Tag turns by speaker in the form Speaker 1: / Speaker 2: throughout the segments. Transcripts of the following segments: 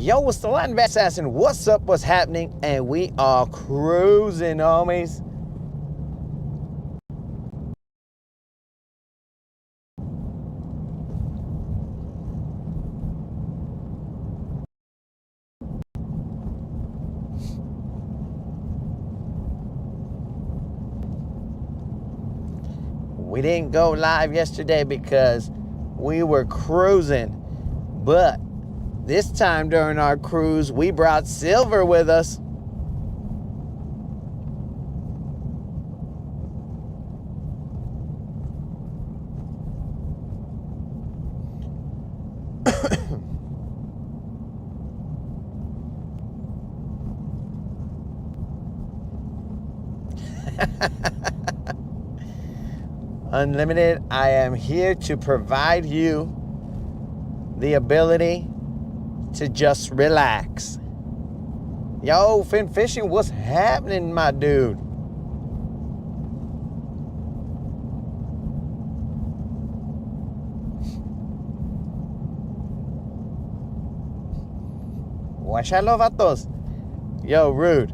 Speaker 1: Yo, what's the Latin assassin? What's up? What's happening? And we are cruising, homies. We didn't go live yesterday because we were cruising, but this time during our cruise, we brought Silver with us. Unlimited, I am here to provide you the ability to just relax. Yo, Fin Fishing, what's happening, my dude? Guachalo, vatos. Yo, Rude.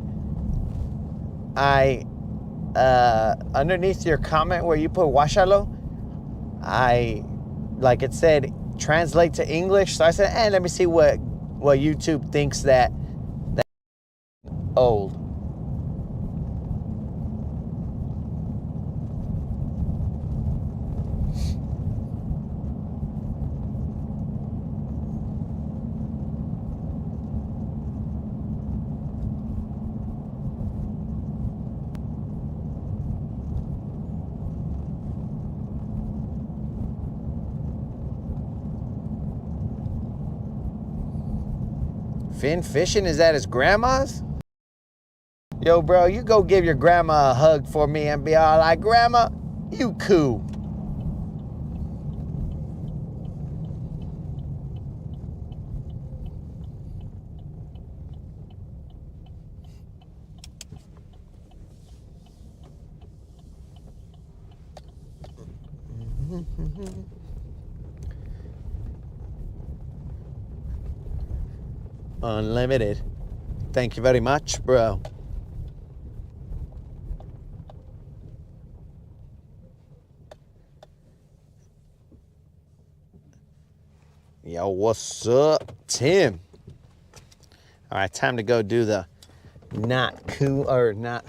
Speaker 1: Underneath your comment where you put Guachalo, like it said, translate to English. So I said, let me see what YouTube thinks that old. Fin Fishing is at his grandma's? Yo, bro, you go give your grandma a hug for me and be all like, Grandma, you cool. Unlimited. Thank you very much, bro. Yo, what's up, Tim? All right, time to go do the not cool or not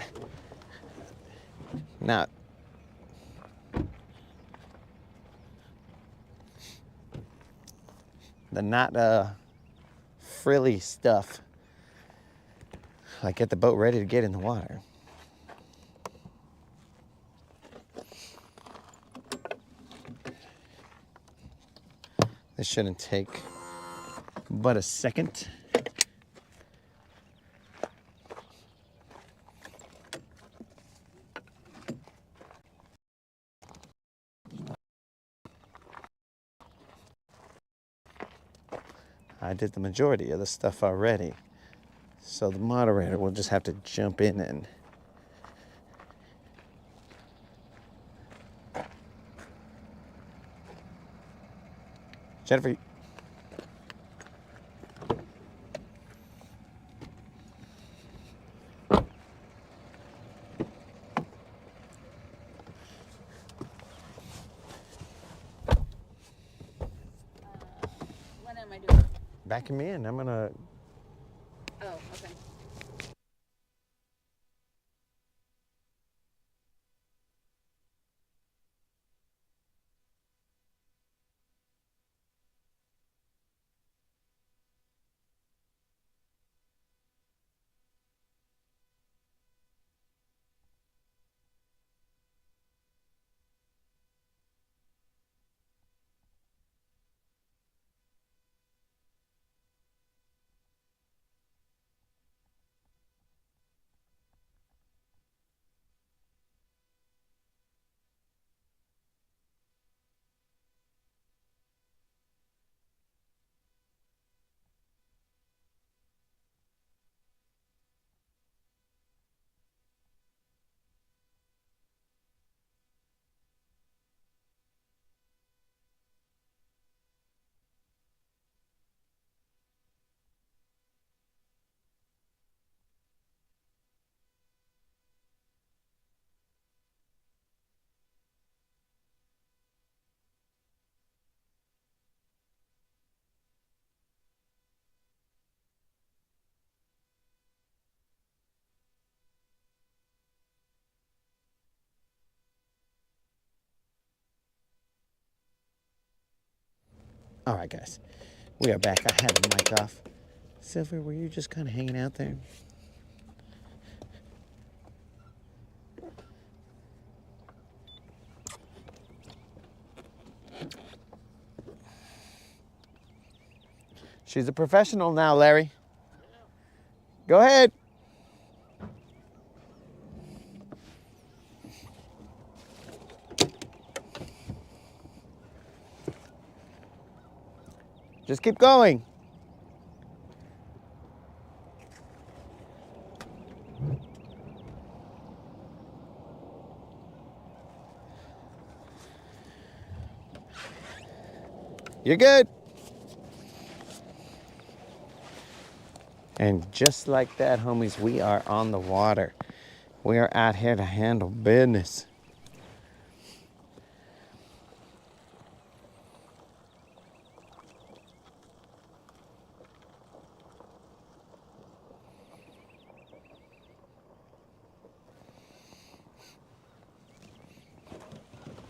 Speaker 1: the not frilly stuff. Like get the boat ready to get in the water. This shouldn't take but a second. I did the majority of the stuff already. So the moderator will just have to jump in and Jennifer.
Speaker 2: What am I doing?
Speaker 1: Backing me in. I'm gonna.
Speaker 2: Oh, okay.
Speaker 1: All right, guys. We are back. I had the mic off. Silver, were you just kind of hanging out there? She's a professional now, Larry. Go ahead. Just keep going. You're good. And just like that, homies, we are on the water. We are out here to handle business.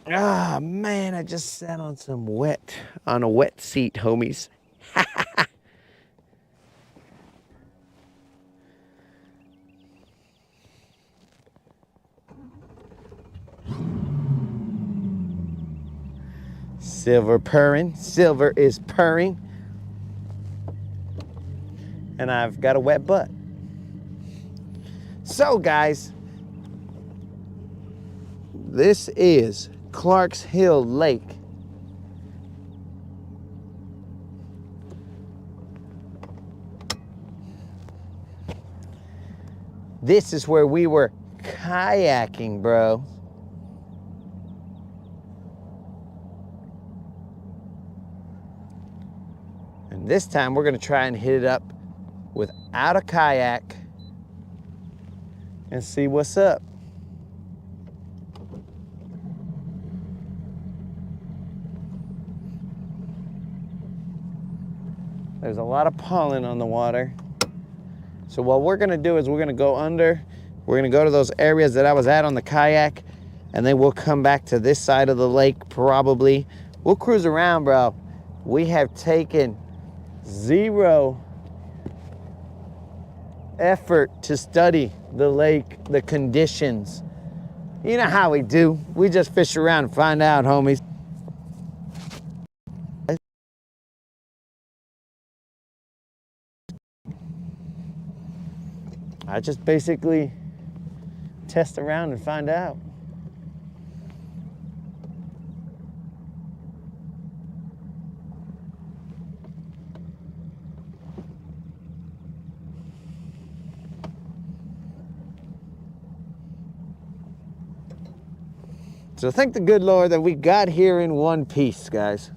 Speaker 1: Ah, man, I just sat on a wet seat, homies. Silver purring. Silver is purring. And I've got a wet butt. So, guys, this is Clark's Hill Lake. This is where we were kayaking, bro. And this time we're gonna try and hit it up without a kayak and see what's up. There's a lot of pollen on the water. So what we're gonna do is we're gonna go under, we're gonna go to those areas that I was at on the kayak, and then we'll come back to this side of the lake probably. We'll cruise around, bro. We have taken zero effort to study the lake, the conditions. You know how we do. We just fish around and find out, homies. I just basically test around and find out. So thank the good Lord that we got here in one piece, guys.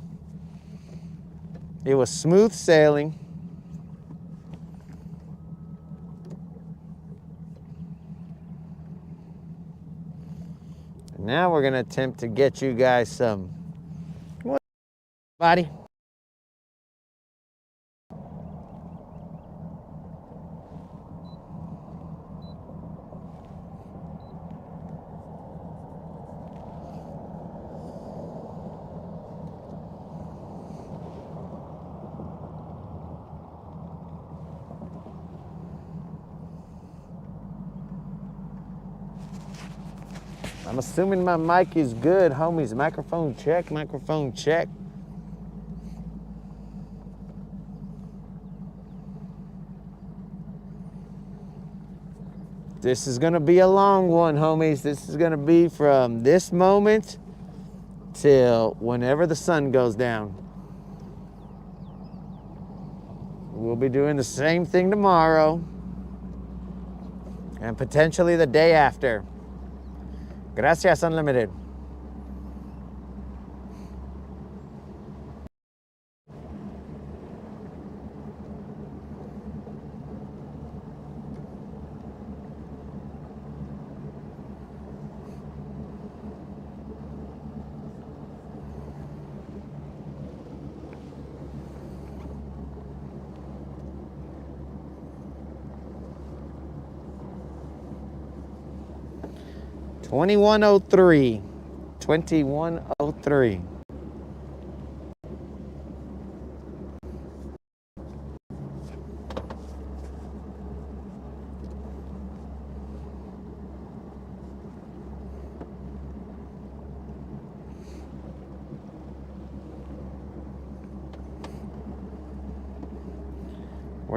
Speaker 1: It was smooth sailing. Now we're gonna attempt to get you guys some body. I'm assuming my mic is good, homies. Microphone check, microphone check. This is gonna be a long one, homies. This is gonna be from this moment till whenever the sun goes down. We'll be doing the same thing tomorrow and potentially the day after. Gracias, Unlimited. $21.03. $21.03.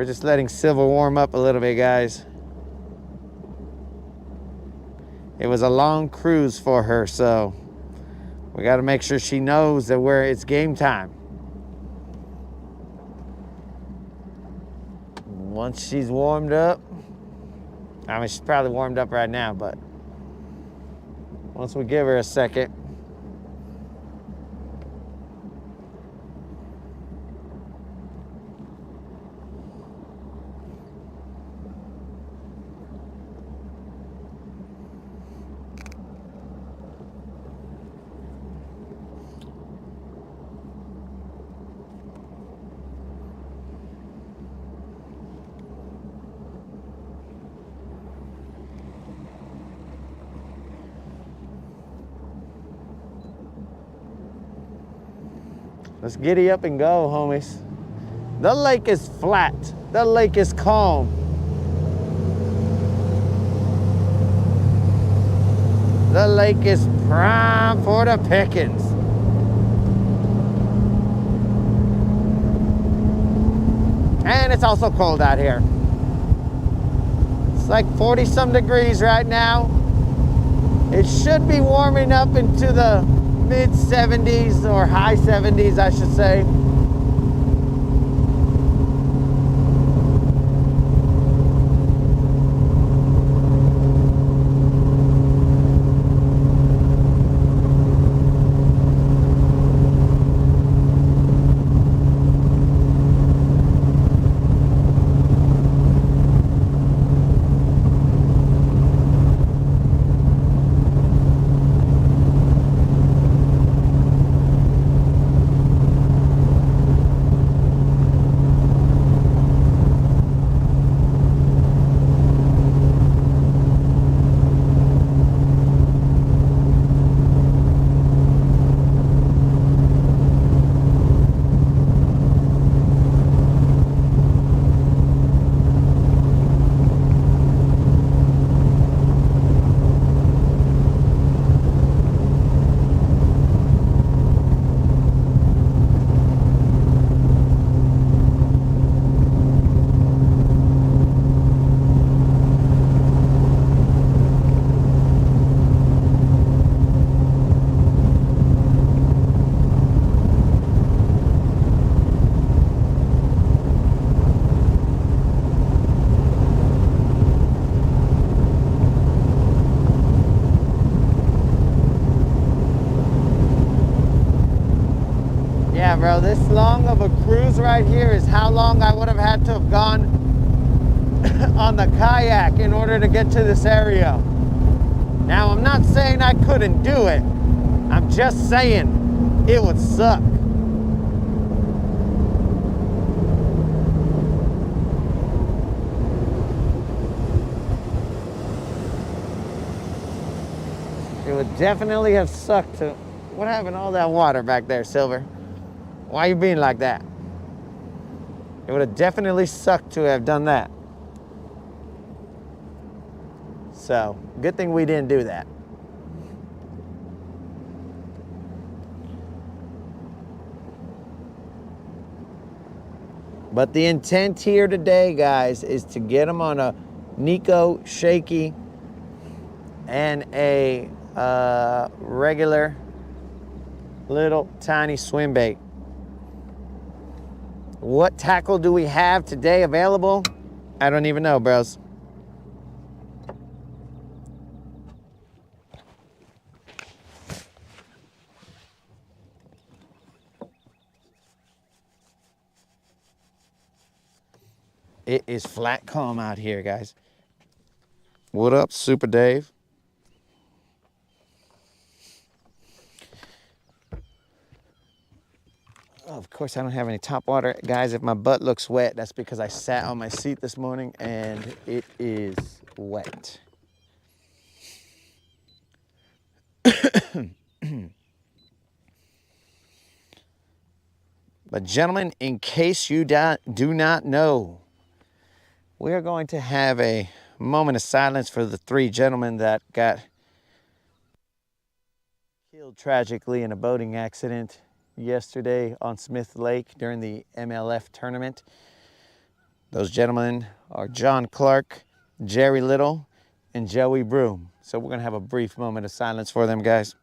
Speaker 1: We're just letting Silver warm up a little bit, guys. It was a long cruise for her, so we got to make sure she knows that it's game time. Once she's warmed up, I mean, she's probably warmed up right now, but once we give her a second. Let's giddy up and go, homies. The lake is flat. The lake is calm. The lake is prime for the pickings. And it's also cold out here. It's like 40-some degrees right now. It should be warming up into the mid-70s or high 70s, I should say. Yeah, bro, this long of a cruise right here is how long I would have had to have gone on the kayak in order to get to this area. Now, I'm not saying I couldn't do it. I'm just saying it would suck. It would definitely have sucked to... What happened to all that water back there, Silver? Why are you being like that? It would have definitely sucked to have done that. So, good thing we didn't do that. But the intent here today, guys, is to get them on a Nico shaky and a regular little tiny swim bait. What tackle do we have today available? I don't even know, bros. It is flat calm out here, guys. What up, Super Dave? Oh, of course, I don't have any top water. Guys, if my butt looks wet, that's because I sat on my seat this morning and it is wet. But gentlemen, in case you do not know, we are going to have a moment of silence for the 3 gentlemen that got killed tragically in a boating accident yesterday on Smith Lake during the MLF tournament. Those gentlemen are John Clark, Jerry Little, and Joey Broom. So we're going to have a brief moment of silence for them, guys.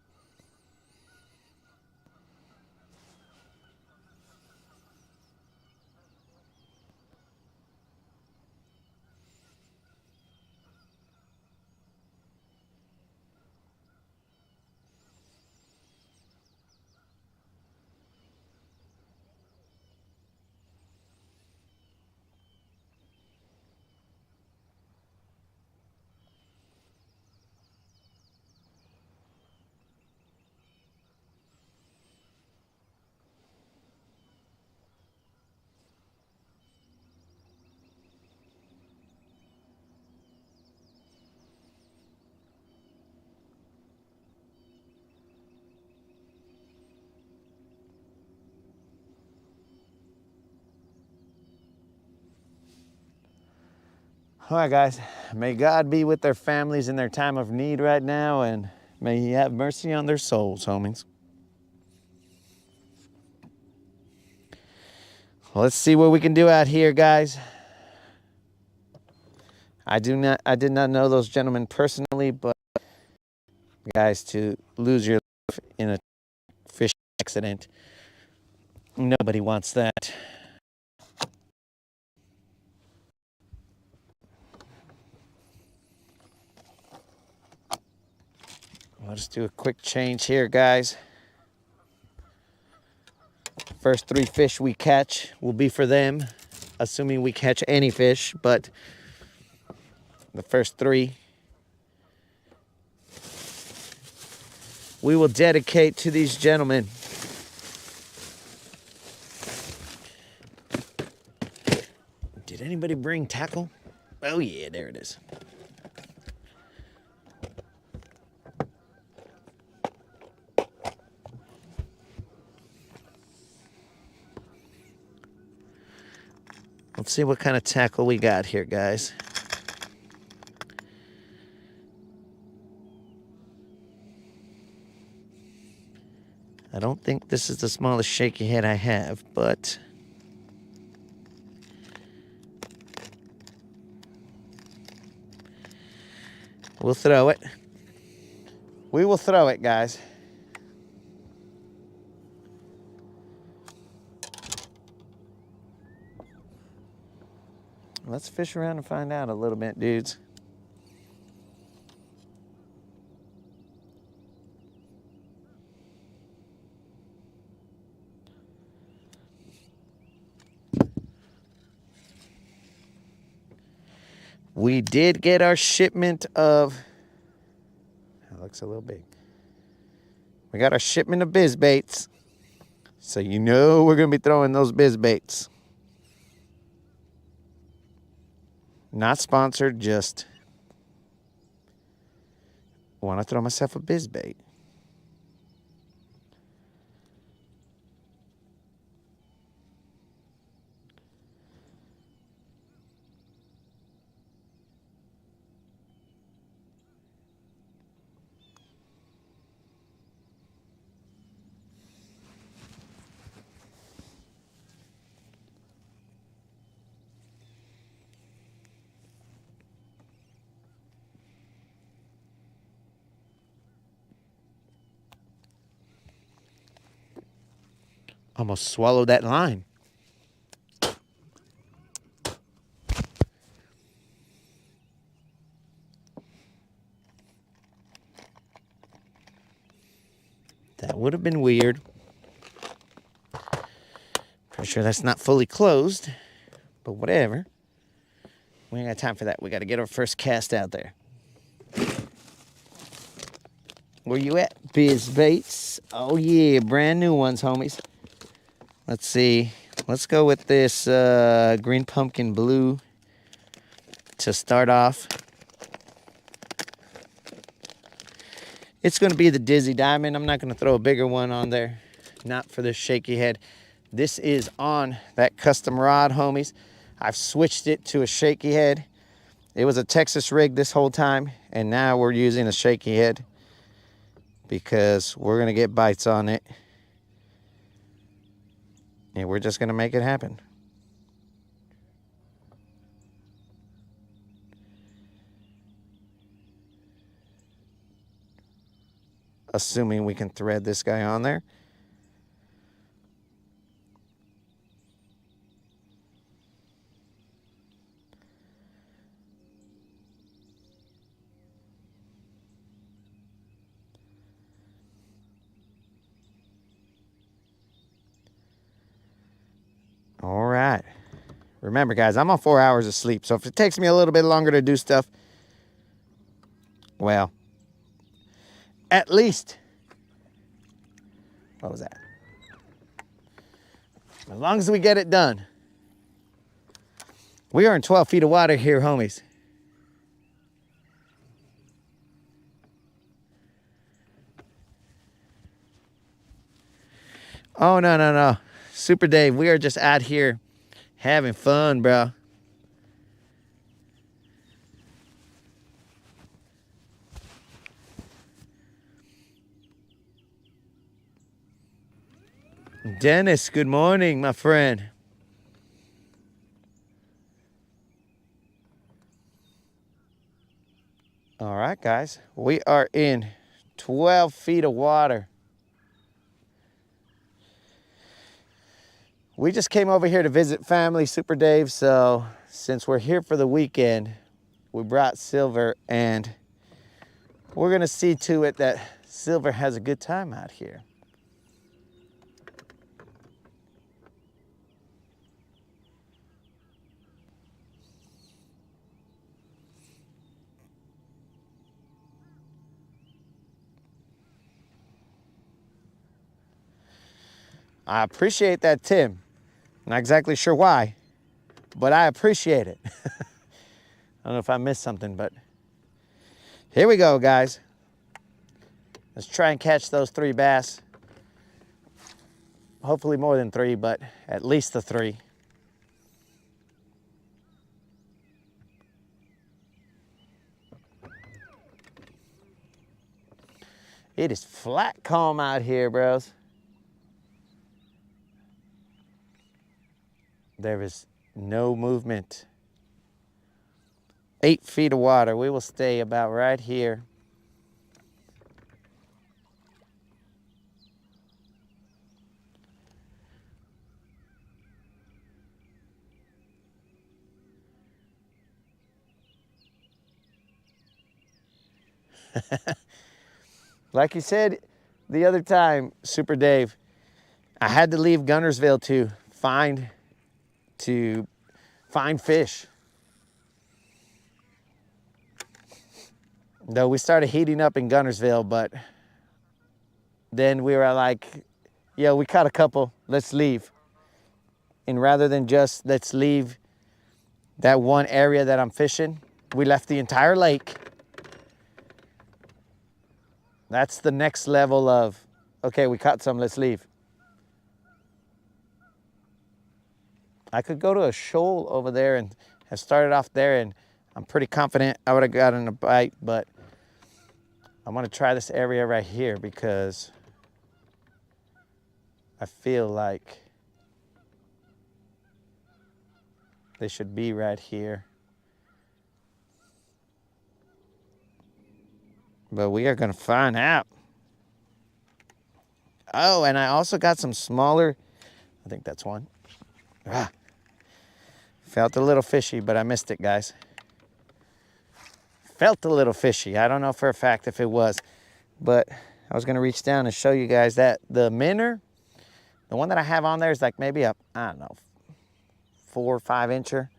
Speaker 1: All right, guys. May God be with their families in their time of need right now, and may He have mercy on their souls, homies. Well, let's see what we can do out here, guys. I did not know those gentlemen personally, but guys, to lose your life in a fishing accident, nobody wants that. I'll just do a quick change here, guys. First 3 fish we catch will be for them, assuming we catch any fish, but the first 3 we will dedicate to these gentlemen. Did anybody bring tackle? Oh yeah, there it is. Let's see what kind of tackle we got here, guys. I don't think this is the smallest shaky head I have, but we'll throw it. We will throw it, guys. Let's fish around and find out a little bit, dudes. We did get our shipment of, that looks a little big. We got our shipment of biz baits. So you know we're going to be throwing those biz baits. Not sponsored, just want to throw myself a biz bait. Almost swallowed that line. That would have been weird. Pretty sure that's not fully closed, but whatever. We ain't got time for that. We got to get our first cast out there. Where you at, Biz Baits? Oh yeah, brand new ones, homies. Let's see. Let's go with this green pumpkin blue to start off. It's going to be the Dizzy Diamond. I'm not going to throw a bigger one on there. Not for this shaky head. This is on that custom rod, homies. I've switched it to a shaky head. It was a Texas rig this whole time, and now we're using a shaky head because we're going to get bites on it. And we're just going to make it happen. assuming we can thread this guy on there. All right. Remember, guys, I'm on 4 hours of sleep, so if it takes me a little bit longer to do stuff, well, at least, what was that? As long as we get it done. We are in 12 feet of water here, homies. Oh, no, no, no. Super Dave, we are just out here having fun, bro. Dennis, good morning, my friend. All right, guys. We are in 12 feet of water. We just came over here to visit family, Super Dave, so since we're here for the weekend, we brought Silver, and we're going to see to it that Silver has a good time out here. I appreciate that, Tim. Not exactly sure why, but I appreciate it. I don't know if I missed something, but here we go, guys. Let's try and catch those 3 bass. Hopefully more than 3, but at least the 3. It is flat calm out here, bros. There is no movement. 8 feet of water. We will stay about right here. Like you said the other time, Super Dave, I had to leave Gunnersville to find fish. Though we started heating up in Gunnersville, but then we were like, yeah, we caught a couple, let's leave. And rather than just let's leave that one area that I'm fishing, we left the entire lake. That's the next level of, okay, we caught some, let's leave. I could go to a shoal over there and have started off there, and I'm pretty confident I would have gotten a bite, but I'm gonna try this area right here because I feel like they should be right here. But we are gonna find out. Oh, and I also got some smaller, I think that's one. Ah, felt a little fishy, but I missed it, guys. Felt a little fishy. I don't know for a fact if it was, but I was gonna reach down and show you guys that the minnow, the one that I have on there is like maybe a, I don't know, 4 or 5 incher.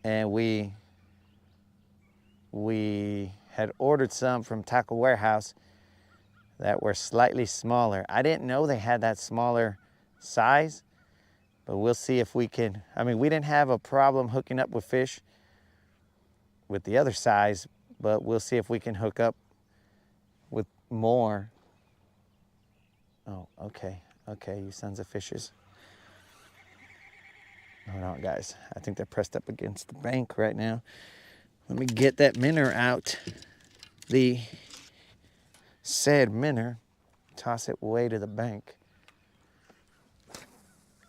Speaker 1: And we had ordered some from Tackle Warehouse that were slightly smaller. I didn't know they had that smaller size, but we'll see if we can. I mean, we didn't have a problem hooking up with fish with the other size, but we'll see if we can hook up with more. Oh, okay, you sons of fishes. Hold on, guys. I think they're pressed up against the bank right now. Let me get that minnow out. The said minnow, toss it way to the bank,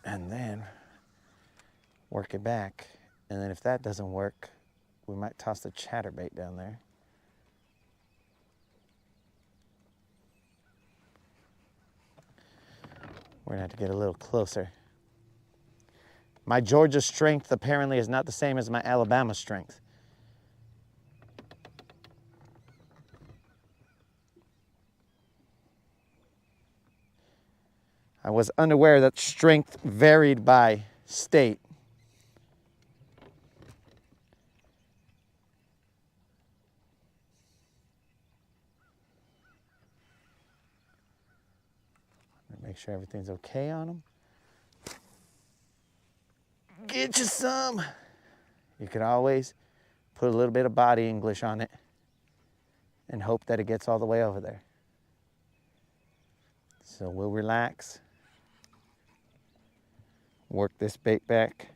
Speaker 1: and then work it back. And then if that doesn't work, we might toss the chatterbait down there. We're gonna have to get a little closer. My Georgia strength apparently is not the same as my Alabama strength. I was unaware that strength varied by state. Make sure everything's okay on them. Get you some. You could always put a little bit of body English on it and hope that it gets all the way over there. So we'll relax. Work this bait back.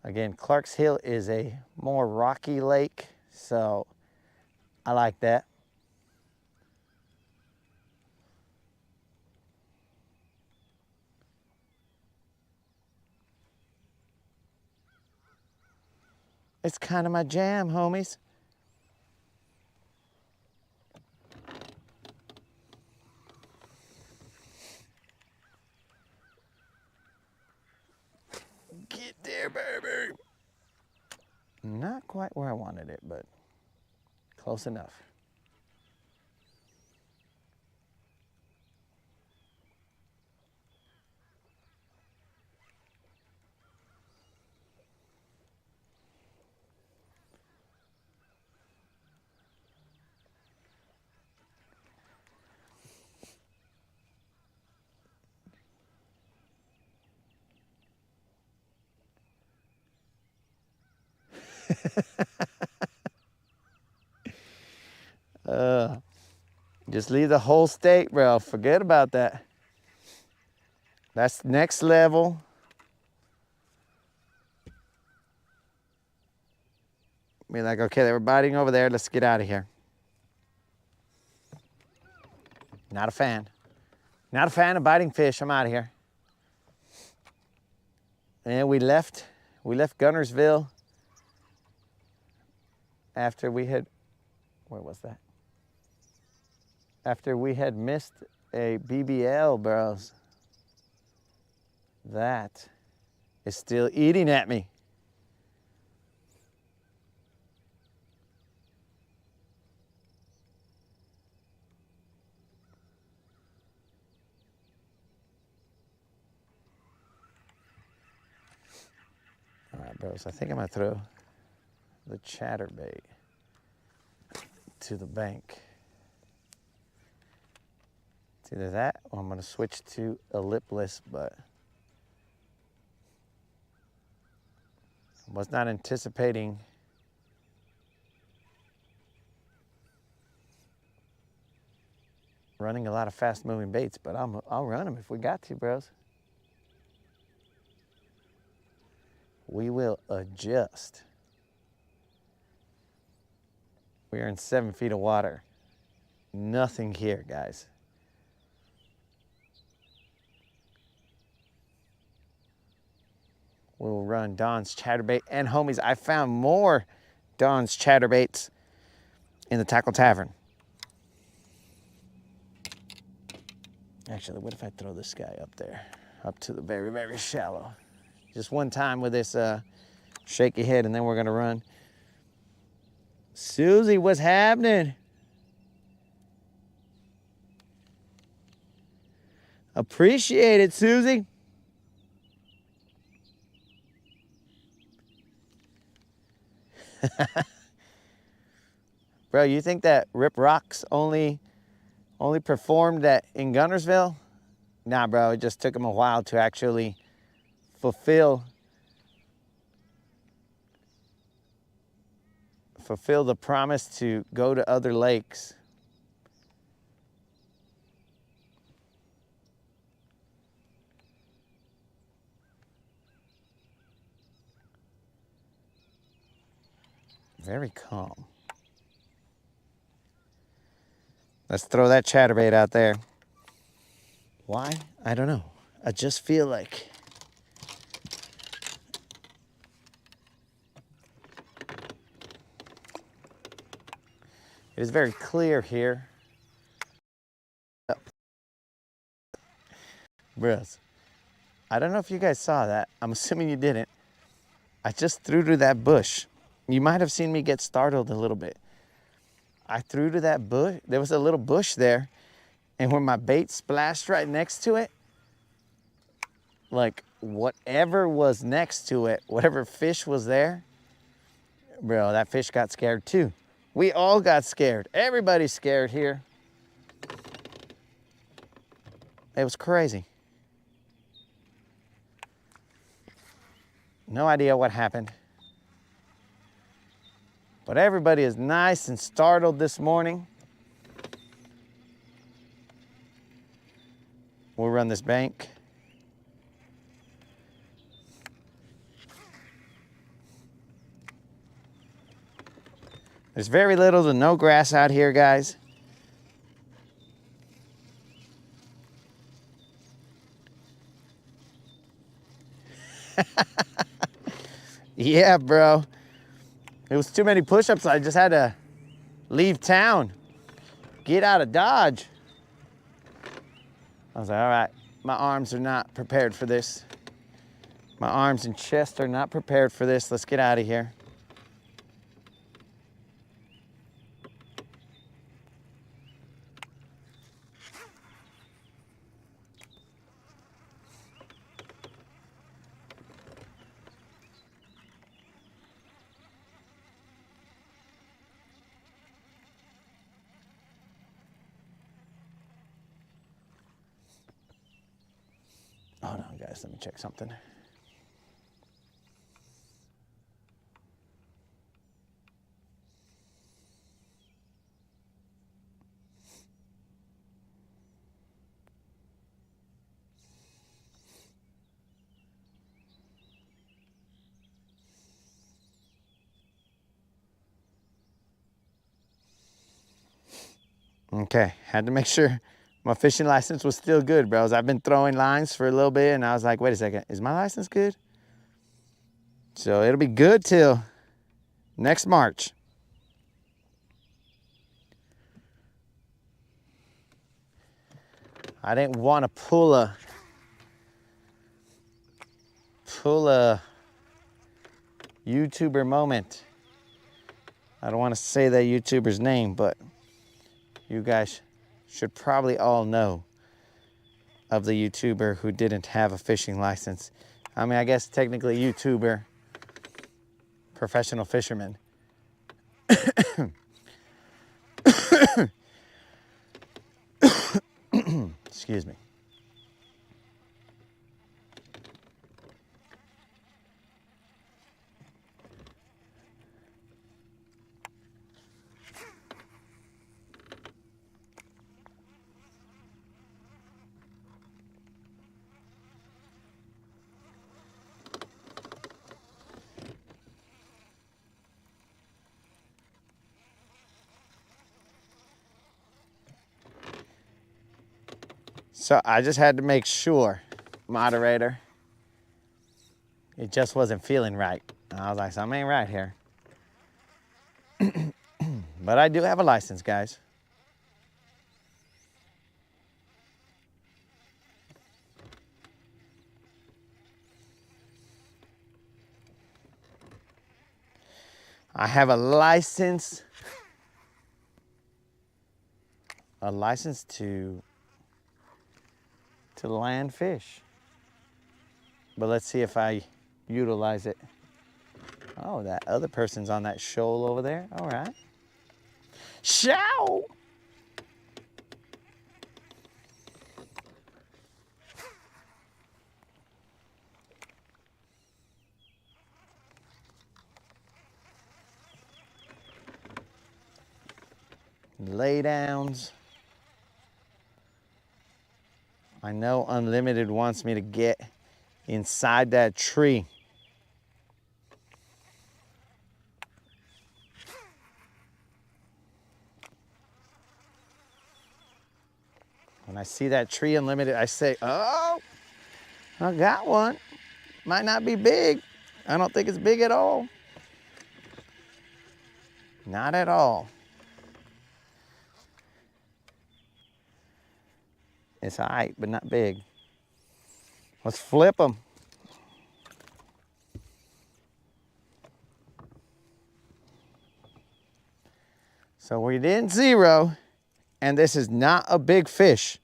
Speaker 1: Again, Clark's Hill is a more rocky lake, so I like that. It's kind of my jam, homies. Get there, baby. Not quite where I wanted it, but close enough. Just leave the whole state, bro. Forget about that. That's next level. Be like, okay, they were biting over there. Let's get out of here. Not a fan. Not a fan of biting fish. I'm out of here. And we left Gunnersville after we had, where was that? After we had missed a BBL, bros. That is still eating at me. All right, bros, I think I'm gonna throw the chatterbait to the bank. It's either that or I'm gonna switch to a lipless, but I was not anticipating running a lot of fast moving baits, but I'll run them if we got to, bros. We will adjust. We are in 7 feet of water. Nothing here, guys. We'll run Don's chatterbait. And homies, I found more Don's chatterbaits in the Tackle Tavern. Actually, what if I throw this guy up there, up to the very, very shallow? Just one time with this shaky head, and then we're gonna run. Susie, what's happening? Appreciate it, Susie. Bro, you think that Rip Rocks only performed in Gunnersville? Nah, bro, it just took him a while to actually fulfill the promise to go to other lakes. Very calm. Let's throw that chatterbait out there. Why? I don't know. I just feel like It is very clear here. Bros, I don't know if you guys saw that. I'm assuming you didn't. I just threw to that bush. You might have seen me get startled a little bit. I threw to that bush. There was a little bush there, and when my bait splashed right next to it, like whatever was next to it, whatever fish was there, bro, that fish got scared too. We all got scared. Everybody's scared here. It was crazy. No idea what happened. But everybody is nice and startled this morning. We'll run this bank. There's very little to no grass out here, guys. Yeah, bro. It was too many push-ups. I just had to leave town, get out of Dodge. I was like, all right, my arms are not prepared for this. My arms and chest are not prepared for this. Let's get out of here. Hold on, guys, let me check something. Okay, had to make sure my fishing license was still good, bros. I've been throwing lines for a little bit, and I was like, wait a second, is my license good? So it'll be good till next March. I didn't want to pull a YouTuber moment. I don't want to say that YouTuber's name, but you guys should probably all know of the YouTuber who didn't have a fishing license. I mean, I guess technically YouTuber, professional fisherman. Excuse me. So I just had to make sure, moderator, it just wasn't feeling right. I was like, something ain't right here. But I do have a license, guys. I have a license to land fish. But let's see if I utilize it. Oh, that other person's on that shoal over there. All right. Show! Laydowns. I know Unlimited wants me to get inside that tree. When I see that tree, Unlimited, I say, oh, I got one. Might not be big. I don't think it's big at all. Not at all. It's all right, but not big. Let's flip them. So we didn't zero, and this is not a big fish.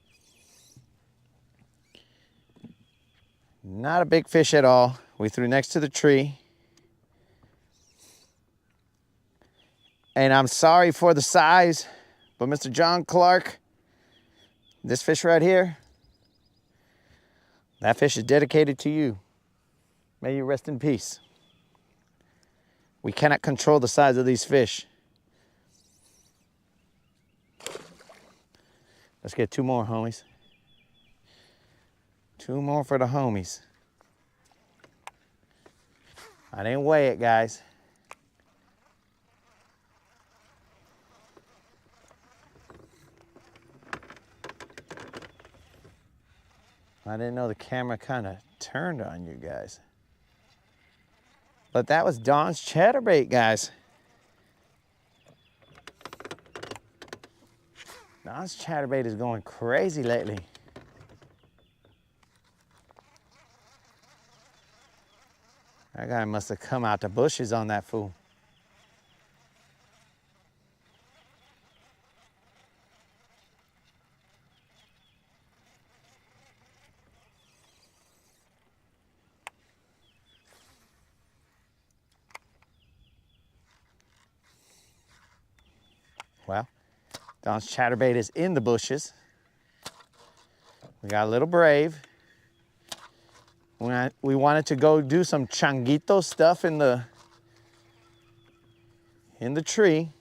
Speaker 1: Not a big fish at all. We threw next to the tree. And I'm sorry for the size, but Mr. John Clark, this fish right here, that fish is dedicated to you. May you rest in peace. We cannot control the size of these fish. Let's get 2 more, homies. 2 more for the homies. I didn't weigh it, guys. I didn't know the camera kind of turned on you guys. But that was Don's chatterbait, guys. Don's chatterbait is going crazy lately. That guy must have come out the bushes on that fool. Well, Don's chatterbait is in the bushes. We got a little brave. We wanted to go do some changuito stuff in the tree.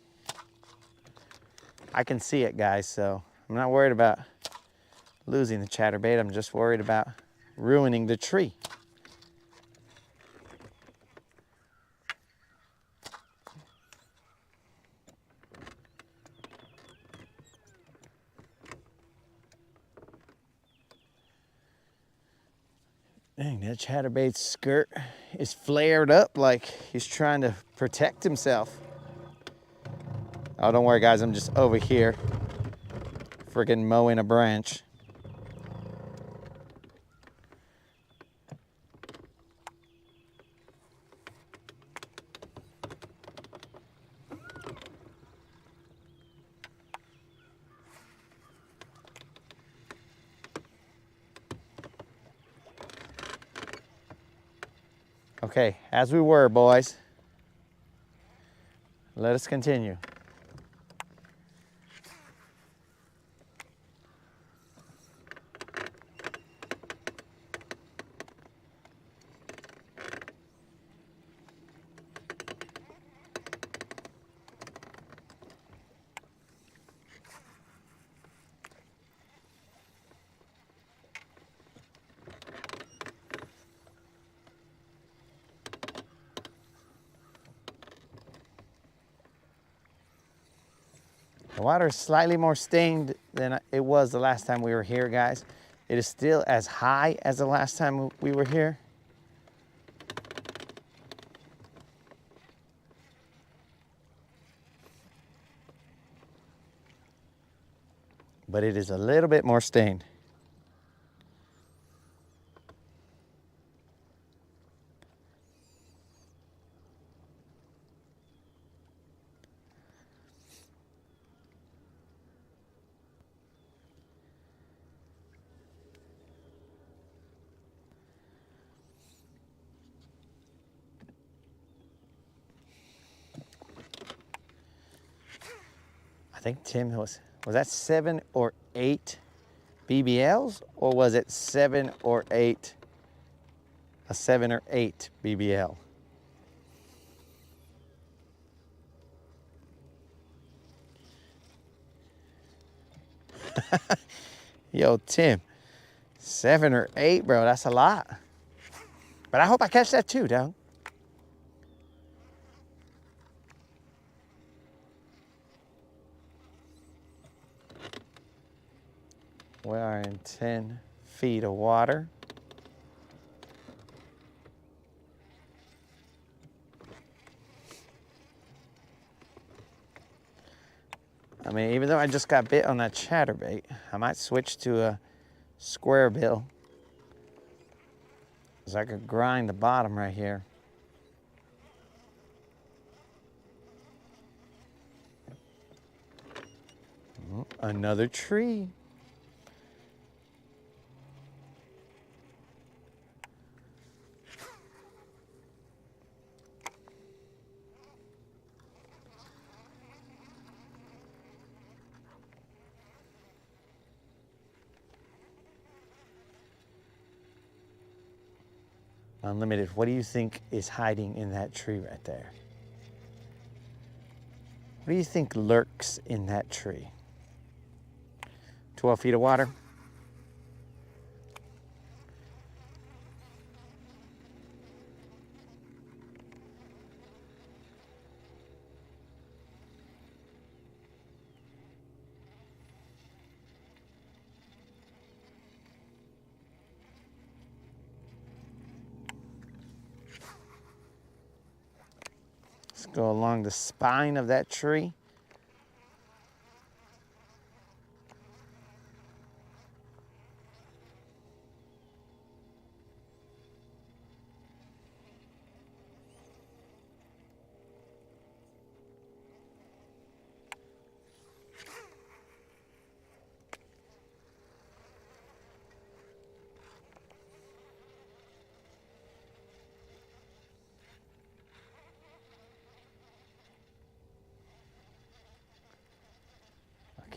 Speaker 1: I can see it, guys, so I'm not worried about losing the chatterbait. I'm just worried about ruining the tree. Dang, that chatterbait's skirt is flared up like he's trying to protect himself. Oh, don't worry, guys. I'm just over here friggin' mowing a branch. Okay, as we were, boys. Let us continue. The water is slightly more stained than it was the last time we were here, guys. It is still as high as the last time we were here. But it is a little bit more stained. I think Tim was that 7 or 8 BBLs, or was it 7 or 8, a 7 or 8 BBL? Yo, Tim, 7 or 8, bro, that's a lot. But I hope I catch that too, dog. We are in 10 feet of water. I mean, even though I just got bit on that chatterbait, I might switch to square bill. So I could grind the bottom right here. Oh, another tree. Unlimited, what do you think is hiding in that tree right there? What do you think lurks in that tree? 12 feet of water. Let's go along the spine of that tree.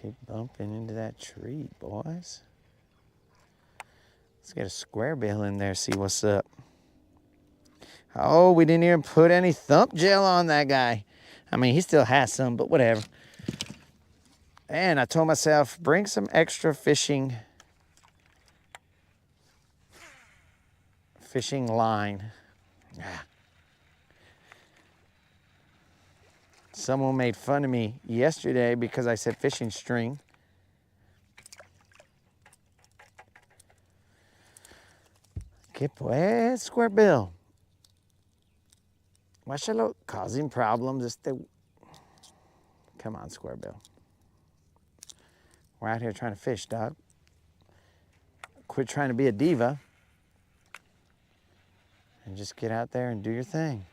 Speaker 1: Keep bumping into that tree, boys. Let's get a square bill in there, see what's up. Oh, we didn't even put any thump gel on that guy. I mean, he still has some, but whatever. And I told myself, bring some extra fishing line. Someone made fun of me yesterday because I said fishing string. Que pues, square bill. Másalo, causing problems. Come on, square bill. We're out here trying to fish, dog. Quit trying to be a diva. And just get out there and do your thing.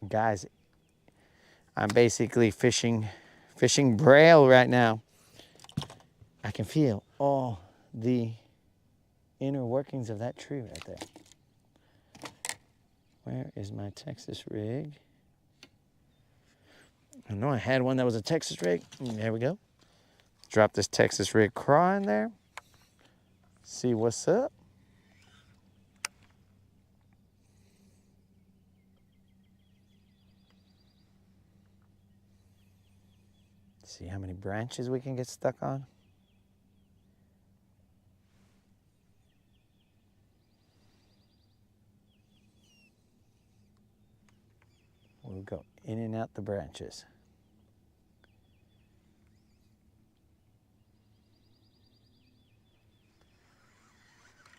Speaker 1: Guys, I'm basically fishing braille right now. I can feel all the inner workings of that tree right there. Where is my Texas rig? I know I had one that was a Texas rig. There we go. Drop this Texas rig craw in there. See what's up. See how many branches we can get stuck on. We'll go in and out the branches.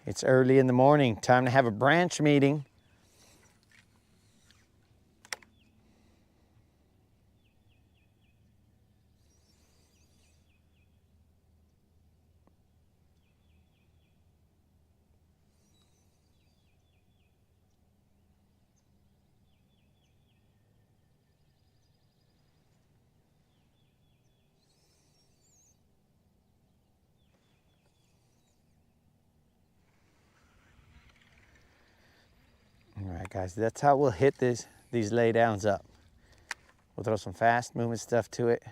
Speaker 1: It's early in the morning, time to have a branch meeting. All right, guys, that's how we'll hit these laydowns up. We'll throw some fast moving stuff to it.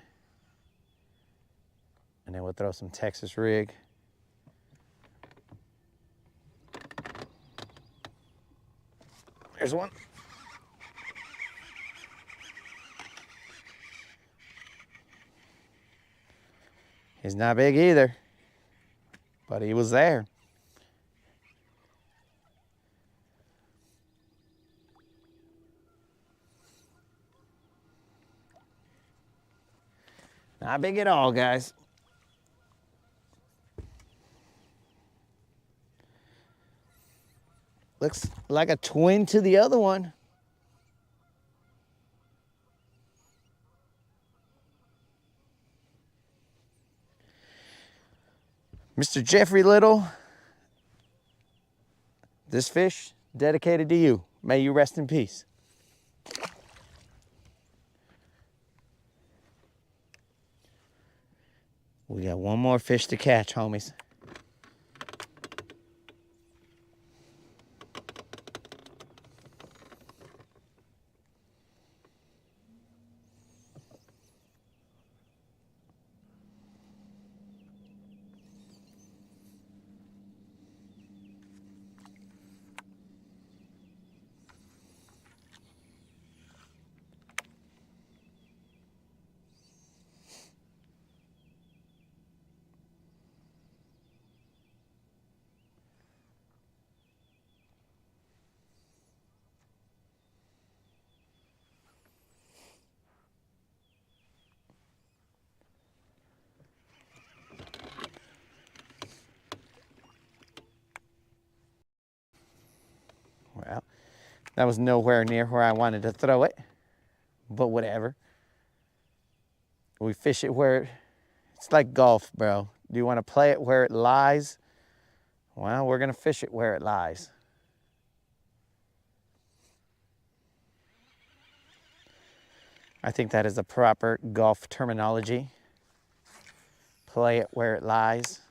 Speaker 1: And then we'll throw some Texas rig. There's one. He's not big either, but he was there. Not big at all, guys. Looks like a twin to the other one. Mr. Jeffrey Little, this fish dedicated to you. May you rest in peace. We got one more fish to catch, homies. Well, that was nowhere near where I wanted to throw it, but whatever. We fish it where it's like golf, bro. Do you want to play it where it lies? Well, we're going to fish it where it lies. I think that is the proper golf terminology. Play it where it lies.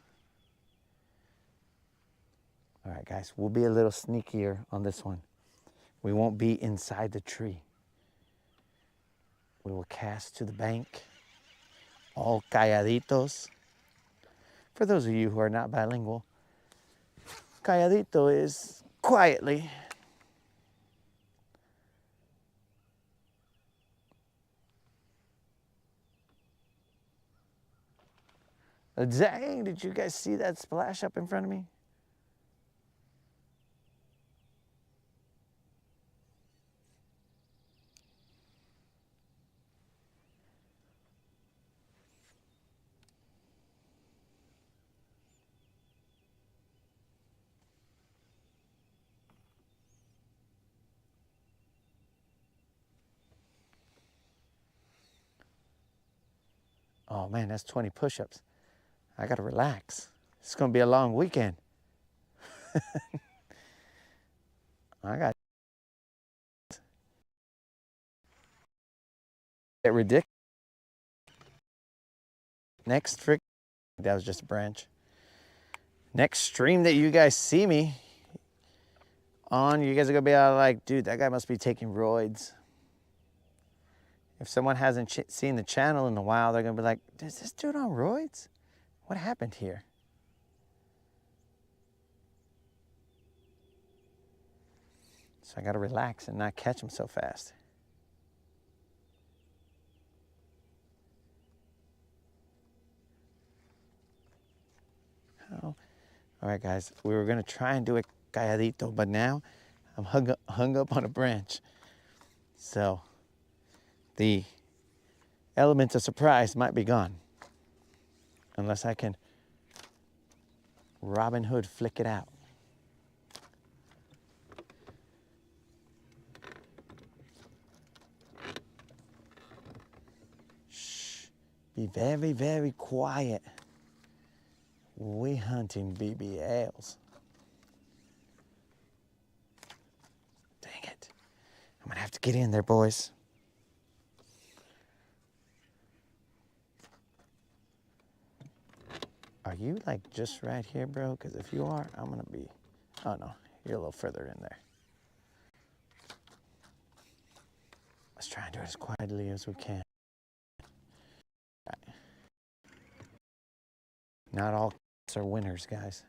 Speaker 1: All right, guys, we'll be a little sneakier on this one. We won't be inside the tree. We will cast to the bank, all calladitos. For those of you who are not bilingual, calladito is quietly. Dang, did you guys see that splash up in front of me? Oh man, that's 20 push-ups. I gotta relax. It's gonna be a long weekend. I got it ridiculous. Next trick, that was just a branch. Next stream that you guys see me on, you guys are gonna be all like, dude, that guy must be taking roids. If someone hasn't seen the channel in a while, they're gonna be like, is this dude on roids? What happened here? So I gotta relax and not catch them so fast. Oh. All right, guys, we were gonna try and do a calladito, but now I'm hung up on a branch. So the element of surprise might be gone. Unless I can Robin Hood flick it out. Shh, be very, very quiet. We hunting BBLs. Dang it. I'm gonna have to get in there, boys. Are you like just right here, bro? Because if you are, I'm gonna be, oh no, you're a little further in there. Let's try and do it as quietly as we can. Right. Not all are winners, guys.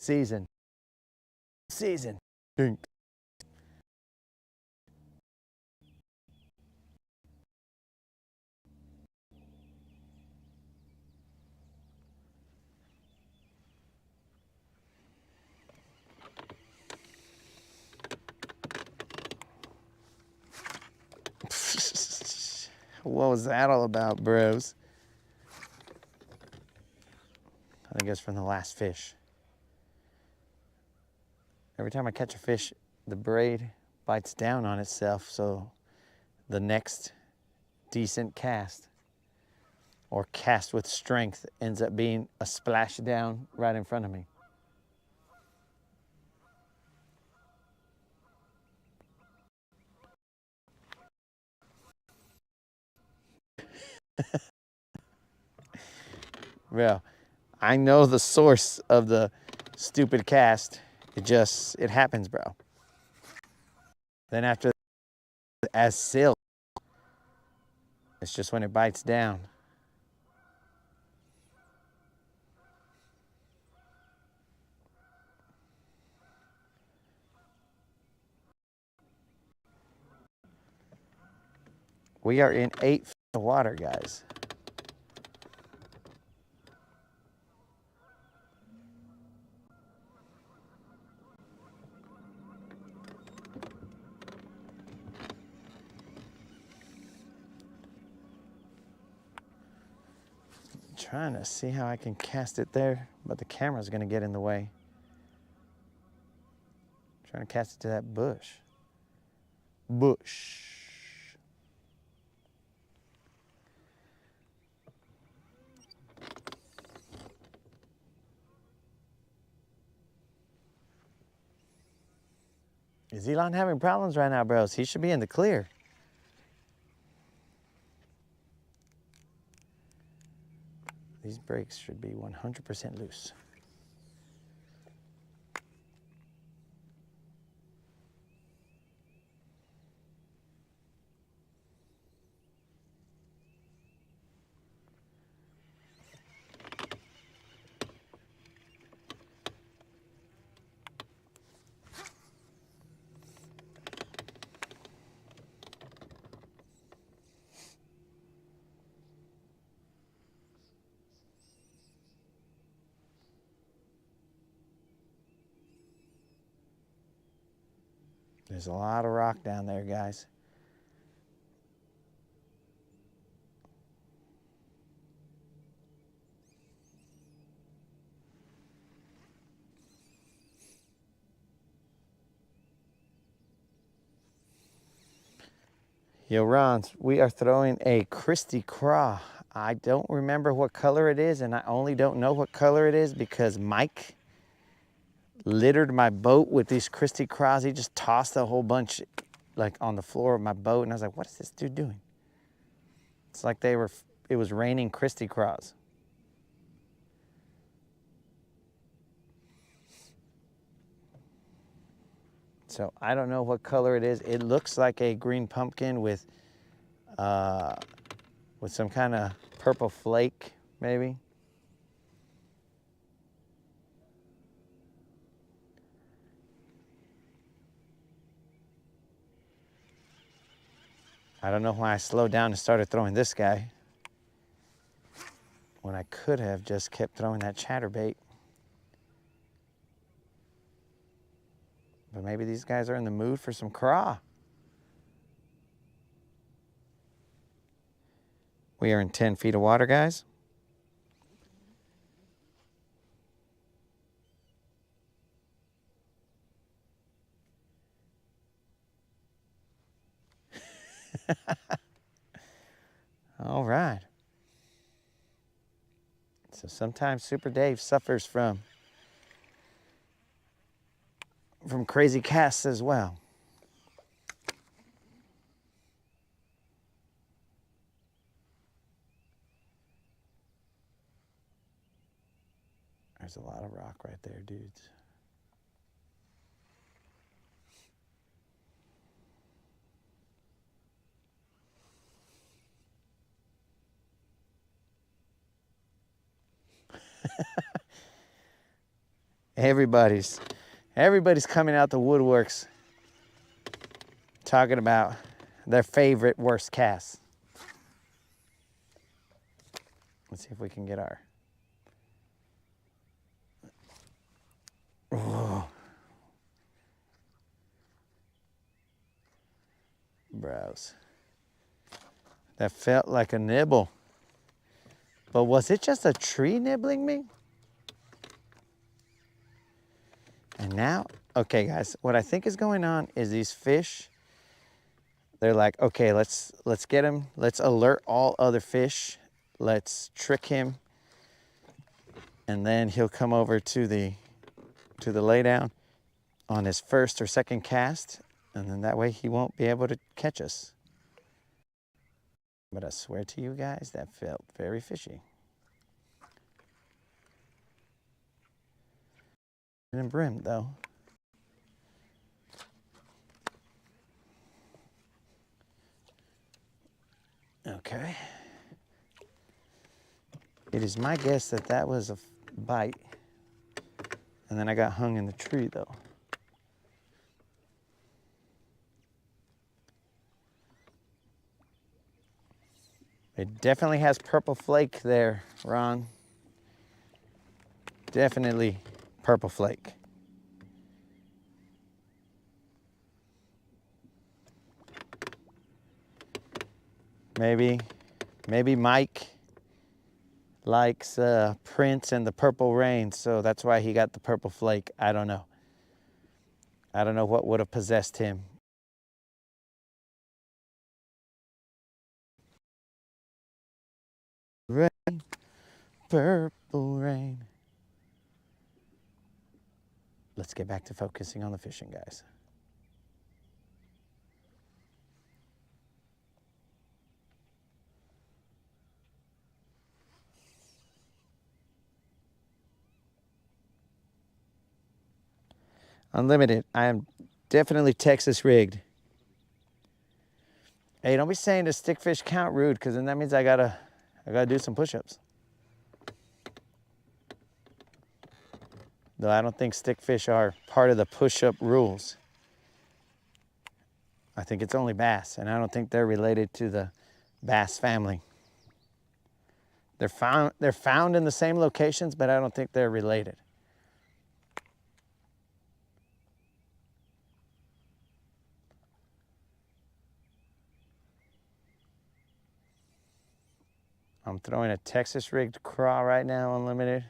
Speaker 1: Season. Season. Dink. What was that all about, bros? I guess from the last fish. Every time I catch a fish, the braid bites down on itself, so the next decent cast or cast with strength ends up being a splash down right in front of me. Well, I know the source of the stupid cast. It happens, bro. Then after, as silk, it's just when it bites down. We are in 8 feet of water, guys. Trying to see how I can cast it there, but the camera's gonna get in the way. Trying to cast it to that bush. Bush. Is Elon having problems right now, bros? He should be in the clear. These brakes should be 100% loose. There's a lot of rock down there, guys. Yo, Rons, we are throwing a Christy Craw. I don't remember what color it is, and I only don't know what color it is because Mike littered my boat with these Christy Craws. He just tossed a whole bunch like on the floor of my boat, and I was like, what is this dude doing? It's like it was raining Christy Craws. So I don't know what color it is. It looks like a green pumpkin with some kind of purple flake, maybe. I don't know why I slowed down and started throwing this guy when I could have just kept throwing that chatterbait. But maybe these guys are in the mood for some craw. We are in 10 feet of water, guys. All right. So sometimes Super Dave suffers from crazy casts as well. There's a lot of rock right there, dudes. Everybody's coming out the woodworks talking about their favorite worst cast. Let's see if we can get our... Oh. Browse. That felt like a nibble. But was it just a tree nibbling me? And now, okay guys, what I think is going on is these fish, they're like, okay, let's get him, let's alert all other fish, let's trick him, and then he'll come over to the lay down on his first or second cast, and then that way he won't be able to catch us. But I swear to you guys, that felt very fishy. And brim though. Okay. It is my guess that that was a bite. And then I got hung in the tree though. It definitely has purple flake there, Ron. Definitely purple flake. Maybe Mike likes Prince and the Purple Rain, so that's why he got the purple flake. I don't know. I don't know what would have possessed him. Rain, purple rain. Let's get back to focusing on the fishing, guys. Unlimited. I am definitely Texas rigged. Hey, don't be saying the stick fish count rude, because then that means I gotta do some push-ups. Though I don't think stick fish are part of the push-up rules. I think it's only bass, and I don't think they're related to the bass family. They're found in the same locations, but I don't think they're related. I'm throwing a Texas rigged craw right now, unlimited.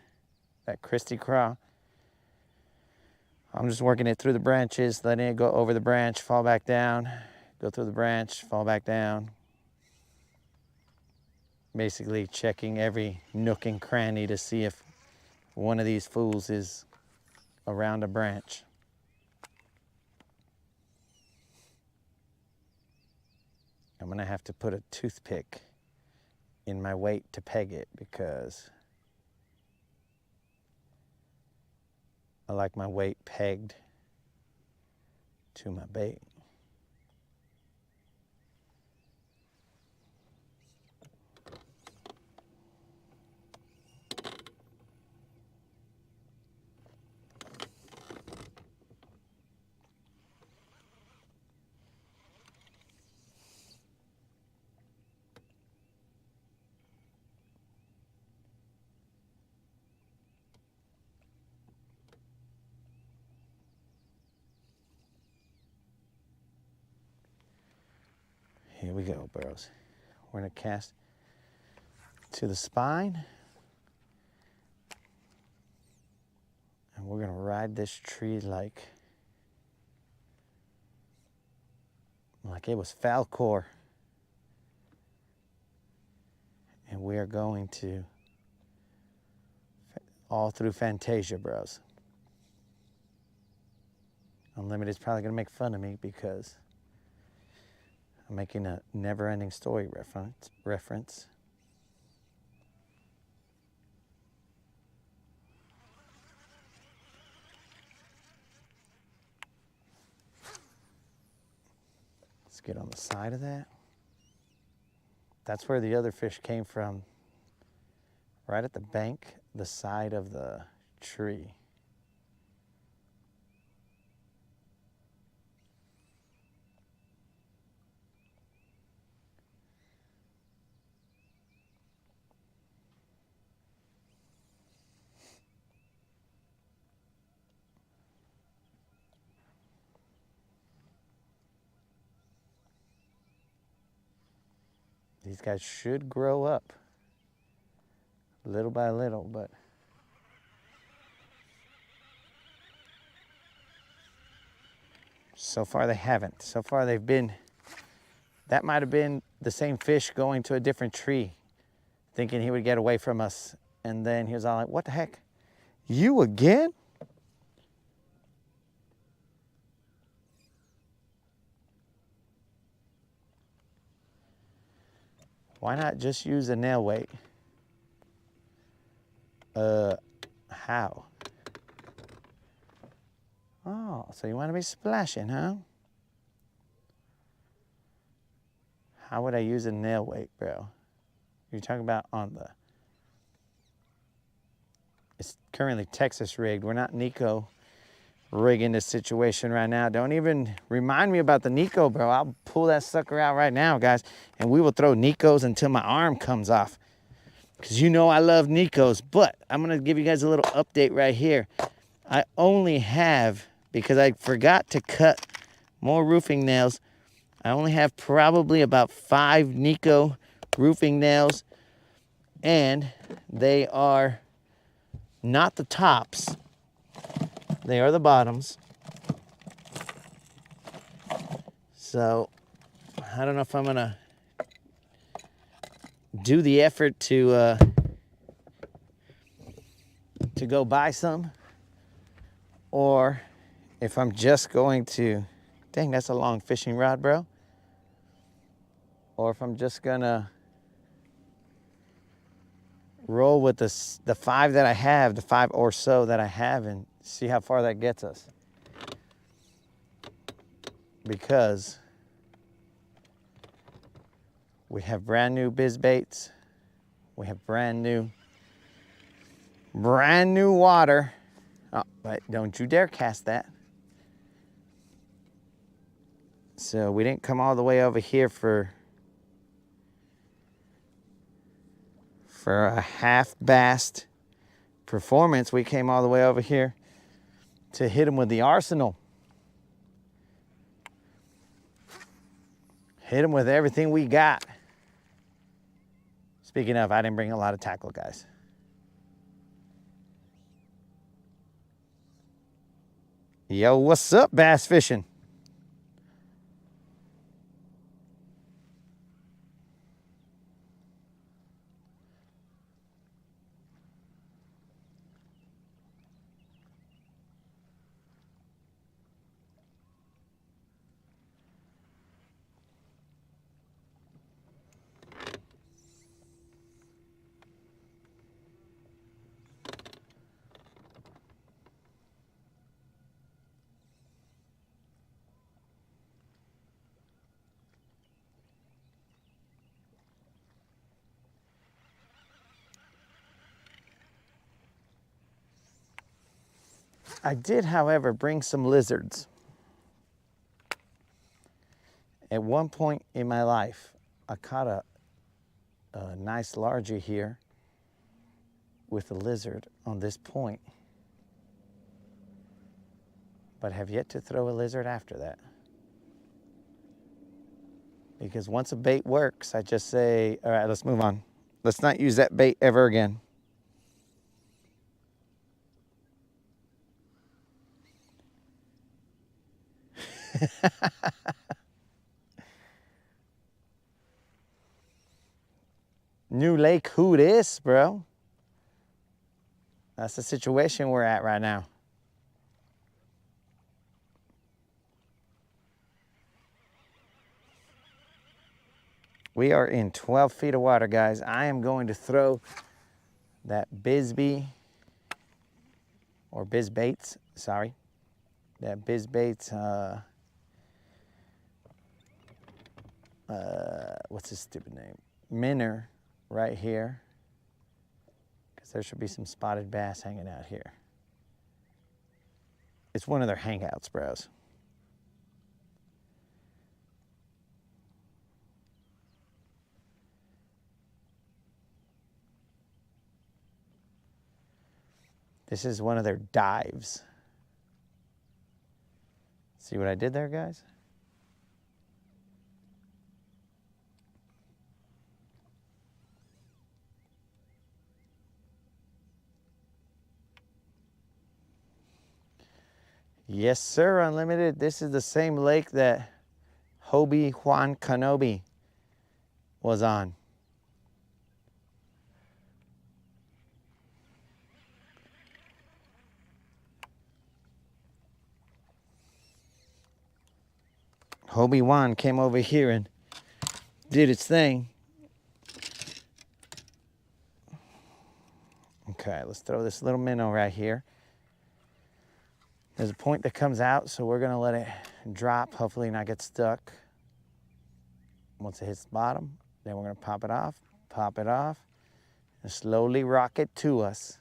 Speaker 1: That Christie craw. I'm just working it through the branches, letting it go over the branch, fall back down, go through the branch, fall back down. Basically checking every nook and cranny to see if one of these fools is around a branch. I'm gonna have to put a toothpick in my weight to peg it because I like my weight pegged to my bait. Here we go, burros. We're gonna cast to the spine. And we're gonna ride this tree like it was Falcor. And we are going to all through Fantasia, bros. Unlimited's probably gonna make fun of me because I'm making a never-ending story reference. Let's get on the side of that. That's where the other fish came from, right at the bank, the side of the tree. these guys should grow up little by little, but so far they haven't. So far they've been, that might have been the same fish going to a different tree, thinking he would get away from us. And then he was all like, what the heck? You again? Why not just use a nail weight? How? Oh, so you want to be splashing, huh? How would I use a nail weight, bro? You're talking about on the... It's currently Texas rigged. We're not Nico rigging this situation right now. Don't even remind me about the Nico, bro. I'll pull that sucker out right now, guys, and we will throw Nicos until my arm comes off. Because you know I love Nicos, but I'm going to give you guys a little update right here. I only have, because I forgot to cut more roofing nails, I only have probably about 5 Nico roofing nails, and they are not the tops. They are the bottoms. So I don't know if I'm gonna do the effort to go buy some, or if I'm just going to, dang, that's a long fishing rod, bro. Or if I'm just gonna roll with the 5 that I have, the 5 or so that I have, and see how far that gets us. Because we have brand new biz baits. We have brand new water. Oh, but don't you dare cast that. So we didn't come all the way over here for a half-bassed performance. We came all the way over here to hit him with the arsenal. Hit him with everything we got. Speaking of, I didn't bring a lot of tackle, guys. Yo, what's up, bass fishing? I did, however, bring some lizards. At one point in my life, I caught a nice largie here with a lizard on this point, but have yet to throw a lizard after that. Because once a bait works, I just say, all right, let's move on. Let's not use that bait ever again. New lake, who this, bro? That's the situation we're at right now. We are in 12 feet of water, guys. I am going to throw that Bisbee, or Bizbaits, sorry. That Bizbaits, what's his stupid name? Minnow right here. Because there should be some spotted bass hanging out here. It's one of their hangouts, bros. This is one of their dives. See what I did there, guys? Yes, sir, Unlimited. This is the same lake that Obi-Wan Kenobi was on. Obi-Wan came over here and did its thing. Okay, let's throw this little minnow right here. There's a point that comes out, so we're gonna let it drop, hopefully not get stuck. Once it hits the bottom, then we're gonna pop it off, and slowly rock it to us.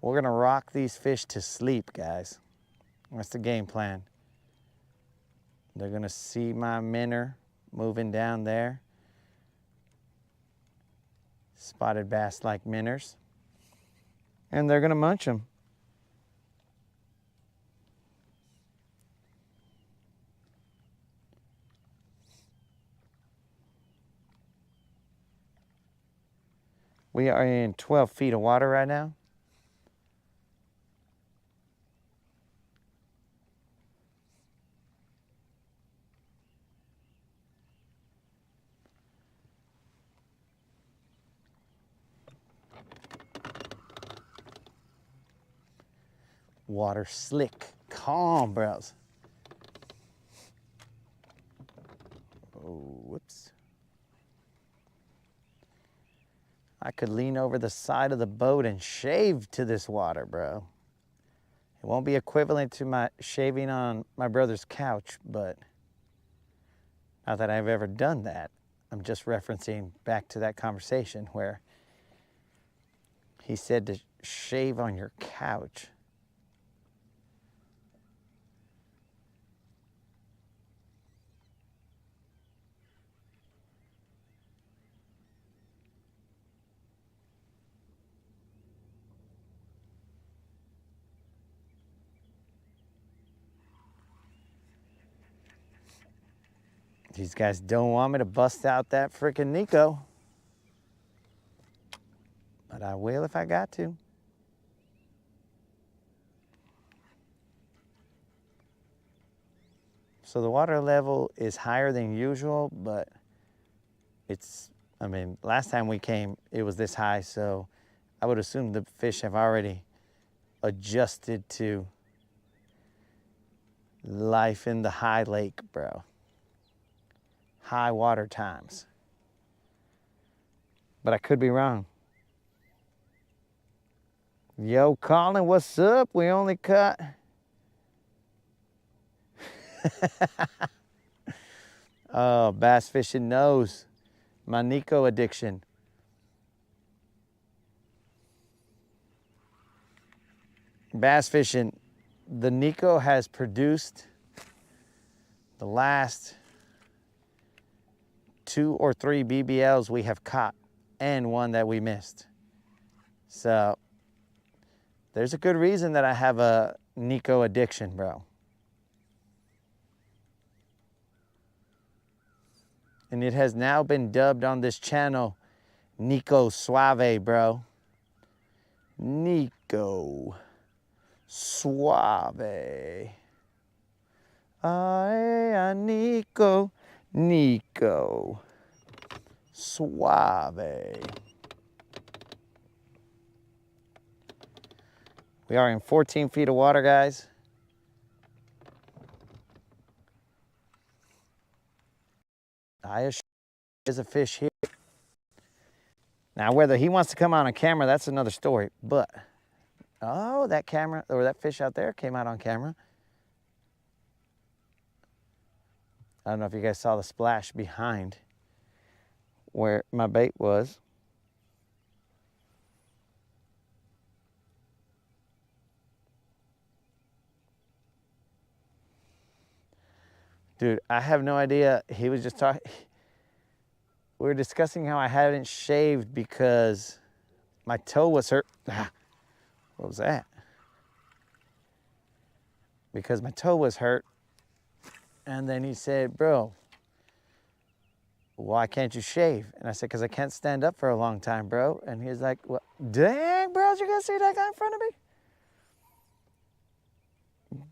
Speaker 1: We're gonna rock these fish to sleep, guys. That's the game plan. They're gonna see my minnow moving down there. Spotted bass like minnows. And they're gonna munch them. We are in 12 feet of water right now. Water slick, calm, bros. Oh, whoops. I could lean over the side of the boat and shave to this water, bro. It won't be equivalent to my shaving on my brother's couch, but not that I've ever done that. I'm just referencing back to that conversation where he said to shave on your couch. These guys don't want me to bust out that frickin' Nico. But I will if I got to. So the water level is higher than usual, but it's, I mean, last time we came, it was this high, so I would assume the fish have already adjusted to life in the high lake, bro. High water times. But I could be wrong. Yo, Colin, what's up? We only caught... Oh, bass fishing knows my Nico addiction. Bass fishing, the Nico has produced the last 2 or 3 BBLs we have caught and one that we missed. So there's a good reason that I have a Nico addiction, bro. And it has now been dubbed on this channel Nico Suave, bro. Nico Suave. Ay, Nico, Nico Suave. We are in 14 feet of water, guys. I assure you there's a fish here. Now, whether he wants to come out on camera, that's another story. But, oh, that camera, or that fish out there came out on camera. I don't know if you guys saw the splash behind where my bait was. Dude, I have no idea. He was just talking. We were discussing how I hadn't shaved because my toe was hurt. What was that? Because my toe was hurt. And then he said, bro, why can't you shave? And I said, because I can't stand up for a long time, bro. And he was like, well, dang, bro, you gonna see that guy in front of me?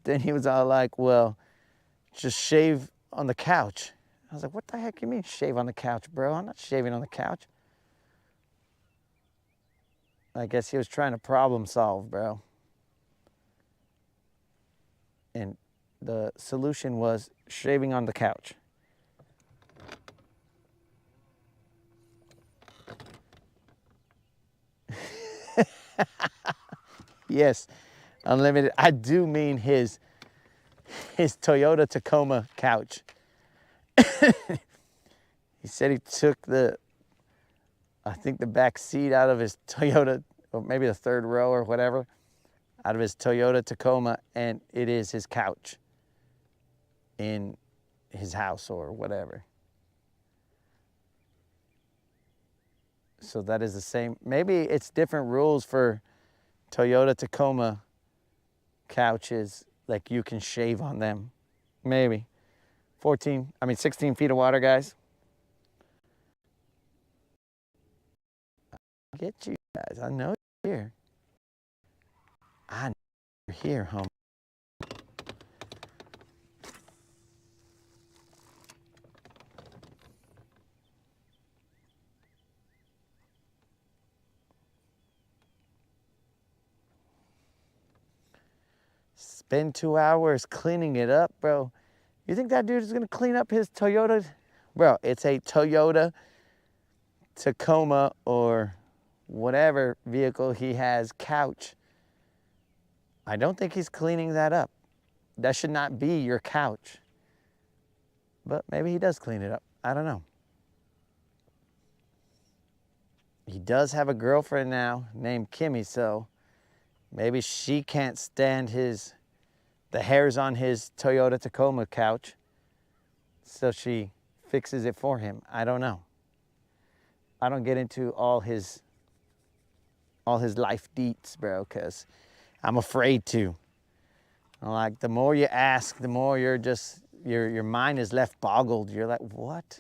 Speaker 1: then he was all like, well, just shave on the couch. I was like, what the heck you mean shave on the couch, bro? I'm not shaving on the couch. I guess he was trying to problem solve, bro. And the solution was shaving on the couch. Yes, unlimited. I do mean his Toyota Tacoma couch. He said he took I think the back seat out of his Toyota, or maybe the third row or whatever, out of his Toyota Tacoma, and it is his couch in his house or whatever. So that is the same. Maybe it's different rules for Toyota Tacoma couches, like you can shave on them. Maybe. 16 feet of water, guys. I get you guys. I know you're here. I know you're here, homie. Spend 2 hours cleaning it up, bro. You think that dude is gonna clean up his Toyota? Bro, it's a Toyota Tacoma or whatever vehicle he has couch. I don't think he's cleaning that up. That should not be your couch. But maybe he does clean it up. I don't know. He does have a girlfriend now named Kimmy, so maybe she can't stand the hairs on his Toyota Tacoma couch, so she fixes it for him. I don't know. I don't get into all his life deets, bro, because I'm afraid to. Like, the more you ask, the more you're just, your mind is left boggled. You're like, what?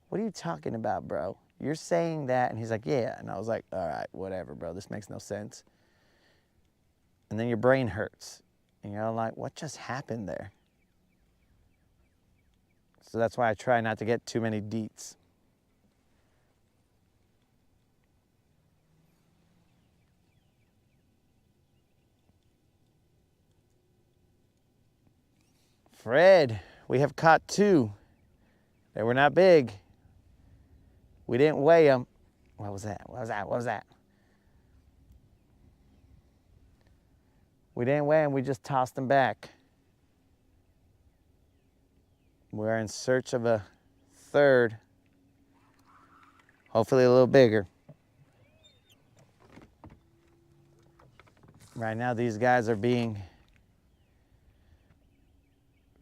Speaker 1: What are you talking about, bro? You're saying that? And he's like, yeah. And I was like, all right, whatever, bro. This makes no sense. And then your brain hurts. And you're like, what just happened there? So that's why I try not to get too many deets. Fred, we have caught 2. They were not big. We didn't weigh them. What was that? What was that? What was that? We didn't weigh them. We just tossed them back. We're in search of a third. Hopefully a little bigger. Right now, these guys are being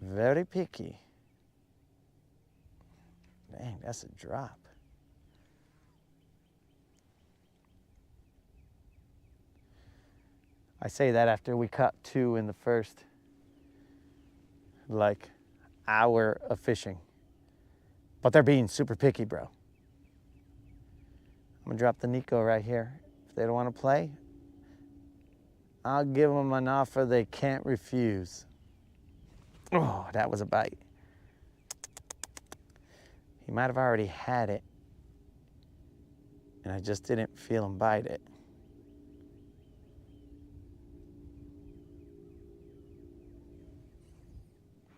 Speaker 1: very picky. Dang, that's a drop. I say that after we caught 2 in the first, hour of fishing. But they're being super picky, bro. I'm gonna drop the Nico right here. If they don't want to play, I'll give them an offer they can't refuse. Oh, that was a bite. He might have already had it, and I just didn't feel him bite it.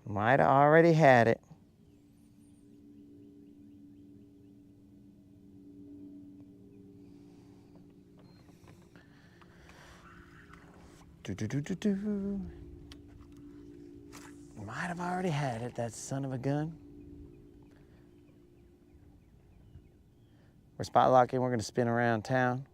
Speaker 1: Might have already had it. Might have already had it, that son of a gun. We're spot locking. We're going to spin around town.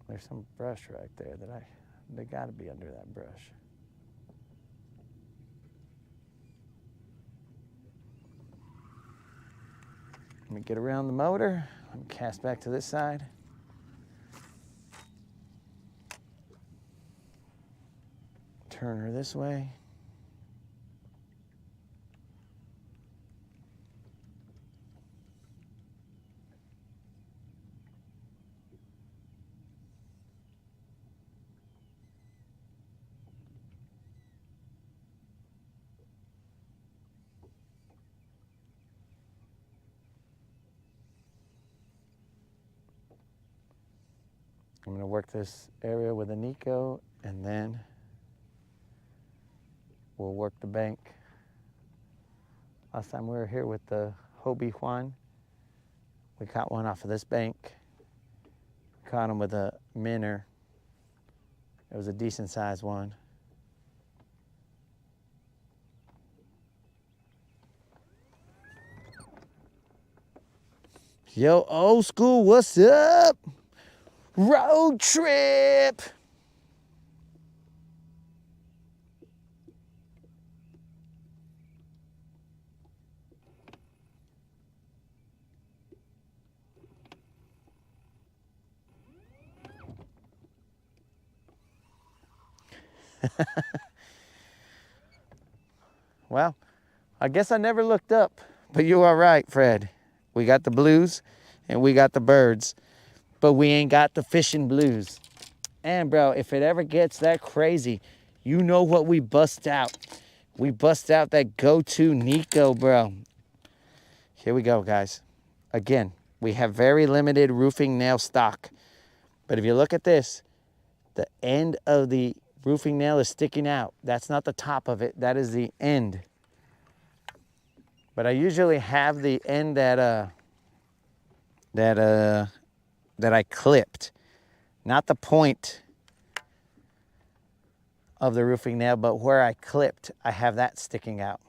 Speaker 1: There's some brush right there they got to be under that brush. Let me get around the motor. Let me cast back to this side. turn her this way. I'm going to work this area with a Nico, and then we'll work the bank. Last time we were here with the Hobie Juan, we caught one off of this bank. Caught him with a minnow. It was a decent sized one. Yo, old school, what's up? Road trip. Well, I guess I never looked up, but you are right, Fred. We got the blues and we got the birds, but we ain't got the fishing blues. And bro, if it ever gets that crazy, you know what we bust out. We bust out that go-to Nico, bro. Here we go, guys. Again, we have very limited roofing nail stock. But if you look at this, the end of the roofing nail is sticking out. That's not the top of it. That is the end. But I usually have the end that I clipped. Not the point of the roofing nail, but where I clipped, I have that sticking out.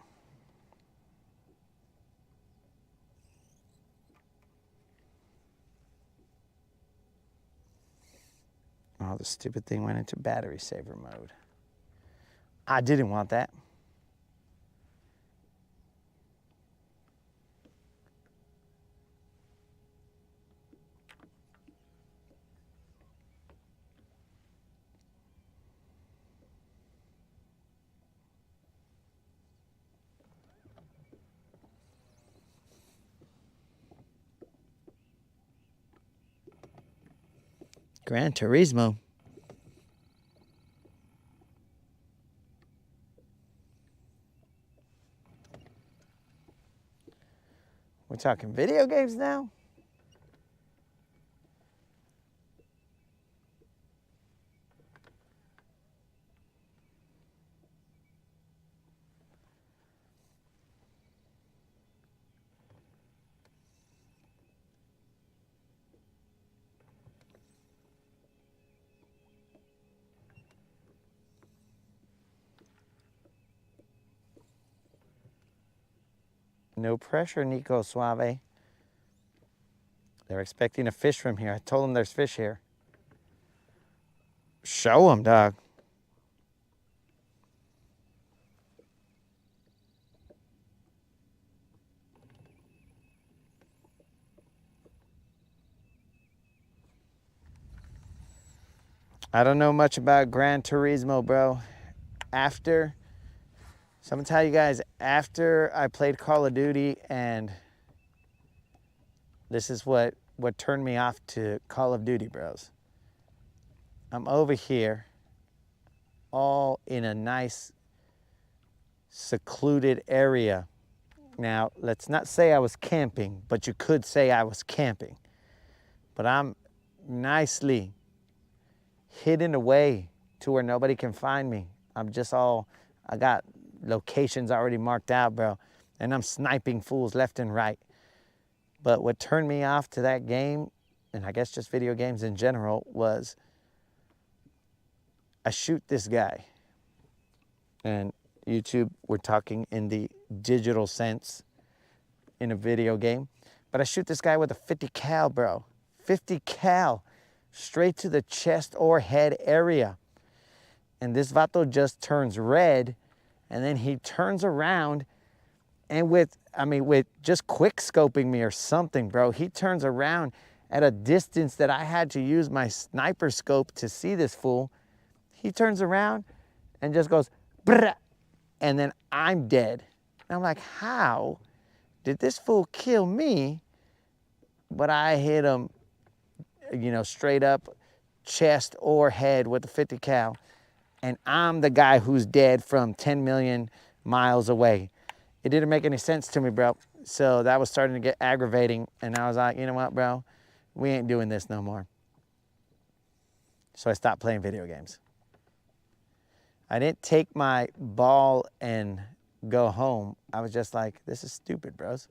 Speaker 1: Oh, the stupid thing went into battery saver mode. I didn't want that. Gran Turismo. We're talking video games now? No pressure, Nico Suave. They're expecting a fish from here. I told them there's fish here. Show them, dog. I don't know much about Gran Turismo, bro. So I'm gonna tell you guys, after I played Call of Duty, and this is what turned me off to Call of Duty, bros. I'm over here, all in a nice, secluded area. Now, let's not say I was camping, but you could say I was camping. But I'm nicely hidden away to where nobody can find me. I got locations already marked out, bro. And I'm sniping fools left and right. But what turned me off to that game, and I guess just video games in general, was I shoot this guy. And YouTube, we're talking in the digital sense in a video game. But I shoot this guy with a 50 cal, bro. 50 cal, straight to the chest or head area. And this vato just turns red, and then he turns around, and with just quick scoping me or something, bro, he turns around at a distance that I had to use my sniper scope to see this fool. He turns around and just goes, brrr, and then I'm dead. And I'm like, how did this fool kill me, but I hit him, you know, straight up chest or head with a 50 cal, and I'm the guy who's dead from 10 million miles away. It didn't make any sense to me, bro. So that was starting to get aggravating, and I was like, you know what, bro? We ain't doing this no more. So I stopped playing video games. I didn't take my ball and go home. I was just like, this is stupid, bros.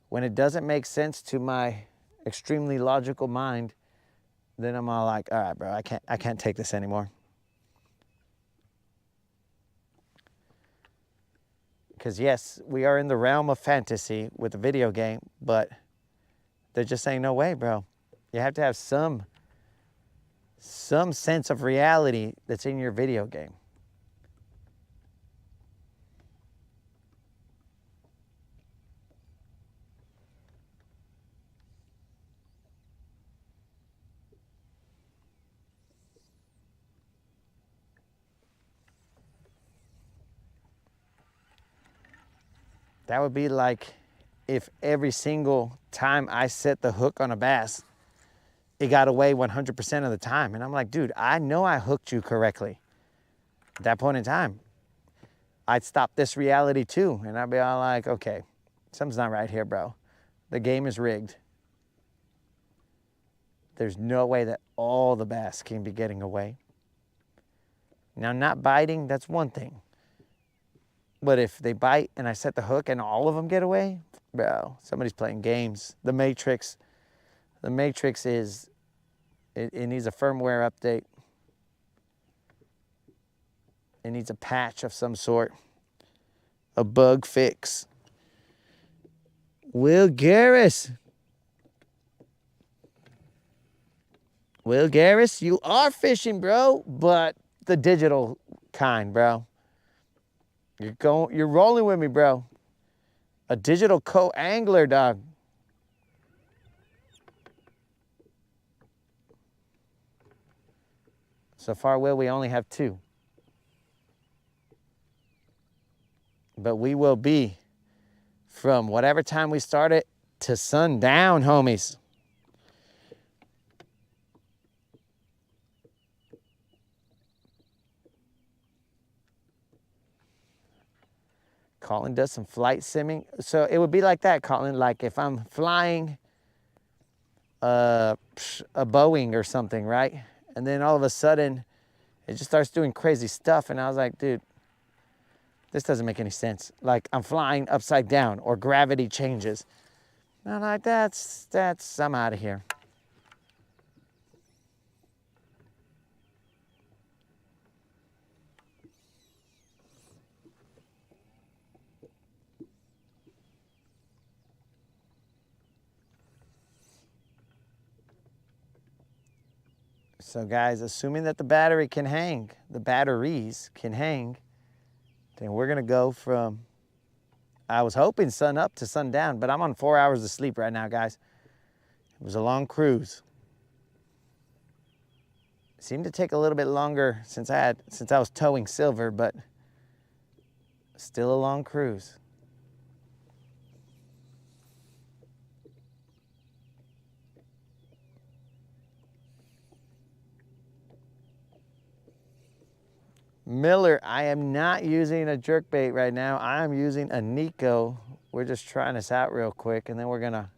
Speaker 1: When it doesn't make sense to my extremely logical mind, then I'm all like, all right, bro, I can't take this anymore. Because yes, we are in the realm of fantasy with a video game, but there just ain't no way, bro. You have to have some sense of reality that's in your video game. That would be like if every single time I set the hook on a bass, it got away 100% of the time. And I'm like, dude, I know I hooked you correctly. At that point in time, I'd stop this reality too. And I'd be all like, okay, something's not right here, bro. The game is rigged. There's no way that all the bass can be getting away. Now, not biting, that's one thing. But if they bite and I set the hook and all of them get away, bro, somebody's playing games. The Matrix is, it needs a firmware update. It needs a patch of some sort, a bug fix. Will Garris, you are fishing, bro, but the digital kind, bro. You're rolling with me, bro. A digital co-angler, dog. So far, Will, we only have 2. But we will be from whatever time we started to sundown, homies. Colin does some flight simming. So it would be like that, Colin, like if I'm flying a Boeing or something, right? And then all of a sudden, it just starts doing crazy stuff. And I was like, dude, this doesn't make any sense. Like I'm flying upside down or gravity changes. And I'm like, that's, I'm out of here. So guys, assuming that the batteries can hang, then we're gonna go from, I was hoping sun up to sundown, but I'm on 4 hours of sleep right now, guys. It was a long cruise. It seemed to take a little bit longer since I was towing silver, but still a long cruise. Miller, I am not using a jerkbait right now. I am using a Nico. We're just trying this out real quick, and then we're gonna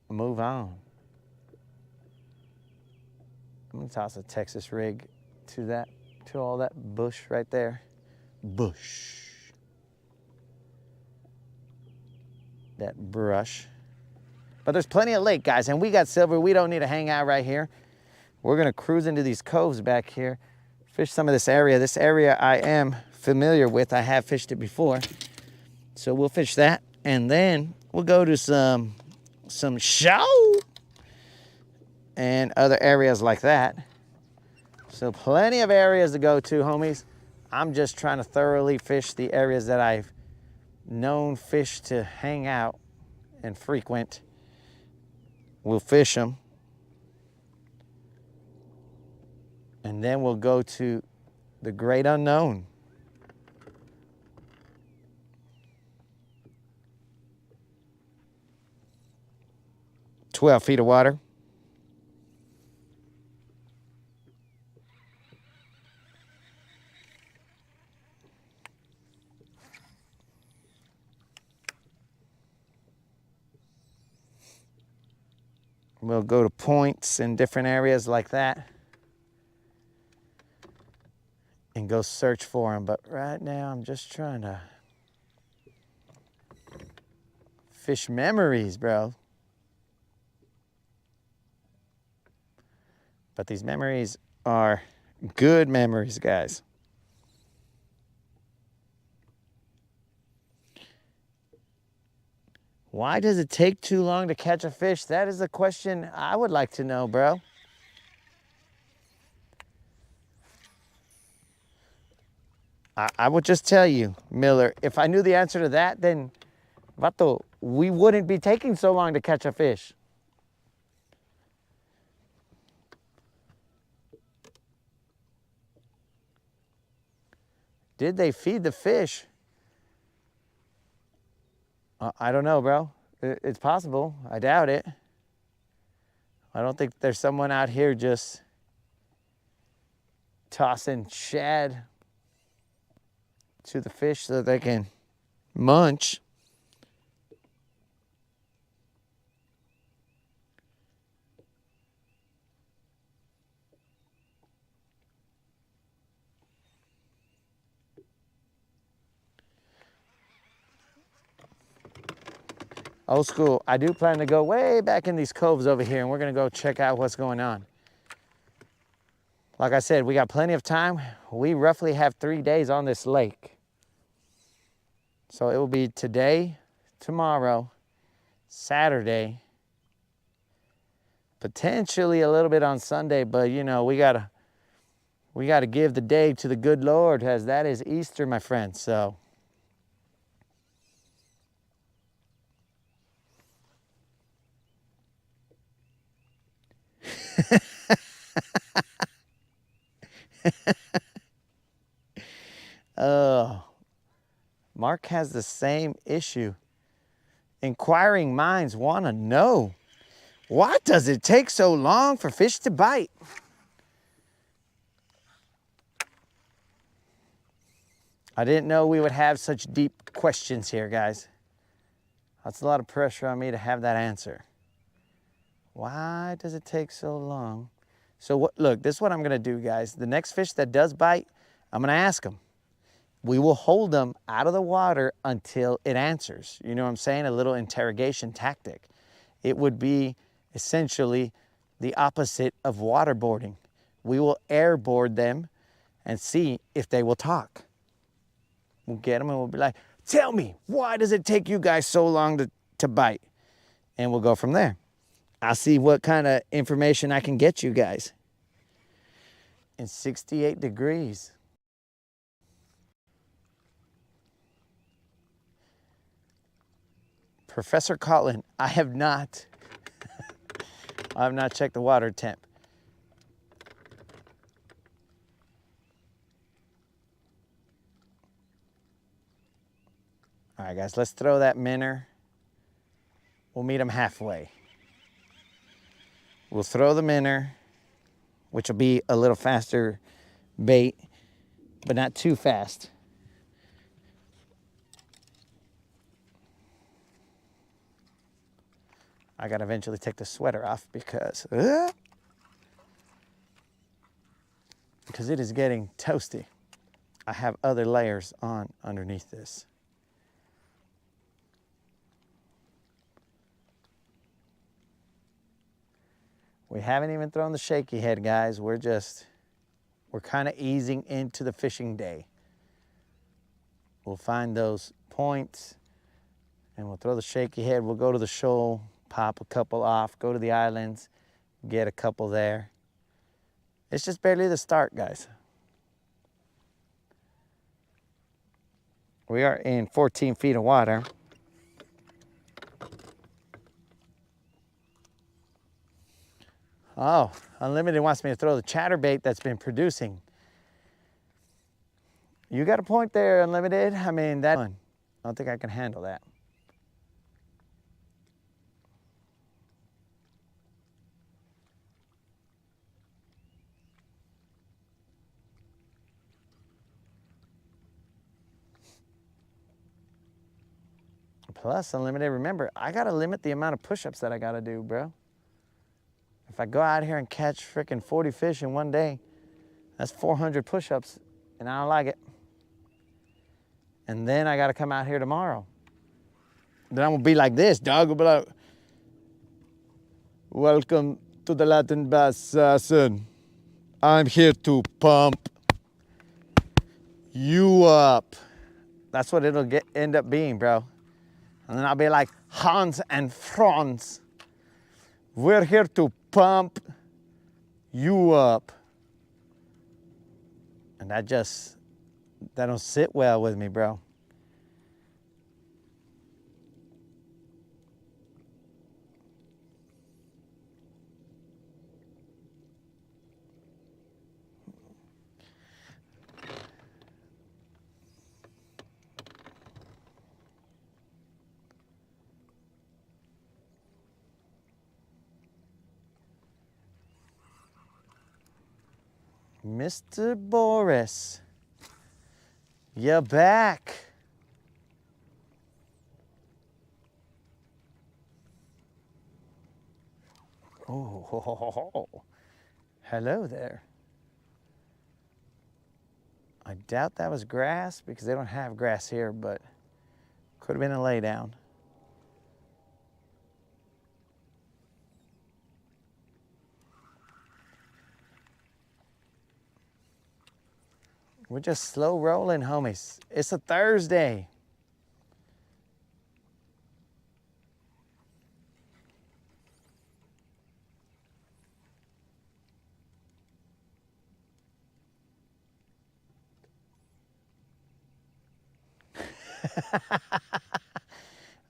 Speaker 1: move on. I'm gonna toss a Texas rig to all that bush right there. Bush. That brush. But there's plenty of lake, guys, and we got silver. We don't need to hang out right here. We're gonna cruise into these coves back here. Fish some of this area. This area I am familiar with. I have fished it before. So we'll fish that. And then we'll go to some show and other areas like that. So plenty of areas to go to, homies. I'm just trying to thoroughly fish the areas that I've known fish to hang out and frequent. We'll fish them. And then we'll go to the great unknown. "12 feet of water." We'll go to points in different areas like that and go search for them. But right now I'm just trying to fish memories, bro. But these memories are good memories, guys. Why does it take too long to catch a fish? That is the question I would like to know, bro. I would just tell you, Miller, if I knew the answer to that, then, vato, we wouldn't be taking so long to catch a fish. Did they feed the fish? I don't know, bro. It's possible. I doubt it. I don't think there's someone out here just tossing shad to the fish so that they can munch. Old school, I do plan to go way back in these coves over here, and we're gonna go check out what's going on. Like I said, we got plenty of time. We roughly have 3 days on this lake. So it will be today, tomorrow, Saturday, potentially a little bit on Sunday, but you know, we gotta give the day to the good Lord, as that is Easter, my friends. So Mark has the same issue. Inquiring minds want to know, why does it take so long for fish to bite? I didn't know we would have such deep questions here, guys. That's a lot of pressure on me to have that answer. Why does it take so long? So what, look, this is what I'm gonna do, guys. The next fish that does bite, I'm gonna ask them. We will hold them out of the water until it answers. You know what I'm saying? A little interrogation tactic. It would be essentially the opposite of waterboarding. We will airboard them and see if they will talk. We'll get them and we'll be like, tell me, why does it take you guys so long to bite? And we'll go from there. I'll see what kind of information I can get you guys. In 68 degrees. Professor Colin, I have not checked the water temp. All right, guys, let's throw that minnow. We'll meet them halfway. We'll throw the minnow, which will be a little faster bait, but not too fast. I gotta eventually take the sweater off because it is getting toasty. I have other layers on underneath this. We haven't even thrown the shaky head, guys. We're kind of easing into the fishing day. We'll find those points and we'll throw the shaky head. We'll go to the shoal, pop a couple off, go to the islands, get a couple there. It's just barely the start, guys. We are in 14 feet of water. Oh, Unlimited wants me to throw the chatterbait that's been producing. You got a point there, Unlimited. I mean, I don't think I can handle that. Plus, Unlimited, remember, I gotta limit the amount of push-ups that I gotta do, bro. If I go out here and catch freaking 40 fish in one day, that's 400 push-ups, and I don't like it. And then I gotta come out here tomorrow. Then I'm gonna be like this, dog. I'll be like, welcome to the Latin Bass Assassin. I'm here to pump you up. That's what it'll end up being, bro. And then I'll be like, Hans and Franz, we're here to pump you up. And that don't sit well with me, bro. Mr. Boris, you're back. Oh, hello there. I doubt that was grass because they don't have grass here, but could have been a laydown. We're just slow rolling, homies. It's a Thursday.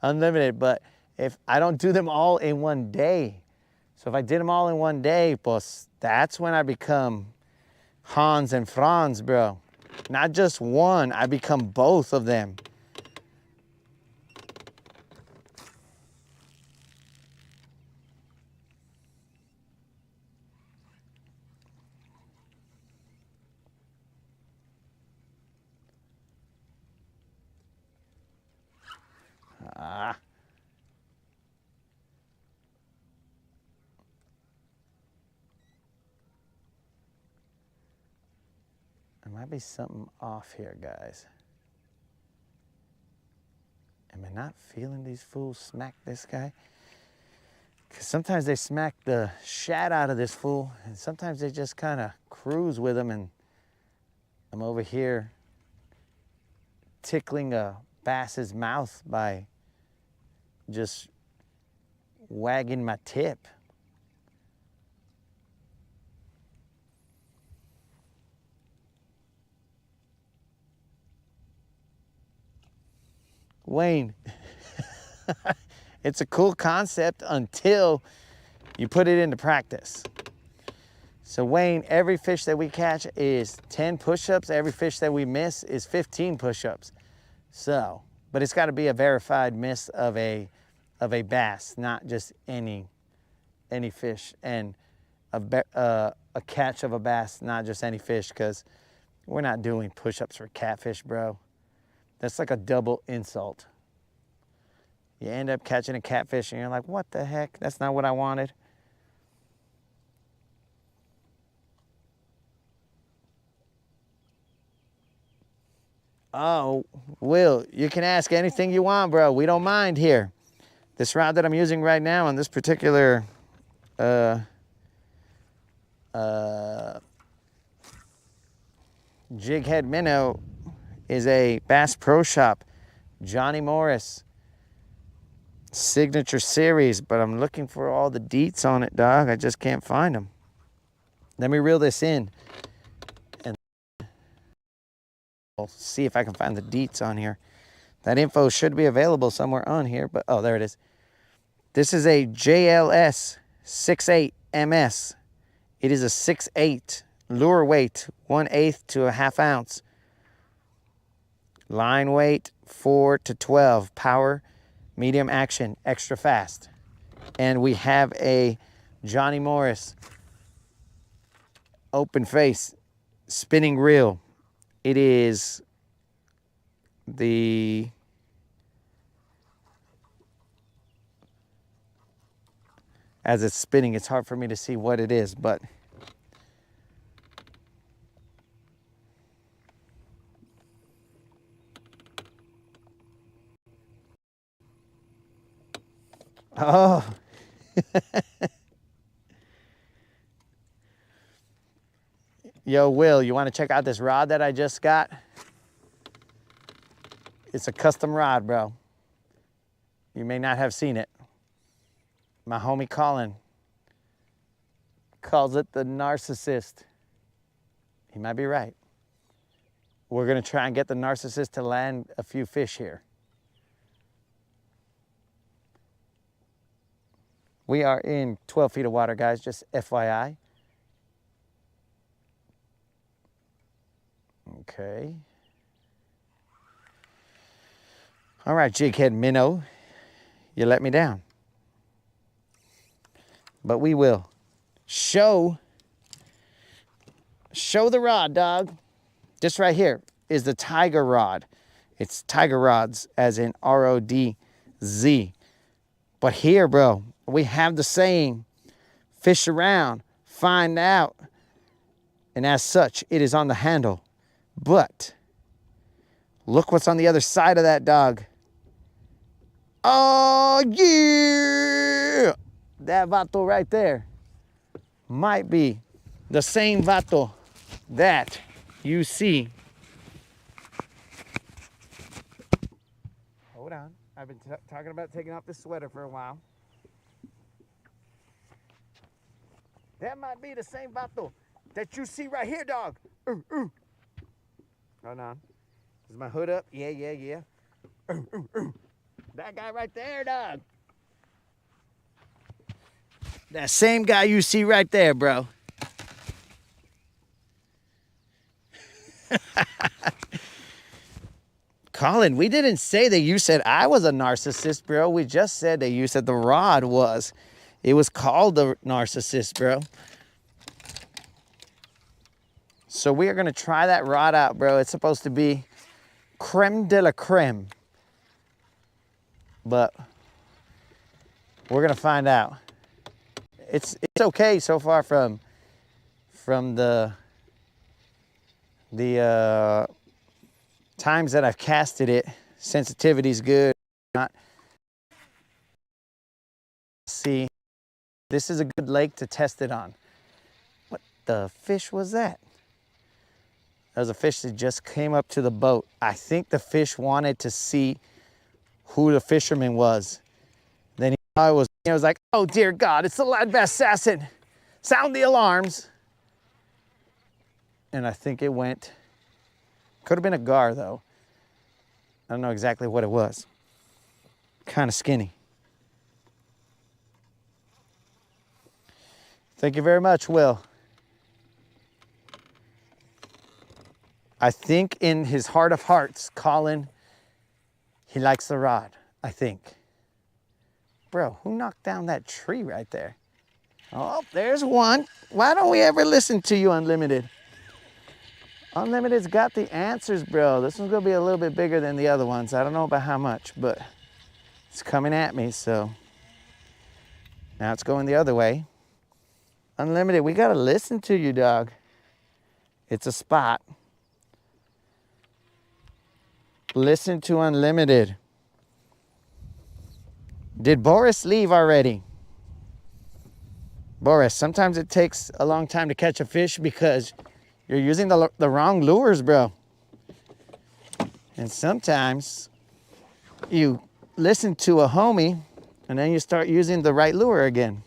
Speaker 1: Unlimited, but if I don't do them all in one day, so if I did them all in one day, pues that's when I become Hans and Franz, bro. Not just one, I become both of them. Ah. There might be something off here, guys. Am I not feeling these fools smack this guy? Because sometimes they smack the shat out of this fool, and sometimes they just kind of cruise with him, and I'm over here tickling a bass's mouth by just wagging my tip. Wayne, it's a cool concept until you put it into practice. So Wayne, every fish that we catch is 10 push-ups. Every fish that we miss is 15 push-ups. So, but it's got to be a verified miss of a bass, not just any fish, and a catch of a bass, not just any fish, because we're not doing push-ups for catfish, bro. That's like a double insult. You end up catching a catfish and you're like, what the heck? That's not what I wanted. Oh, Will, you can ask anything you want, bro. We don't mind here. This rod that I'm using right now on this particular jig head minnow is a Bass Pro Shop Johnny Morris signature series, but I'm looking for all the deets on it, dog. I just can't find them. Let me reel this in and I'll see if I can find the deets on here. That info should be available somewhere on here, but oh, there it is. This is a JLS 6.8 MS. It is a 6/8. Lure weight, 1/8 to a ½ ounce. Line weight, 4 to 12. Power, medium action, extra fast. And we have a Johnny Morris open face spinning reel. It is the as it's spinning, it's hard for me to see what it is, but oh. Yo, Will, you want to check out this rod that I just got? It's a custom rod, bro. You may not have seen it. My homie Colin calls it the narcissist. He might be right. We're gonna try and get the narcissist to land a few fish here. We are in 12 feet of water, guys, just FYI. Okay. All right, jighead minnow, you let me down. But we will. Show the rod, dog. This right here is the tiger rod. It's tiger rods, as in RODZ. But here, bro, we have the saying, fish around, find out. And as such, it is on the handle. But look what's on the other side of that, dog. Oh, yeah! That vato right there might be the same vato that you see. Hold on. I've been talking about taking off this sweater for a while. That might be the same vato that you see right here, dog. Ooh, ooh. Hold on. Is my hood up? Yeah, yeah, yeah. Ooh, ooh, ooh. That guy right there, dog. That same guy you see right there, bro. Colin, we didn't say that you said I was a narcissist, bro. We just said that you said the rod was. It was called the narcissist, bro. So we are going to try that rod out, bro. It's supposed to be creme de la creme. But we're going to find out. It's okay so far from the times that I've casted it. Sensitivity's good. Not see, this is a good lake to test it on. What the fish was that? That was a fish that just came up to the boat. I think the fish wanted to see who the fisherman was. Then he was like, oh dear God, it's the lead bass assassin. Sound the alarms. And I think it went, could have been a gar though. I don't know exactly what it was. Kind of skinny. Thank you very much, Will. I think in his heart of hearts, Colin, he likes the rod, I think. Bro, who knocked down that tree right there? Oh, there's one. Why don't we ever listen to you, Unlimited? Unlimited's got the answers, bro. This one's gonna be a little bit bigger than the other ones. I don't know about how much, but it's coming at me, so. Now it's going the other way. Unlimited, we gotta listen to you, dog. It's a spot. Listen to Unlimited. Did Boris leave already? Boris, sometimes it takes a long time to catch a fish because you're using the wrong lures, bro. And sometimes you listen to a homie and then you start using the right lure again.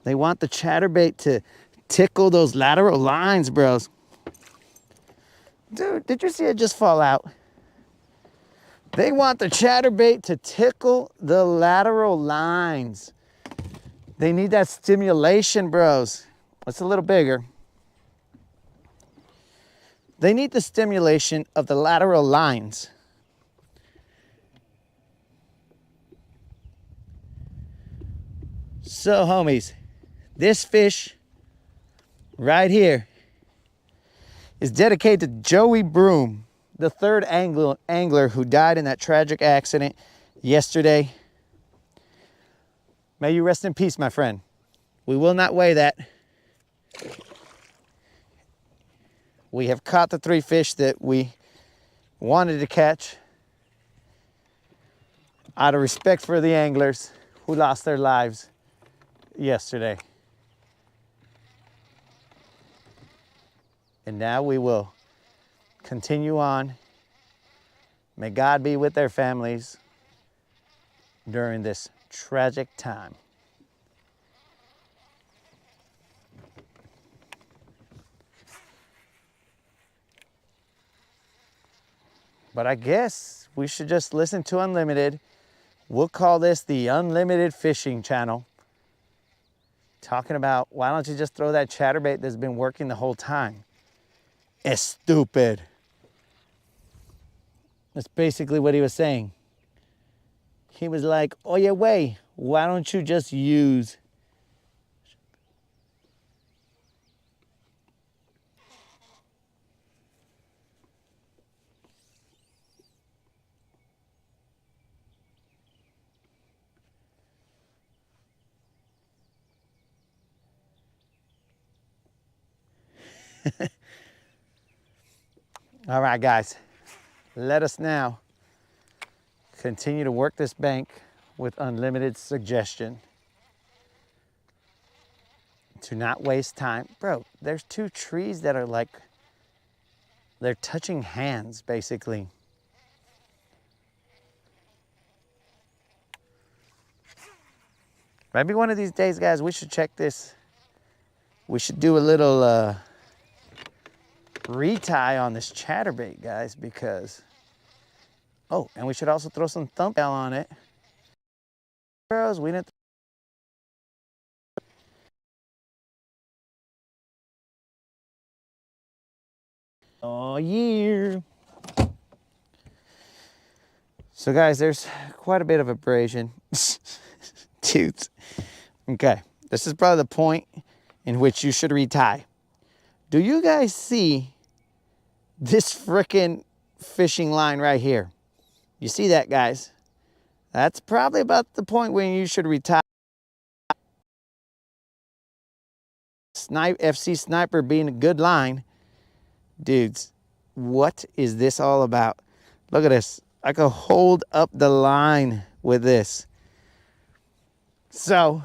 Speaker 1: They want the chatterbait to tickle those lateral lines, bros. Dude, did you see it just fall out? They want the chatterbait to tickle the lateral lines. They need that stimulation, bros. It's a little bigger. They need the stimulation of the lateral lines. So, homies, this fish right here is dedicated to Joey Broom, the third angler who died in that tragic accident yesterday. May you rest in peace, my friend. We will not weigh that. We have caught the 3 fish that we wanted to catch out of respect for the anglers who lost their lives yesterday. And now we will continue on. May God be with their families during this tragic time. But I guess we should just listen to Unlimited. We'll call this the Unlimited Fishing Channel. Talking about, why don't you just throw that chatterbait that's been working the whole time? It's stupid. That's basically what he was saying. He was like, oye, wey, why don't you just use All right, guys, let us now continue to work this bank with Unlimited suggestion to not waste time. Bro, there's 2 trees that are like, they're touching hands, basically. Maybe one of these days, guys, we should check this. We should do a little retie on this chatterbait, guys, because, oh, and we should also throw some thumbtail on it. Bros, we didn't. Oh, yeah. So, guys, there's quite a bit of abrasion. Dudes. Okay, this is probably the point in which you should retie. Do you guys see this frickin' fishing line right here? You see that, guys? That's probably about the point when you should retire. FC Sniper being a good line. Dudes, what is this all about? Look at this. I could hold up the line with this. So,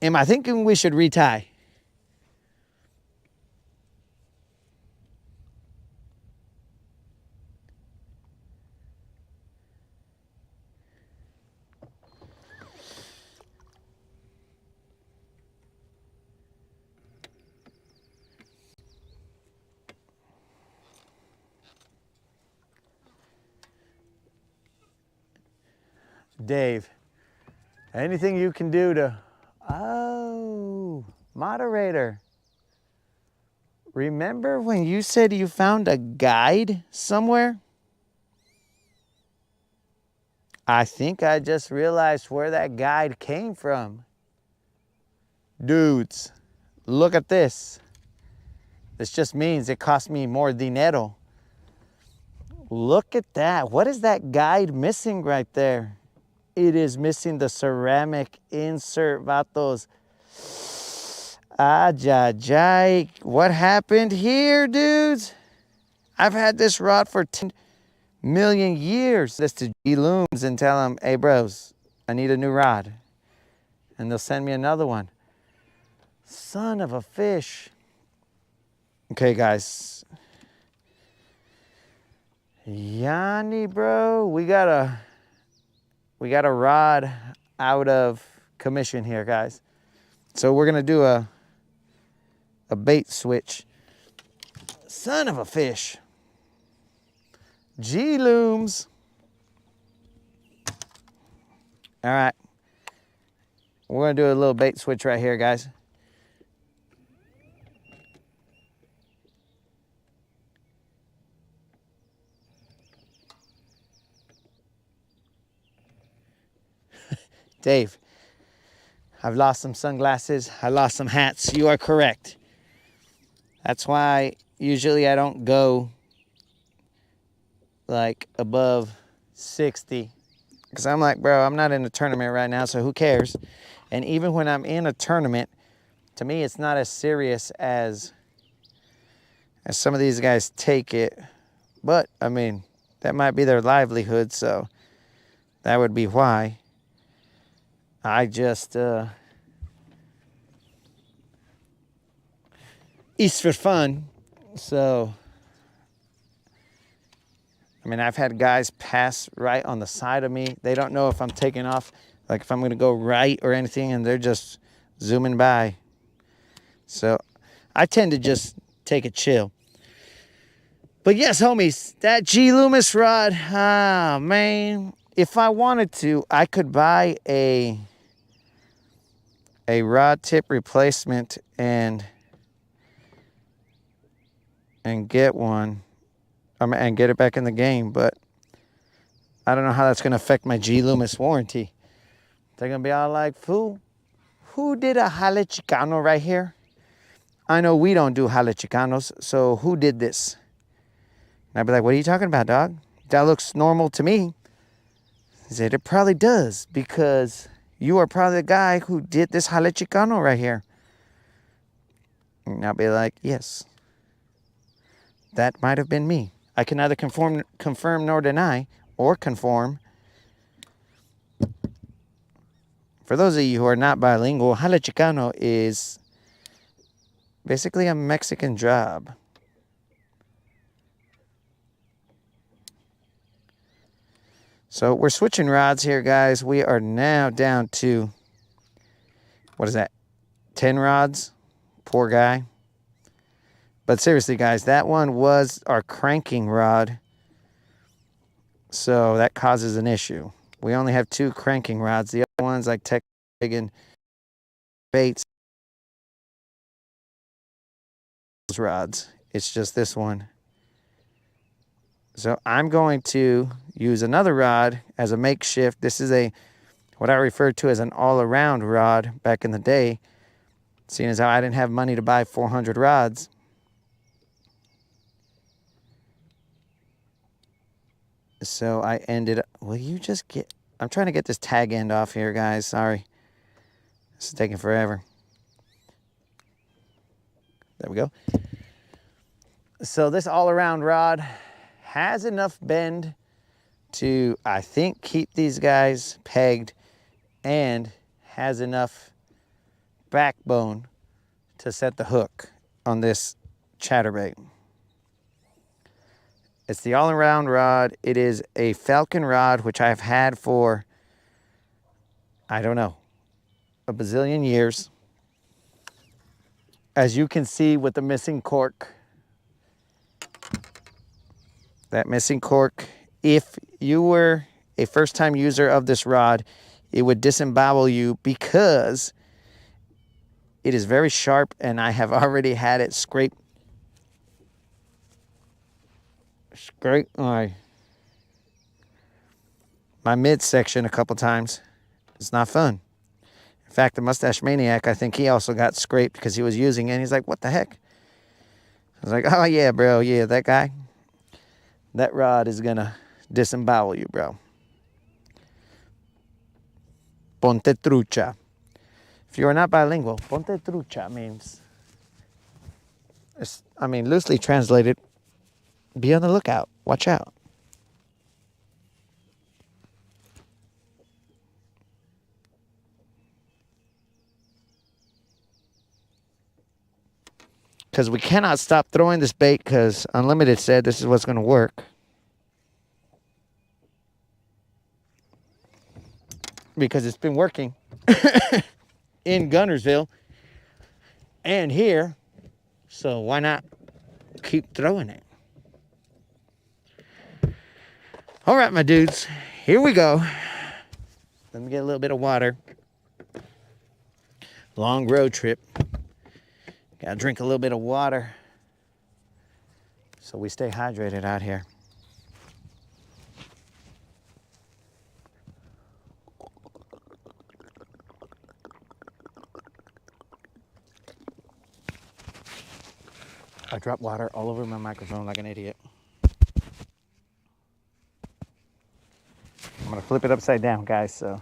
Speaker 1: am I thinking we should retie? Dave, anything you can do to, oh, moderator. Remember when you said you found a guide somewhere? I think I just realized where that guide came from. Dudes, look at this. This just means it cost me more dinero. Look at that. What is that guide missing right there? It is missing the ceramic insert, vatos. Ajajay. What happened here, dudes? I've had this rod for 10 million years. This to G Looms and tell them, hey, bros, I need a new rod. And they'll send me another one. Son of a fish. Okay, guys. Yanni, bro, we got a rod out of commission here, guys. So we're gonna do a bait switch. Son of a fish. G Looms. All right. We're going to do a little bait switch right here, guys. Dave, I've lost some sunglasses. I lost some hats. You are correct. That's why usually I don't go like above 60. Because I'm like, bro, I'm not in a tournament right now, so who cares? And even when I'm in a tournament, to me, it's not as serious as some of these guys take it. But, I mean, that might be their livelihood, so that would be why. I just, it's for fun, so, I mean, I've had guys pass right on the side of me. They don't know if I'm taking off, like if I'm going to go right or anything, and they're just zooming by. So I tend to just take a chill. But yes, homies, that G Loomis rod, man, if I wanted to, I could buy a rod tip replacement and get one. And get it back in the game, but I don't know how that's going to affect my G Loomis warranty. They're going to be all like, fool, who did a jale chicano right here? I know we don't do jale chicanos, so who did this? And I'd be like, what are you talking about, dog? That looks normal to me. He said, it probably does, because you are probably the guy who did this jale chicano right here. And I'll be like, yes, that might have been me. I can neither confirm nor deny, or conform. For those of you who are not bilingual, jale chicano is basically a Mexican job. So we're switching rods here, guys. We are now down to, what is that, 10 rods? Poor guy. But seriously, guys, that one was our cranking rod. So that causes an issue. We only have 2 cranking rods. The other ones, like Tech and Baits rods. It's just this one. So I'm going to use another rod as a makeshift. This is what I referred to as an all-around rod back in the day, seeing as how I didn't have money to buy 400 rods. So I ended up, will you just get, I'm trying to get this tag end off here, guys. Sorry. This is taking forever. There we go. So this all-around rod has enough bend to, I think, keep these guys pegged, and has enough backbone to set the hook on this chatterbait. It's the all-around rod. It is a Falcon rod, which I've had for, I don't know, a bazillion years. As you can see with the missing cork, that missing cork, if you were a first-time user of this rod, it would disembowel you because it is very sharp, and I have already had it scrape my midsection a couple times. It's not fun. In fact, the Mustache Maniac, I think he also got scraped because he was using it, and he's like, what the heck? I was like, oh yeah, bro, yeah, that guy. That rod is gonna disembowel you, bro. Ponte trucha. If you are not bilingual, ponte trucha means, loosely translated, be on the lookout, watch out. Because we cannot stop throwing this bait, because Unlimited said this is what's going to work. Because it's been working in Gunnersville and here. So why not keep throwing it? All right, my dudes, here we go. Let me get a little bit of water. Long road trip. Gotta drink a little bit of water so we stay hydrated out here. I dropped water all over my microphone like an idiot. I'm gonna flip it upside down, guys, so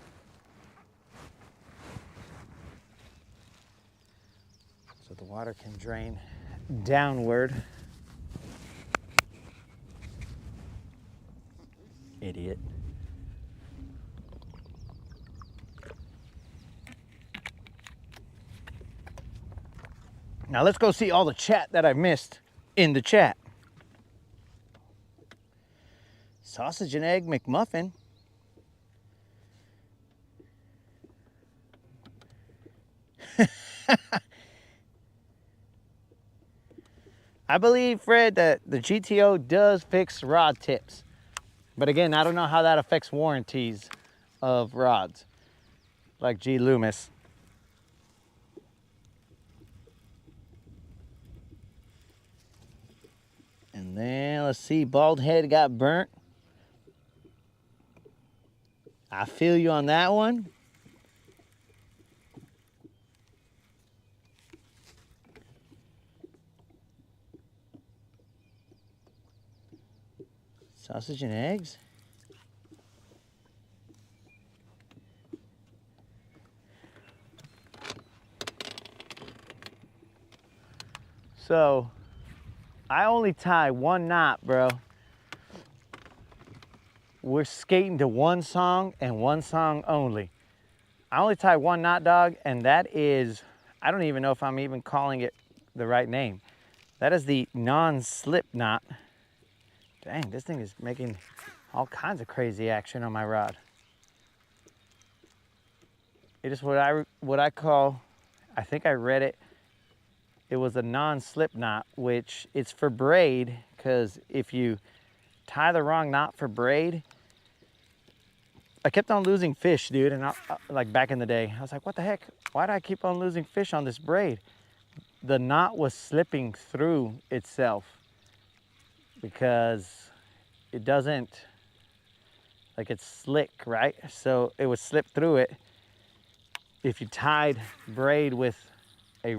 Speaker 1: the water can drain downward. Idiot. Now let's go see all the chat that I missed in the chat. Sausage and egg McMuffin. I believe, Fred, that the GTO does fix rod tips. But again, I don't know how that affects warranties of rods, like G. Loomis. And then, let's see, bald head got burnt. I feel you on that one. Sausage and eggs. So, I only tie one knot, bro. We're skating to one song and one song only. I only tie one knot, dog, and that is, I don't even know if I'm even calling it the right name. That is the non-slip knot. Dang, this thing is making all kinds of crazy action on my rod. It is what I call, I think I read it, it was a non-slip knot, which it's for braid, because if you tie the wrong knot for braid, I kept on losing fish, dude, and like back in the day, I was like, what the heck? Why do I keep on losing fish on this braid? The knot was slipping through itself because it doesn't, like it's slick, right? So it would slip through it. If you tied braid with a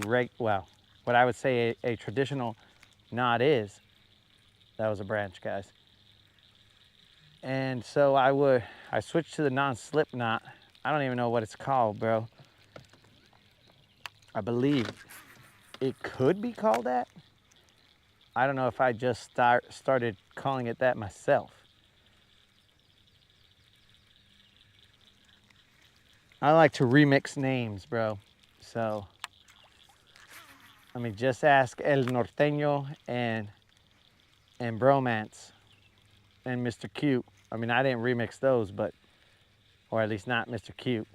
Speaker 1: what I would say a traditional knot is, that was a branch, guys. And so I switched to the non-slip knot. I don't even know what it's called, bro. I believe it could be called that. I don't know if I just started calling it that myself. I like to remix names, bro. So, I mean, just ask El Norteño and Bromance and Mr. Cute. I mean, I didn't remix those, but, or at least not Mr. Cute.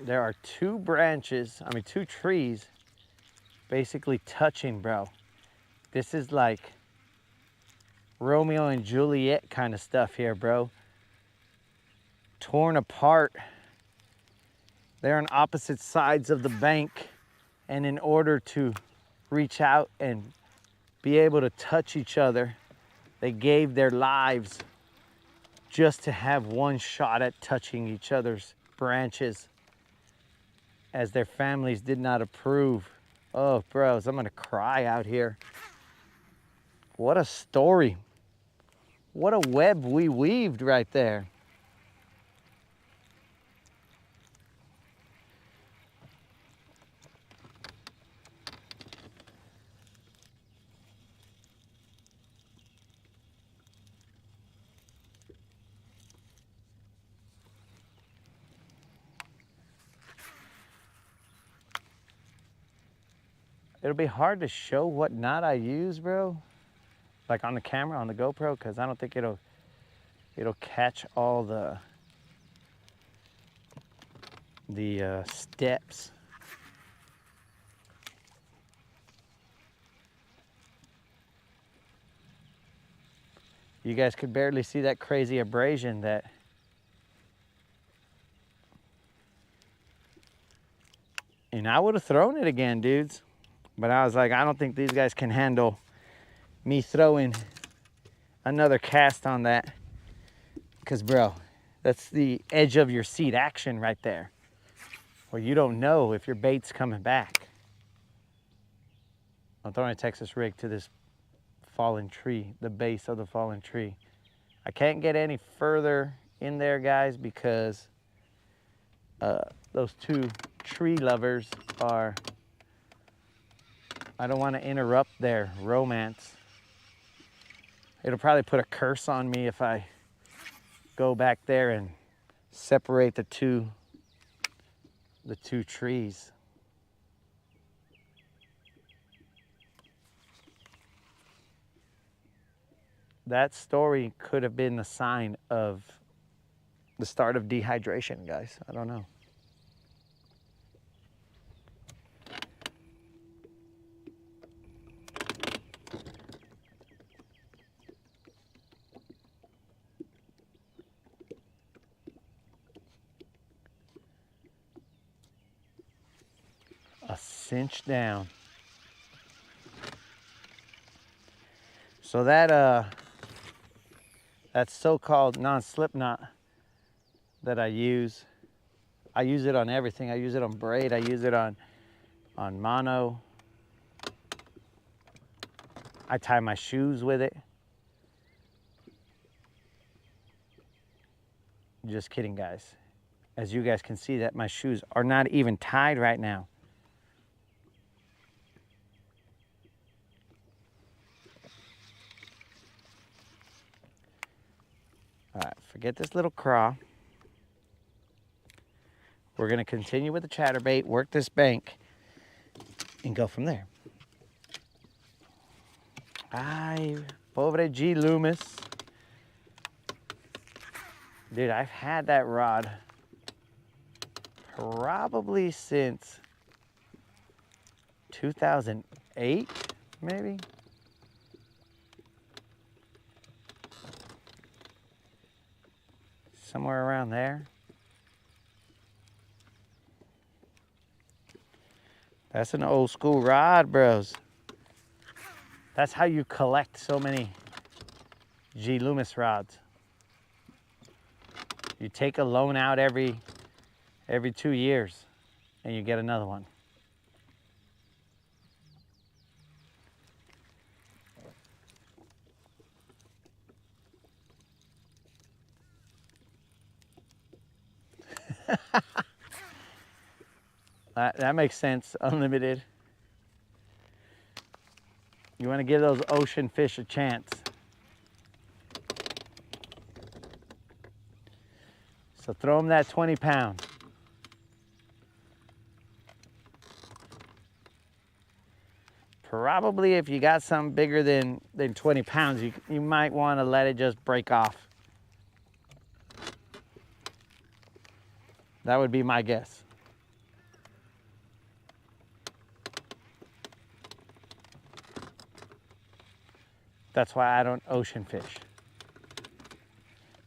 Speaker 1: There are two trees basically touching, bro. This is like Romeo and Juliet kind of stuff here, bro. Torn apart. They're on opposite sides of the bank, and in order to reach out and be able to touch each other, they gave their lives just to have one shot at touching each other's branches, as their families did not approve. Oh, bros, I'm gonna cry out here. What a story. What a web we weaved right there. It'll be hard to show what knot I use, bro. Like on the camera, on the GoPro, because I don't think it'll catch all the steps. You guys could barely see that crazy abrasion that and I would have thrown it again, dudes. But I was like, I don't think these guys can handle me throwing another cast on that. Because, bro, that's the edge of your seat action right there. Where you don't know if your bait's coming back. I'm throwing a Texas rig to this fallen tree, the base of the fallen tree. I can't get any further in there, guys, because those two tree lovers are, I don't want to interrupt their romance. It'll probably put a curse on me if I go back there and separate the two trees. That story could have been the sign of the start of dehydration, guys. I don't know. A cinch down. So that so-called non-slip knot that I use it on everything. I use it on braid. I use it on mono. I tie my shoes with it. Just kidding, guys. As you guys can see, that my shoes are not even tied right now. All right, forget this little craw. We're gonna continue with the chatterbait, work this bank, and go from there. Ay, pobre G. Loomis. Dude, I've had that rod probably since 2008, maybe. Somewhere around there. That's an old school rod, bros. That's how you collect so many G. Loomis rods. You take a loan out every 2 years and you get another one. That makes sense, unlimited. You want to give those ocean fish a chance. So throw them that 20 pound. Probably if you got something bigger than 20 pounds, you might want to let it just break off. That would be my guess. That's why I don't ocean fish.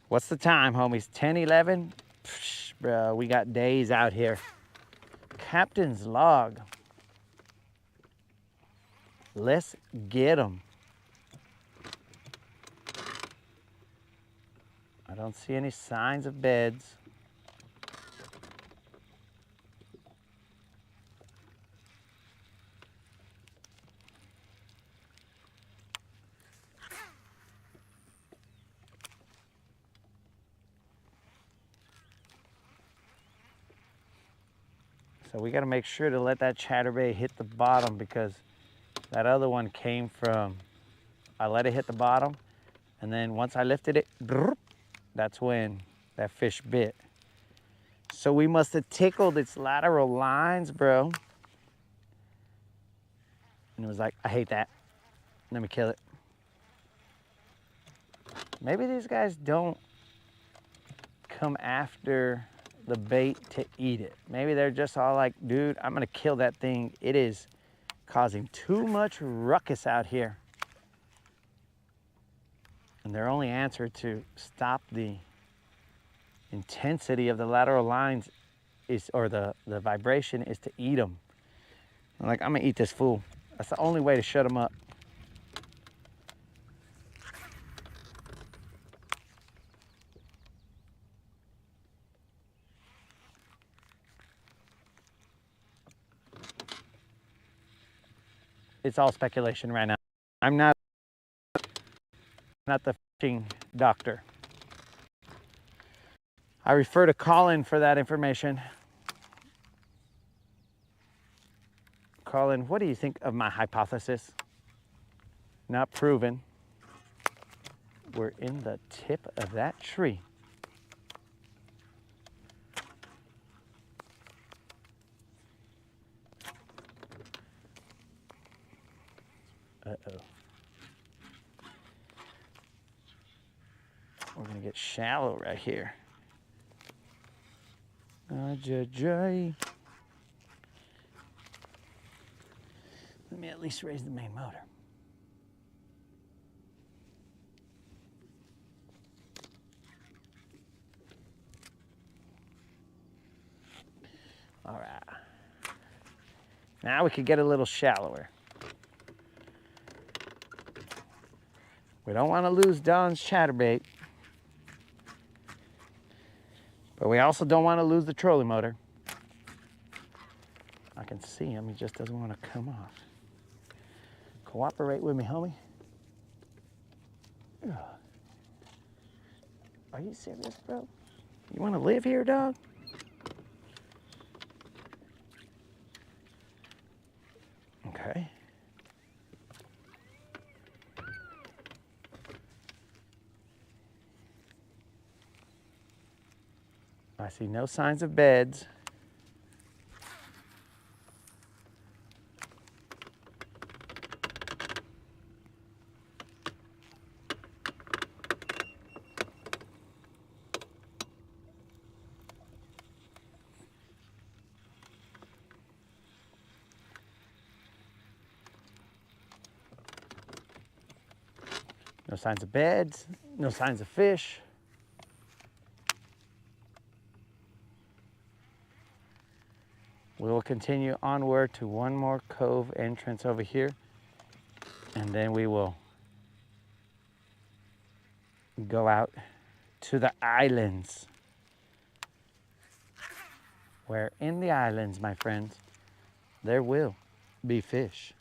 Speaker 1: What's the time, homies? 10, 11? Psh, bro, we got days out here. Captain's log. Let's get them. I don't see any signs of beds. So we got to make sure to let that chatterbait hit the bottom, because that other one came from, I let it hit the bottom, and then once I lifted it, that's when that fish bit. So we must have tickled its lateral lines, bro. And it was like, I hate that. Let me kill it. Maybe these guys don't come after the bait to eat it. Maybe they're just all like, dude, I'm gonna kill that thing. It is causing too much ruckus out here. And their only answer to stop the intensity of the lateral lines is, or the vibration, is to eat them. I'm like, I'm gonna eat this fool. That's the only way to shut them up. It's all speculation right now. I'm not the fishing doctor. I refer to Colin for that information. Colin, what do you think of my hypothesis? Not proven. We're in the tip of that tree. Uh-oh. We're gonna get shallow right here. Let me at least raise the main motor. All right. Now we could get a little shallower. We don't want to lose Don's chatterbait, but we also don't want to lose the trolling motor. I can see him, he just doesn't want to come off. Cooperate with me, homie. Ugh. Are you serious, bro? You want to live here, dog? Okay. I see no signs of beds. No signs of beds, no signs of fish. We will continue onward to one more cove entrance over here, and then we will go out to the islands. Where in the islands, my friends, there will be fish.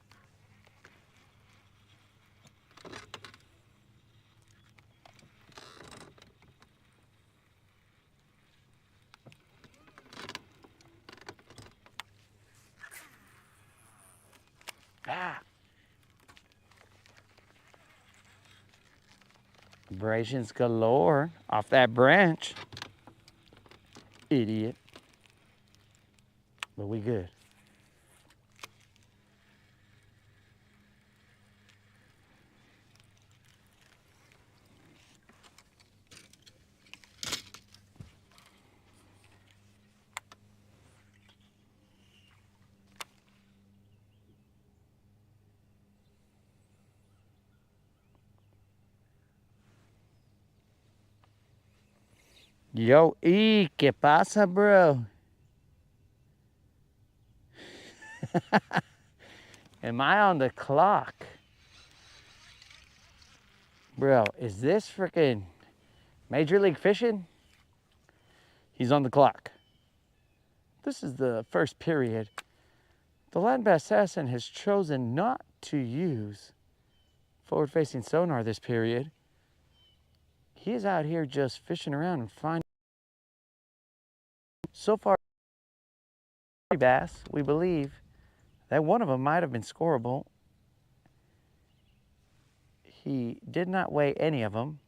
Speaker 1: Ah! Abrasions galore off that branch. Idiot. But we good. Yo, ¿y qué pasa, bro? Am I on the clock? Bro, is this freaking Major League Fishing? He's on the clock. This is the first period. The land bass assassin has chosen not to use forward-facing sonar this period. He is out here just fishing around and finding. So far, bass, we believe that one of them might have been scoreable. He did not weigh any of them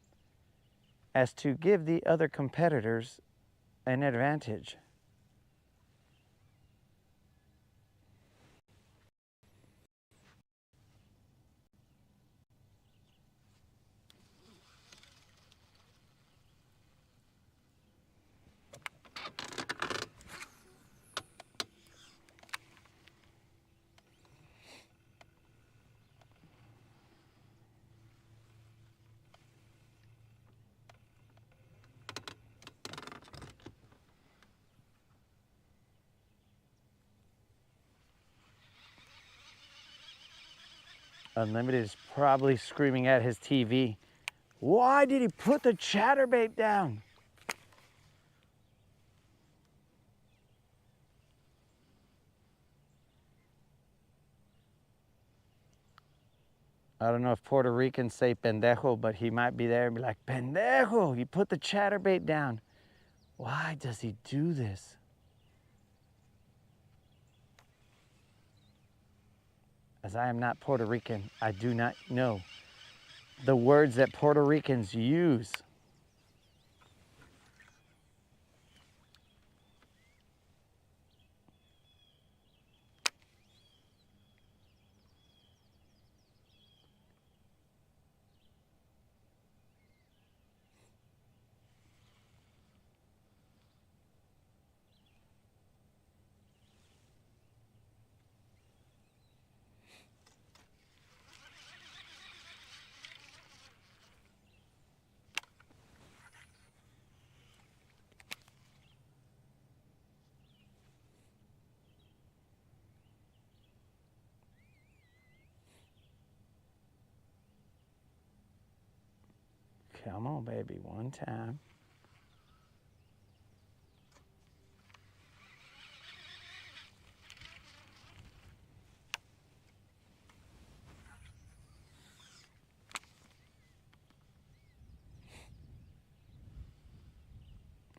Speaker 1: as to give the other competitors an advantage. Unlimited is probably screaming at his TV. Why did he put the chatterbait down? I don't know if Puerto Ricans say pendejo, but he might be there and be like, pendejo, you put the chatterbait down. Why does he do this? As I am not Puerto Rican, I do not know the words that Puerto Ricans use. Come on, baby, one time.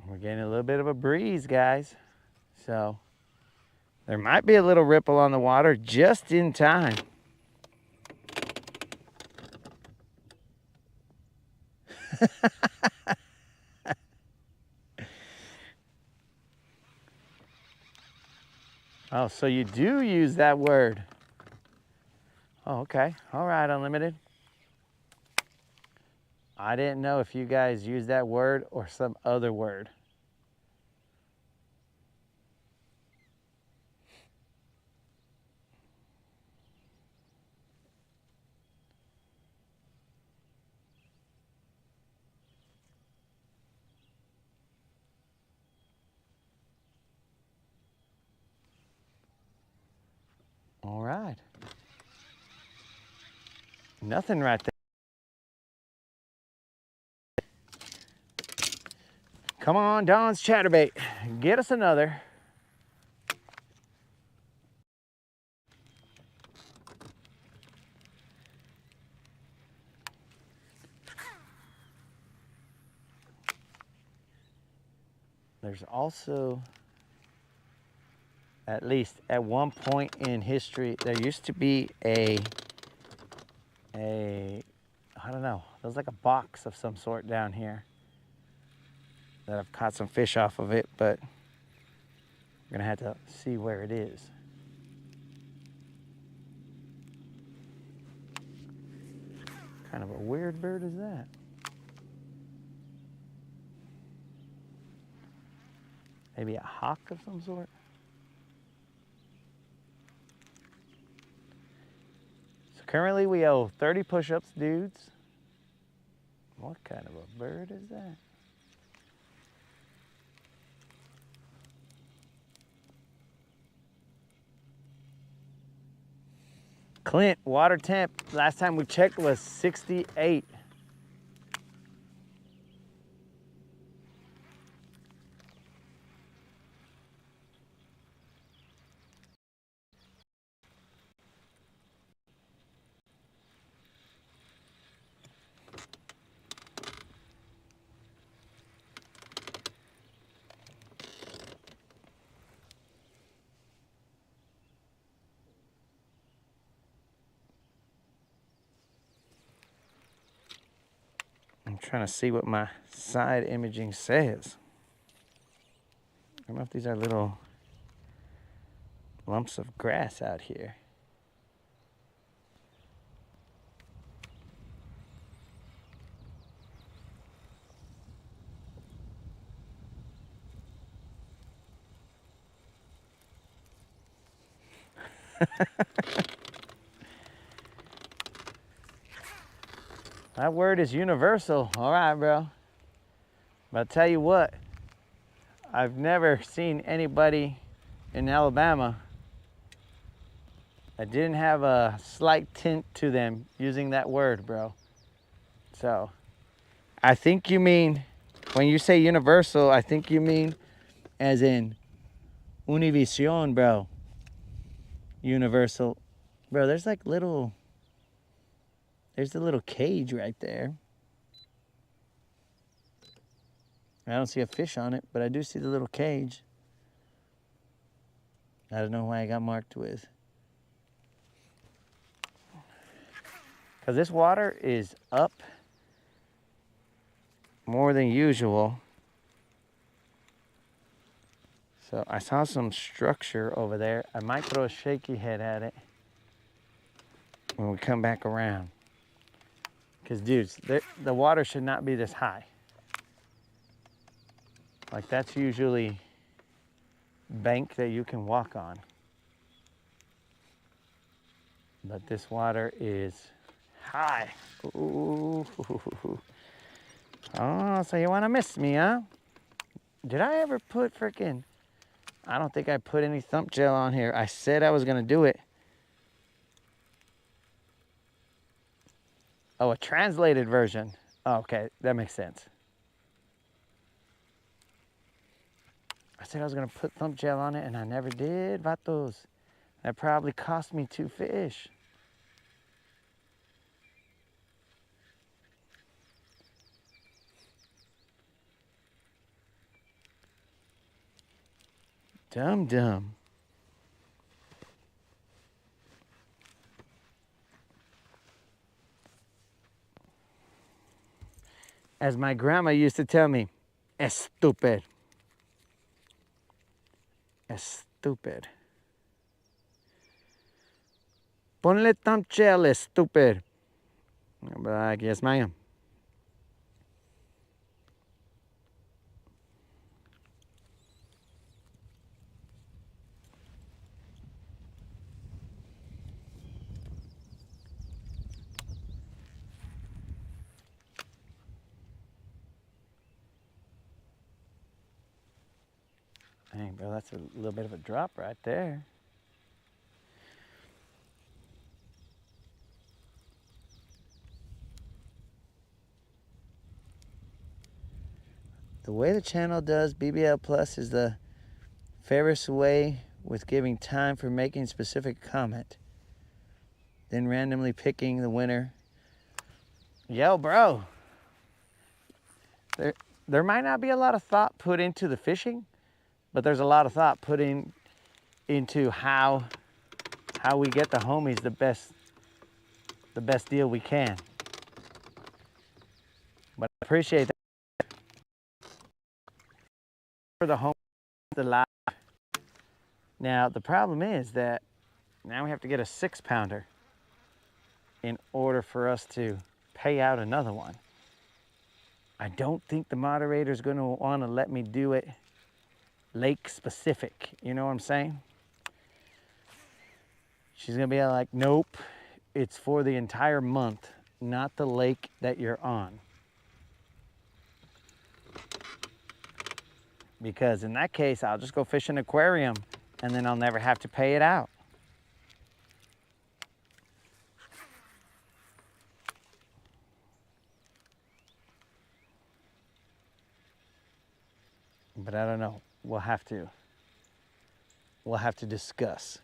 Speaker 1: We're getting a little bit of a breeze, guys. So there might be a little ripple on the water just in time. Oh, so you do use that word. Oh, okay. All right, Unlimited. I didn't know if you guys use that word or some other word. All right. Nothing right there. Come on, Don's chatterbait. Get us another. There's also, at least at one point in history, there used to be I don't know, there's like a box of some sort down here that I've caught some fish off of it, but I'm gonna have to see where it is. What kind of a weird bird is that? Maybe a hawk of some sort? So currently we owe 30 push-ups, dudes. What kind of a bird is that? Clint, water temp, last time we checked was 68. I'm trying to see what my side imaging says. I don't know if these are little lumps of grass out here. That word is universal. All right, bro. But I'll tell you what, I've never seen anybody in Alabama I didn't have a slight tint to them using that word, bro. So, I think you mean, when you say universal, I think you mean as in Univision, bro. Universal. Bro, there's like little, there's the little cage right there. I don't see a fish on it, but I do see the little cage. I don't know why I got marked with. Because this water is up more than usual. So I saw some structure over there. I might throw a shaky head at it when we come back around. Because dudes, the water should not be this high. Like that's usually bank that you can walk on. But this water is high. Ooh. Oh, so you want to miss me, huh? Did I ever put frickin'... I don't think I put any thump gel on here. I said I was going to do it. Oh, a translated version. Oh, okay, that makes sense. I said I was going to put thump gel on it, and I never did, vatos. That probably cost me 2 fish. Dumb. As my grandma used to tell me, estúpido. Estúpido. Ponle thump gel, estúpido. I'll be like, yes, ma'am. Dang, bro, that's a little bit of a drop right there. The way the channel does BBL Plus is the fairest way with giving time for making specific comment. Then randomly picking the winner. Yo, bro. There might not be a lot of thought put into the fishing, but there's a lot of thought put into how we get the homies the best deal we can. But I appreciate that for the homies, the live. Now the problem is that now we have to get a 6-pounder in order for us to pay out another one. I don't think the moderator is going to want to let me do it lake specific. You know what I'm saying? She's going to be like, nope, it's for the entire month, not the lake that you're on. Because in that case, I'll just go fish an aquarium and then I'll never have to pay it out. But I don't know. We'll have to discuss.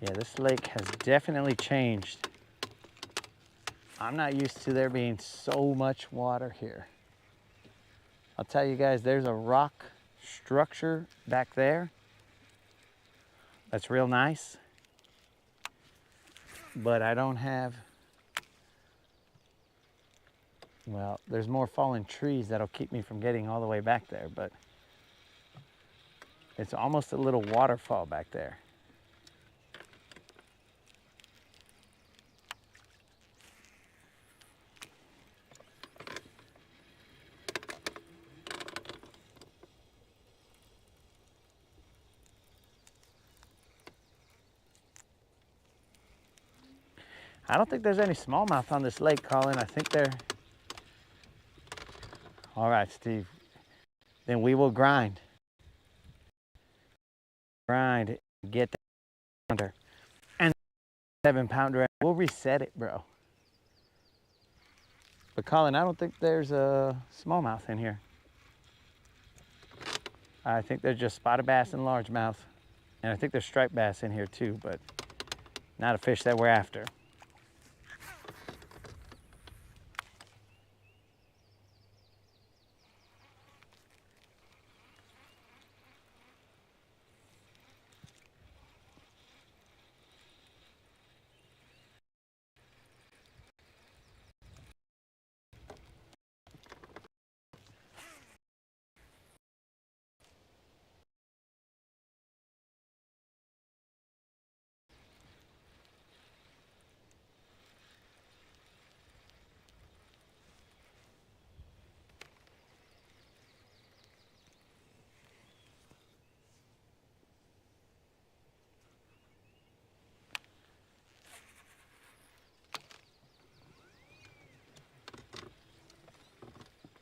Speaker 1: Yeah, this lake has definitely changed. I'm not used to there being so much water here. I'll tell you guys, there's a rock structure back there that's real nice, but I don't have, well, there's more fallen trees that'll keep me from getting all the way back there, but it's almost a little waterfall back there. I don't think there's any smallmouth on this lake, Colin. I think they're... All right, Steve. Then we will grind. Grind, get that pounder. And 7-pounder. We'll reset it, bro. But Colin, I don't think there's a smallmouth in here. I think there's just spotted bass and largemouth. And I think there's striped bass in here too, but not a fish that we're after.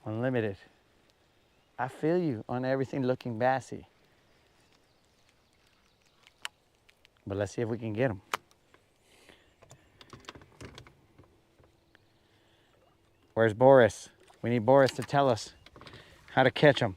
Speaker 1: Unlimited. I feel you on everything looking bassy. But let's see if we can get them. Where's Boris? We need Boris to tell us how to catch them.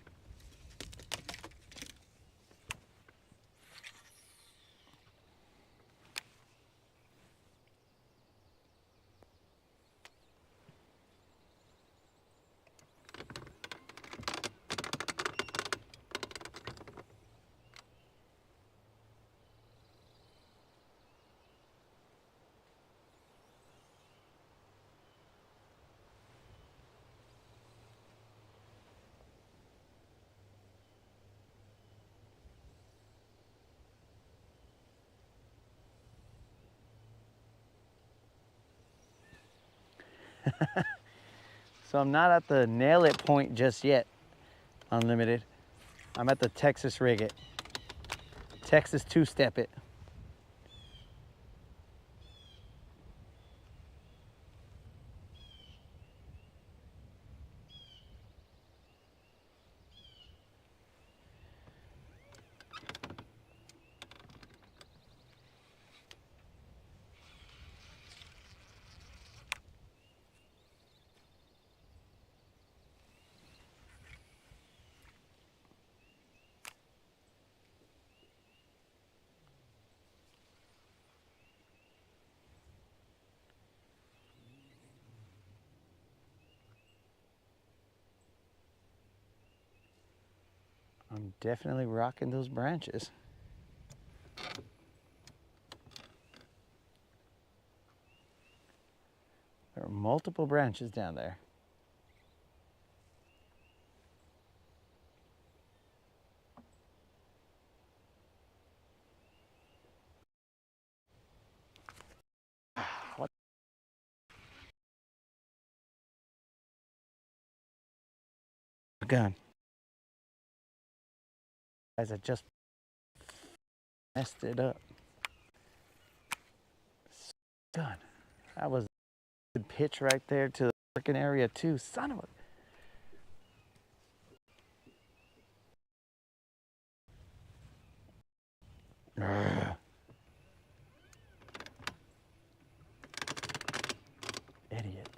Speaker 1: So I'm not at the nail it point just yet, Unlimited. I'm at the Texas rig it. Texas two-step it. I'm definitely rocking those branches. There are multiple branches down there. What? Gun. Guys, I just messed it up. Done. That was a good pitch right there to the working area too. Son of a... Urgh. Idiot.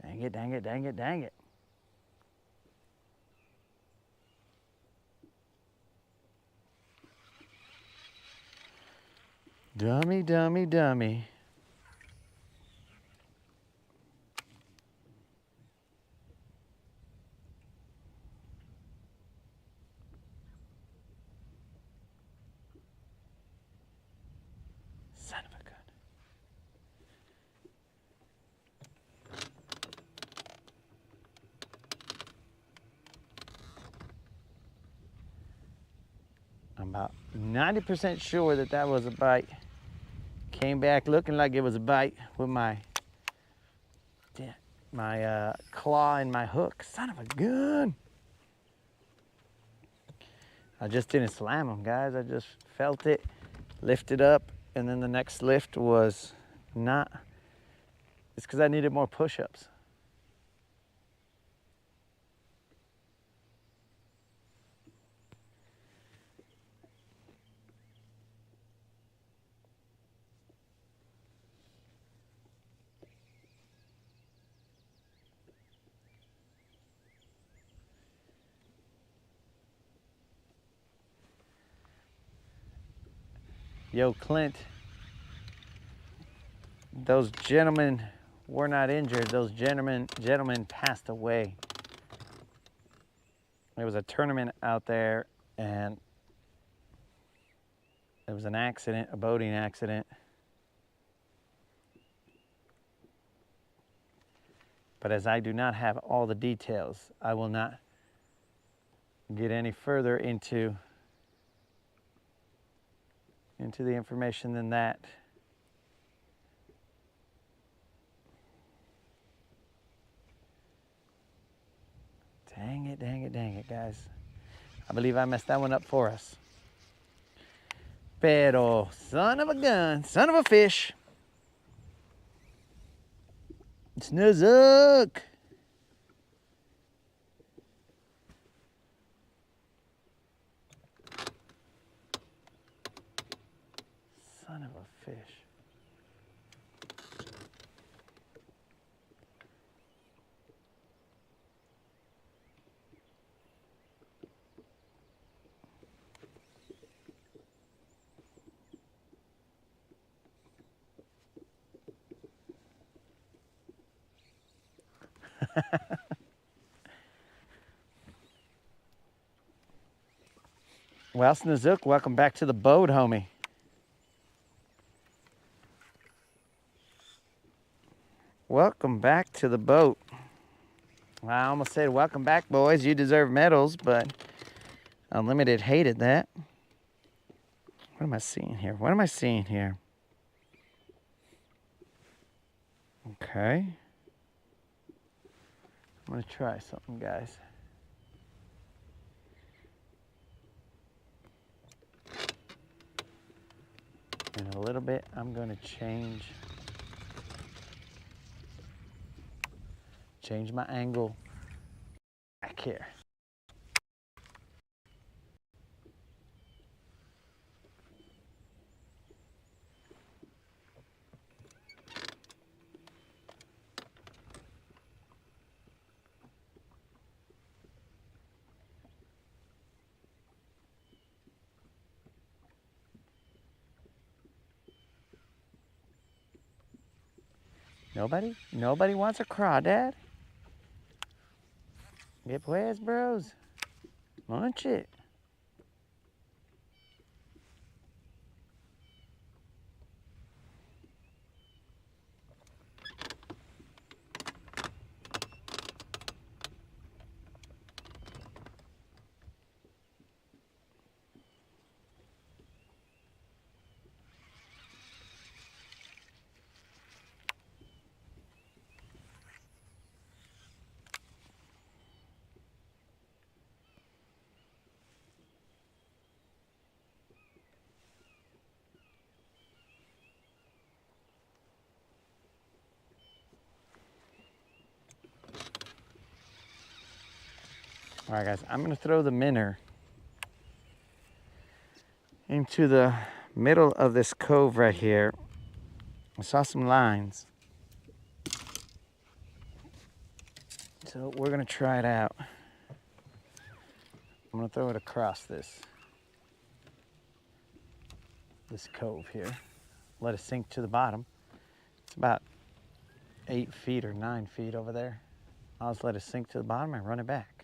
Speaker 1: Dang it, dang it, dang it, dang it. Dummy, dummy, dummy. Son of a gun. I'm about 90% sure that that was a bite. Came back looking like it was a bite with my claw and my hook. Son of a gun. I just didn't slam him, guys. I just felt it lifted up, and then the next lift was not. It's because I needed more push-ups. Yo, Clint, those gentlemen were not injured. Those gentlemen passed away. There was a tournament out there, and there was an accident, a boating accident. But as I do not have all the details, I will not get any further into the information than that. Dang it, guys. I believe I messed that one up for us. Pero, son of a gun, son of a fish. Snoozuk. Son of a fish. Well, Snoozuk, welcome back to the boat, homie. Welcome back to the boat. I almost said, welcome back, boys. You deserve medals, but Unlimited hated that. What am I seeing here? What am I seeing here? Okay. I'm going to try something, guys. In a little bit, I'm going to change my angle back here. Nobody wants a crawdad? Get pues, bros. Munch it. All right, guys, I'm gonna throw the minnow into the middle of this cove right here. I saw some lines. So we're gonna try it out. I'm gonna throw it across this cove here. Let it sink to the bottom. It's about 8 feet or 9 feet over there. I'll just let it sink to the bottom and run it back.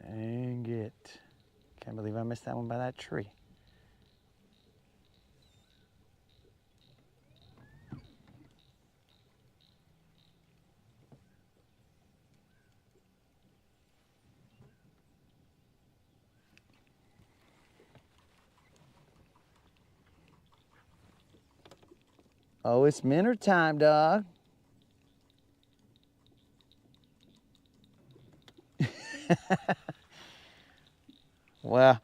Speaker 1: Dang it. Can't believe I missed that one by that tree. Oh, it's minnow time, dog. Well,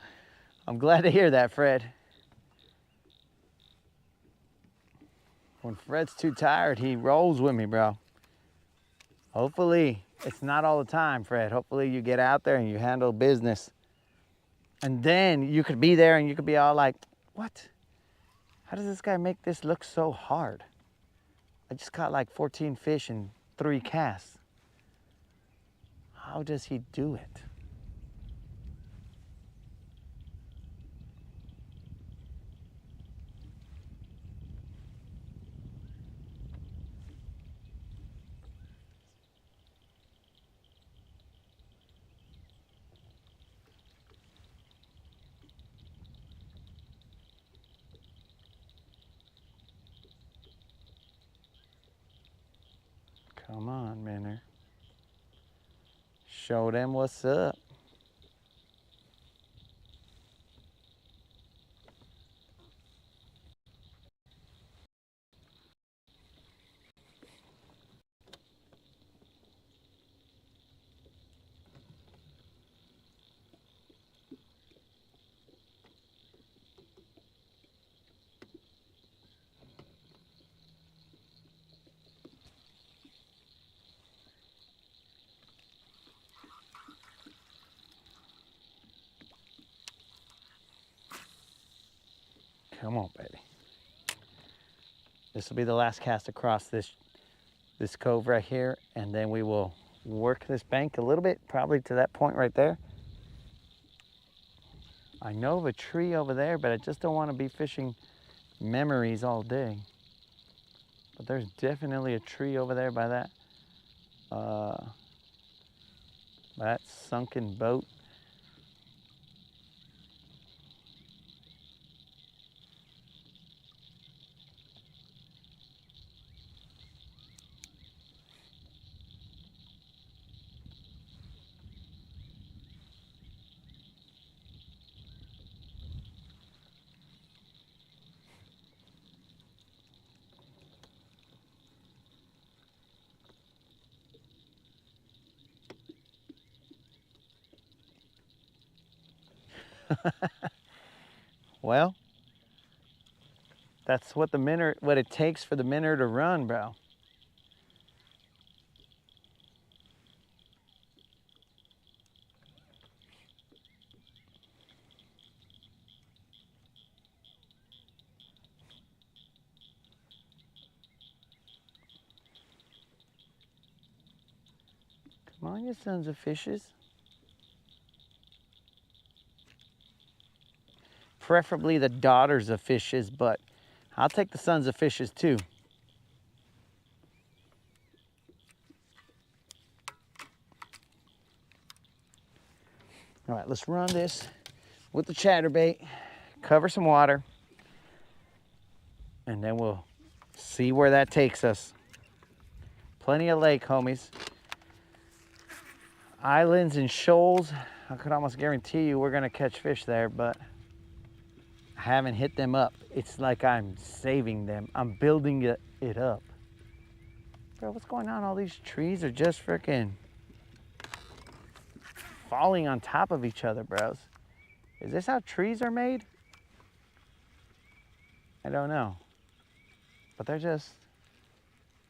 Speaker 1: I'm glad to hear that, Fred. When Fred's too tired, he rolls with me, bro. Hopefully, it's not all the time, Fred. Hopefully you get out there and you handle business. And then you could be there and you could be all like, what? How does this guy make this look so hard? I just caught like 14 fish in 3 casts. How does he do it? Come on, Minner. Show them what's up. Come on, baby. This will be the last cast across this cove right here, and then we will work this bank a little bit, probably to that point right there. I know of a tree over there, but I just don't want to be fishing memories all day. But there's definitely a tree over there by that sunken boat. Well, that's what it takes for the minnow to run, bro. Come on, you sons of fishes. Preferably the daughters of fishes, but I'll take the sons of fishes too. All right, let's run this with the chatterbait, cover some water, and then we'll see where that takes us. Plenty of lake, homies. Islands and shoals, I could almost guarantee you we're gonna catch fish there, but I haven't hit them up. It's like I'm saving them. I'm building it up. Bro, what's going on? All these trees are just freaking falling on top of each other, bros. Is this how trees are made? I don't know. But they're just,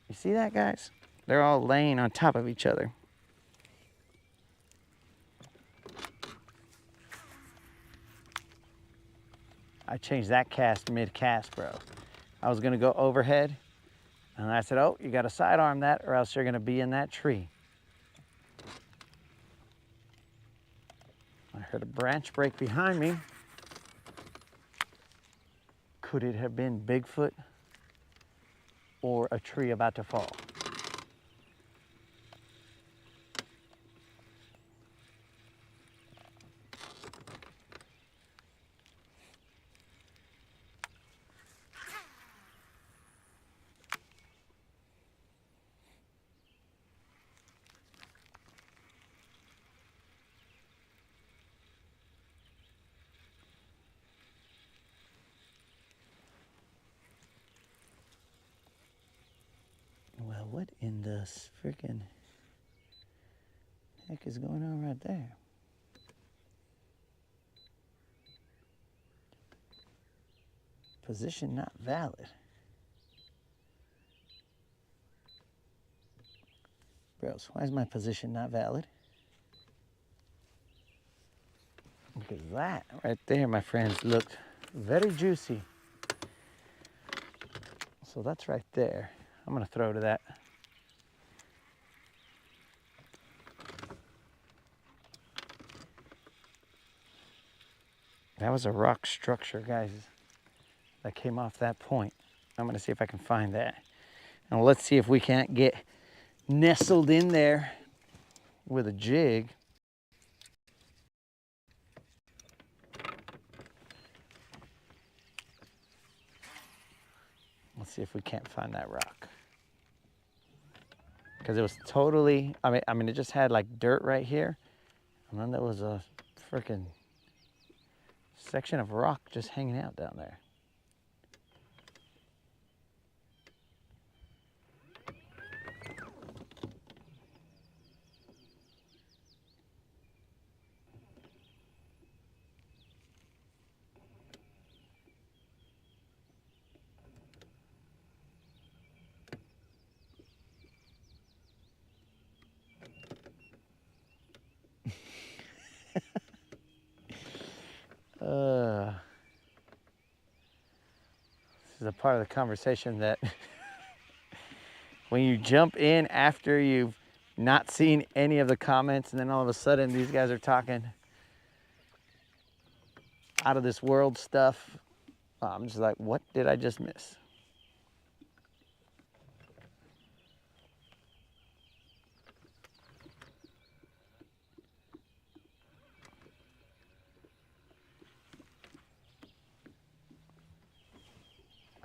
Speaker 1: you see that, guys? They're all laying on top of each other. I changed that cast mid-cast, bro. I was gonna go overhead, and I said, oh, you gotta sidearm that or else you're gonna be in that tree. I heard a branch break behind me. Could it have been Bigfoot or a tree about to fall? what in the freaking heck is going on right there? Position not valid. Bros, why is my position not valid? Because that right there, my friends, looked very juicy. So that's right there. I'm gonna throw to that. That was a rock structure, guys, that came off that point. I'm gonna see if I can find that. And let's see if we can't get nestled in there with a jig. Let's see if we can't find that rock. Because it was totally, I mean, it just had like dirt right here. And then there was a freaking section of rock just hanging out down there. This is a part of the conversation that when you jump in after you've not seen any of the comments and then all of a sudden these guys are talking out of this world stuff, I'm just like, what did I just miss?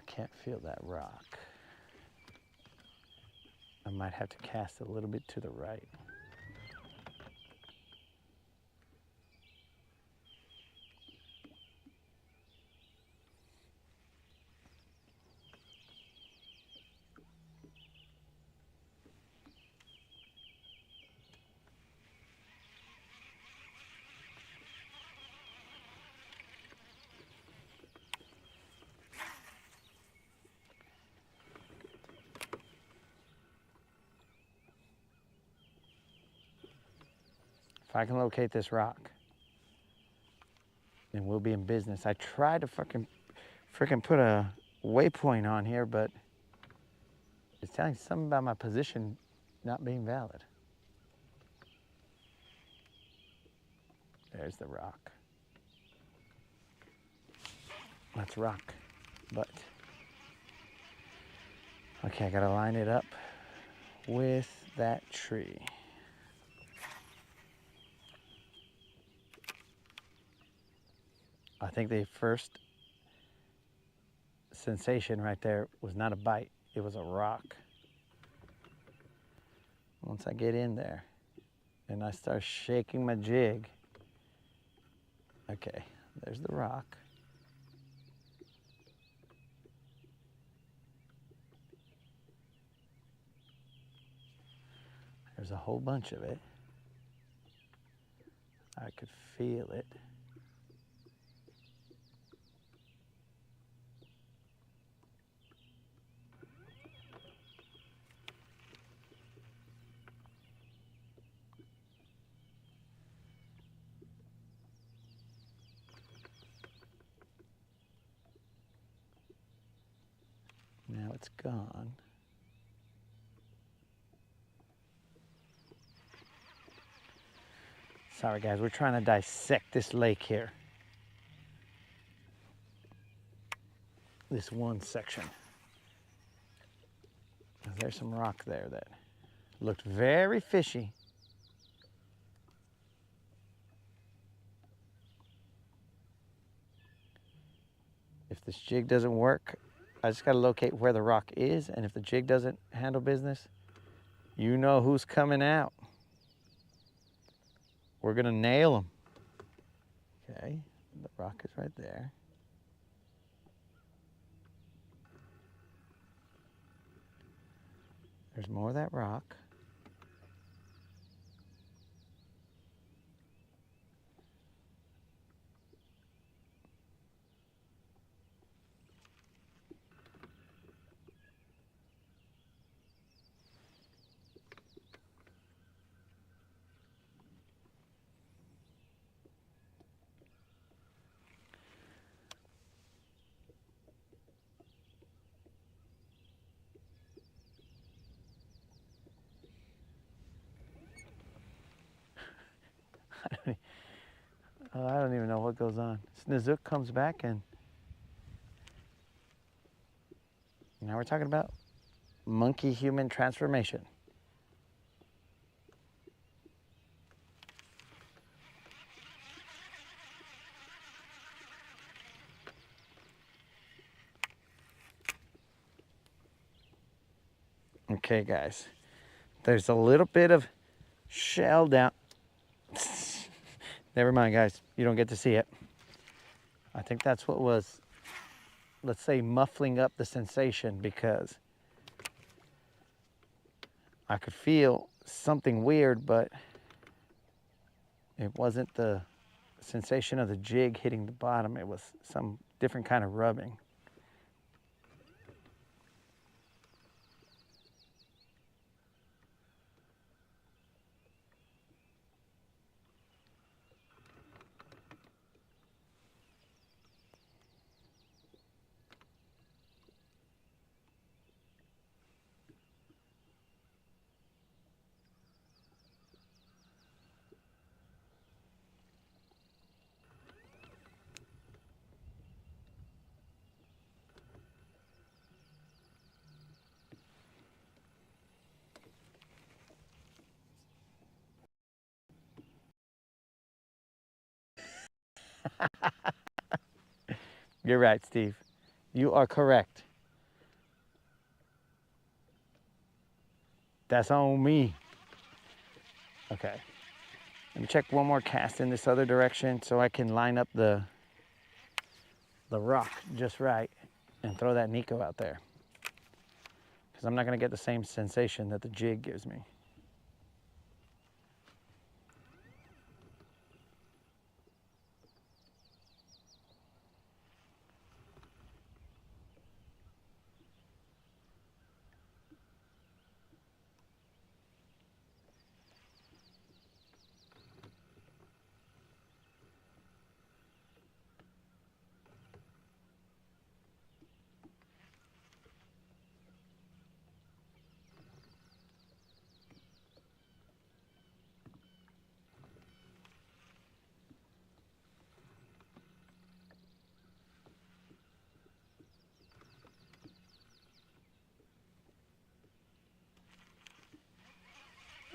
Speaker 1: Can't feel that rock. I might have to cast a little bit to the right. If I can locate this rock, then we'll be in business. I tried to freaking put a waypoint on here, but it's telling something about my position not being valid. There's the rock. That's rock, but okay, I gotta line it up with that tree. I think the first sensation right there was not a bite, it was a rock. Once I get in there and I start shaking my jig, okay, there's the rock. There's a whole bunch of it. I could feel it. Now it's gone. Sorry guys, we're trying to dissect this lake here. This one section. There's some rock there that looked very fishy. If this jig doesn't work, I just gotta locate where the rock is, and if the jig doesn't handle business, you know who's coming out. We're gonna nail them. Okay, the rock is right there. There's more of that rock. Oh, I don't even know what goes on. Snizook comes back and now we're talking about monkey-human transformation. Okay, guys. There's a little bit of shell down. Never mind, guys. You don't get to see it. I think that's what was, let's say, muffling up the sensation, because I could feel something weird, but it wasn't the sensation of the jig hitting the bottom. It was some different kind of rubbing. You're right, Steve. You are correct. That's on me. Okay. Let me check one more cast in this other direction so I can line up the rock just right and throw that Nico out there. Because I'm not going to get the same sensation that the jig gives me.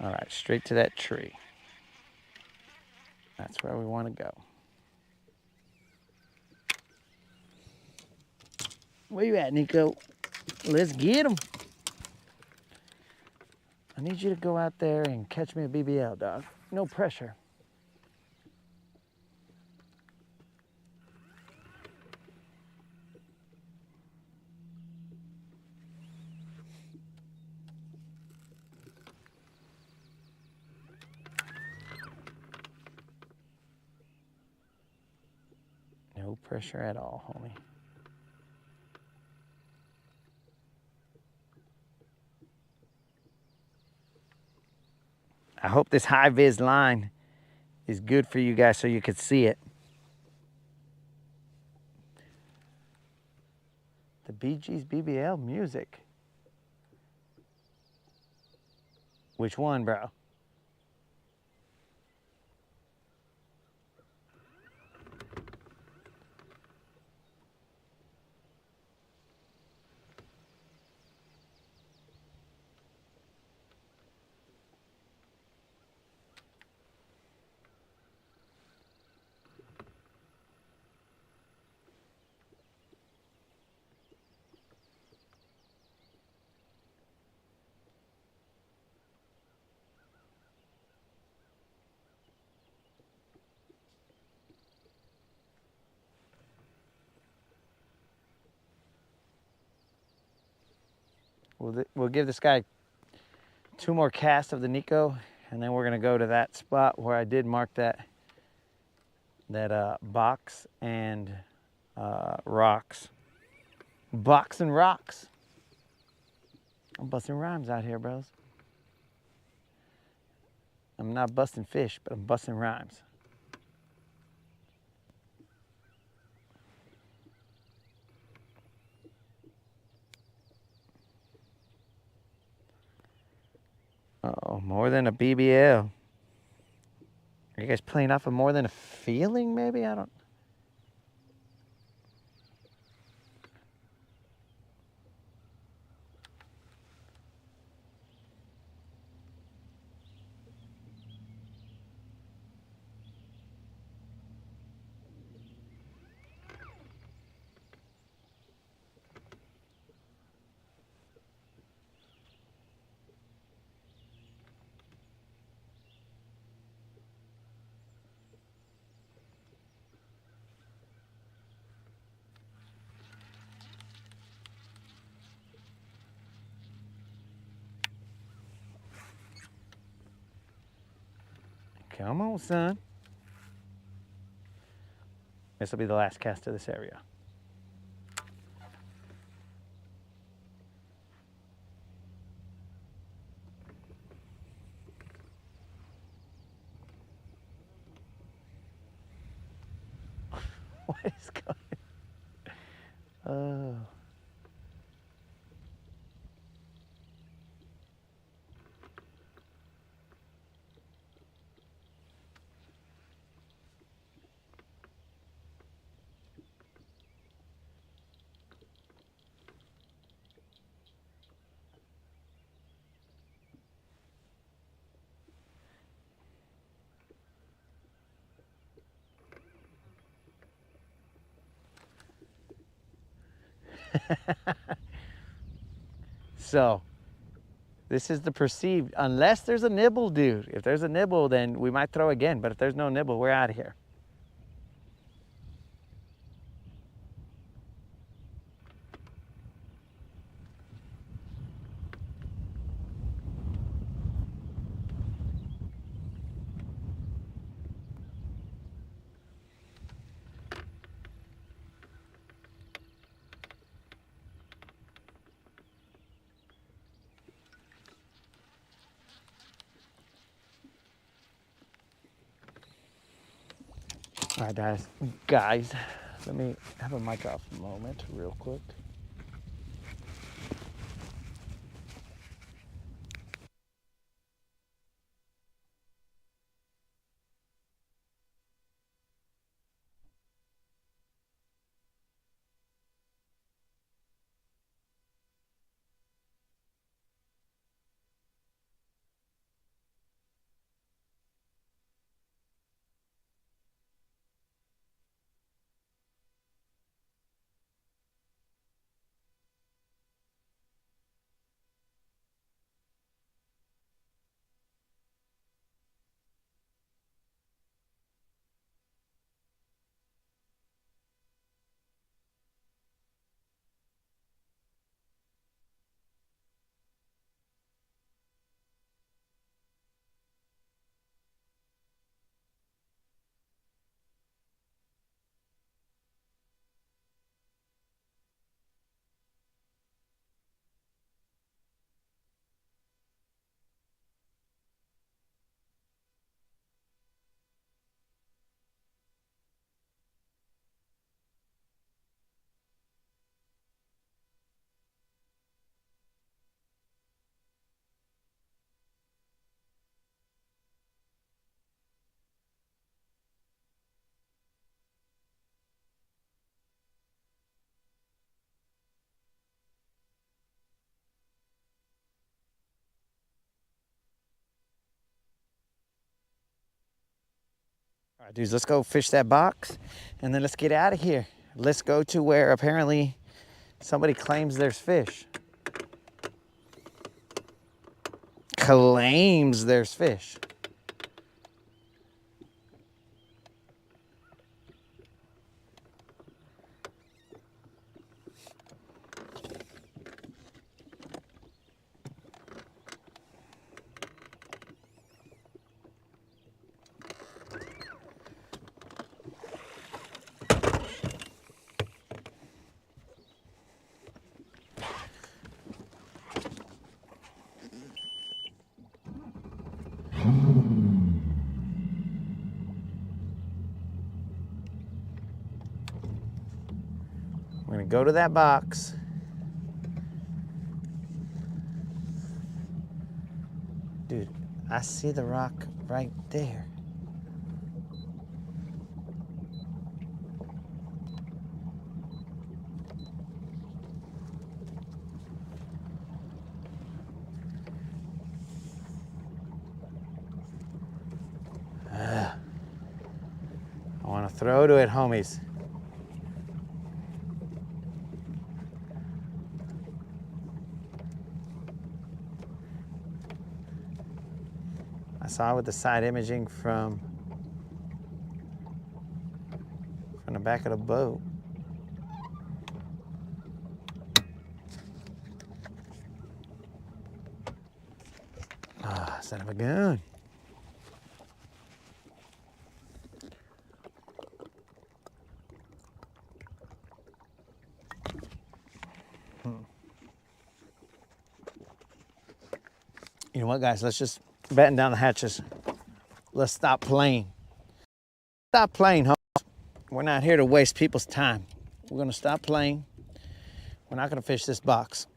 Speaker 1: All right, straight to that tree. That's where we want to go. Where you at, Nico? Let's get him. I need you to go out there and catch me a BBL, dog. No pressure. No pressure at all, homie. I hope this high-vis line is good for you guys so you could see it. The Bee Gees BBL music. Which one, bro? We'll give this guy 2 more casts of the Nico, and then we're gonna go to that spot where I did mark that box and rocks. Box and rocks. I'm busting rhymes out here, bros. I'm not busting fish, but I'm busting rhymes. Uh-oh, more than a BBL. Are you guys playing off of more than a feeling, maybe? I don't... Come on, son. This will be the last cast of this area. What is going on? Oh. So, this is the perceived, unless there's a nibble, dude. If there's a nibble, then we might throw again, but if there's no nibble, we're out of here. All right, guys, let me have a mic off moment real quick. All right, dudes, let's go fish that box, and then let's get out of here. Let's go to where apparently somebody claims there's fish. Claims there's fish. We're gonna go to that box. Dude, I see the rock right there. I want to throw to it, homies. I saw it with the side imaging from the back of the boat. Ah, son of a gun. You know what, guys? Let's just batten down the hatches. Let's stop playing. Stop playing, homies. We're not here to waste people's time. We're gonna stop playing. We're not gonna fish this box.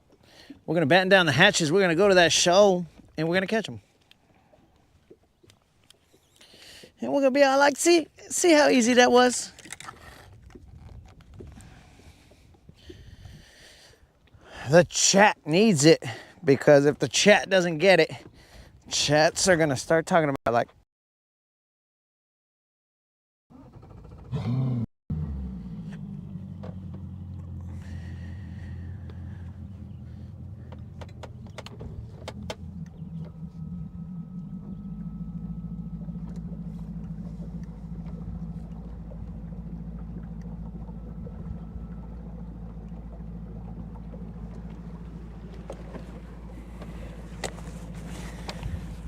Speaker 1: We're gonna batten down the hatches. We're gonna go to that shoal and we're gonna catch them. And we're gonna be all like, see how easy that was? The chat needs it, because if the chat doesn't get it, chats are gonna start talking about like,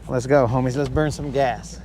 Speaker 1: let's go, homies. Let's burn some gas.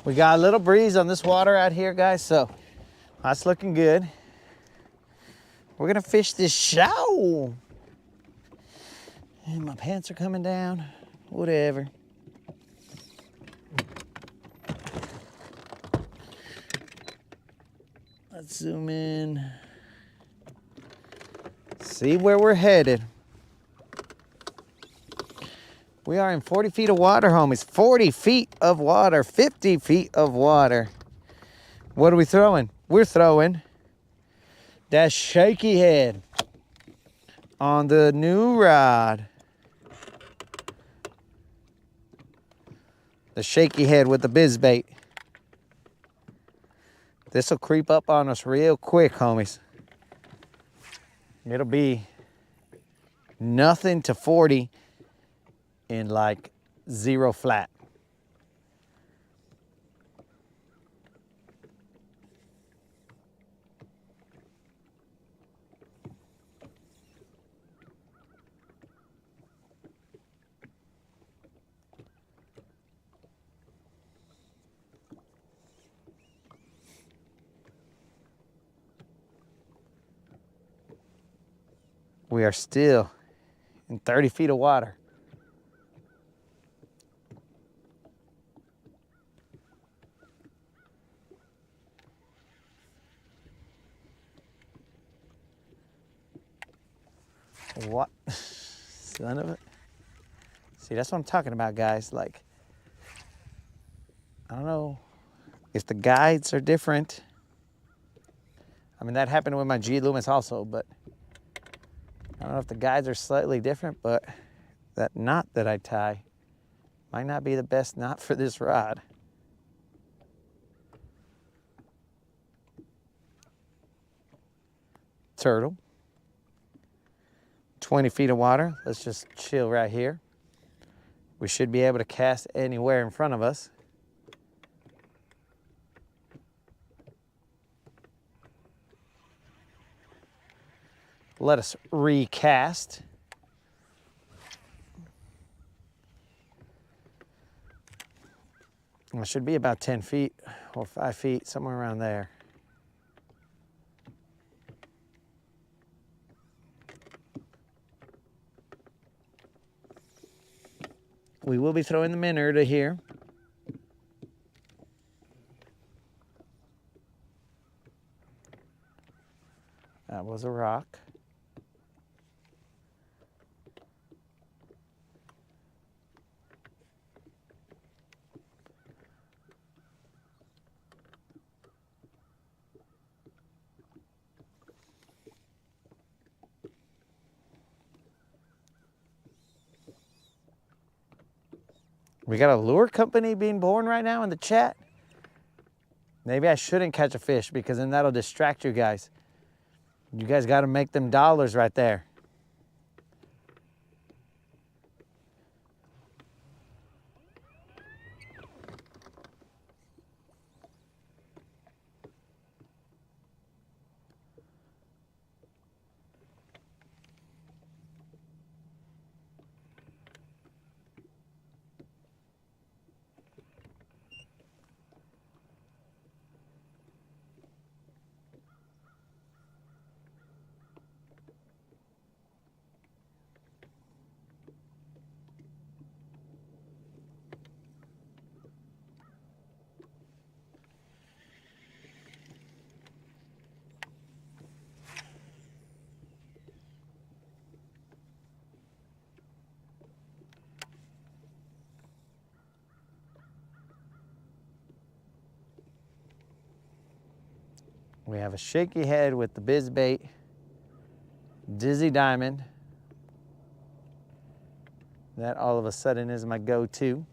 Speaker 1: We got a little breeze on this water out here, guys, so that's looking good. We're gonna fish this shoal. And my pants are coming down, whatever. Let's zoom in. See where we're headed. We are in 40 feet of water, homies. 40 feet of water, 50 feet of water. What are we throwing? We're throwing that shaky head on the new rod. The shaky head with the biz bait. This will creep up on us real quick, homies. It'll be nothing to 40 in like 0 flat. We are still in 30 feet of water. What? Son of it. See, that's what I'm talking about, guys. Like, I don't know if the guides are different. I mean, that happened with my G Loomis also, but I don't know if the guides are slightly different, but that knot that I tie might not be the best knot for this rod. Turtle. 20 feet of water. Let's just chill right here. We should be able to cast anywhere in front of us. Let us recast. It should be about 10 feet or 5 feet, somewhere around there. We will be throwing the minnow to here. That was a rock. We got a lure company being born right now in the chat. Maybe I shouldn't catch a fish because then that'll distract you guys. You guys got to make them dollars right there. We have a shaky head with the biz bait, Dizzy Diamond. That all of a sudden is my go-to.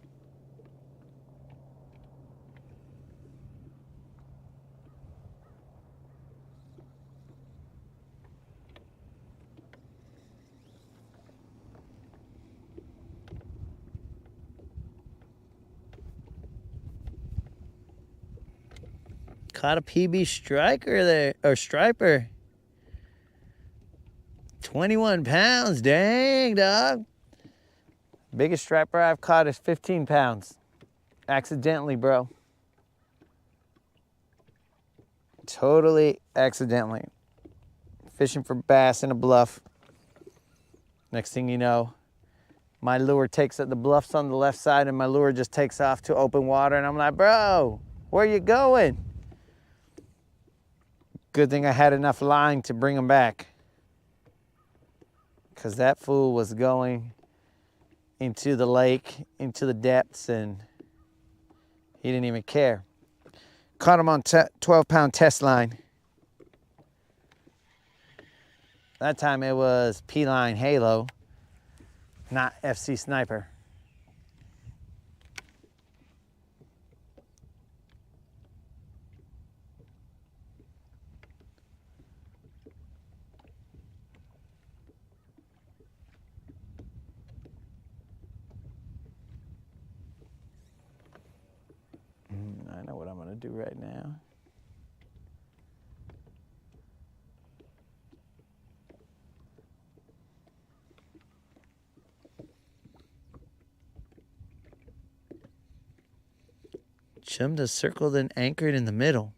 Speaker 1: Caught a PB striker there, or striper. 21 pounds, dang, dog. Biggest striper I've caught is 15 pounds. Accidentally, bro. Totally accidentally. Fishing for bass in a bluff. Next thing you know, my lure takes at the bluff's on the left side and my lure just takes off to open water and I'm like, bro, where you going? Good thing I had enough line to bring him back. Because that fool was going into the lake, into the depths, and he didn't even care. Caught him on 12-pound test line. That time it was P-line Halo, not FC Sniper. I know what I'm gonna do right now. Chummed a circle, then anchored in the middle.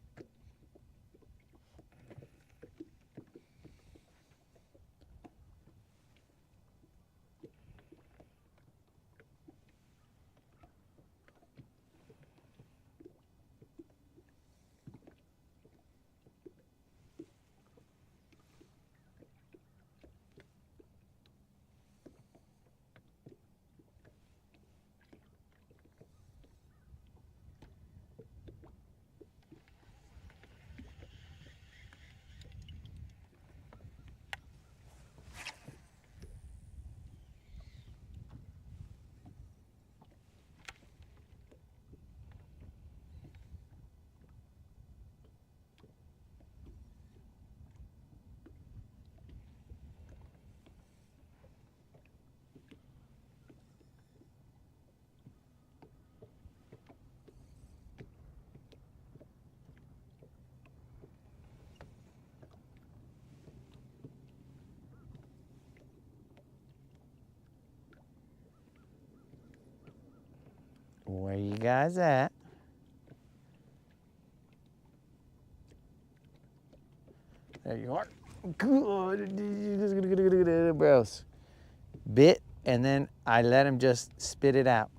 Speaker 1: you guys at? There you are. Good. Bros. Bit, and then I let him just spit it out.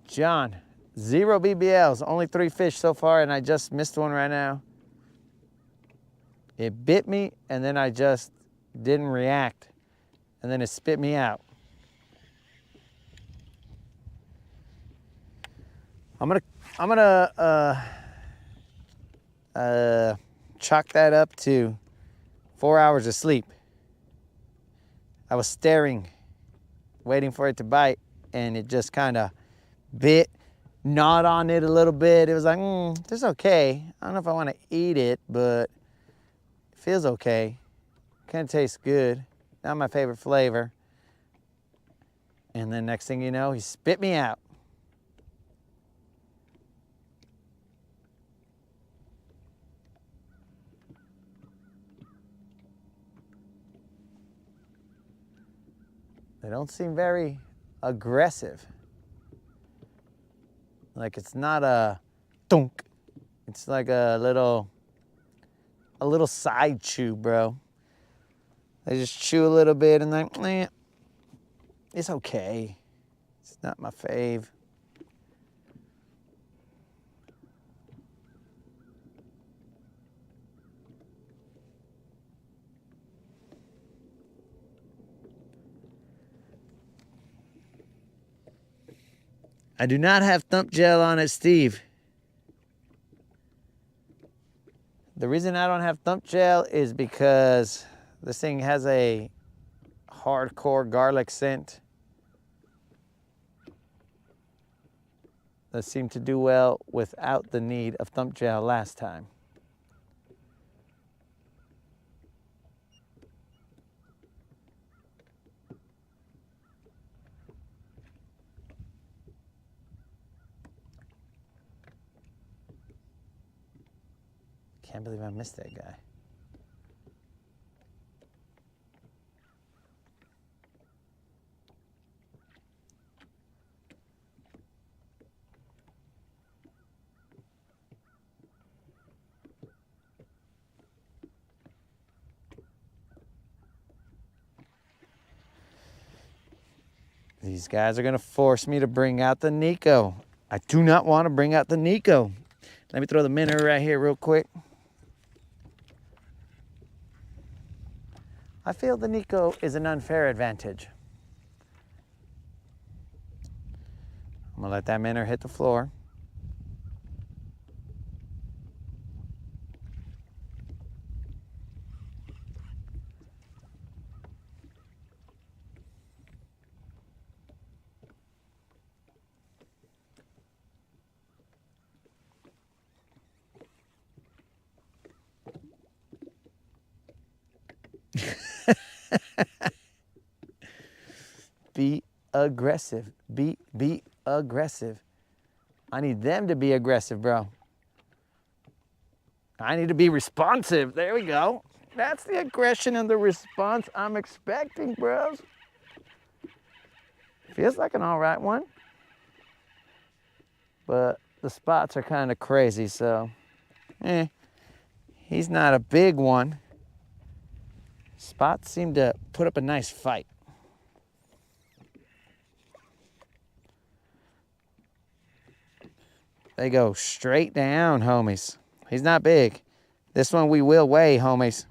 Speaker 1: John, 0 BBLs, only 3 fish so far, and I just missed one right now. It bit me, and then I just didn't react, and then it spit me out. I'm gonna chalk that up to 4 hours of sleep. I was staring, waiting for it to bite, and it just kind of bit, gnawed on it a little bit. It was like, this is okay. I don't know if I want to eat it, but it feels okay. Kind of tastes good. Not my favorite flavor. And then next thing you know, he spit me out. They don't seem very aggressive. Like it's not a thunk. It's like a little side chew, bro. They just chew a little bit and then, it's okay. It's not my fave. I do not have thump gel on it, Steve. The reason I don't have thump gel is because this thing has a hardcore garlic scent that seemed to do well without the need of thump gel last time. Can't believe I missed that guy. These guys are gonna force me to bring out the Nico. I do not want to bring out the Nico. Let me throw the minnow right here real quick. I feel the Nico is an unfair advantage. I'm gonna let that minnow hit the floor. Be aggressive. Be aggressive. I need them to be aggressive, bro. I need to be responsive. There we go. That's the aggression and the response I'm expecting, bros. Feels like an all right one. But the spots are kind of crazy, so he's not a big one. Spots seem to put up a nice fight. They go straight down, homies. He's not big. This one we will weigh, homies.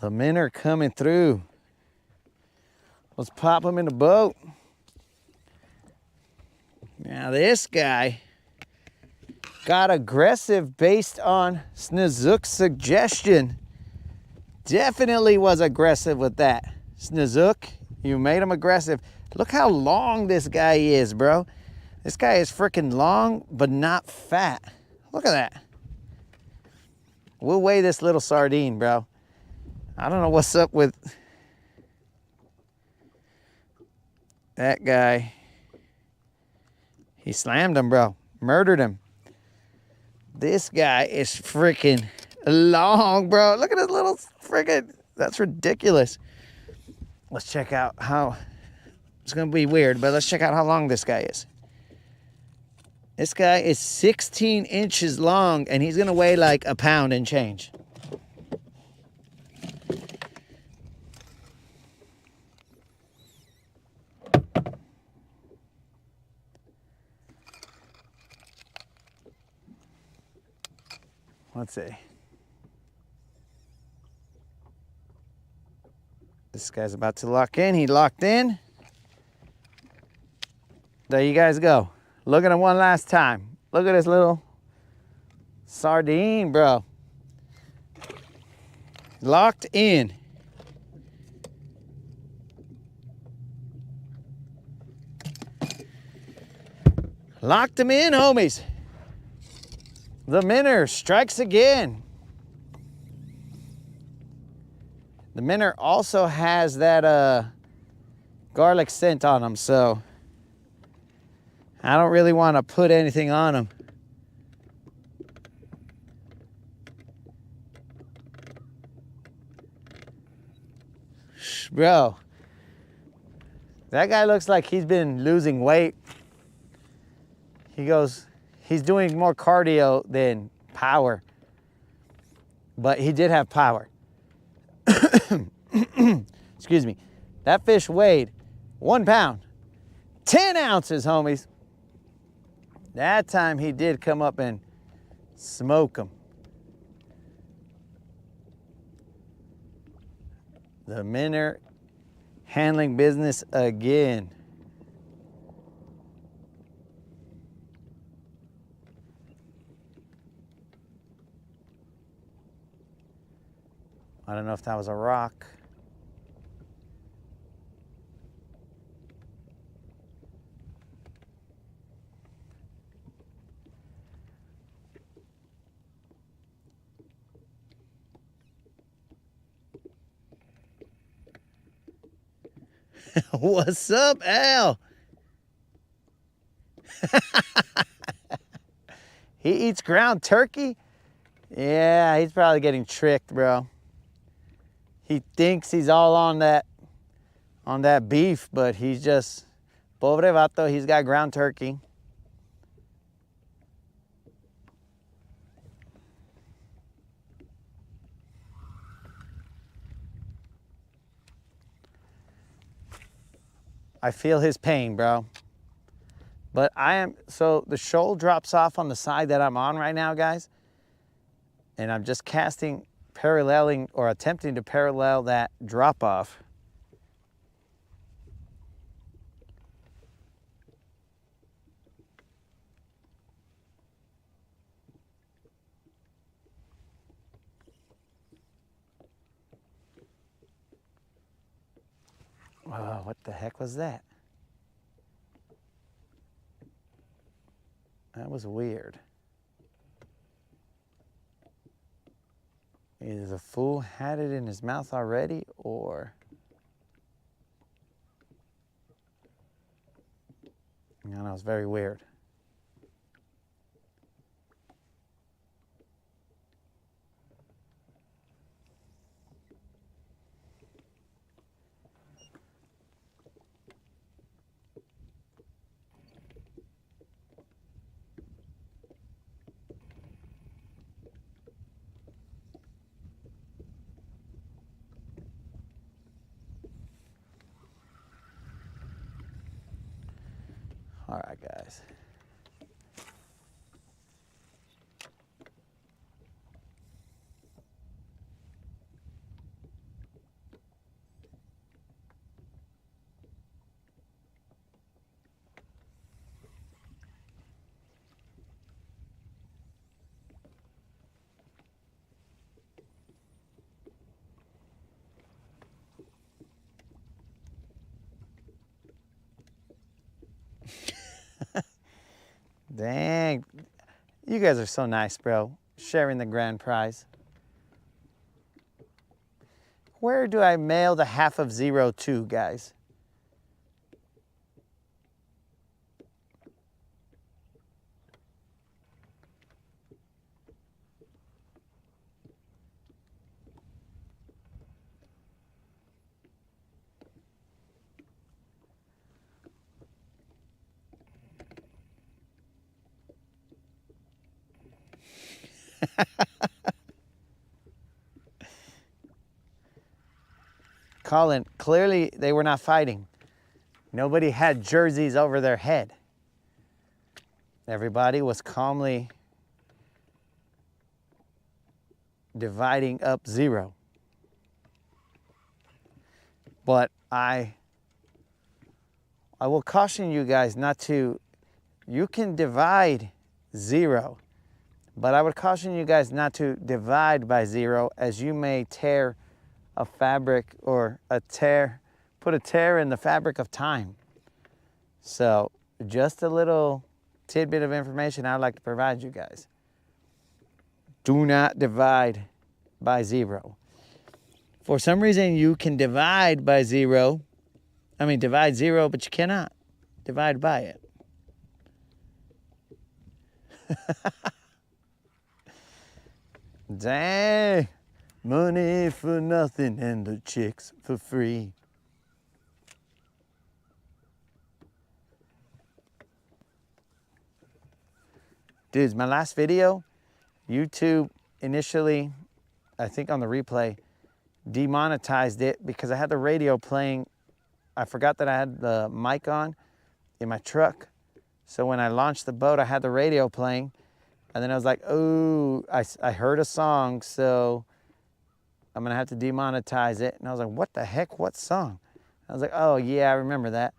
Speaker 1: The men are coming through. Let's pop them in the boat. Now this guy got aggressive based on Snizook's suggestion. Definitely was aggressive with that. Snizook, you made him aggressive. Look how long this guy is, bro. This guy is freaking long, but not fat. Look at that. We'll weigh this little sardine, bro. I don't know what's up with that guy. He slammed him, bro. Murdered him. This guy is freaking long, bro. Look at his little freaking, that's ridiculous. Let's check out how, it's gonna be weird, but let's check out how long this guy is. This guy is 16 inches long, and he's gonna weigh like a pound and change. Let's see. This guy's about to lock in. He locked in. There you guys go. Look at him one last time. Look at this little sardine, bro. Locked in. Locked him in, homies. The minnow strikes again. The minnow also has that garlic scent on him, so I don't really want to put anything on him. Bro, that guy looks like he's been losing weight. He's doing more cardio than power, but he did have power. Excuse me. That fish weighed 1 pound, 10 ounces, homies. That time he did come up and smoke him. The minnow handling business again. I don't know if that was a rock. What's up, Al? He eats ground turkey? Yeah, he's probably getting tricked, bro. He thinks he's all on that beef, but he's just pobre vato. He's got ground turkey. I feel his pain, bro. But so the shoal drops off on the side that I'm on right now, guys. And I'm just casting, paralleling, or attempting to parallel that drop off. Oh, what the heck was that? That was weird. Either the fool had it in his mouth already, or I don't know, it's very weird. All right, guys. Dang, you guys are so nice, bro. Sharing the grand prize. Where do I mail the half of 0 to, guys? Colin, clearly they were not fighting. Nobody had jerseys over their head. Everybody was calmly dividing up 0. But I will caution you guys not to, you can divide 0, but I would caution you guys not to divide by 0, as you may tear a fabric or put a tear in the fabric of time. So just a little tidbit of information I'd like to provide you guys. Do not divide by 0. For some reason, you can divide by 0. Divide 0, but you cannot divide by it. Dang. Money for nothing and the chicks for free. Dudes, my last video, YouTube initially, I think on the replay, demonetized it because I had the radio playing. I forgot that I had the mic on in my truck. So when I launched the boat, I had the radio playing. And then I was like, oh, I heard a song, so I'm gonna have to demonetize it. And I was like, what the heck, what song? I was like, oh yeah, I remember that.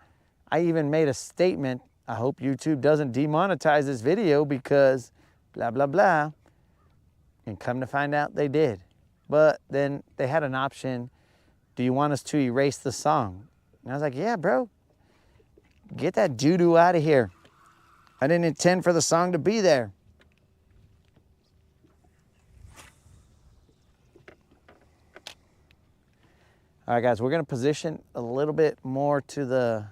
Speaker 1: I even made a statement, I hope YouTube doesn't demonetize this video because blah, blah, blah. And come to find out they did. But then they had an option, do you want us to erase the song? And I was like, yeah, bro, get that doo-doo out of here. I didn't intend for the song to be there. All right, guys, we're gonna position a little bit more to the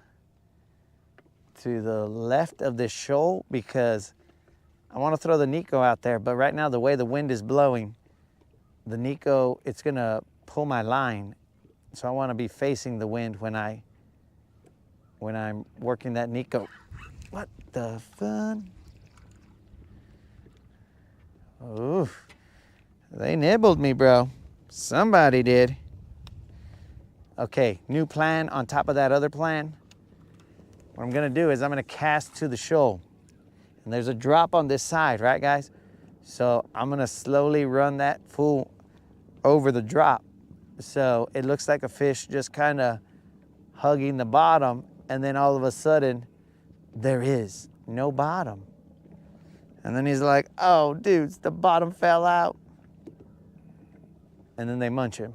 Speaker 1: left of this shoal because I wanna throw the Nico out there, but right now the way the wind is blowing, the Nico, it's gonna pull my line. So I wanna be facing the wind when I'm working that Nico. What the fun? Oof, they nibbled me, bro. Somebody did. Okay, new plan on top of that other plan. What I'm gonna do is I'm gonna cast to the shoal. And there's a drop on this side, right guys? So I'm gonna slowly run that fool over the drop. So it looks like a fish just kinda hugging the bottom, and then all of a sudden, there is no bottom. And then he's like, oh dudes, the bottom fell out. And then they munch him.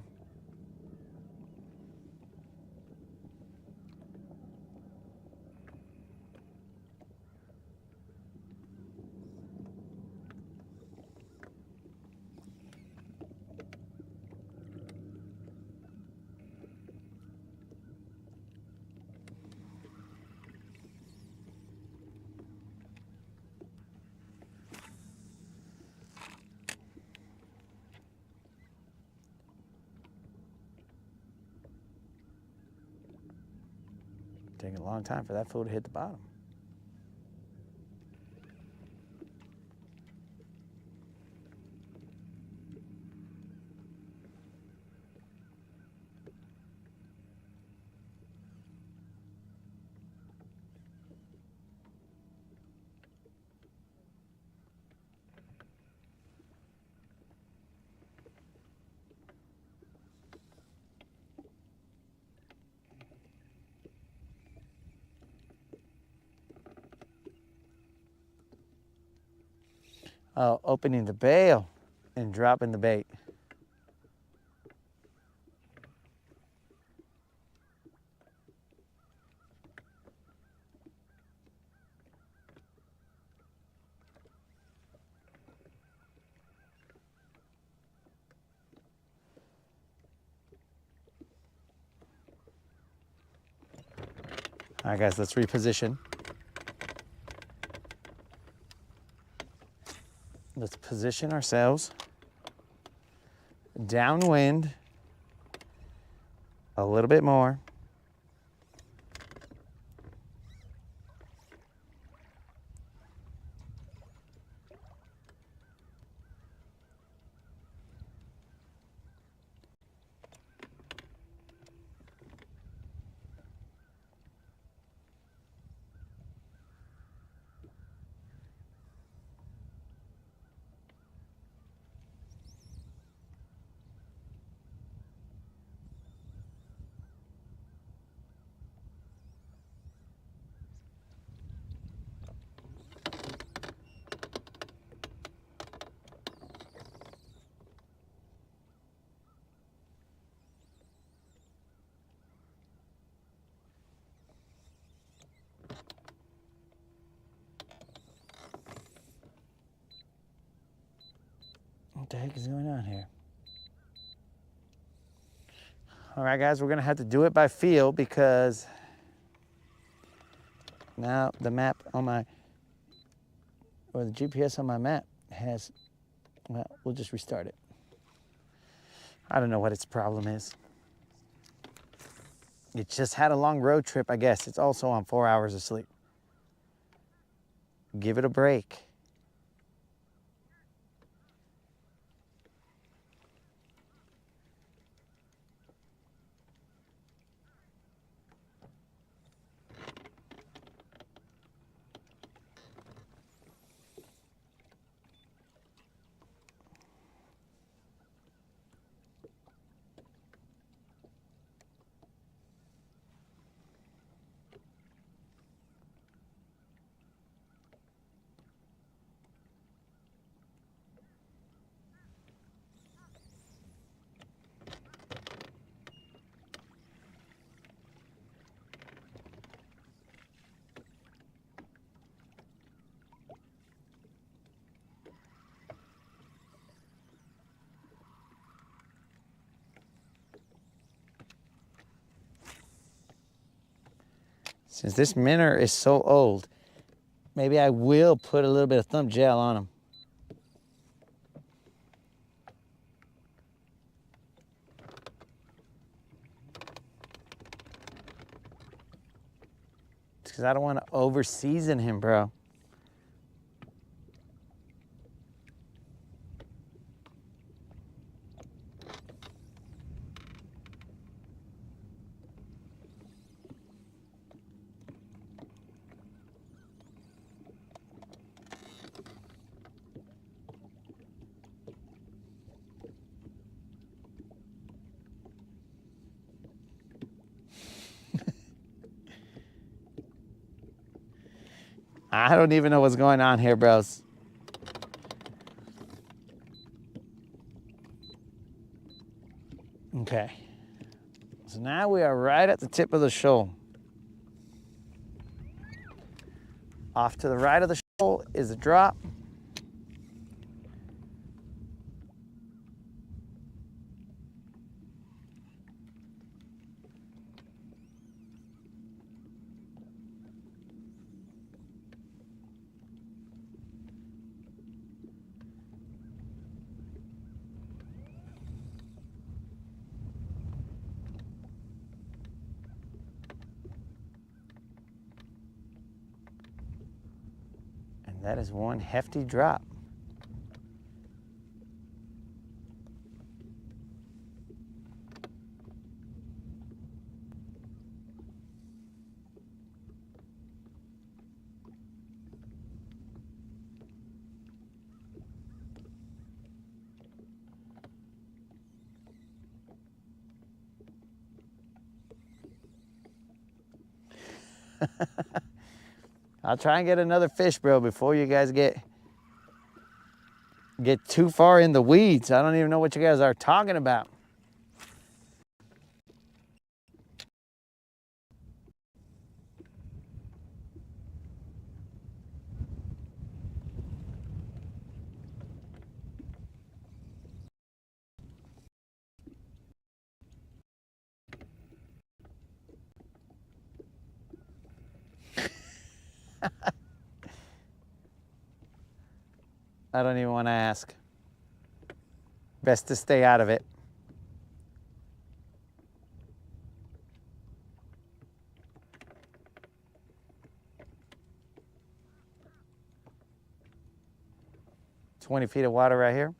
Speaker 1: Taking a long time for that fool to hit the bottom. Oh, opening the bail and dropping the bait. All right, guys, let's reposition. Let's position ourselves downwind a little bit more. What the heck is going on here? All right, guys, we're gonna have to do it by feel because now the map on my, or the GPS on my map has, well, we'll just restart it. I don't know what its problem is. It just had a long road trip, I guess. It's also on 4 hours of sleep. Give it a break. Since this minnow is so old, maybe I will put a little bit of thumb gel on him. Because I don't want to over season him, bro. I don't even know what's going on here, bros. Okay. So now we are right at the tip of the shoal. Off to the right of the shoal is a drop. That is one hefty drop. I'll try and get another fish, bro, before you guys get too far in the weeds. I don't even know what you guys are talking about. I don't even want to ask. Best to stay out of it. "20 feet of water right here."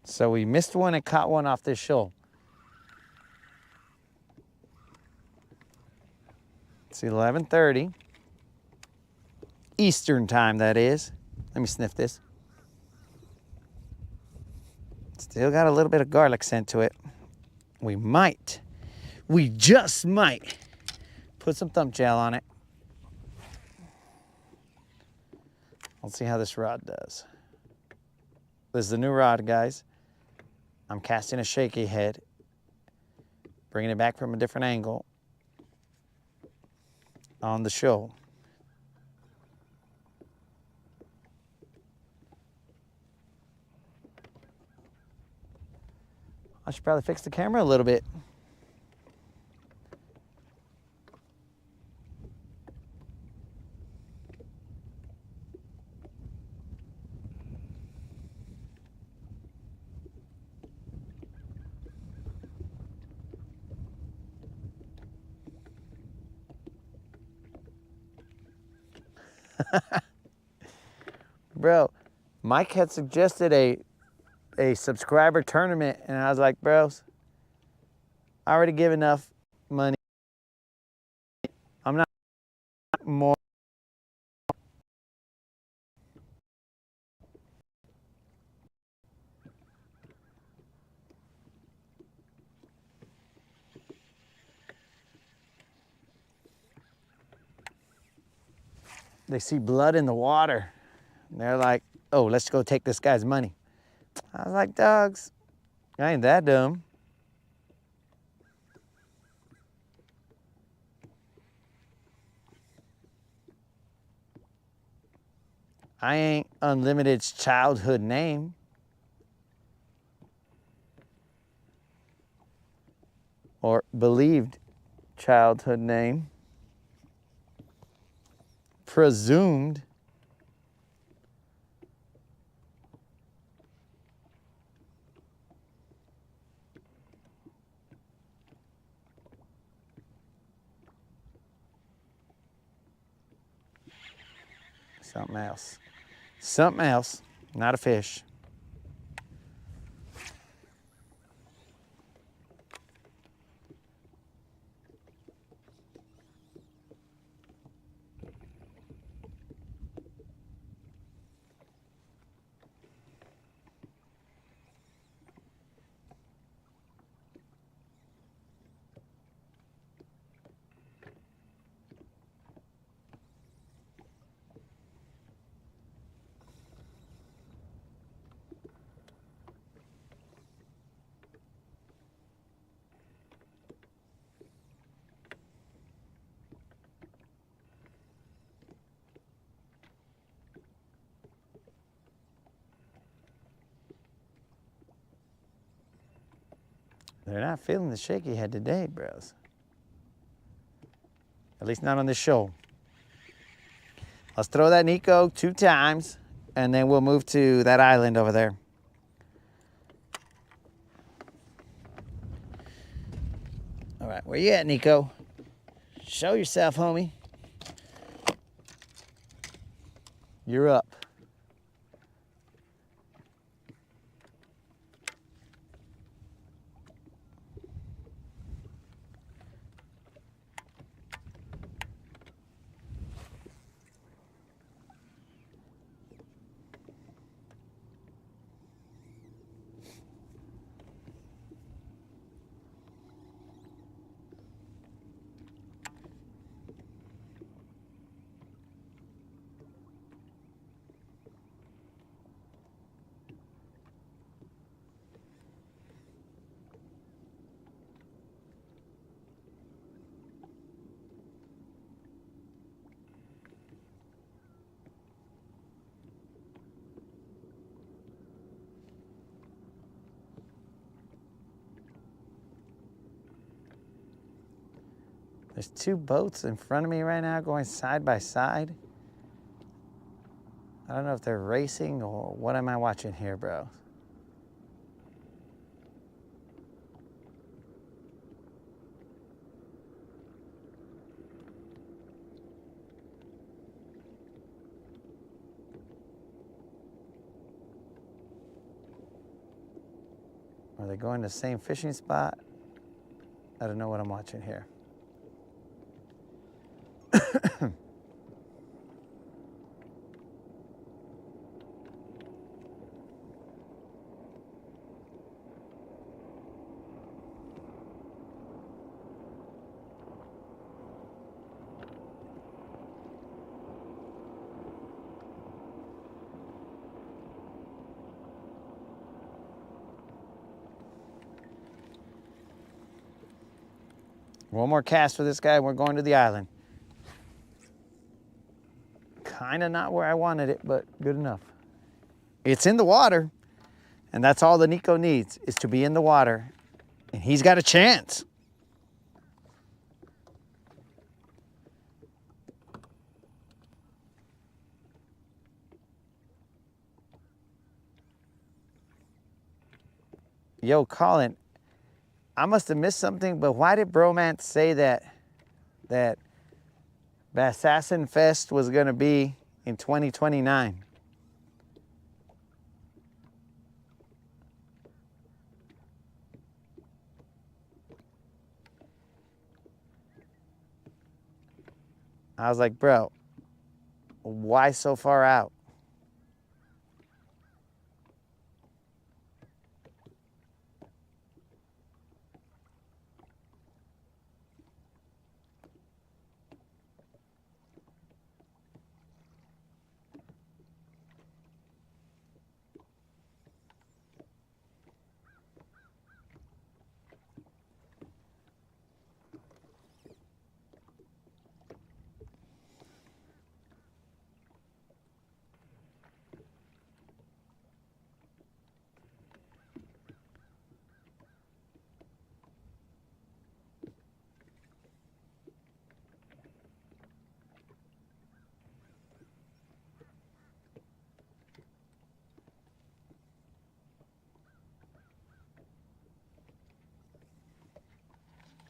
Speaker 1: So we missed one and caught one off this shoal. It's 11:30. Eastern time, that is. Let me sniff this. Still got a little bit of garlic scent to it. We just might put some thumb gel on it. Let's see how this rod does. This is the new rod, guys. I'm casting a shaky head, bringing it back from a different angle. on the show. I should probably fix the camera a little bit. Bro, Mike had suggested a subscriber tournament, and I was like, bros, I already give enough money. I'm not more. They see blood in the water, and they're like, oh, let's go take this guy's money. I was like, dogs, I ain't that dumb. I ain't Unlimited's childhood name. Or believed childhood name. Presumed. Something else. Something else, not a fish. They're not feeling the shaky head today, bros. At least not on this show. Let's throw that Nico 2 times, and then we'll move to that island over there. All right, where you at, Nico? Show yourself, homie. You're up. There's 2 boats in front of me right now going side by side. I don't know if they're racing or what am I watching here, bro? Are they going to the same fishing spot? I don't know what I'm watching here. One more cast for this guy, and we're going to the island. Kind of not where I wanted it, but good enough. It's in the water, and that's all the Nico needs, is to be in the water, and he's got a chance. Yo, Colin, I must have missed something, but why did Bromance say that Bassassin Fest was gonna be in 2029? I was like, bro, why so far out?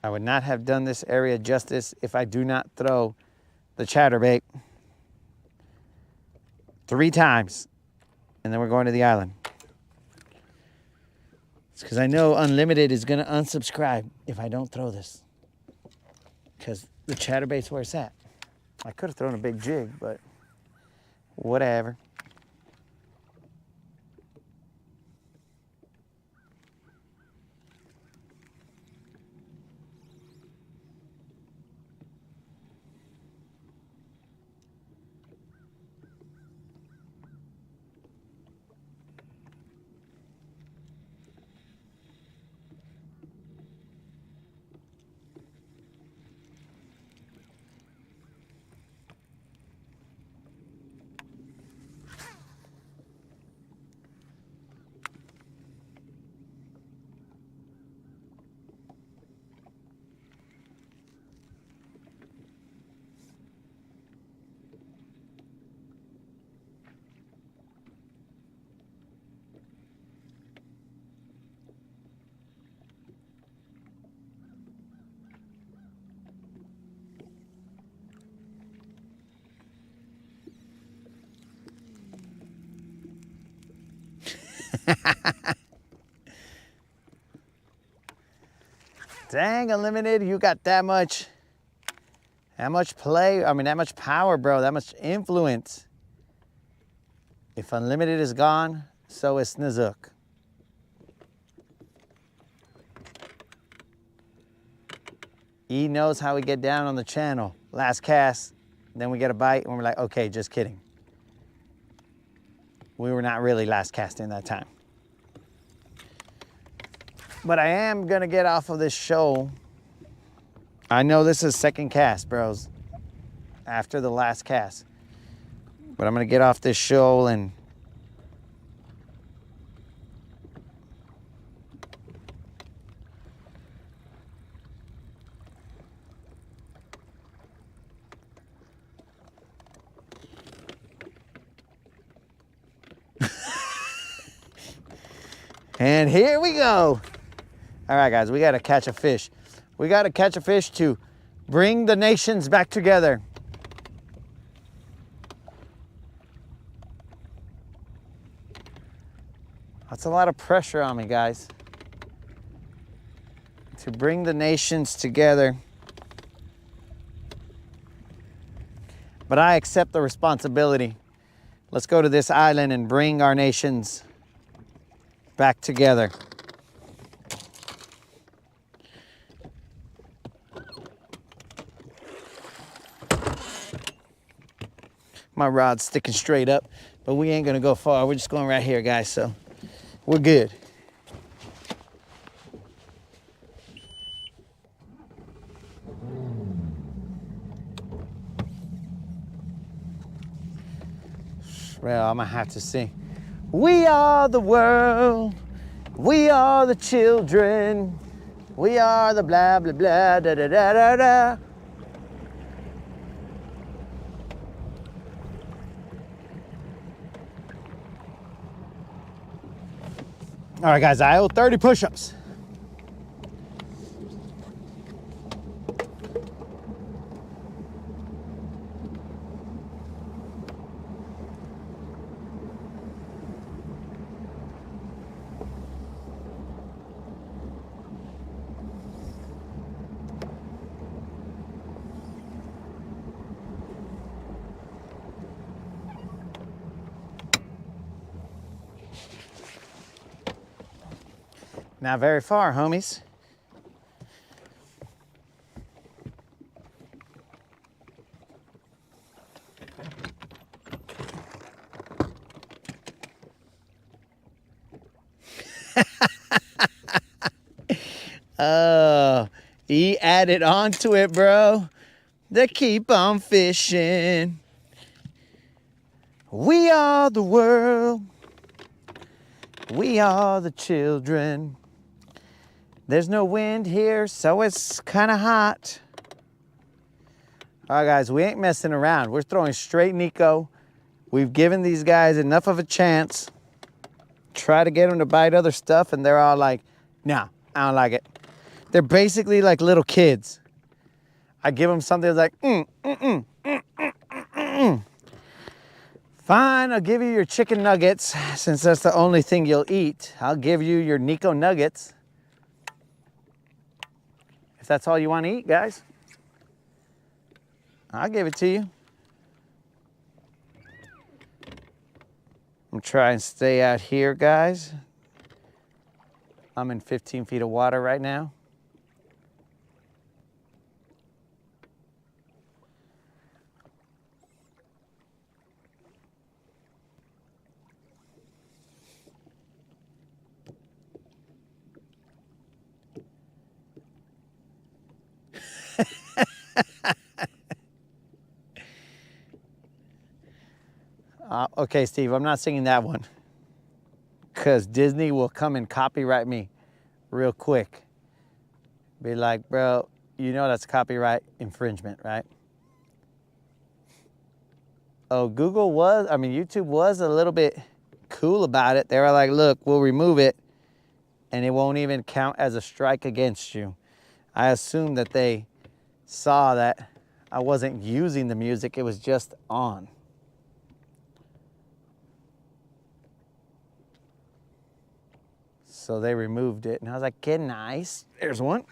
Speaker 1: I would not have done this area justice if I do not throw the chatterbait 3 times, and then we're going to the island. It's because I know Unlimited is going to unsubscribe if I don't throw this, because the chatterbait's where it's at. I could have thrown a big jig, but whatever. Dang, Unlimited, you got that much play, I mean, that much power, bro, that much influence. If Unlimited is gone, so is Snizook. E knows how we get down on the channel. Last cast, then we get a bite, and we're like, okay, just kidding. We were not really last casting that time. But I am gonna get off of this shoal. I know this is second cast, bros, after the last cast. But I'm gonna get off this shoal and and here we go. All right, guys, we got to catch a fish. We got to catch a fish to bring the nations back together. That's a lot of pressure on me, guys. To bring the nations together. But I accept the responsibility. Let's go to this island and bring our nations back together. My rod's sticking straight up, but we ain't gonna go far. We're just going right here, guys, so we're good. Well, I'm gonna have to sing. We are the world. We are the children. We are the blah, blah, blah, da, da, da, da, da. All right, guys, I owe 30 push-ups. Not very far, homies. Oh, he added on to it, bro. They keep on fishing. We are the world. We are the children. There's no wind here, so it's kind of hot. All right, guys, we ain't messing around. We're throwing straight Nico. We've given these guys enough of a chance. Try to get them to bite other stuff, and they're all like, no, I don't like it. They're basically like little kids. I give them something that's like, Fine, I'll give you your chicken nuggets, since that's the only thing you'll eat. I'll give you your Nico nuggets. If that's all you want to eat, guys, I'll give it to you. I'm trying to stay out here, guys. I'm in 15 feet of water right now. Okay, Steve, I'm not singing that one because Disney will come and copyright me real quick. Be like, bro, you know that's copyright infringement, right? Oh, YouTube was a little bit cool about it. They were like, look, we'll remove it and it won't even count as a strike against you. I assumed that they saw that I wasn't using the music, it was just on. So they removed it, and I was like, "Get nice." There's one.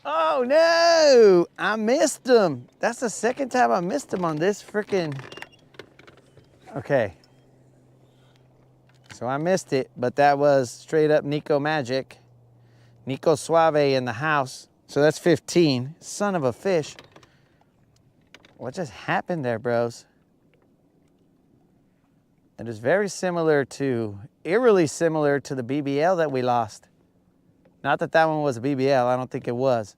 Speaker 1: Oh no, I missed him. That's the second time I missed him on this freaking. Okay. So I missed it, but that was straight up Nico magic. Nico Suave in the house. So that's 15. Son of a fish. What just happened there, bros? It is very similar to, eerily similar to the BBL that we lost. Not that that one was a BBL, I don't think it was.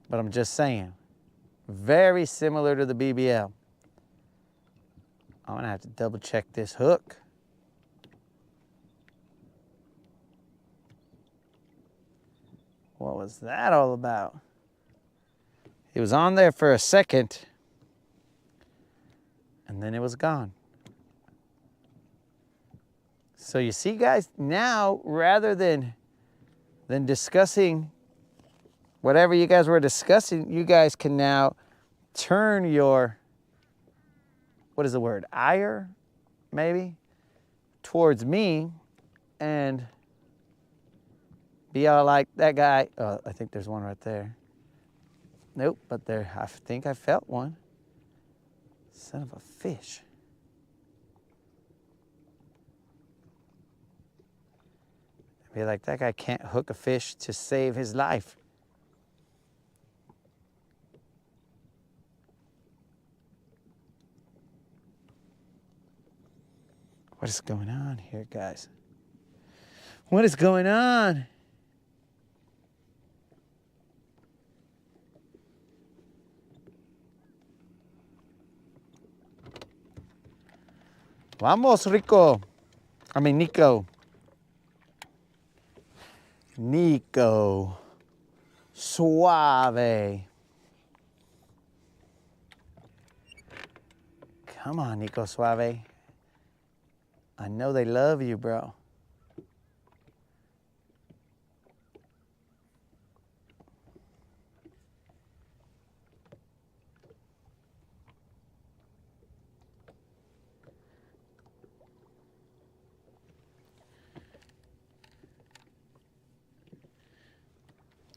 Speaker 1: But I'm just saying. Very similar to the BBL. I'm gonna have to double check this hook. What was that all about? It was on there for a second, and then it was gone. So you see, guys, now rather than discussing whatever you guys were discussing, you guys can now turn your, what is the word, ire, maybe, towards me and be all like, that guy, oh, I think there's one right there. Nope, but there, I think I felt one. Son of a fish. Be like, that guy can't hook a fish to save his life. What is going on here, guys? What is going on? Vamos, Rico. I mean, Nico. Nico. Suave. Come on, Nico Suave. I know they love you, bro.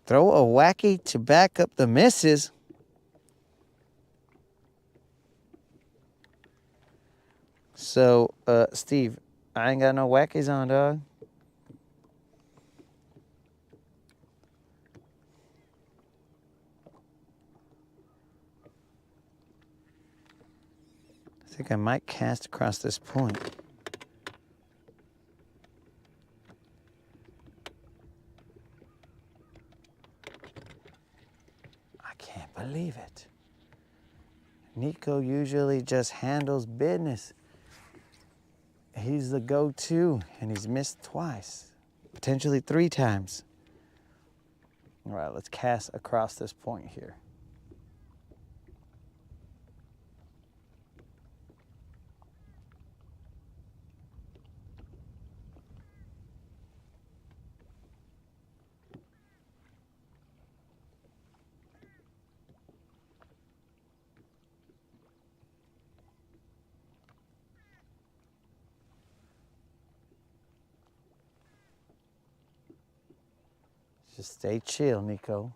Speaker 1: Throw a wacky to back up the misses. So, Steve, I ain't got no wackies on, dog. I think I might cast across this point. I can't believe it. Nico usually just handles business. He's the go-to, and he's missed twice, potentially 3 times. All right, let's cast across this point here. Just stay chill, Nico.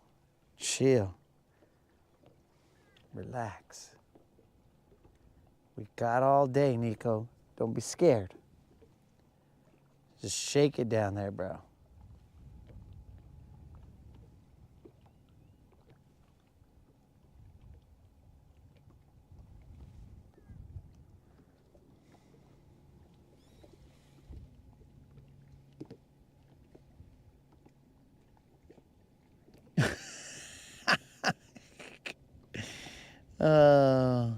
Speaker 1: Chill. Relax. We got all day, Nico. Don't be scared. Just shake it down there, bro. Uh,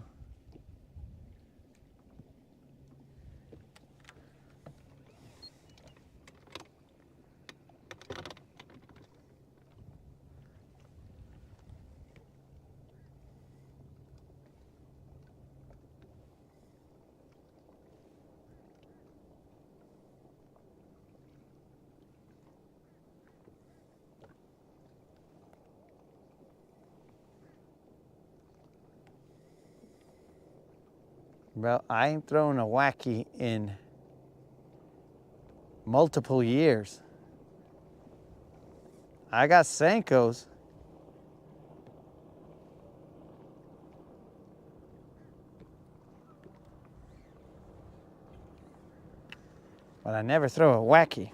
Speaker 1: Bro, I ain't thrown a wacky in multiple years. I got Senkos. But I never throw a wacky.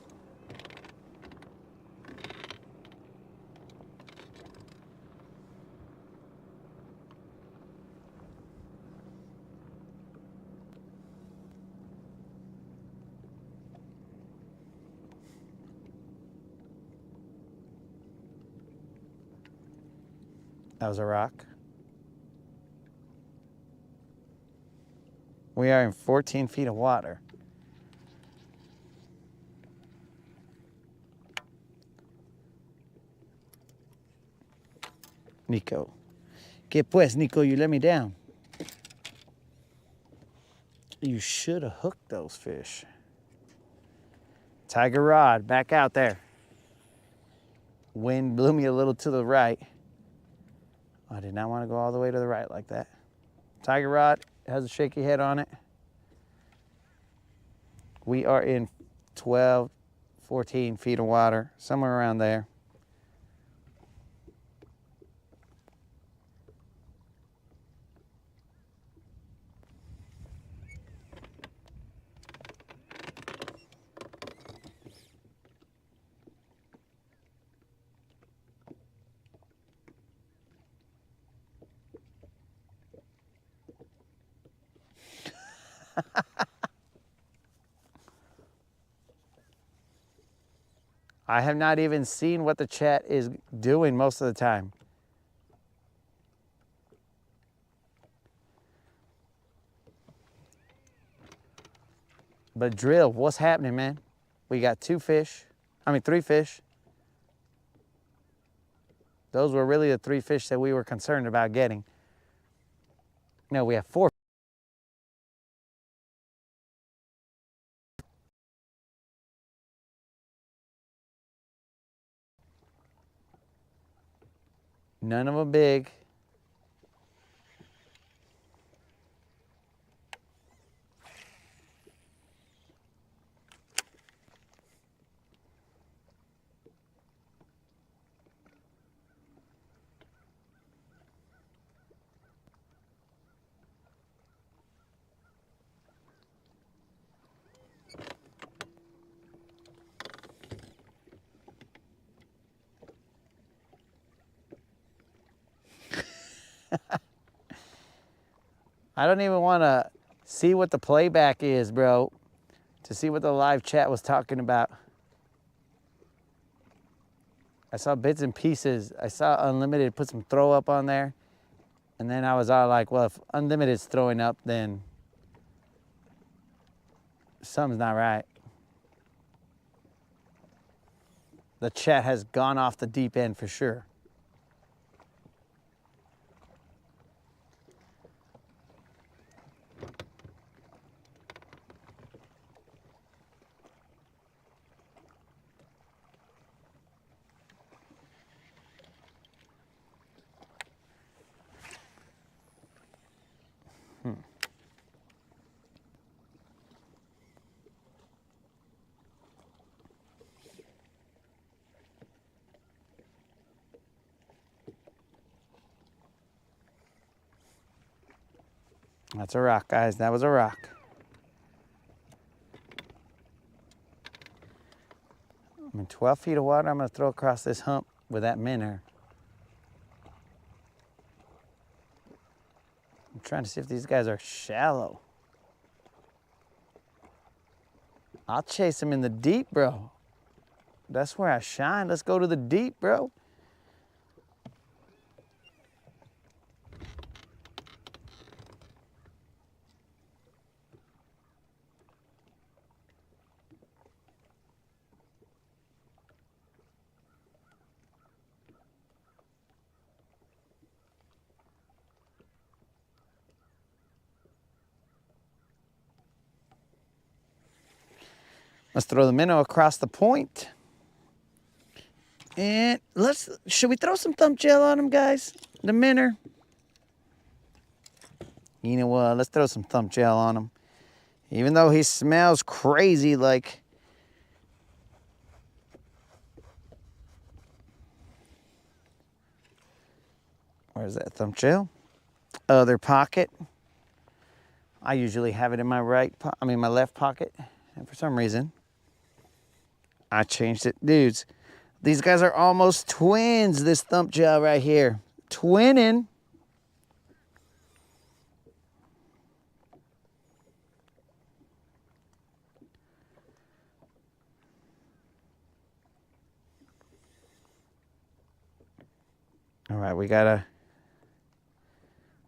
Speaker 1: That was a rock. We are in 14 feet of water. Nico. Que pues, Nico, you let me down. You should have hooked those fish. Tiger rod, back out there. Wind blew me a little to the right. I did not want to go all the way to the right like that. Tiger rod has a shaky head on it. We are in 12, 14 feet of water, somewhere around there. I have not even seen what the chat is doing most of the time. But drill, what's happening, man? We got 3 fish. Those were really the 3 fish that we were concerned about getting. No, we have 4. None of them big. I don't even want to see what the playback is, bro, to see what the live chat was talking about. I saw bits and pieces. I saw Unlimited put some throw up on there. And then I was all like, well, if Unlimited's throwing up, then something's not right. The chat has gone off the deep end for sure. That's a rock, guys. That was a rock. I'm in 12 feet of water. I'm going to throw across this hump with that minnow. I'm trying to see if these guys are shallow. I'll chase them in the deep, bro. That's where I shine. Let's go to the deep, bro. Let's throw the minnow across the point. And should we throw some thump gel on him, guys? The minnow. You know what? Let's throw some thump gel on him. Even though he smells crazy, like. Where's that thump gel? Other pocket. I usually have it in my my left pocket. And for some reason, I changed it. Dudes, these guys are almost twins, this thump gel right here. Twinning. All right, we gotta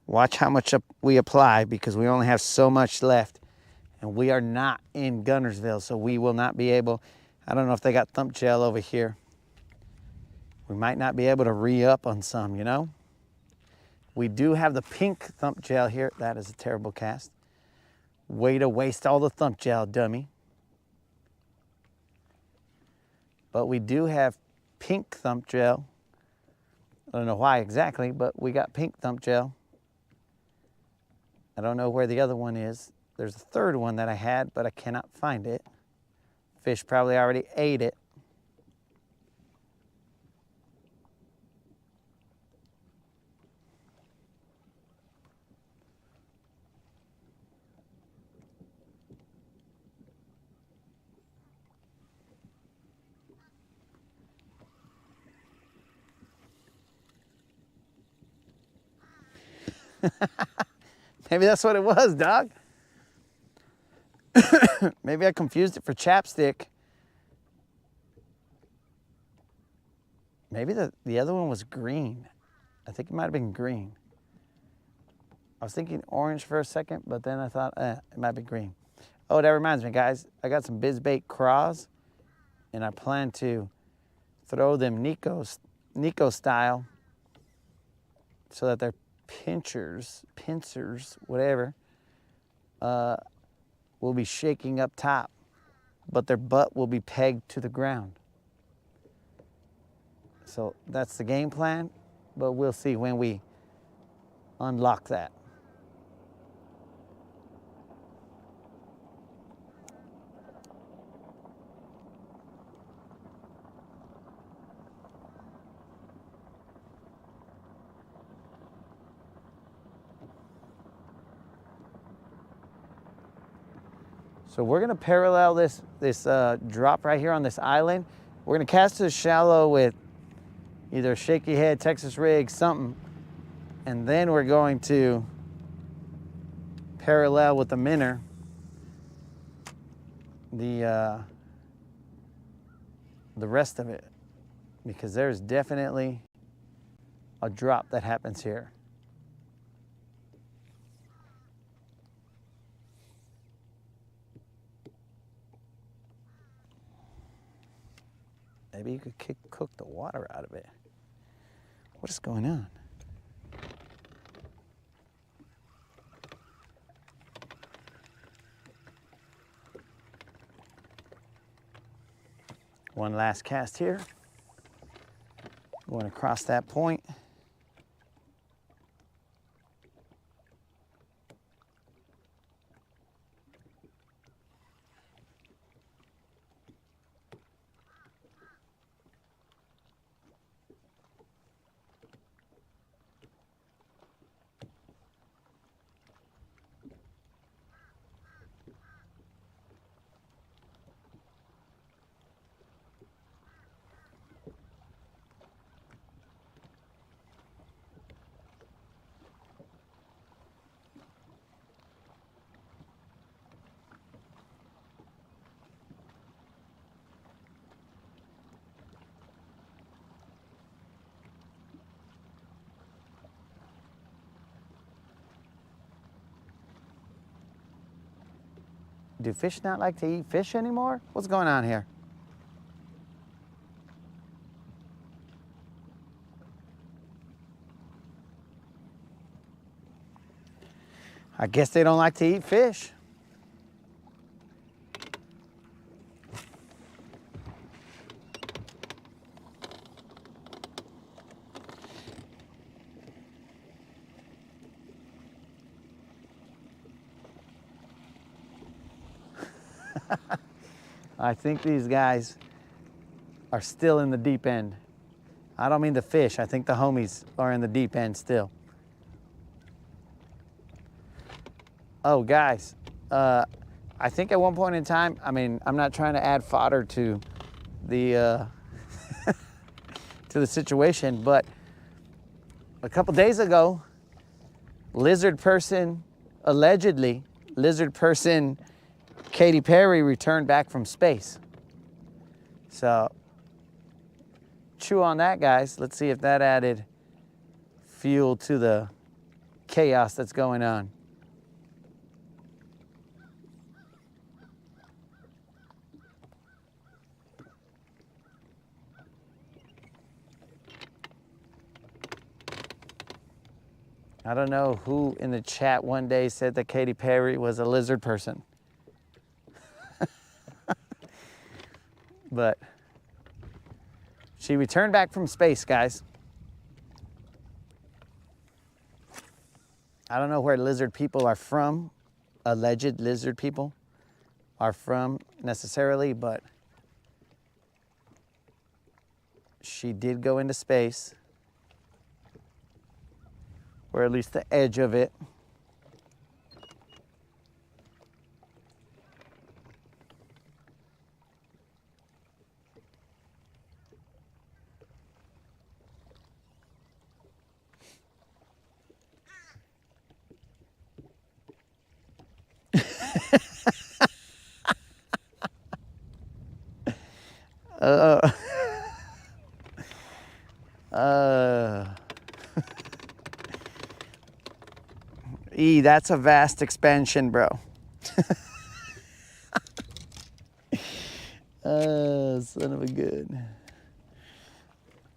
Speaker 1: watch how much we apply because we only have so much left. And we are not in Gunnersville, so we will not be able, I don't know if they got thump gel over here. We might not be able to re-up on some, you know? We do have the pink thump gel here. That is a terrible cast. Way to waste all the thump gel, dummy. But we do have pink thump gel. I don't know why exactly, but we got pink thump gel. I don't know where the other one is. There's a third one that I had, but I cannot find it. Fish probably already ate it. Maybe that's what it was, dog. Maybe I confused it for chapstick. Maybe the other one was green. I think it might have been green. I was thinking orange for a second, but then I thought, it might be green. Oh, that reminds me, guys. I got some bizbait craws, and I plan to throw them Nico style, so that their pincers, whatever, will be shaking up top, but their butt will be pegged to the ground. So that's the game plan, but we'll see when we unlock that. So we're gonna parallel this drop right here on this island. We're gonna cast to the shallow with either shaky head, Texas rig, something, and then we're going to parallel with the minnow the rest of it, because there's definitely a drop that happens here. Maybe you could cook the water out of it. What is going on? One last cast here. Going across that point. Do fish not like to eat fish anymore? What's going on here? I guess they don't like to eat fish. I think these guys are still in the deep end. I don't mean the fish. I think the homies are in the deep end still. Oh, guys, I think at one point in time, I mean, I'm not trying to add fodder to the to the situation, but a couple days ago, lizard person, allegedly, lizard person Katy Perry returned back from space. So chew on that, guys. Let's see if that added fuel to the chaos that's going on. I don't know who in the chat one day said that Katy Perry was a lizard person. But she returned back from space, guys. I don't know where lizard people are from, alleged lizard people are from necessarily, but she did go into space, or at least the edge of it. That's a vast expansion, bro. Son of a good.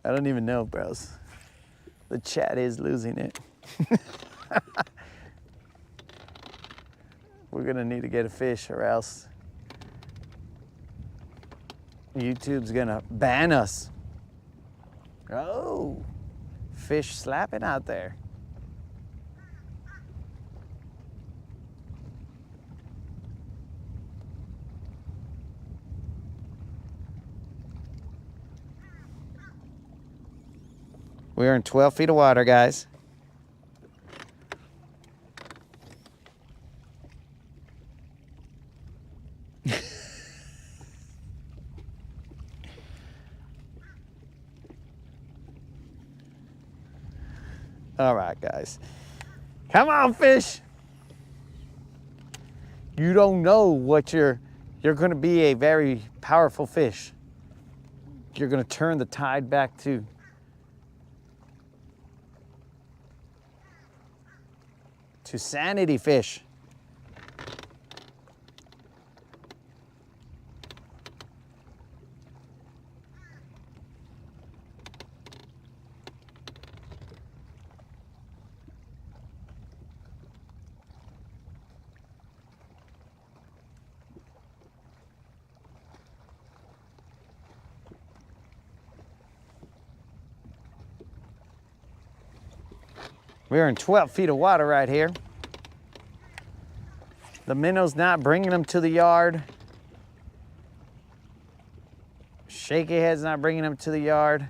Speaker 1: I don't even know, bros. The chat is losing it. We're gonna need to get a fish or else YouTube's gonna ban us. Oh, fish slapping out there. We're in 12 feet of water, guys. All right, guys. Come on, fish. You don't know what you're going to be a very powerful fish. You're going to turn the tide back to sanity, fish. We're in 12 feet of water right here. The minnow's not bringing them to the yard. Shaky head's not bringing them to the yard.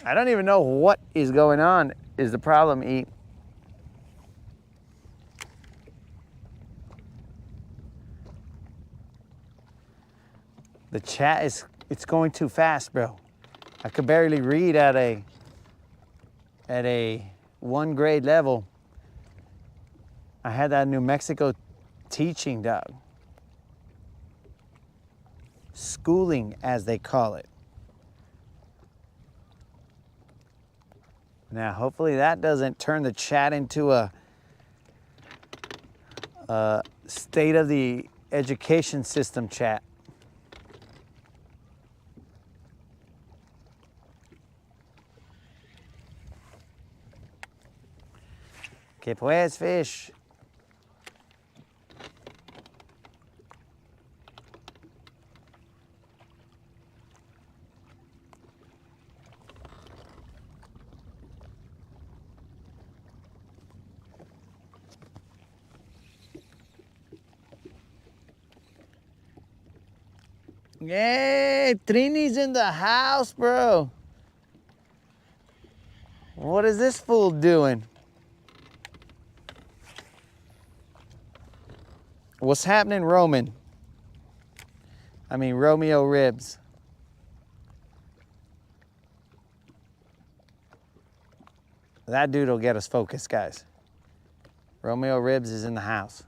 Speaker 1: I don't even know what is going on is the problem, E. The chat is, it's going too fast, bro. I could barely read at a 1 grade level. I had that New Mexico teaching, dog. Schooling, as they call it. Now, hopefully that doesn't turn the chat into a state of the education system chat. Que pues, fish. Yay, Trini's in the house, bro. What is this fool doing? What's happening, Roman? I mean, Romeo Ribs. That dude will get us focused, guys. Romeo Ribs is in the house.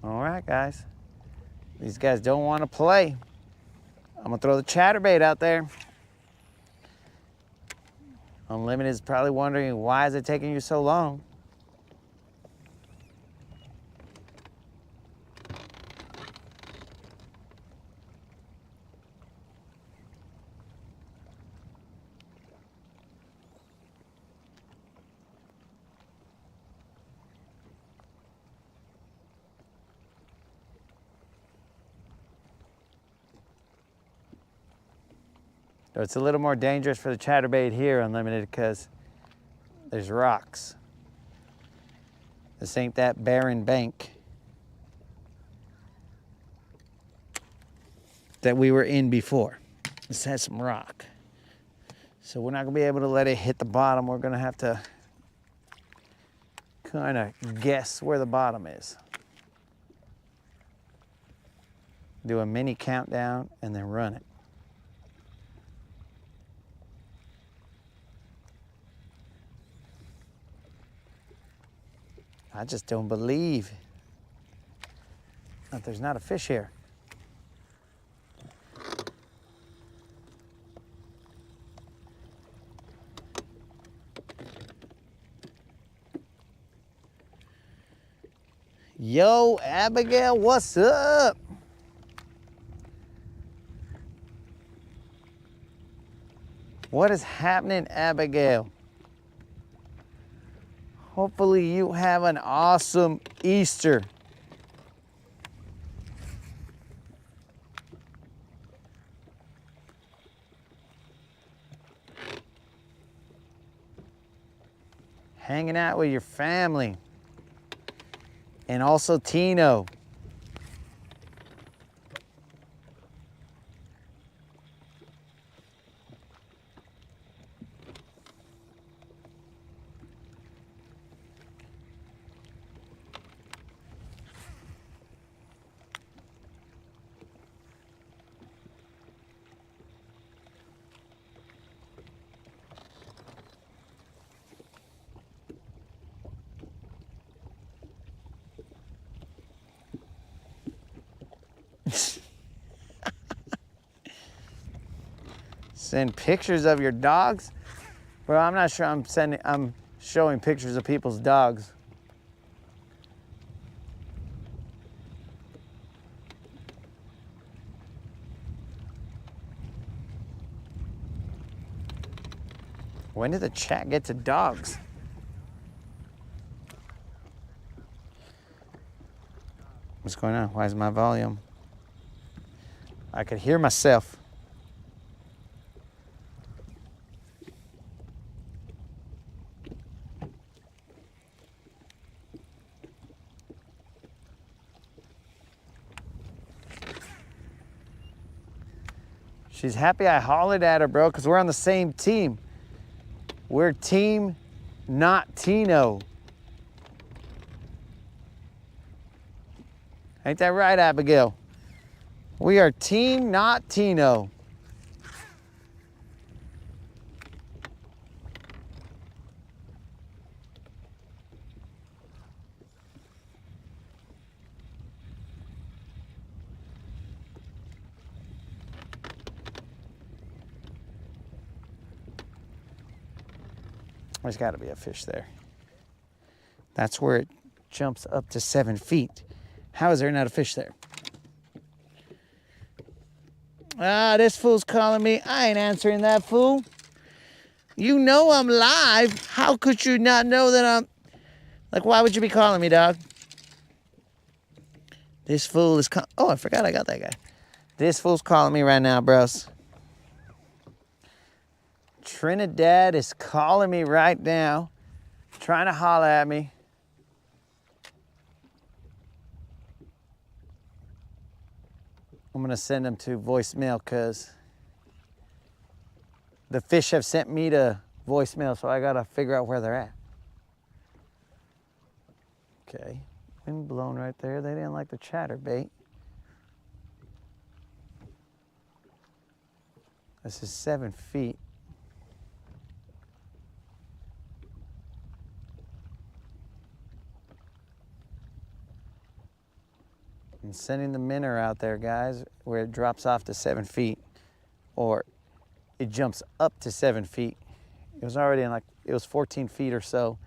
Speaker 1: All right, guys. These guys don't want to play. I'm gonna throw the chatterbait out there. Unlimited is probably wondering, why is it taking you so long? So it's a little more dangerous for the chatterbait here, Unlimited, because there's rocks. This ain't that barren bank that we were in before. This has some rock. So we're not gonna be able to let it hit the bottom. We're gonna have to kind of guess where the bottom is. Do a mini countdown and then run it. I just don't believe that there's not a fish here. Yo, Abigail, what's up? What is happening, Abigail? Hopefully you have an awesome Easter. Hanging out with your family. And also Tino. Send pictures of your dogs? Bro, I'm not sure I'm showing pictures of people's dogs. When did the chat get to dogs? What's going on? Why is my volume? I could hear myself. She's happy I hollered at her, bro, because we're on the same team. We're team, not Tino. Ain't that right, Abigail? We are team, not Tino. There's got to be a fish there. That's where it jumps up to 7 feet. How is there not a fish there? Ah, this fool's calling me. I ain't answering that fool. You know I'm live. How could you not know that I'm... Like, why would you be calling me, dog? This fool is... Oh, I forgot I got that guy. This fool's calling me right now, bros. Trinidad is calling me right now, trying to holler at me. I'm gonna send them to voicemail because the fish have sent me to voicemail, so I gotta figure out where they're at. Okay, wind blown right there. They didn't like the chatterbait. This is 7 feet. I'm sending the minnow out there, guys, where it drops off to 7 feet, or it jumps up to 7 feet. It was already in it was 14 feet or so,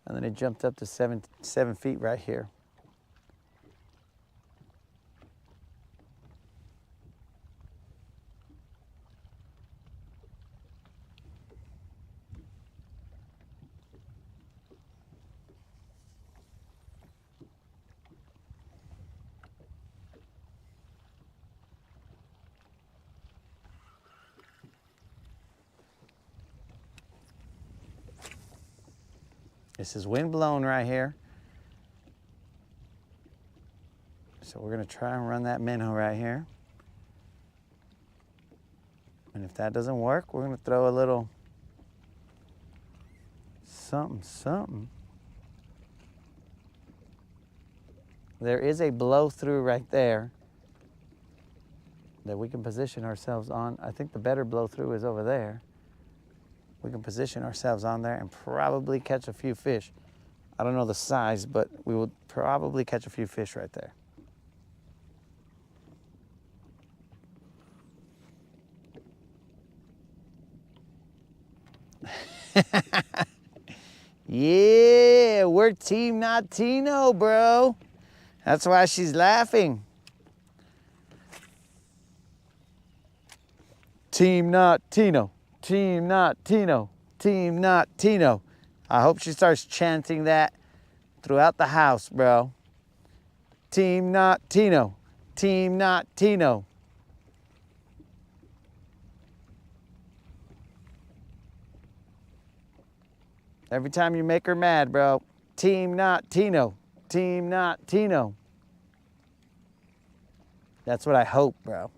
Speaker 1: and then it jumped up to 7 feet right here. This is wind blown right here. So we're gonna try and run that minnow right here. And if that doesn't work, we're gonna throw a little something. There is a blow through right there that we can position ourselves on. I think the better blow through is over there. We can position ourselves on there and probably catch a few fish. I don't know the size, but we will probably catch a few fish right there. Yeah, we're Team Not Tino, bro. That's why she's laughing. Team Not Tino, Team Not Tino, Team Not Tino. I hope she starts chanting that throughout the house, bro. Team Not Tino, Team Not Tino. Every time you make her mad, bro. Team Not Tino, Team Not Tino. That's what I hope, bro.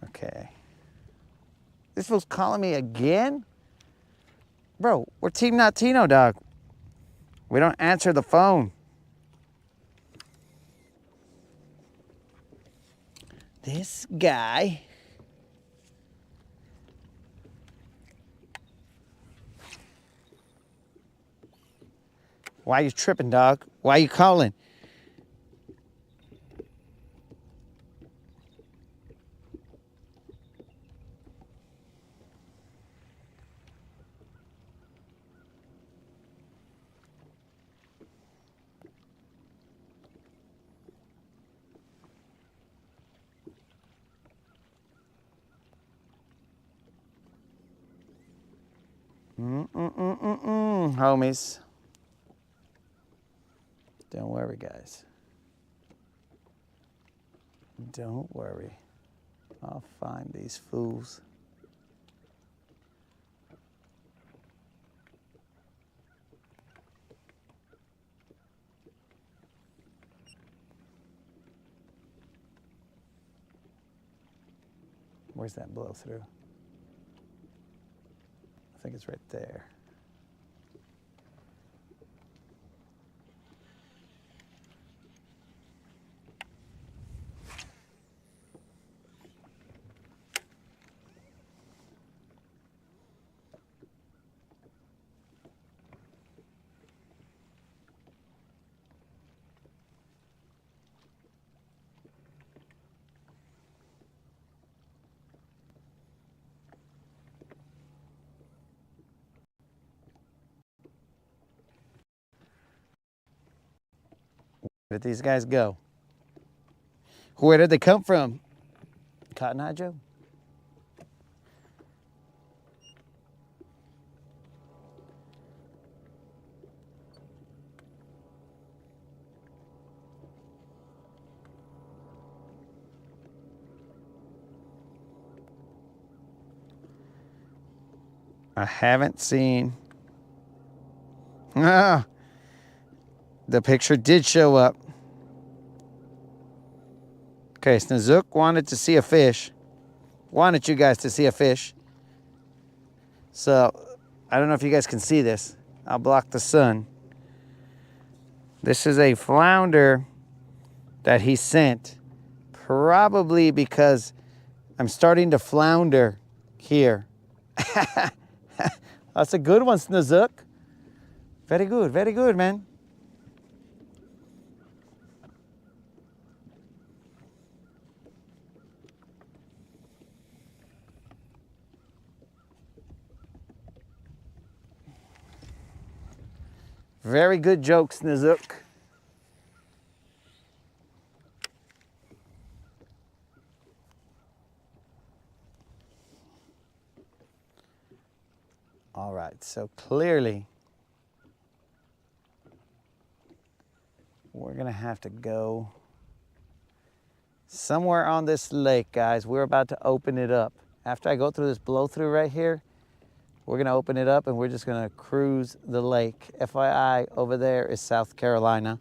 Speaker 1: Okay. This fool's calling me again? Bro, we're Team Not Tino, dog. We don't answer the phone. This guy. Why you tripping, dog? Why you calling? Homies. Don't worry, guys. Don't worry. I'll find these fools. Where's that blow through? I think it's right there. Where did these guys go? Where did they come from? Cotton Eye Joe? I haven't seen. Ah, the picture did show up. Okay, Snazook wanted to see a fish. Wanted you guys to see a fish. So, I don't know if you guys can see this. I'll block the sun. This is a flounder that he sent. Probably because I'm starting to flounder here. That's a good one, Snazook. Very good, man. Very good joke, Snazook. All right, so clearly we're gonna have to go somewhere on this lake, guys. We're about to open it up. After I go through this blow through right here, we're gonna open it up and we're just gonna cruise the lake. FYI, over there is South Carolina.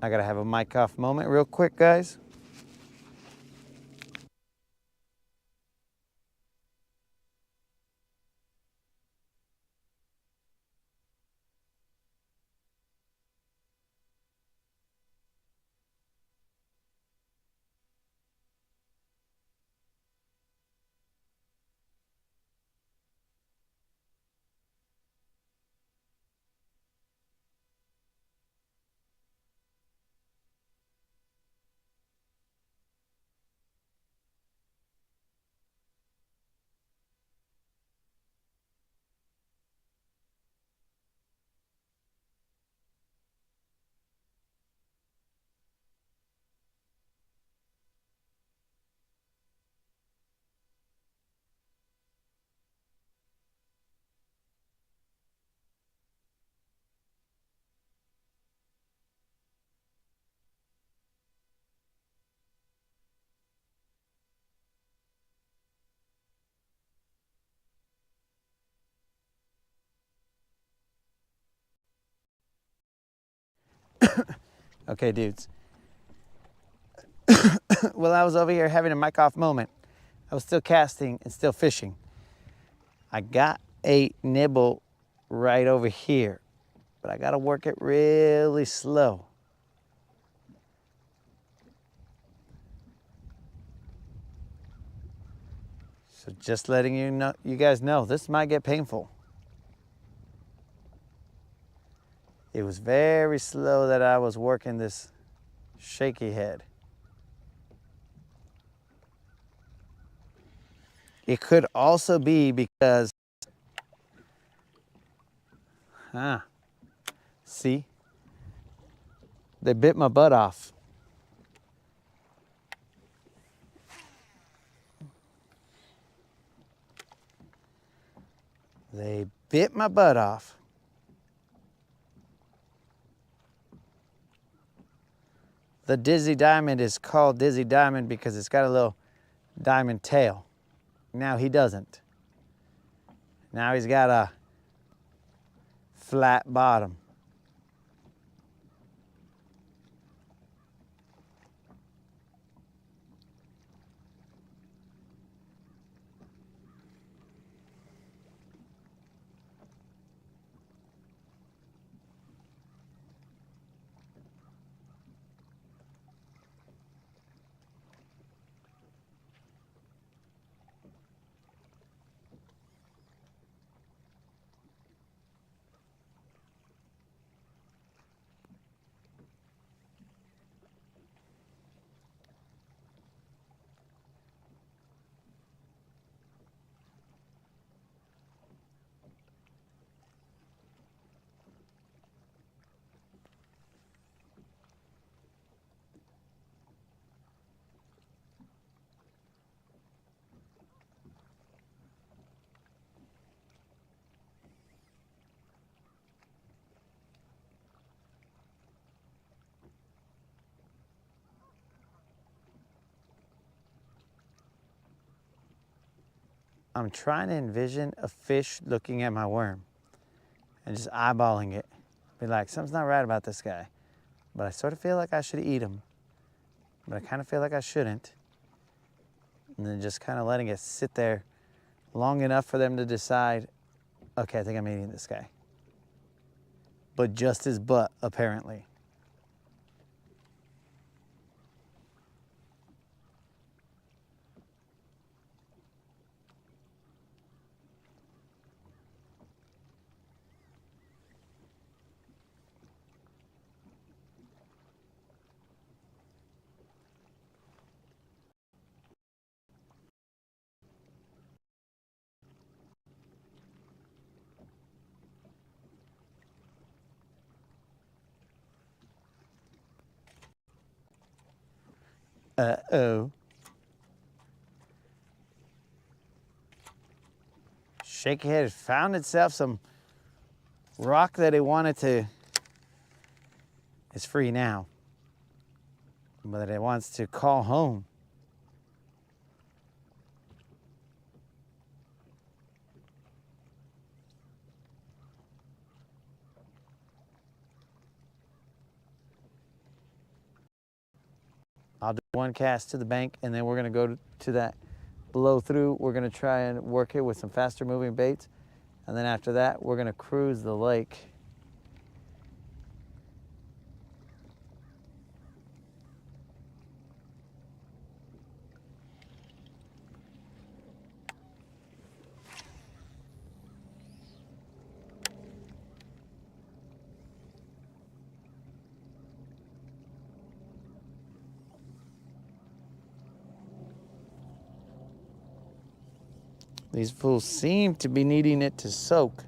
Speaker 1: I gotta have a mic off moment real quick, guys. Okay, dudes. Well, I was over here having a mic off moment. I was still casting and still fishing. I got a nibble right over here, but I gotta work it really slow. So just letting you guys know, this might get painful. It was very slow that I was working this shaky head. It could also be because, see, they bit my butt off. They bit my butt off. The Dizzy Diamond is called Dizzy Diamond because it's got a little diamond tail. Now he doesn't. Now he's got a flat bottom. I'm trying to envision a fish looking at my worm and just eyeballing it. Be like, something's not right about this guy. But I sort of feel like I should eat him. But I kind of feel like I shouldn't. And then just kind of letting it sit there long enough for them to decide, okay, I think I'm eating this guy. But just his butt, apparently. Uh-oh. Shakehead has found itself some rock that it wanted to. It's free now, but it wants to call home. I'll do one cast to the bank, and then we're gonna go to that blow through. We're gonna try and work it with some faster moving baits. And then after that, we're gonna cruise the lake. These fools seem to be needing it to soak.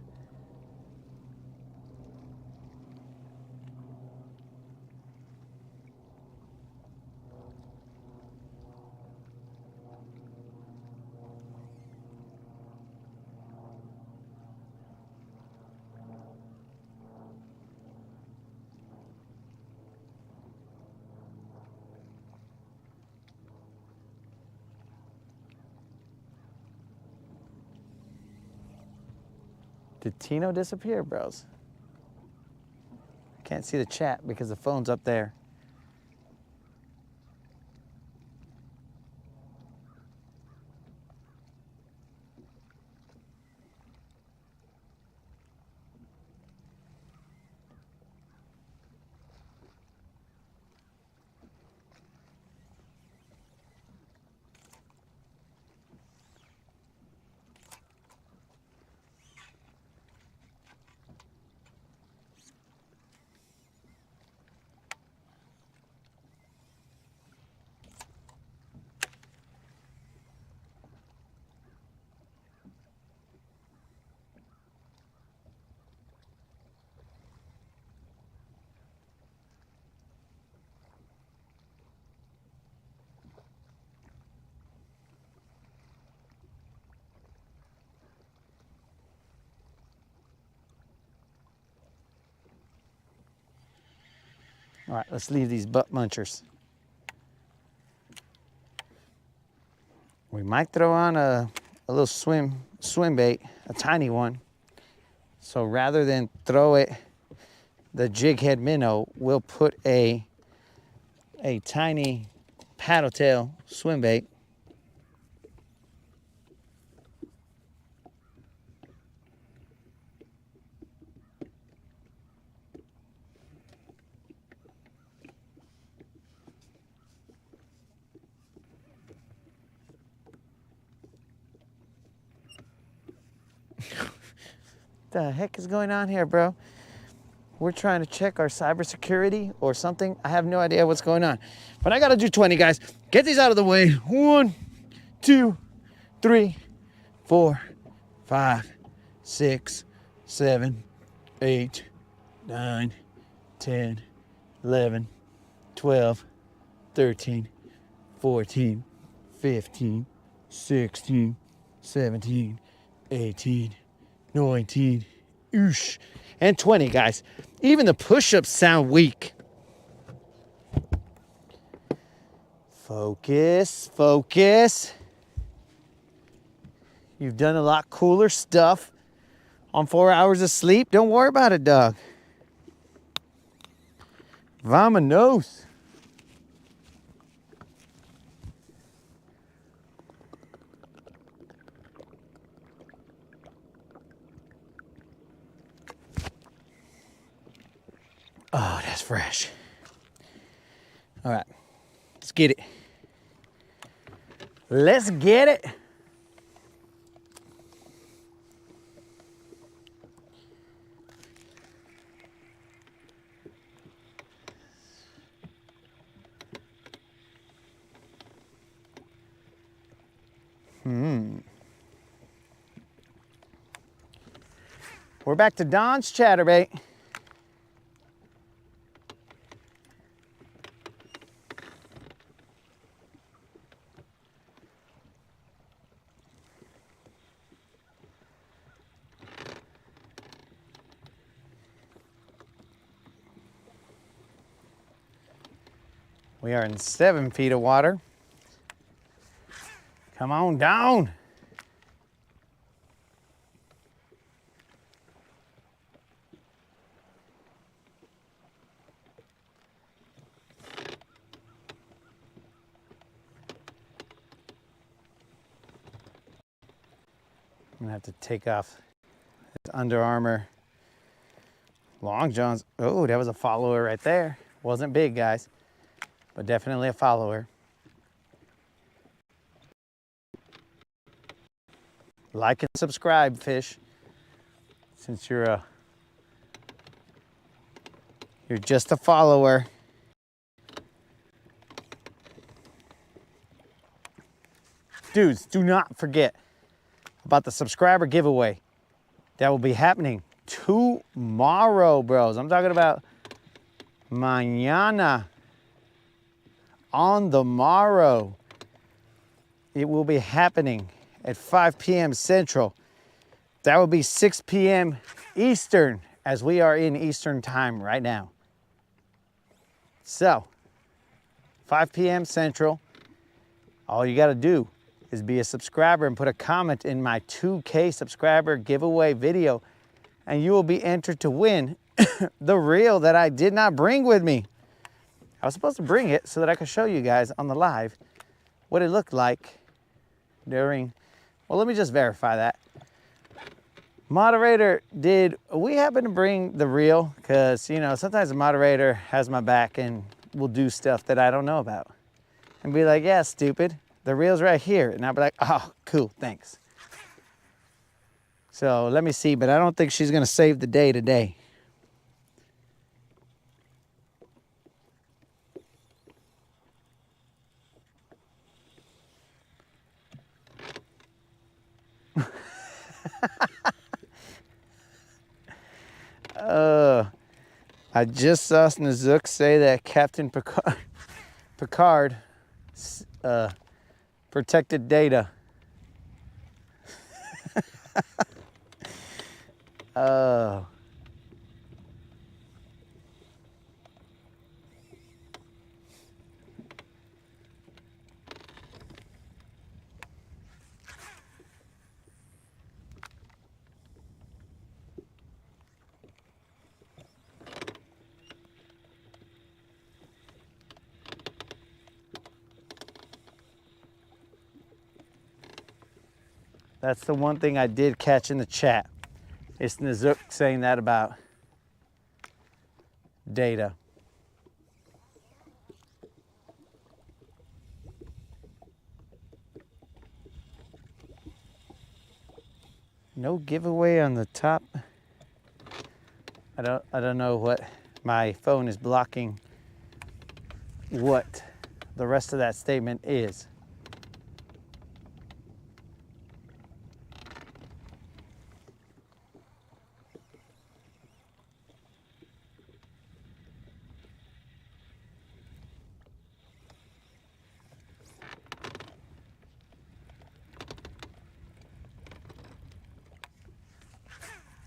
Speaker 1: Did Tino disappear, bros? I can't see the chat because the phone's up there. All right, let's leave these butt munchers. We might throw on a little swim bait, a tiny one. So rather than throw it the jig head minnow, we'll put a tiny paddle tail swim bait. What the heck is going on here, bro? We're trying to check our cybersecurity or something. I have no idea what's going on. But I gotta do 20, guys. Get these out of the way. 1, 2, 3, 4, 5, 6, 7, 8, 9, 10, 11, 12, 13, 14, 15, 16, 17, 18, 19, oosh, and 20, guys. Even the push-ups sound weak. Focus, focus. You've done a lot cooler stuff on 4 hours of sleep. Don't worry about it, dog. Vamonos. Oh, that's fresh. All right, let's get it. Let's get it. We're back to Don's chatterbait. We are in 7 feet of water. Come on down. I'm gonna have to take off this Under Armour long johns. Oh, that was a follower right there. Wasn't big, guys, but definitely a follower. Like and subscribe, fish, since you're just a follower. Dudes, do not forget about the subscriber giveaway that will be happening tomorrow, bros. I'm talking about mañana, on the morrow. It will be happening at 5 p.m. Central. That will be 6 p.m. Eastern, as we are in Eastern time right now. So, 5 p.m. Central, all you gotta do is be a subscriber and put a comment in my 2K subscriber giveaway video, and you will be entered to win the reel that I did not bring with me. I was supposed to bring it so that I could show you guys on the live what it looked like during, well, let me just verify that. Moderator, did we happen to bring the reel? Because, you know, sometimes the moderator has my back and will do stuff that I don't know about. And be like, yeah, stupid, the reel's right here. And I'll be like, oh, cool, thanks. So let me see, but I don't think she's gonna save the day today. I just saw Snazook say that Captain Picard protected data. Oh. That's the one thing I did catch in the chat. It's Nazook saying that about data. No giveaway on the top. I don't know what my phone is blocking what the rest of that statement is.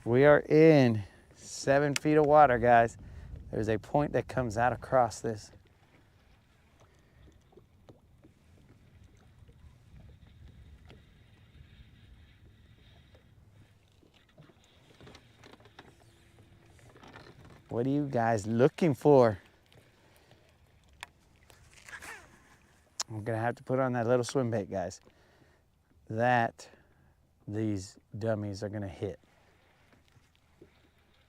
Speaker 1: We are in 7 feet of water, guys. There's a point that comes out across this. What are you guys looking for? I'm gonna have to put on that little swim bait, guys. That these dummies are gonna hit.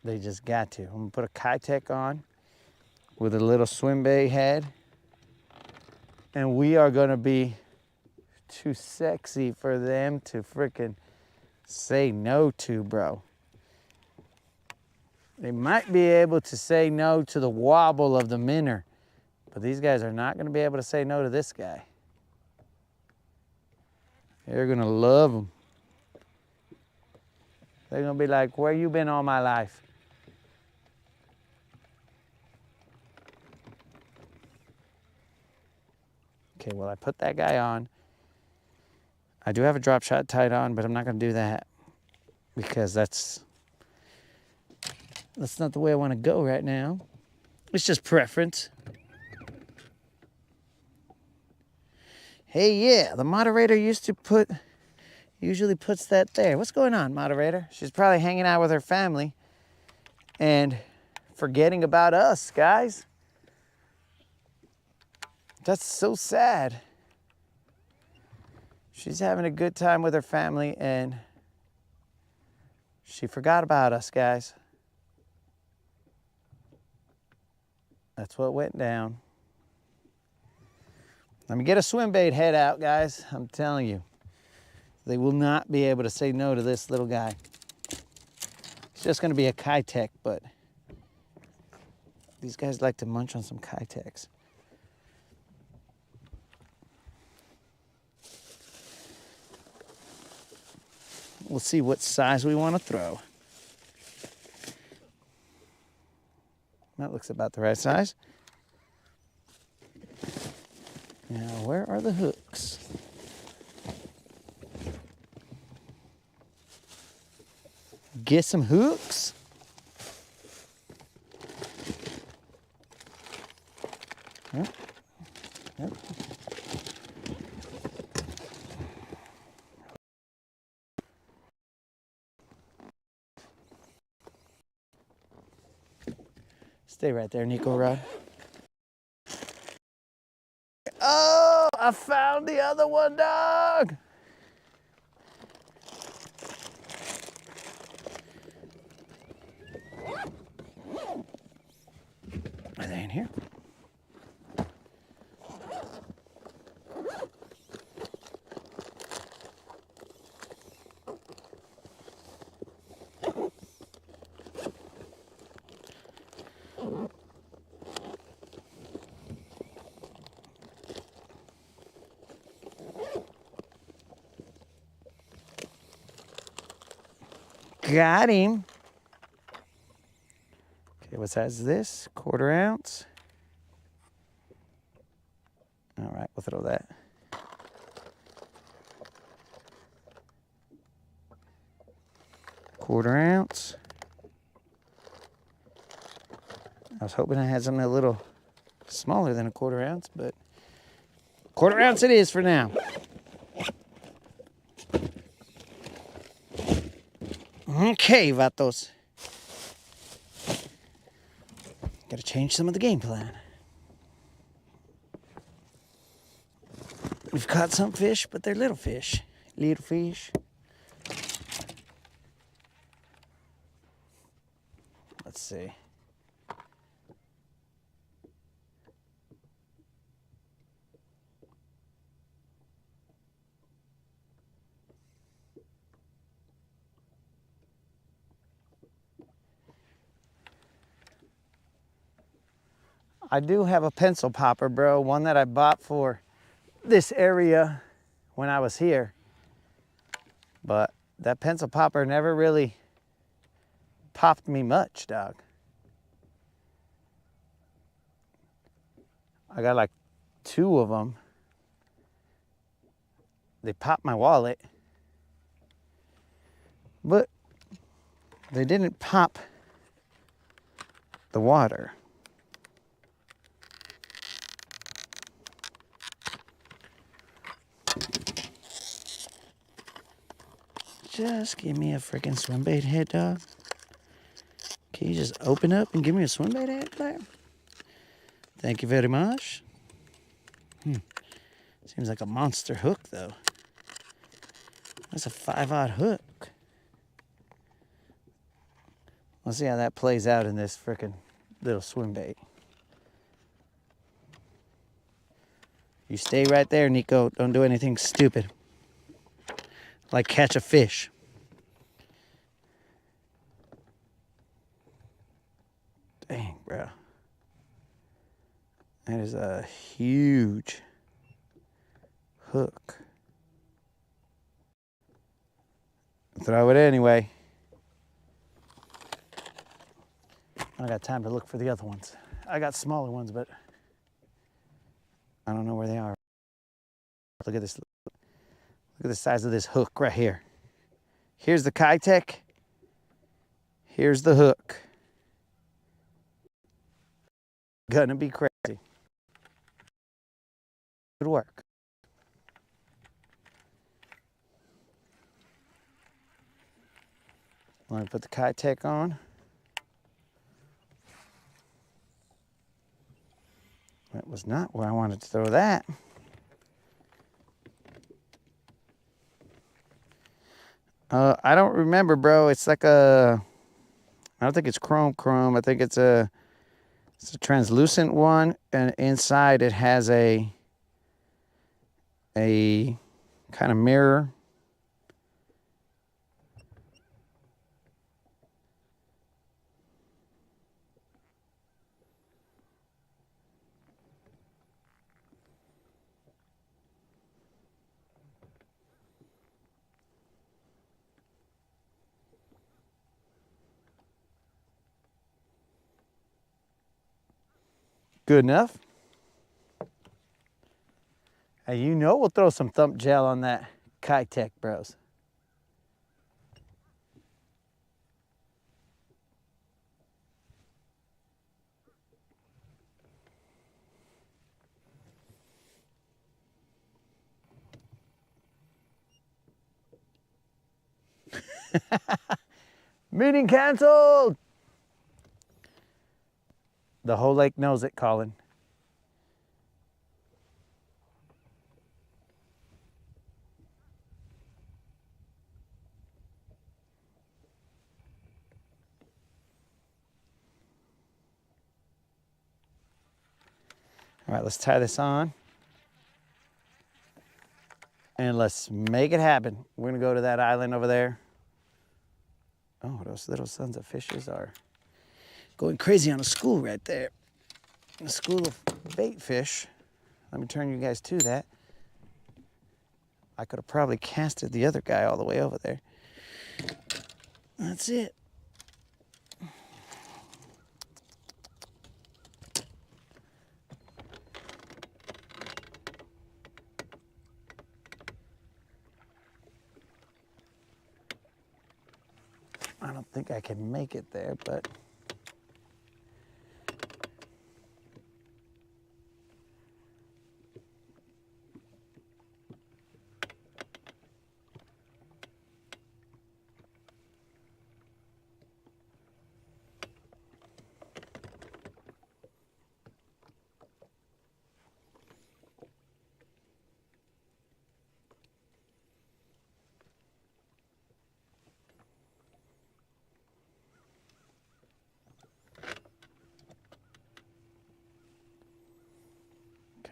Speaker 1: They just got to. I'm gonna put a Kitech on with a little swim bait head. And we are gonna be too sexy for them to freaking say no to, bro. They might be able to say no to the wobble of the minnow, but these guys are not gonna be able to say no to this guy. They're gonna love him. They're gonna be like, where you been all my life? Okay, well, I put that guy on. I do have a drop shot tied on, but I'm not gonna do that because that's not the way I wanna go right now. It's just preference. Hey, yeah, the moderator usually puts that there. What's going on, moderator? She's probably hanging out with her family and forgetting about us, guys. That's so sad. She's having a good time with her family and she forgot about us, guys. That's what went down. Let me get a swim bait head out, guys. I'm telling you, they will not be able to say no to this little guy. It's just gonna be a Kitech, but these guys like to munch on some Kitechs. We'll see what size we want to throw. That looks about the right size. Now, where are the hooks? Get some hooks. Yep. Yep. Stay right there, Nico Rod. Oh, I found the other one, dog. Are they in here? Got him. Okay, what size is this? 1/4 ounce. All right, we'll throw that. Quarter ounce. I was hoping I had something a little smaller than a 1/4 ounce, but 1/4 ounce it is for now. Okay, vatos. Gotta change some of the game plan. We've caught some fish, but they're little fish. Little fish. Let's see. I do have a pencil popper, bro. One that I bought for this area when I was here. But that pencil popper never really popped me much, dog. I got like 2 of them. They popped my wallet, but they didn't pop the water. Just give me a freaking swim bait head, dog. Can you just open up and give me a swim bait head, player? Thank you very much. Seems like a monster hook, though. That's a 5/0 hook. Let's see how that plays out in this freaking little swim bait. You stay right there, Nico. Don't do anything stupid. Like catch a fish. Dang, bro. That is a huge hook. Throw it anyway. I don't got time to look for the other ones. I got smaller ones, but I don't know where they are. Look at this. Look at the size of this hook right here. Here's the Kitech. Here's the hook. Gonna be crazy. Good work. Let me put the Kitech on. That was not where I wanted to throw that. I don't remember, bro. It's like I don't think it's chrome. I think it's a translucent one, and inside it has a kind of mirror. Good enough. Hey, you know we'll throw some thump gel on that Kitech, bros. Meeting canceled. The whole lake knows it, Colin. All right, let's tie this on. And let's make it happen. We're gonna go to that island over there. Oh, those little sons of fishes are going crazy on a school right there. A school of bait fish. Let me turn you guys to that. I could have probably casted the other guy all the way over there. That's it. I don't think I can make it there, but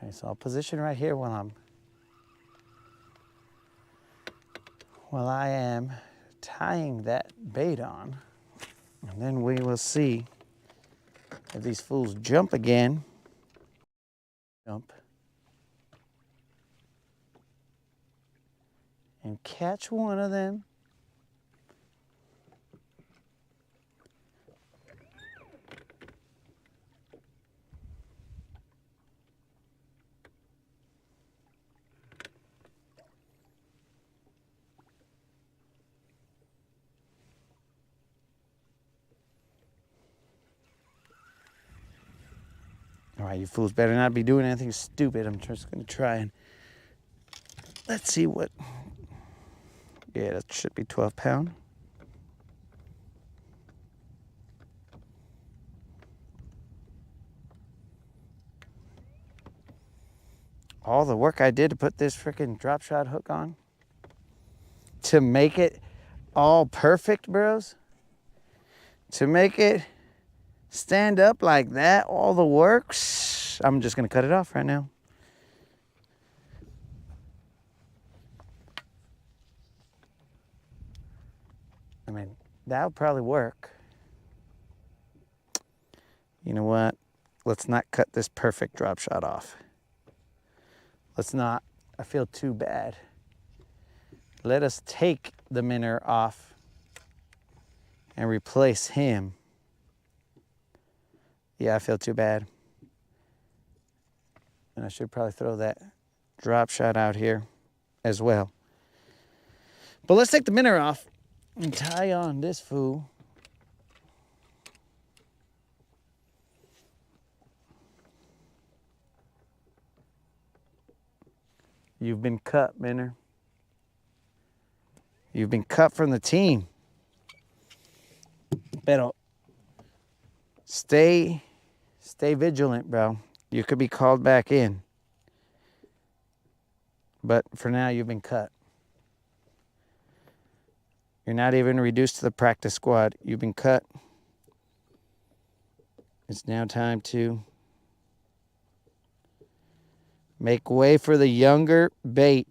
Speaker 1: okay, so I'll position right here while I am tying that bait on, and then we will see if these fools jump again. Jump. And catch one of them. All right, you fools better not be doing anything stupid. I'm just gonna try and let's see what. Yeah, that should be 12 pound. All the work I did to put this freaking drop shot hook on to make it all perfect, bros. To make it stand up like that, all the works. I'm just gonna cut it off right now. I mean, that would probably work. You know what? Let's not cut this perfect drop shot off. Let's not. I feel too bad. Let us take the minnow off and replace him. Yeah, I feel too bad. And I should probably throw that drop shot out here as well. But let's take the minnow off and tie on this fool. You've been cut, minnow. You've been cut from the team. Pero stay vigilant, bro. You could be called back in. But for now, you've been cut. You're not even reduced to the practice squad. You've been cut. It's now time to make way for the younger bait.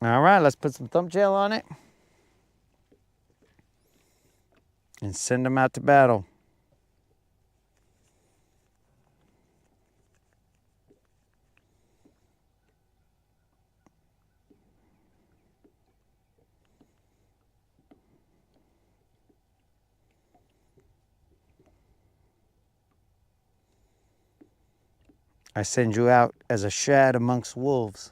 Speaker 1: All right, let's put some thumb gel on it and send them out to battle. I send you out as a shad amongst wolves.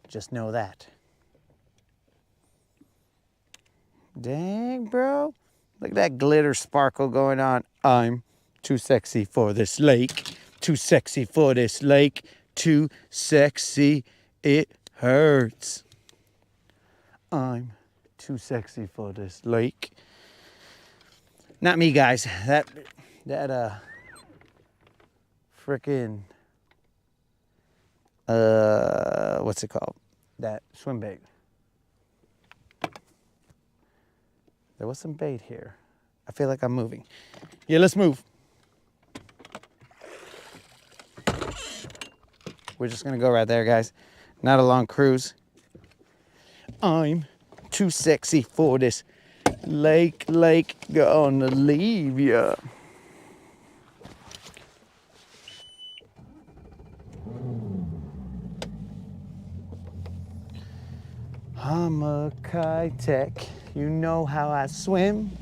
Speaker 1: Just know that. Dang, bro. Look at that glitter sparkle going on. I'm too sexy for this lake. Too sexy for this lake. Too sexy, it hurts. I'm too sexy for this lake. Not me, guys. That frickin' what's it called? That swim bait. There was some bait here. I feel like I'm moving. Yeah, let's move. We're just gonna go right there, guys. Not a long cruise. I'm too sexy for this lake, gonna leave ya. I'm a Kitech, you know how I swim,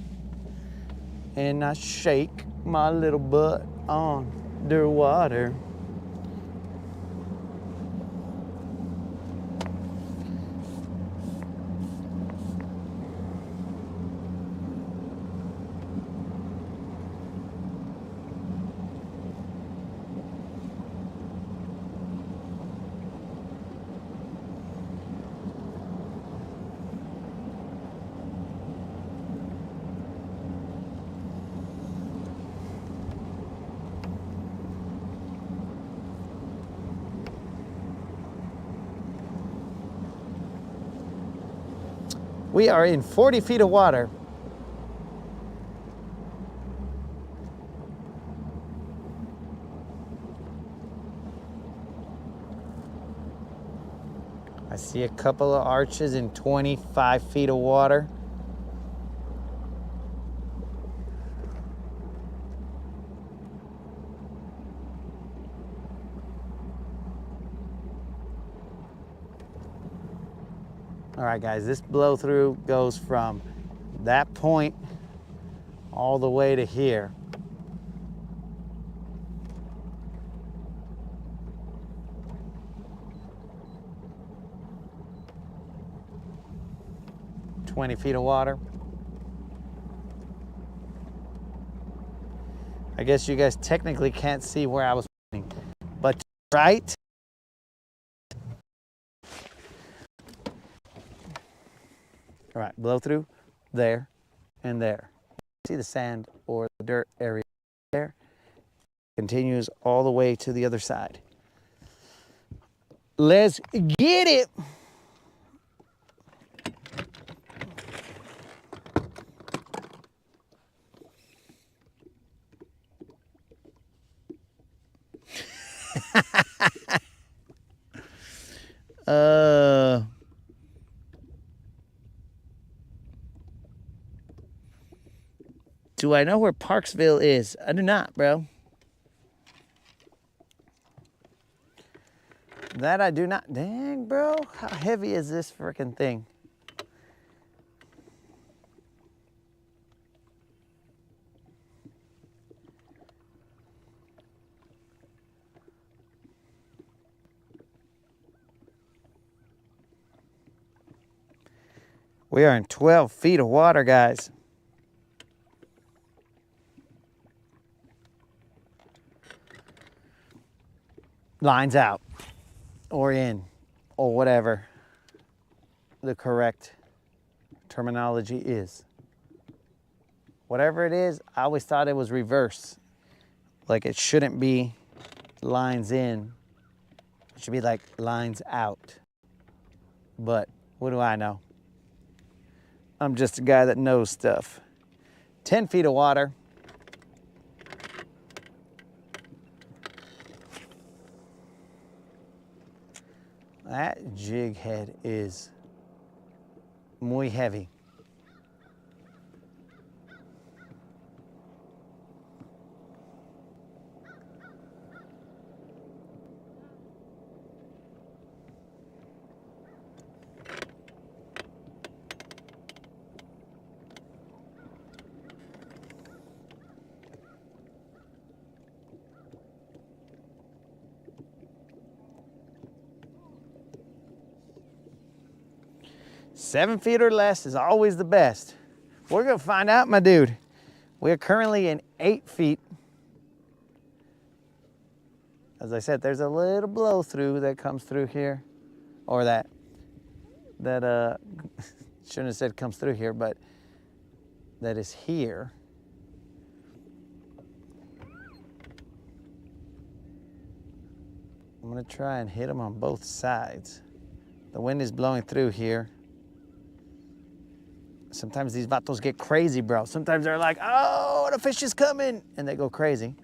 Speaker 1: and I shake my little butt underwater. We are in 40 feet of water. I see a couple of arches in 25 feet of water. All right, guys, this blow through goes from that point all the way to here. "20 feet of water. I guess you guys technically can't see where I was pointing, but right. All right, blow through there and there. See the sand or the dirt area there? Continues all the way to the other side. Let's get it. Do I know where Parksville is? I do not, bro. That I do not. Dang, bro. How heavy is this freaking thing? We are in 12 feet of water, guys. Lines out, or in, or whatever the correct terminology is. Whatever it is, I always thought it was reverse. Like it shouldn't be lines in. It should be like lines out. But what do I know? I'm just a guy that knows stuff. 10 feet of water. That jig head is muy heavy. Seven feet or less is always the best. We're gonna find out, my dude. We're currently in 8 feet. As I said, there's a little blow through that comes through here, or that shouldn't have said comes through here, but that is here. I'm gonna try and hit them on both sides. The wind is blowing through here. Sometimes these vatos get crazy, bro. Sometimes they're like, oh, the fish is coming, and they go crazy.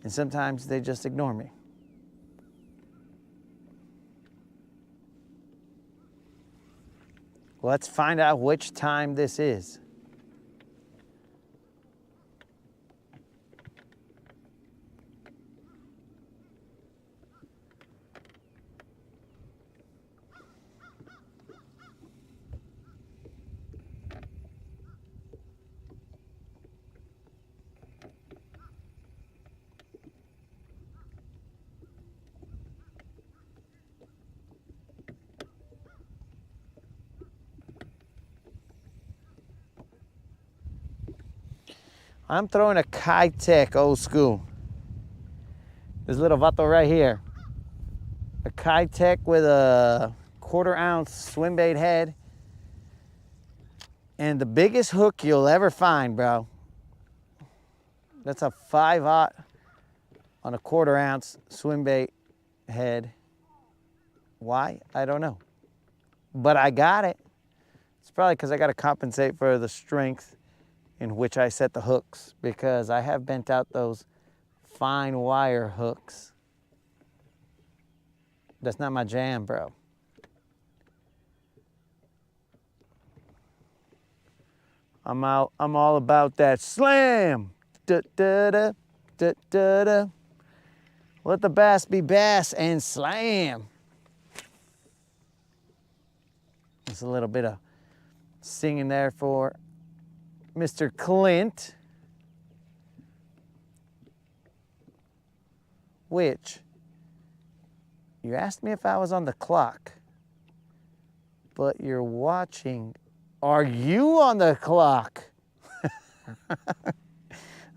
Speaker 1: And sometimes they just ignore me. Let's find out which time this is. I'm throwing a Kitech old school. This little vato right here. A Kitech with a 1/4 ounce swim bait head. And the biggest hook you'll ever find, bro. That's a 5/0 on a 1/4 ounce swim bait head. Why? I don't know. But I got it. It's probably because I got to compensate for the strength in which I set the hooks, because I have bent out those fine wire hooks. That's not my jam, bro. I'm all about that slam. Da, da, da, da, da, da. Let the bass be bass and slam. There's a little bit of singing there for Mr. Clint, which you asked me if I was on the clock, but you're watching. Are you on the clock?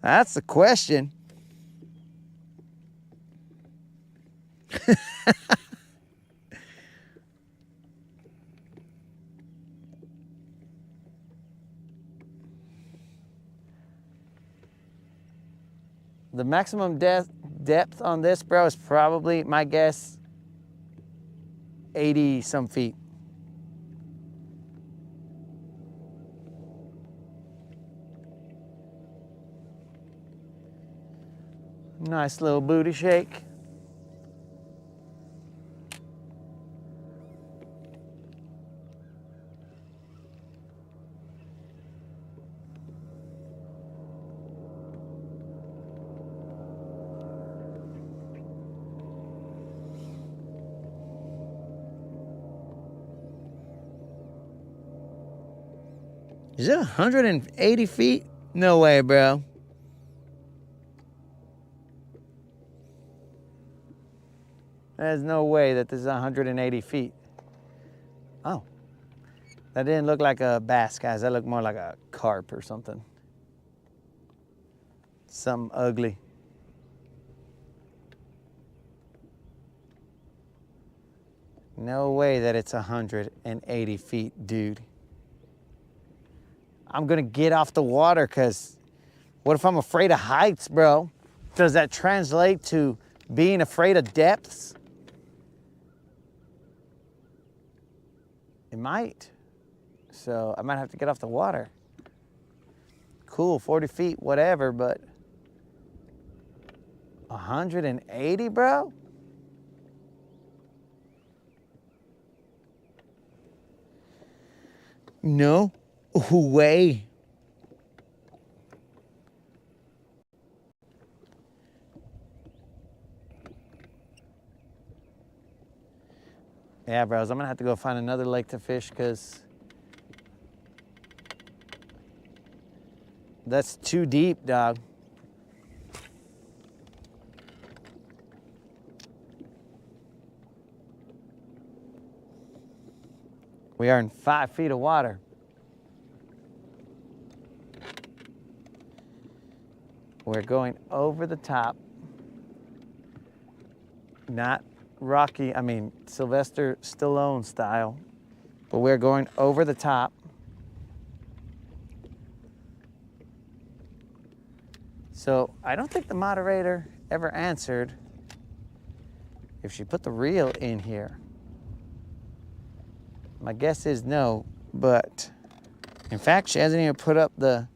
Speaker 1: That's the question. The maximum depth on this, bro, is probably, my guess, 80 some feet. Nice little booty shake. Is it 180 feet? No way, bro. There's no way that this is 180 feet. Oh. That didn't look like a bass, guys. That looked more like a carp or something. Something ugly. No way that it's 180 feet, dude. I'm gonna get off the water, because what if I'm afraid of heights, bro? Does that translate to being afraid of depths? It might. So I might have to get off the water. Cool, 40 feet, whatever, but 180, bro? No way. Yeah, bros, I'm gonna have to go find another lake to fish, because that's too deep, dog. We are in 5 feet of water. We're going over the top. Not Rocky, Sylvester Stallone style, but we're going over the top. So I don't think the moderator ever answered if she put the reel in here. My guess is no, but in fact, she hasn't even put up the,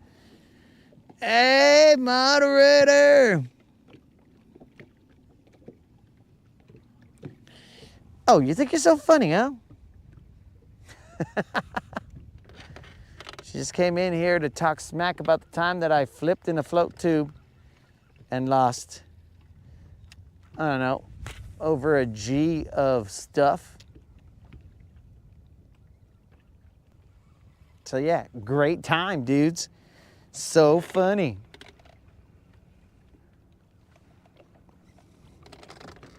Speaker 1: hey, moderator. Oh, you think you're so funny, huh? She just came in here to talk smack about the time that I flipped in a float tube and lost, I don't know, over a G of stuff. So yeah, great time, dudes. So funny.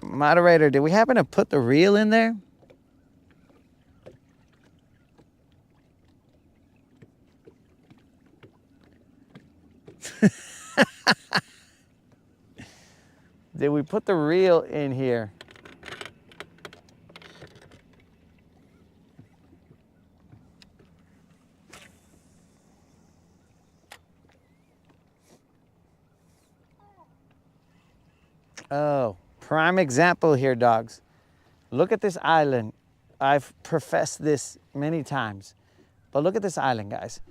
Speaker 1: Moderator, did we happen to put the reel in there? Did we put the reel in here? Oh, prime example here, dogs. Look at this island. I've professed this many times, but look at this island, guys.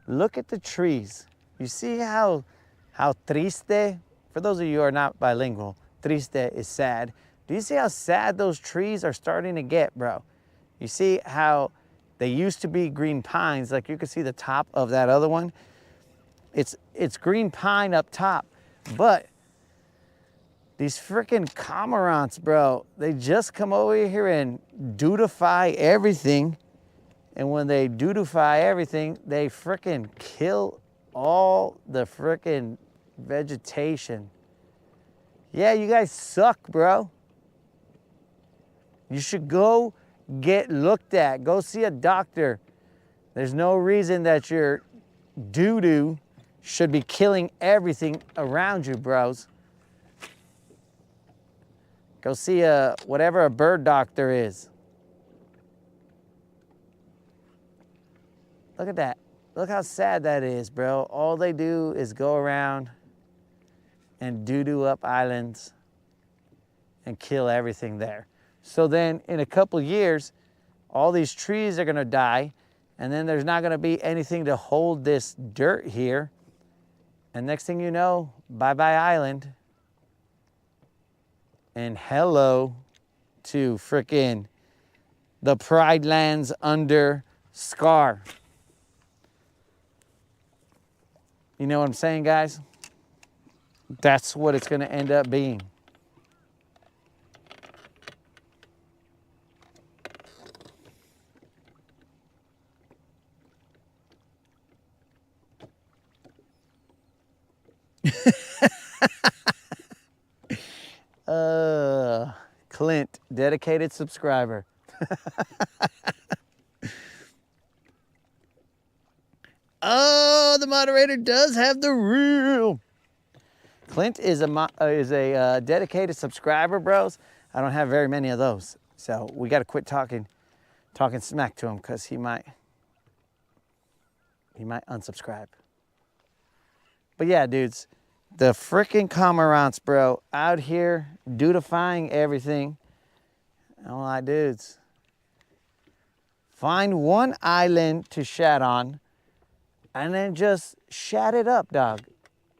Speaker 1: Look at the trees. You see how triste, for those of you who are not bilingual, triste is sad. Do you see how sad those trees are starting to get, bro? You see how they used to be green pines, like you can see the top of that other one. It's green pine up top, but these freaking cormorants, bro, they just come over here and dudify everything. And when they dudify everything, they freaking kill all the freaking vegetation. Yeah, you guys suck, bro. You should go get looked at. Go see a doctor. There's no reason that your doo-doo should be killing everything around you, bros. Go see whatever a bird doctor is. Look at that. Look how sad that is, bro. All they do is go around and doo-doo up islands and kill everything there. So then in a couple years, all these trees are gonna die, and then there's not gonna be anything to hold this dirt here. And next thing you know, bye-bye island. And hello to frickin' the Pride Lands under Scar. You know what I'm saying, guys? That's what it's gonna end up being. Clint, dedicated subscriber. Oh, the moderator does have the rule. Clint is a dedicated subscriber, bros. I don't have very many of those, so we got to quit talking smack to him because he might unsubscribe. But yeah, dudes, the freaking cormorants, bro, out here dudifying everything. All right, dudes. Find one island to shat on, and then just shat it up, dog.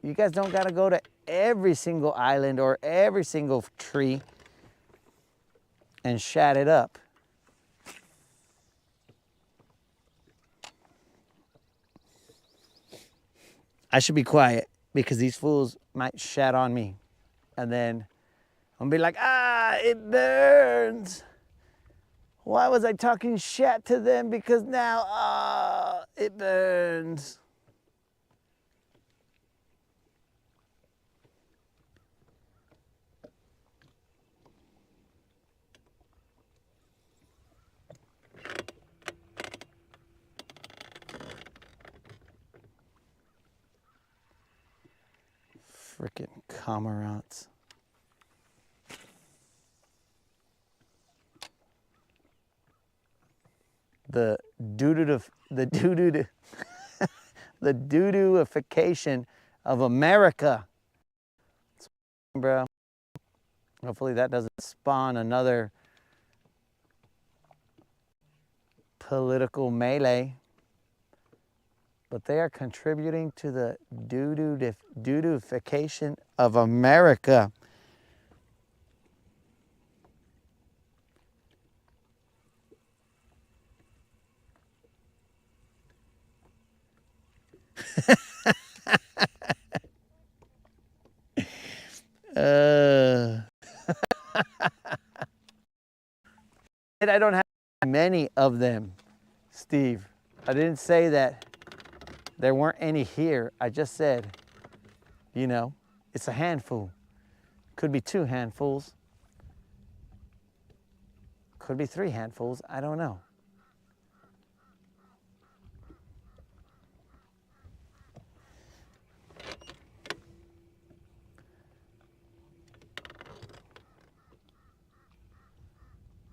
Speaker 1: You guys don't gotta go to every single island or every single tree and shat it up. I should be quiet because these fools might shat on me. And then I'm gonna be like, it burns. Why was I talking shat to them? Because now, it burns. Frickin' cormorants. The doo-dooification of America. Bro. Hopefully that doesn't spawn another political melee. But they are contributing to the doo-dooification of America. I don't have many of them, Steve. I didn't say that there weren't any here. I just said, you know, it's a handful. Could be 2 handfuls. Could be 3 handfuls. I don't know.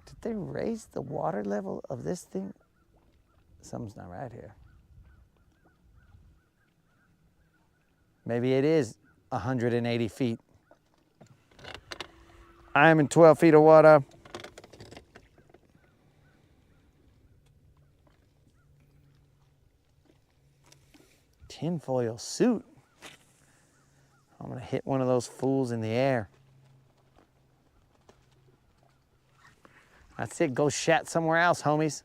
Speaker 1: Did they raise the water level of this thing? Something's not right here. Maybe it is 180 feet. I am in 12 feet of water. Tinfoil suit. I'm gonna hit one of those fools in the air. That's it, go shat somewhere else, homies.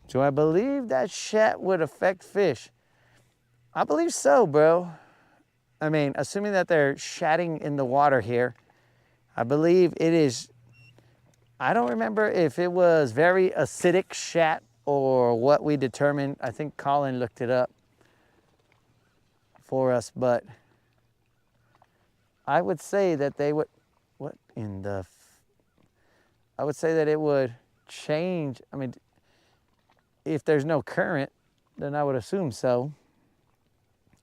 Speaker 1: Do I believe that shat would affect fish? I believe so, bro. I mean, assuming that they're shatting in the water here, I believe it is. I don't remember if it was very acidic shat or what we determined. I think Colin looked it up for us, but I would say that they would, I would say that it would change. I mean, if there's no current, then I would assume so.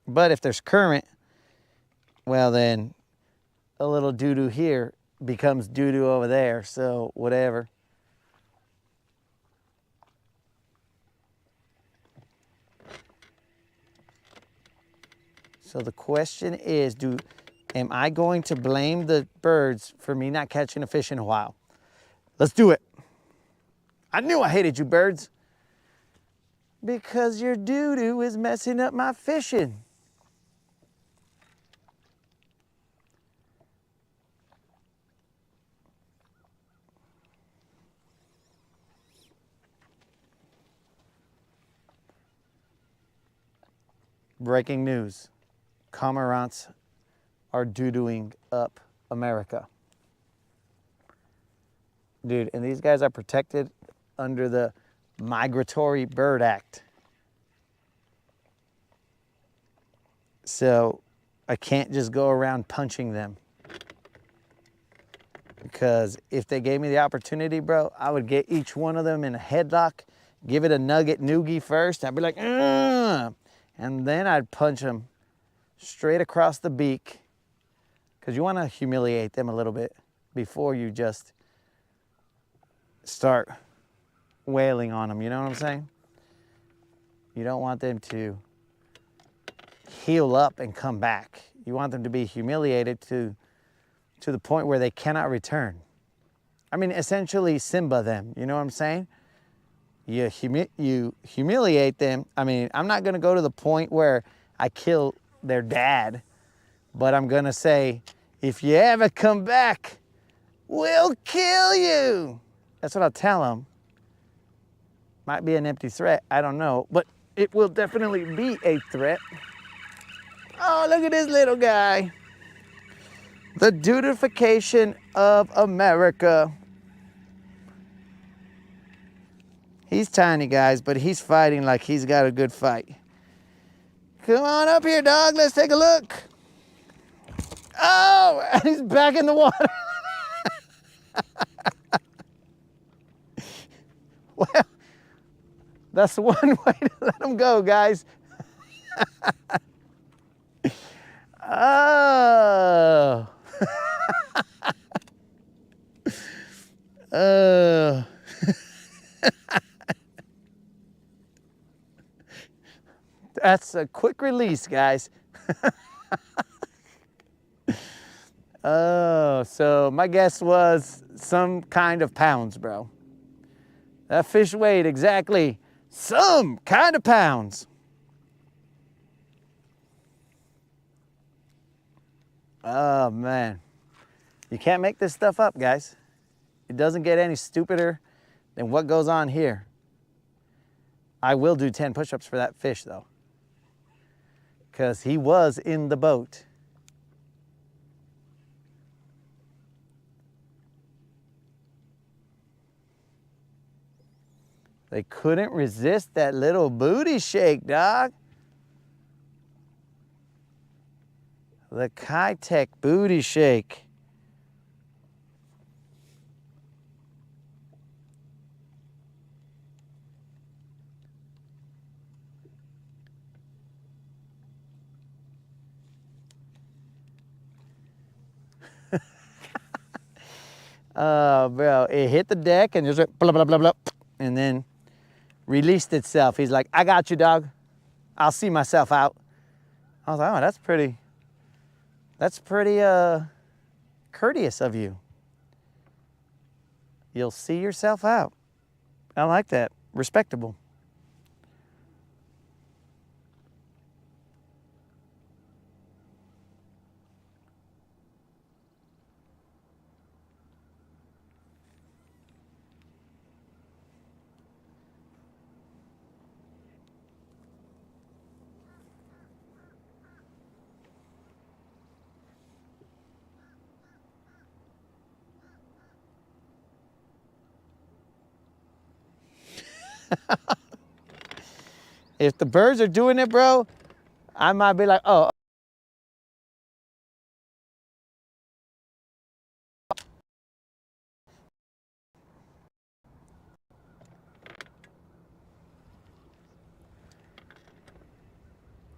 Speaker 1: But if there's current, well then a little doo-doo here becomes doo-doo over there, so whatever. So the question is, am I going to blame the birds for me not catching a fish in a while? Let's do it. I knew I hated you, birds. Because your doo-doo is messing up my fishing. Breaking news. Cormorants are doo-dooing up America. Dude, and these guys are protected under the Migratory Bird Act. So I can't just go around punching them. Because if they gave me the opportunity, bro, I would get each one of them in a headlock, give it a nugget noogie first. I'd be like, ugh! And then I'd punch them straight across the beak. Because you want to humiliate them a little bit before you just start wailing on them. You know what I'm saying? You don't want them to heal up and come back. You want them to be humiliated to the point where they cannot return. I mean, essentially Simba them, you know what I'm saying? You humiliate them. I mean, I'm not gonna go to the point where I kill their dad, but I'm gonna say, if you ever come back, we'll kill you. That's what I'll tell them. Might be an empty threat, I don't know, but it will definitely be a threat. Oh, look at this little guy. The dudification of America. He's tiny, guys, but he's fighting like he's got a good fight. Come on up here, dog. Let's take a look. Oh, and he's back in the water. Well, that's one way to let him go, guys. Oh. That's a quick release, guys. Oh, so my guess was some kind of pounds, bro. That fish weighed exactly some kind of pounds. Oh, man. You can't make this stuff up, guys. It doesn't get any stupider than what goes on here. I will do 10 push-ups for that fish, though, because he was in the boat. They couldn't resist that little booty shake, dog. The Kitech booty shake. Oh, bro, it hit the deck and just went blah, blah, blah, blah, and then released itself. He's like, I got you, dog. I'll see myself out. I was like, oh, that's pretty courteous of you. You'll see yourself out. I like that. Respectable. If the birds are doing it, bro, I might be like, oh.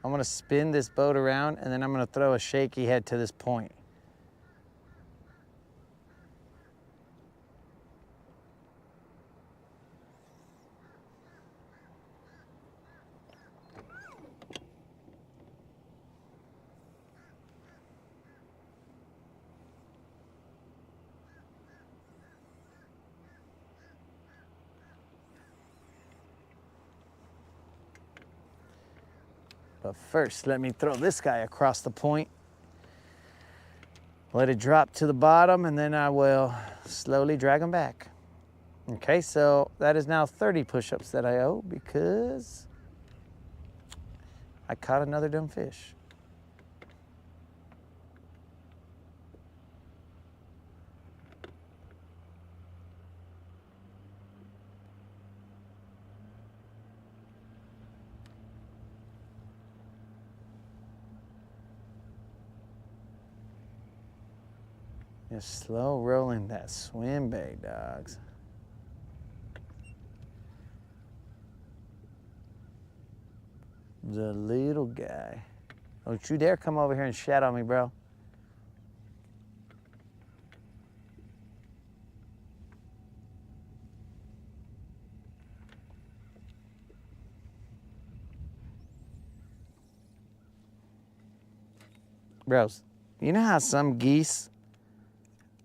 Speaker 1: I'm gonna spin this boat around and then I'm gonna throw a shaky head to this point. But first, let me throw this guy across the point. Let it drop to the bottom, and then I will slowly drag him back. Okay, so that is now 30 push-ups that I owe because I caught another dumb fish. Just slow rolling that swim bait, dogs. The little guy. Don't you dare come over here and shat on me, bro. Bros, you know how some geese,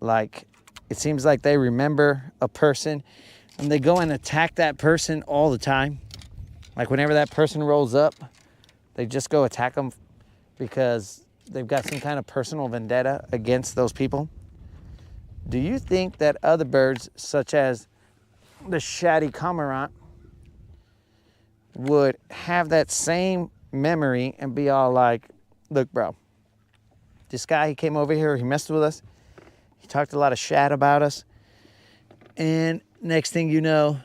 Speaker 1: like, it seems like they remember a person and they go and attack that person all the time? Like whenever that person rolls up, they just go attack them because they've got some kind of personal vendetta against those people. Do you think that other birds, such as the shady cormorant, would have that same memory and be all like, look, bro, this guy, he came over here, he messed with us, he talked a lot of shat about us, and next thing you know,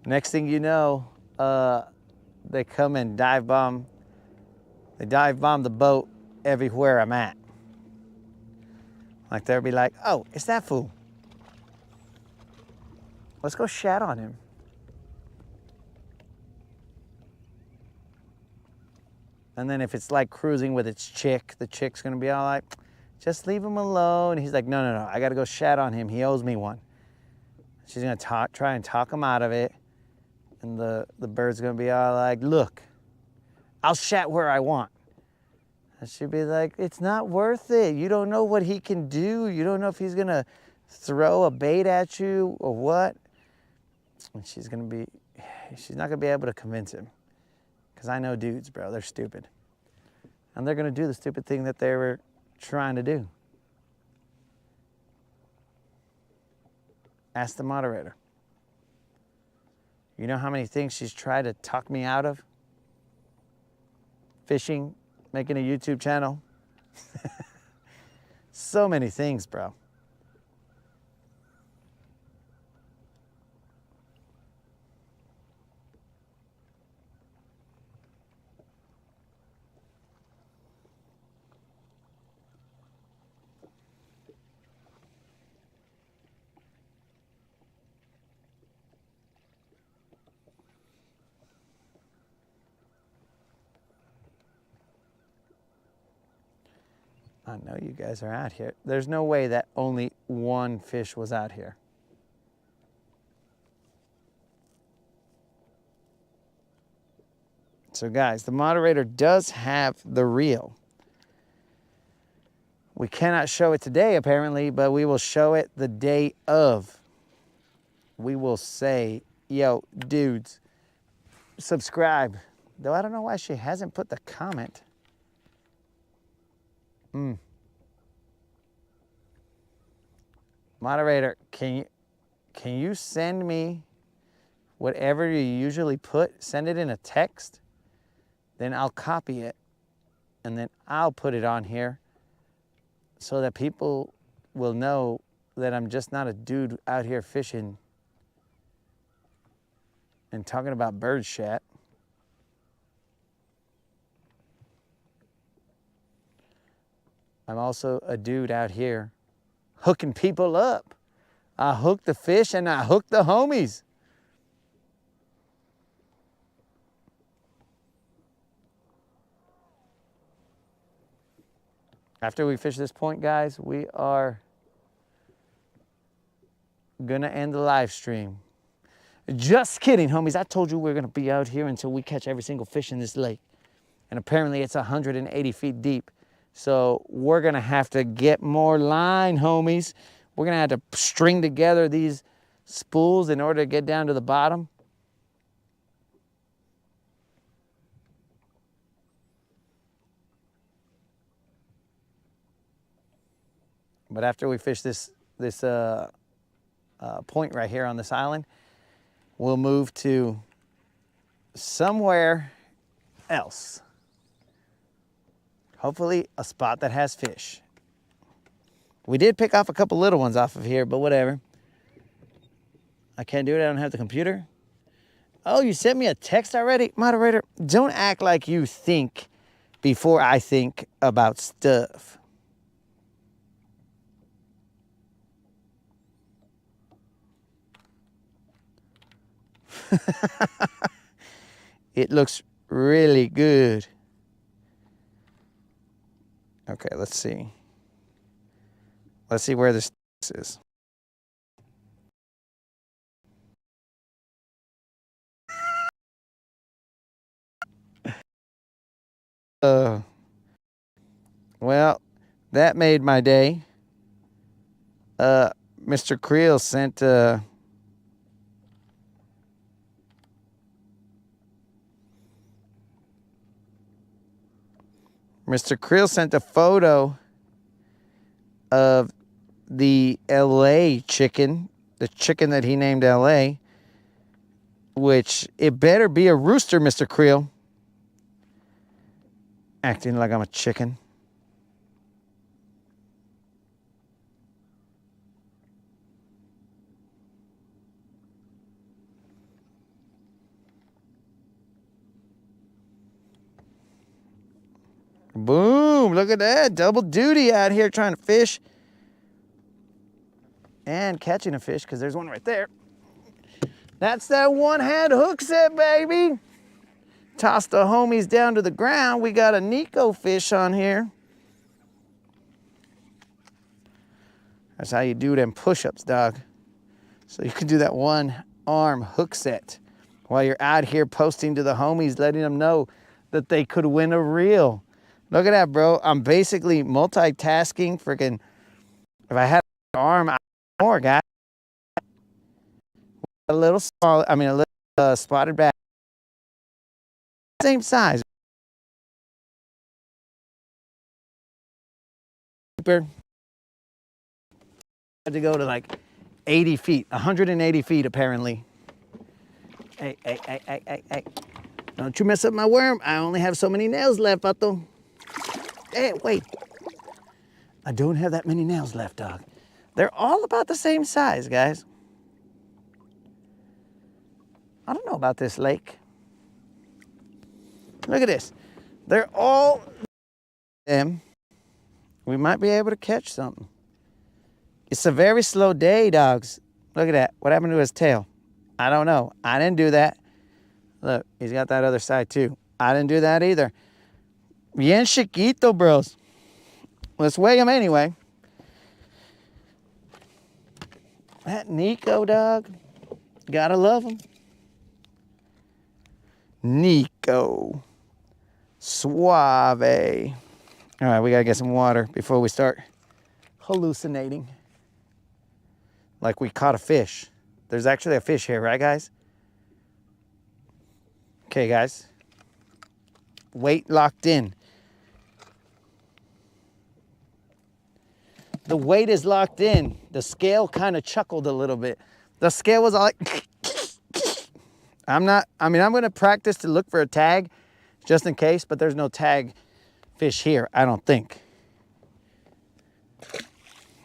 Speaker 1: next thing you know, they come and dive bomb the boat everywhere I'm at. Like they'll be like, oh, it's that fool. Let's go shat on him. And then if it's like cruising with its chick, the chick's gonna be all like, just leave him alone. He's like, no, no, no, I gotta go shat on him. He owes me one. She's gonna try and talk him out of it. And the bird's gonna be all like, look, I'll shat where I want. And she'd be like, it's not worth it. You don't know what he can do. You don't know if he's gonna throw a bait at you or what. And she's not gonna be able to convince him. Because I know dudes, bro, they're stupid. And they're gonna do the stupid thing that they were trying to do. Ask the moderator. You know how many things she's tried to talk me out of? Fishing, making a YouTube channel. So many things, bro. I know you guys are out here. There's no way that only one fish was out here. So guys, the moderator does have the reel. We cannot show it today apparently, but we will show it the day of. We will say, yo, dudes, subscribe. Though I don't know why she hasn't put the comment. Moderator, can you send me whatever you usually put? Send it in a text, then I'll copy it, and then I'll put it on here so that people will know that I'm just not a dude out here fishing and talking about bird shat. I'm also a dude out here hooking people up. I hook the fish and I hook the homies. After we fish this point, guys, we are gonna end the live stream. Just kidding, homies. I told you we're gonna be out here until we catch every single fish in this lake. And apparently it's 180 feet deep. So we're gonna have to get more line, homies. We're gonna have to string together these spools in order to get down to the bottom. But after we fish this point right here on this island, we'll move to somewhere else. Hopefully a spot that has fish. We did pick off a couple little ones off of here, but whatever. I can't do it, I don't have the computer. Oh, you sent me a text already? Moderator, don't act like you think before I think about stuff. It looks really good. Okay, let's see. Let's see where this is. Well, that made my day. Mr. Creel sent Mr. Creel sent a photo of the LA chicken, the chicken that he named LA, which it better be a rooster, Mr. Creel. Acting like I'm a chicken. Boom, look at that. Double duty out here trying to fish and catching a fish because there's one right there. That's that one-hand hook set, baby. Toss the homies down to the ground. We got a Nico fish on here. That's how you do them push-ups, dog. So you can do that one-arm hook set while you're out here posting to the homies, letting them know that they could win a reel. Look at that, bro. I'm basically multitasking. Freaking, if I had an arm, I'd do more, guys. A little small, a little spotted bass. Same size. Had to go to like 80 feet, 180 feet apparently. Hey. Don't you mess up my worm. I only have so many nails left, Vato. Hey, wait. I don't have that many nails left, dog. They're all about the same size, guys. I don't know about this lake. Look at this. They're all them. We might be able to catch something. It's a very slow day, dogs. Look at that. What happened to his tail? I don't know. I didn't do that. Look, he's got that other side too. I didn't do that either. Bien chiquito, bros. Let's weigh him anyway. That Nico, dog. Gotta love him. Nico. Suave. All right, we gotta get some water before we start hallucinating. Like we caught a fish. There's actually a fish here, right, guys? Okay, guys. Weight locked in. The weight is locked in. The scale kind of chuckled a little bit. The scale was all like, I'm going to practice to look for a tag just in case, but there's no tag fish here, I don't think.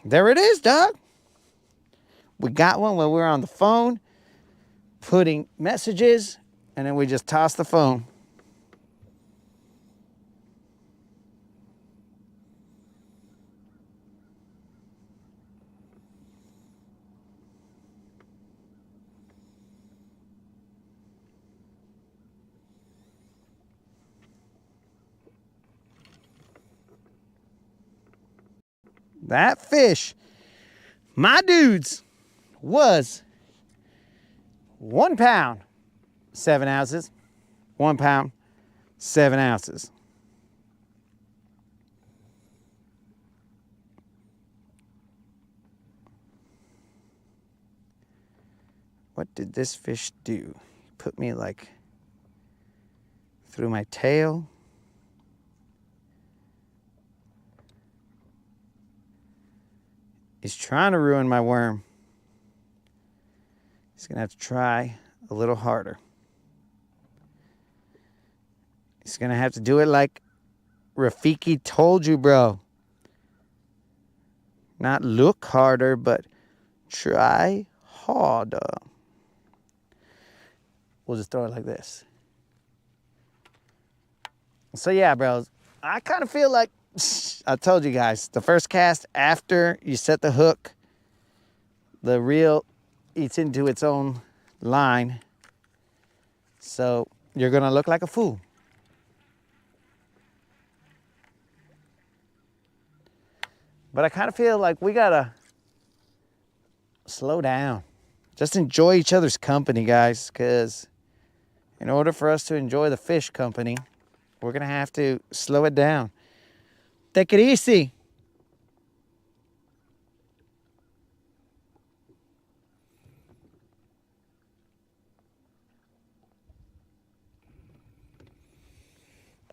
Speaker 1: There it is, dog. We got one when we were on the phone, putting messages, and then we just tossed the phone. That fish, my dudes, was 1 pound, 7 ounces. 1 pound, 7 ounces. What did this fish do? He put me like through my tail. He's trying to ruin my worm. He's gonna have to try a little harder. He's gonna have to do it like Rafiki told you, bro. Not look harder, but try harder. we'll just throw it like this. So yeah, bros, I kind of feel like, I told you guys, the first cast after you set the hook, the reel eats into its own line. So you're gonna look like a fool. But I kind of feel like we gotta slow down. Just enjoy each other's company, guys, because in order for us to enjoy the fish company, we're gonna have to slow it down. Take it easy.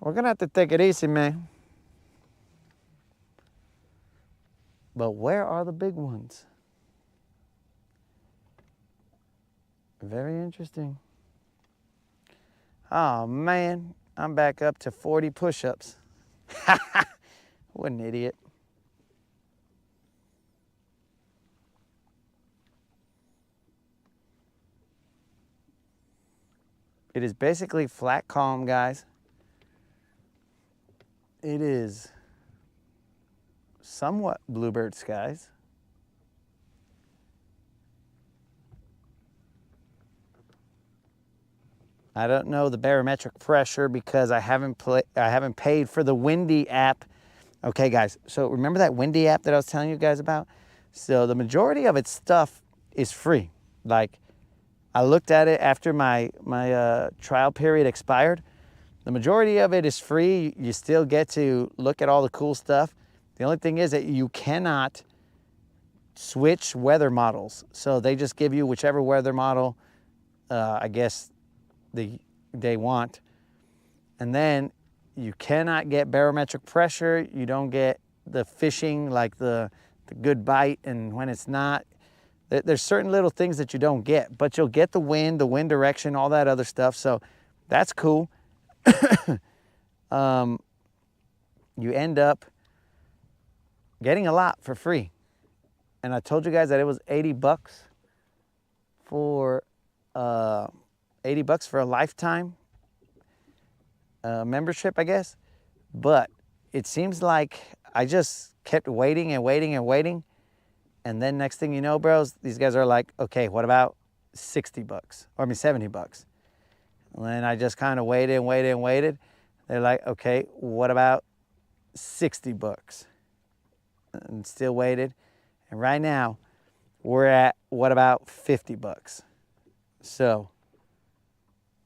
Speaker 1: We're gonna have to take it easy, man. But where are the big ones? Very interesting. Oh man, I'm back up to 40 push-ups. What an idiot. It is basically flat calm, guys. It is somewhat bluebird skies. I don't know the barometric pressure because I haven't paid for the Windy app. Okay, guys, so remember that Windy app that I was telling you guys about? So the majority of its stuff is free. Like, I looked at it after my trial period expired. The majority of it is free. You still get to look at all the cool stuff. The only thing is that you cannot switch weather models. So they just give you whichever weather model, I guess, they want. And then you cannot get barometric pressure. You don't get the fishing, like the good bite, and when it's not. There's certain little things that you don't get, but you'll get the wind direction, all that other stuff. So that's cool. You end up getting a lot for free. And I told you guys that it was $80 for $80 for a lifetime membership, I guess. But it seems like I just kept waiting and waiting and waiting. And then next thing you know, bros, these guys are like, okay, what about $60? Or I mean, $70. And then I just kind of waited and waited and waited. They're like, okay, what about $60? And still waited. And right now, we're at, what about $50? So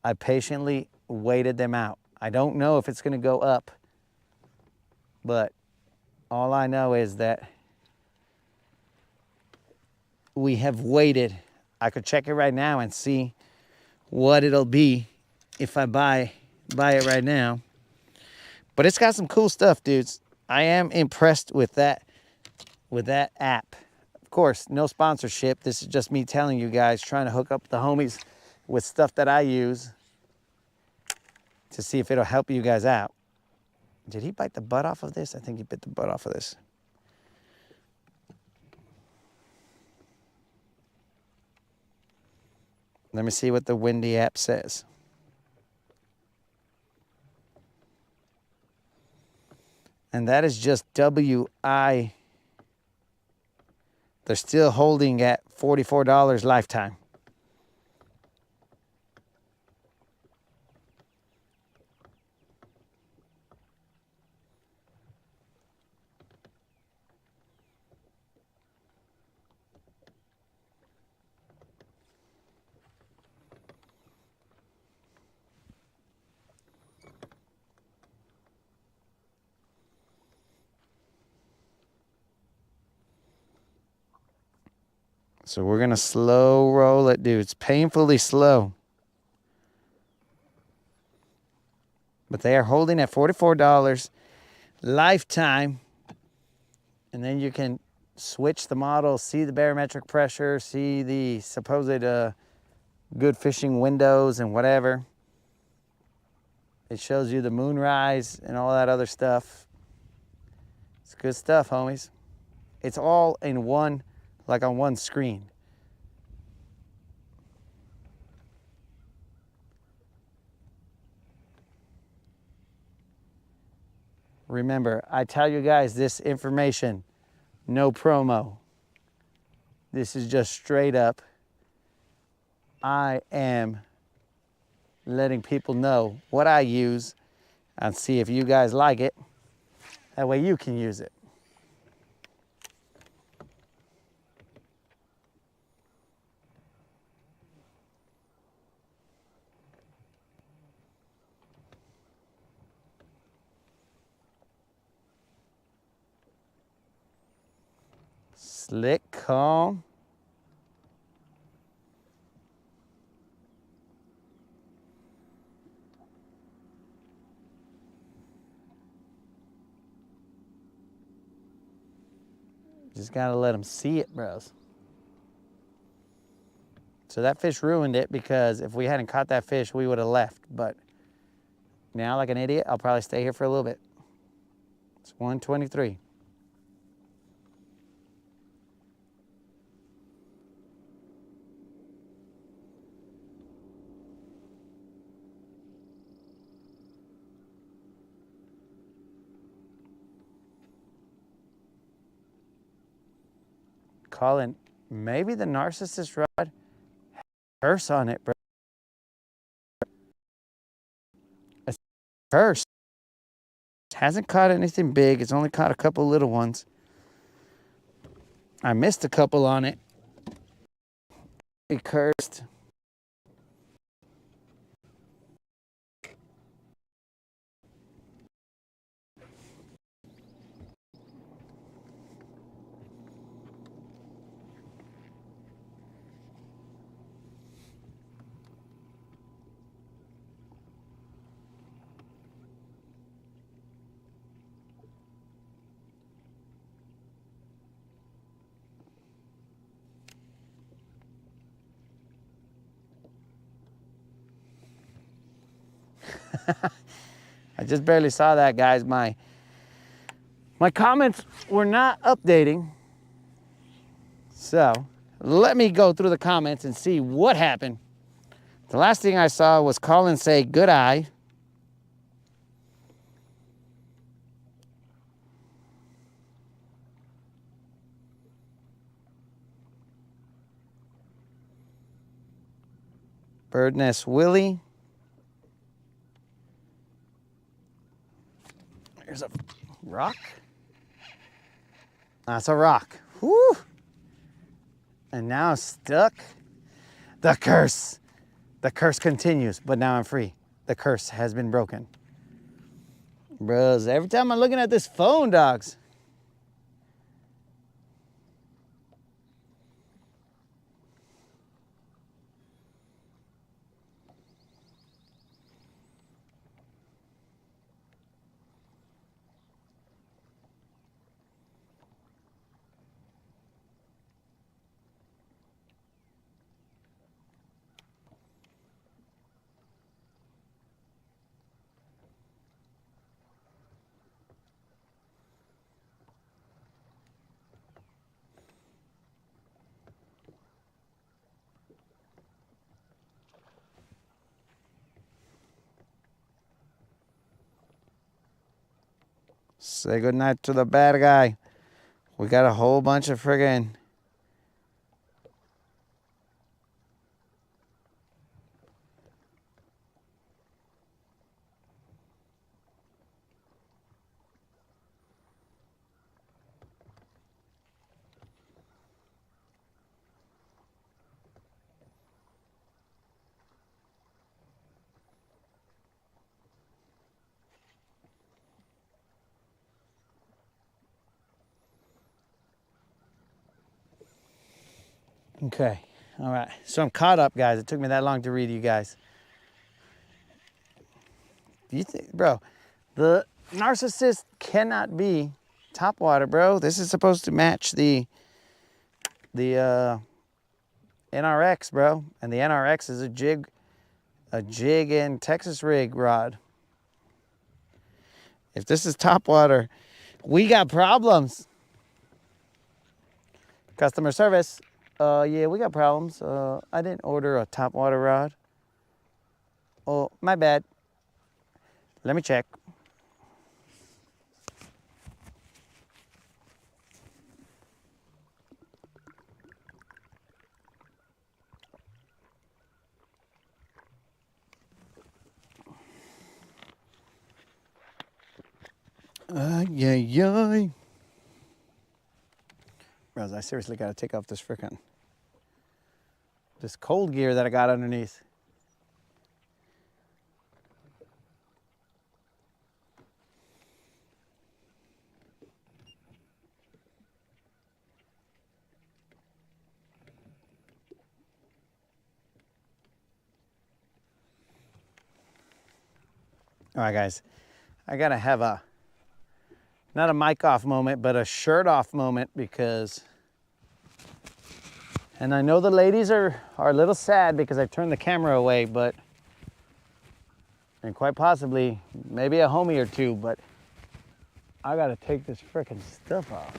Speaker 1: I patiently waited them out. I don't know if it's gonna go up, but all I know is that we have waited. I could check it right now and see what it'll be if I buy it right now. But it's got some cool stuff, dudes. I am impressed with that app. Of course, no sponsorship. This is just me telling you guys, trying to hook up the homies with stuff that I use to see if it'll help you guys out. Did he bite the butt off of this? I think he bit the butt off of this. Let me see what the Windy app says. And that is just WI. They're still holding at $44 lifetime. So we're gonna slow roll it, dude. It's painfully slow. But they are holding at $44 lifetime. And then you can switch the model, see the barometric pressure, see the supposed good fishing windows and whatever. It shows you the moonrise and all that other stuff. It's good stuff, homies. It's all in one, like on one screen. Remember, I tell you guys this information, no promo. This is just straight up. I am letting people know what I use and see if you guys like it. That way you can use it. Slick, calm. Just gotta let them see it, bros. So that fish ruined it because if we hadn't caught that fish, we would have left. But now, like an idiot, I'll probably stay here for a little bit. It's 1:23. Colin, maybe the narcissist rod has a curse on it, bro. A curse. Hasn't caught anything big. It's only caught a couple little ones. I missed a couple on it. It cursed. I just barely saw that, guys. My comments were not updating. So let me go through the comments and see what happened. The last thing I saw was Colin say, good eye. Bird Nest Willie. There's a rock. That's a rock. Whew. And now stuck. The curse. The curse continues, but now I'm free. The curse has been broken. Bros, every time I'm looking at this phone, dogs. Say goodnight to the bad guy. We got a whole bunch of friggin' Okay, all right. So I'm caught up, guys. It took me that long to read you guys. Do you think, bro, the narcissist cannot be top water, bro. This is supposed to match the NRX, bro. And the NRX is a jig and Texas rig rod. If this is top water, we got problems. Customer service. Yeah, we got problems. I didn't order a top water rod. Oh, my bad. Let me check. Ay. Bros, I seriously got to take off this cold gear that I got underneath. All right, guys, I got to have not a mic off moment, but a shirt off moment because, and I know the ladies are a little sad because I turned the camera away, but, and quite possibly maybe a homie or two, but I got to take this frickin' stuff off.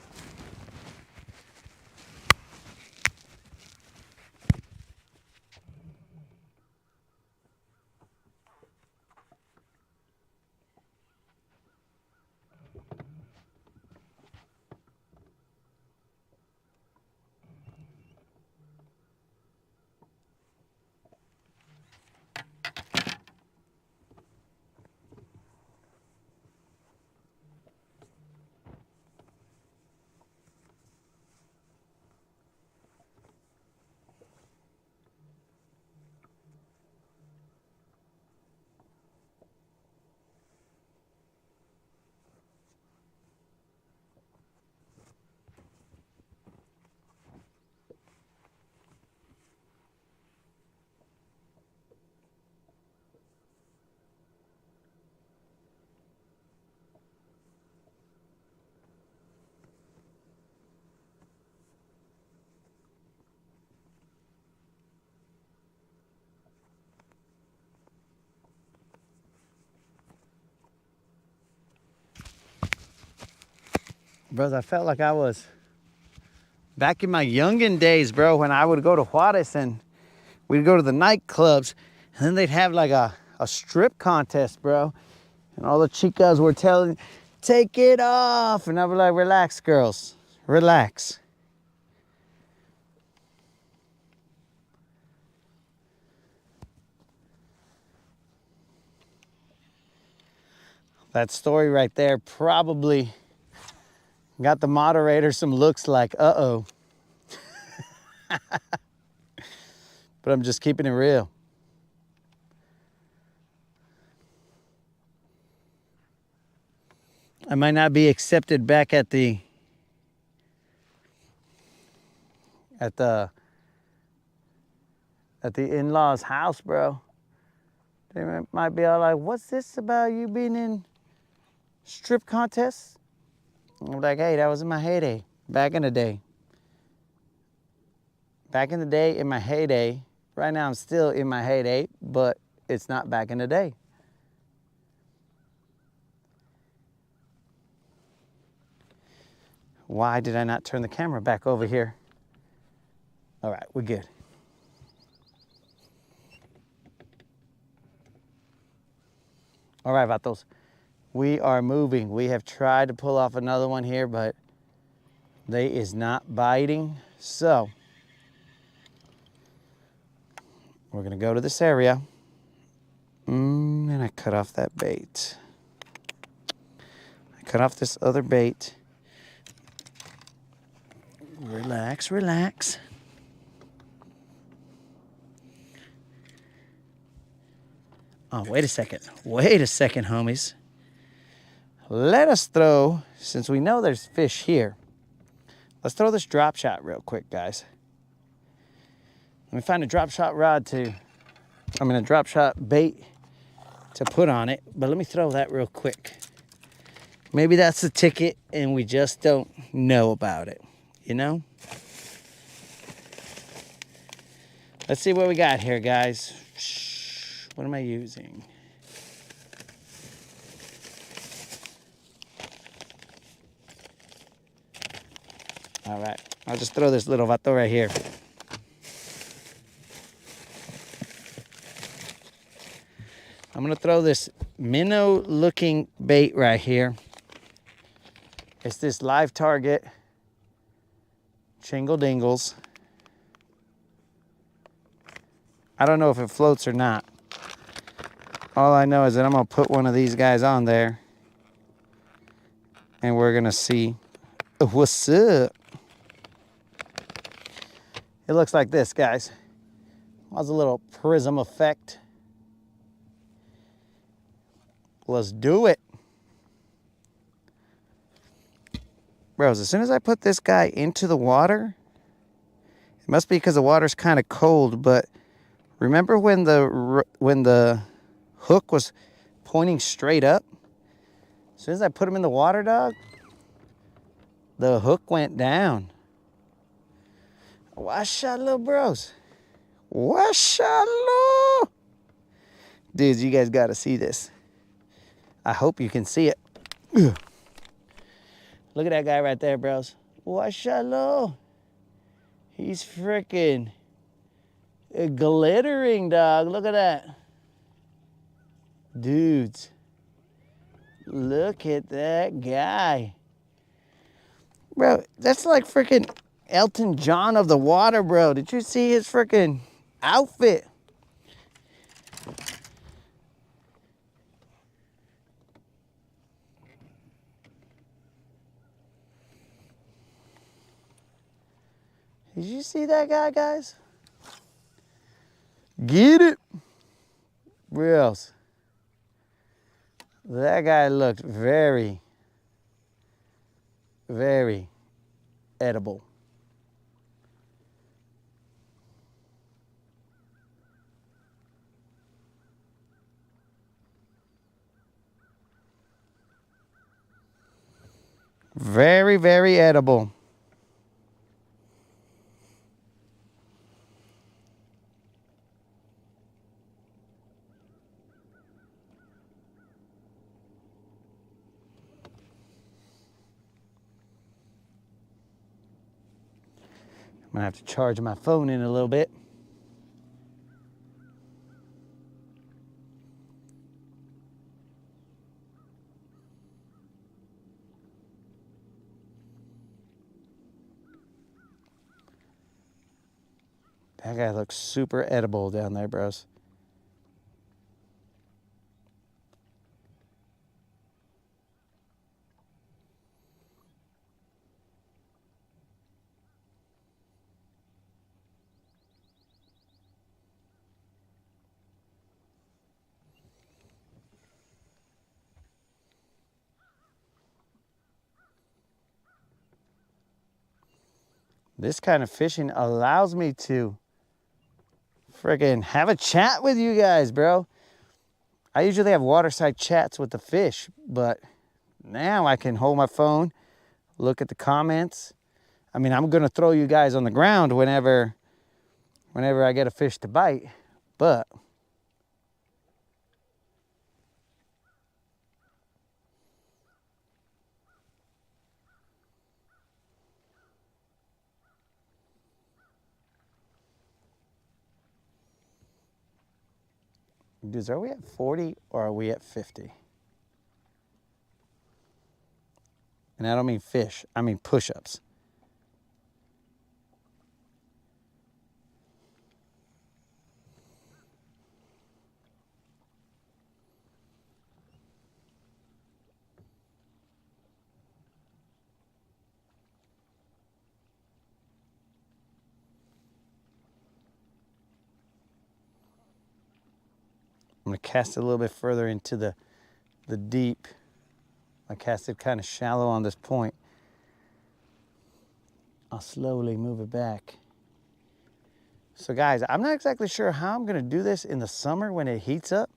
Speaker 1: Bros, I felt like I was back in my youngin' days, bro, when I would go to Juarez and we'd go to the nightclubs and then they'd have like a strip contest, bro. And all the chicas were telling, take it off. And I was like, relax, girls, relax. That story right there probably got the moderator some looks like, uh-oh. But I'm just keeping it real. I might not be accepted back at the in-laws' house, bro. They might be all like, what's this about you being in strip contests? I'm like, hey, that was in my heyday, back in the day. Back in the day, in my heyday. Right now, I'm still in my heyday, but it's not back in the day. Why did I not turn the camera back over here? All right, we're good. All right, vatos. We are moving. We have tried to pull off another one here, but they is not biting. So we're gonna go to this area. And I cut off that bait. I cut off this other bait. Relax, relax. Oh, wait a second, homies. Let us throw, since we know there's fish here, let's throw this drop shot real quick, guys. Let me find a drop shot a drop shot bait to put on it, but let me throw that real quick. Maybe that's the ticket and we just don't know about it, you know? Let's see what we got here, guys. What am I using? All right, I'll just throw this little vato right here. I'm gonna throw this minnow looking bait right here. It's this live target, Chingle Dingles. I don't know if it floats or not. All I know is that I'm gonna put one of these guys on there and we're gonna see what's up. It looks like this, guys. How's a little prism effect? Let's do it. Bros, as soon as I put this guy into the water, it must be because the water's kind of cold, but remember when the hook was pointing straight up? As soon as I put him in the water, dog, the hook went down. Wash out, little bros. Wash out. Dudes, you guys got to see this. I hope you can see it. Ugh. Look at that guy right there, bros. Washallow. He's freaking glittering, dog. Look at that. Dudes. Look at that guy. Bro, that's like freaking Elton John of the water, bro. Did you see his freaking outfit? Did you see that guy, guys? Get it? Reals. That guy looked very, very edible. Very, very edible. I'm gonna have to charge my phone in a little bit. That guy looks super edible down there, bros. This kind of fishing allows me to friggin' have a chat with you guys, bro. I usually have waterside chats with the fish, but now I can hold my phone, look at the comments. I mean, I'm gonna throw you guys on the ground whenever I get a fish to bite, but dudes, are we at 40 or are we at 50? And I don't mean fish, I mean push-ups. I'm gonna cast it a little bit further into the deep. I cast it kind of shallow on this point. I'll slowly move it back. So guys, I'm not exactly sure how I'm gonna do this in the summer when it heats up,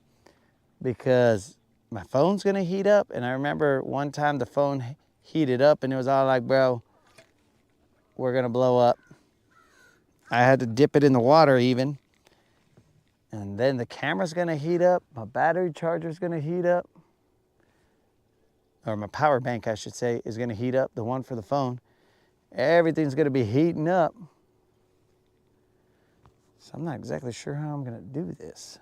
Speaker 1: because my phone's gonna heat up. And I remember one time the phone heated up and it was all like, bro, we're gonna blow up. I had to dip it in the water even. And then the camera's gonna heat up, my battery charger's gonna heat up, or my power bank, I should say, is gonna heat up, the one for the phone. Everything's gonna be heating up. So I'm not exactly sure how I'm gonna do this.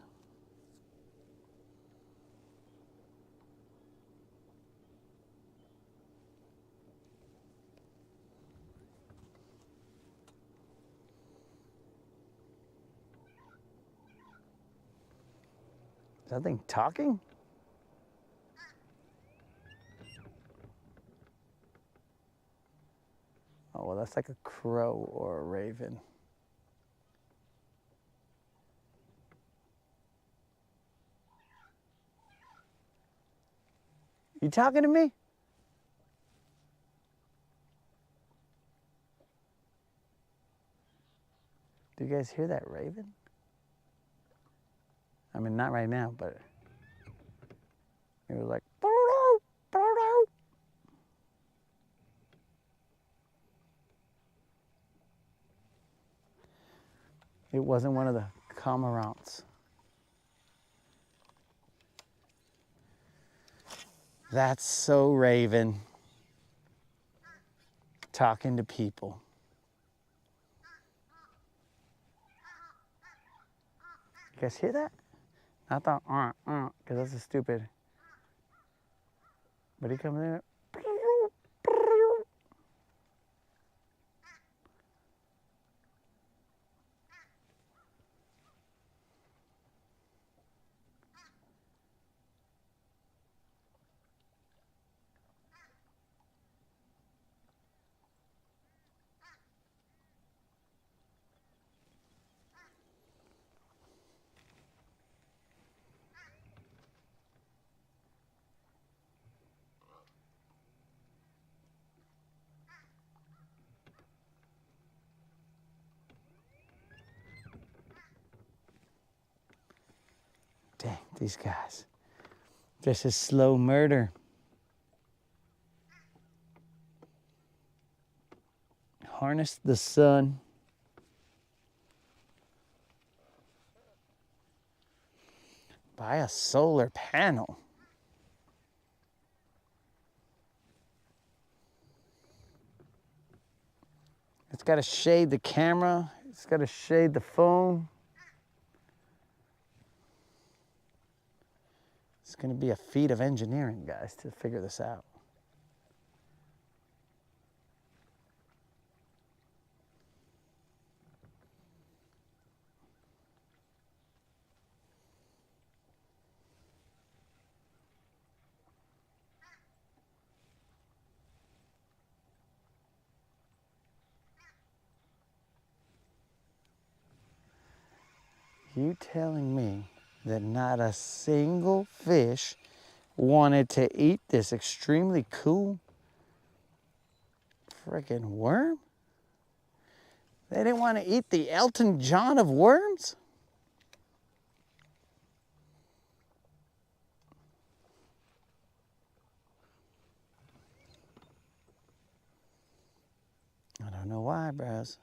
Speaker 1: Is that thing talking? Oh, well, that's like a crow or a raven. You talking to me? Do you guys hear that raven? I mean, not right now, but it was like. It wasn't one of the cormorants. That's so Raven talking to people. You guys hear that? Not the because that's a stupid. But he comes in. Dang, these guys. This is slow murder. Harness the sun. Buy a solar panel. It's got to shade the camera. It's got to shade the phone. It's going to be a feat of engineering, guys, to figure this out. You telling me that not a single fish wanted to eat this extremely cool freaking worm? They didn't want to eat the Elton John of worms? I don't know why, bros.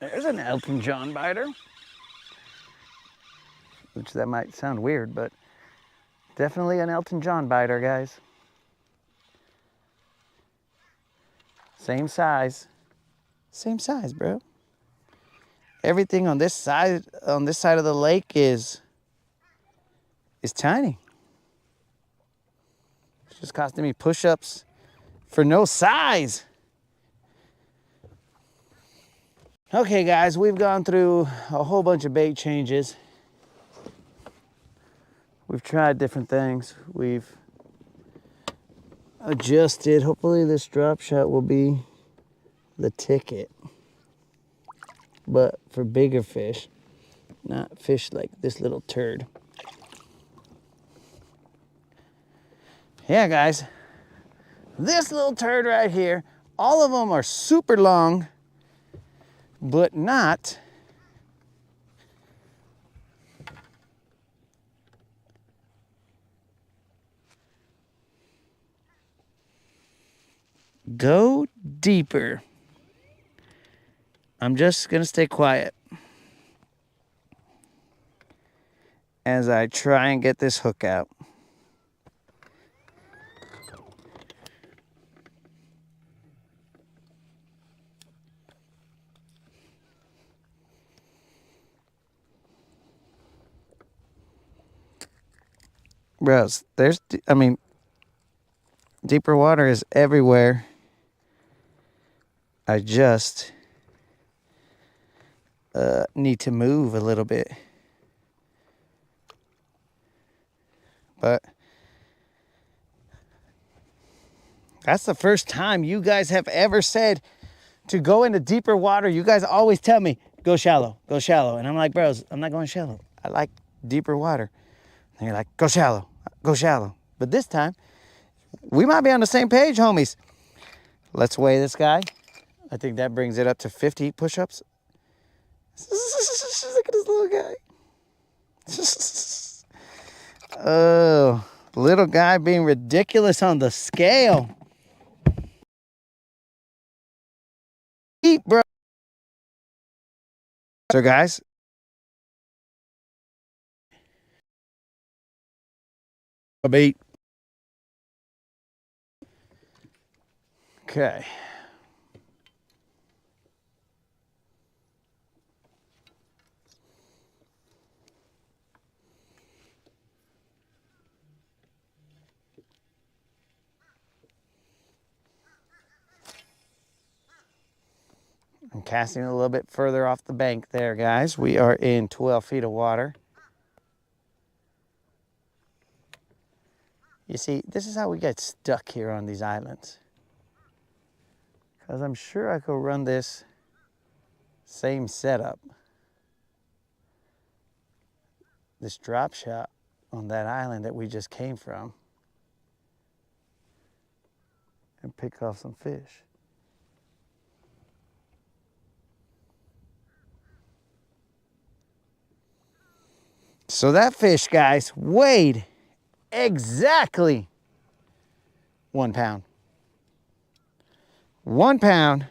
Speaker 1: There's an Elton John biter. Which that might sound weird, but definitely an Elton John biter, guys. Same size. Same size, bro. Everything on this side of the lake is tiny. It's just costing me push-ups for no size. Okay, guys, we've gone through a whole bunch of bait changes. We've tried different things. We've adjusted. Hopefully this drop shot will be the ticket. But for bigger fish, not fish like this little turd. Yeah, guys, this little turd right here, all of them are super long, but not go deeper. I'm just gonna stay quiet as I try and get this hook out. Bros, Deeper water is everywhere. I just need to move a little bit. But that's the first time you guys have ever said to go into deeper water. You guys always tell me, go shallow, go shallow. And I'm like, bros, I'm not going shallow. I like deeper water. And you're like, go shallow, go shallow. But this time, we might be on the same page, homies. Let's weigh this guy. I think that brings it up to 50 push-ups. Look at this little guy. Oh, little guy being ridiculous on the scale. Eat, bro. So, guys. A beat. Okay. I'm casting a little bit further off the bank there, guys. We are in 12 feet of water. You see, this is how we get stuck here on these islands. Because I'm sure I could run this same setup. This drop shot on that island that we just came from. And pick off some fish. So that fish, guys, weighed exactly 1 pound. 1 pound,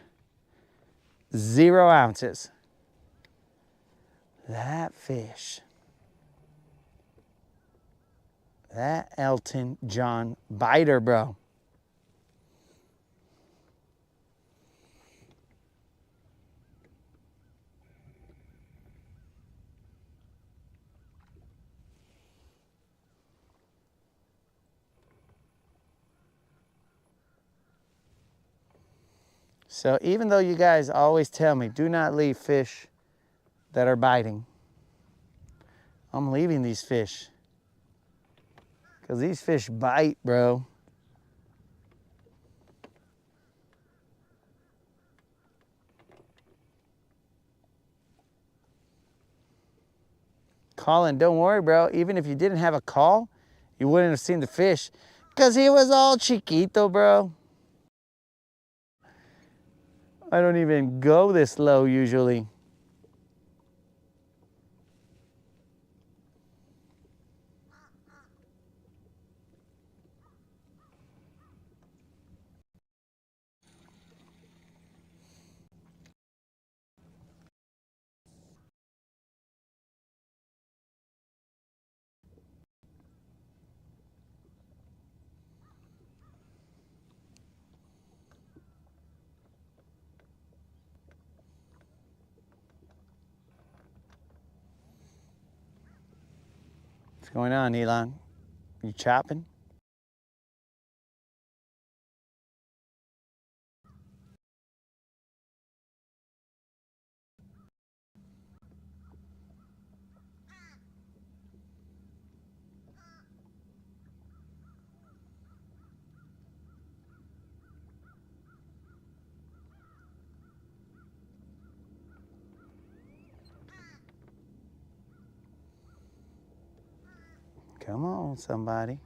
Speaker 1: 0 ounces. That fish, that Elton John biter, bro. So even though you guys always tell me, do not leave fish that are biting, I'm leaving these fish. Because these fish bite, bro. Colin, don't worry, bro. Even if you didn't have a call, you wouldn't have seen the fish. Because he was all chiquito, bro. I don't even go this low usually. What's going on, Elon? You chopping? Come on, somebody.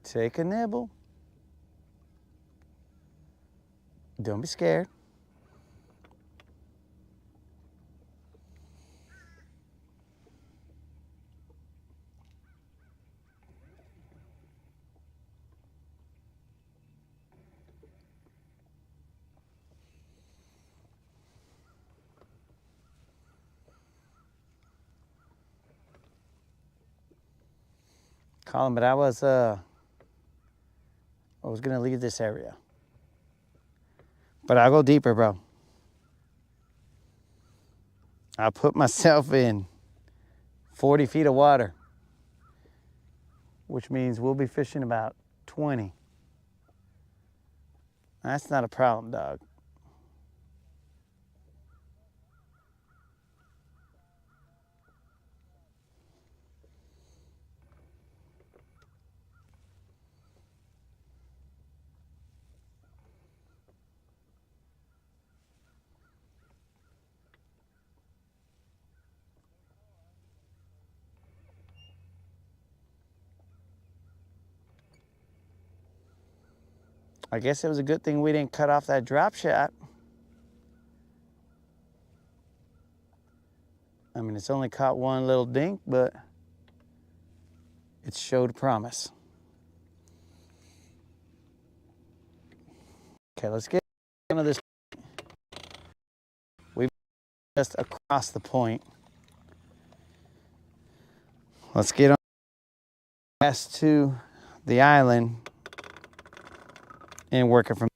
Speaker 1: Take a nibble. Don't be scared. Colin, but I was gonna leave this area. But I'll go deeper, bro. I'll put myself in 40 feet of water, which means we'll be fishing about 20. That's not a problem, dog. I guess it was a good thing we didn't cut off that drop shot. I mean, it's only caught one little dink, but it showed promise. Okay, let's get into this. We just across the point. Let's get on west to the island and work it from.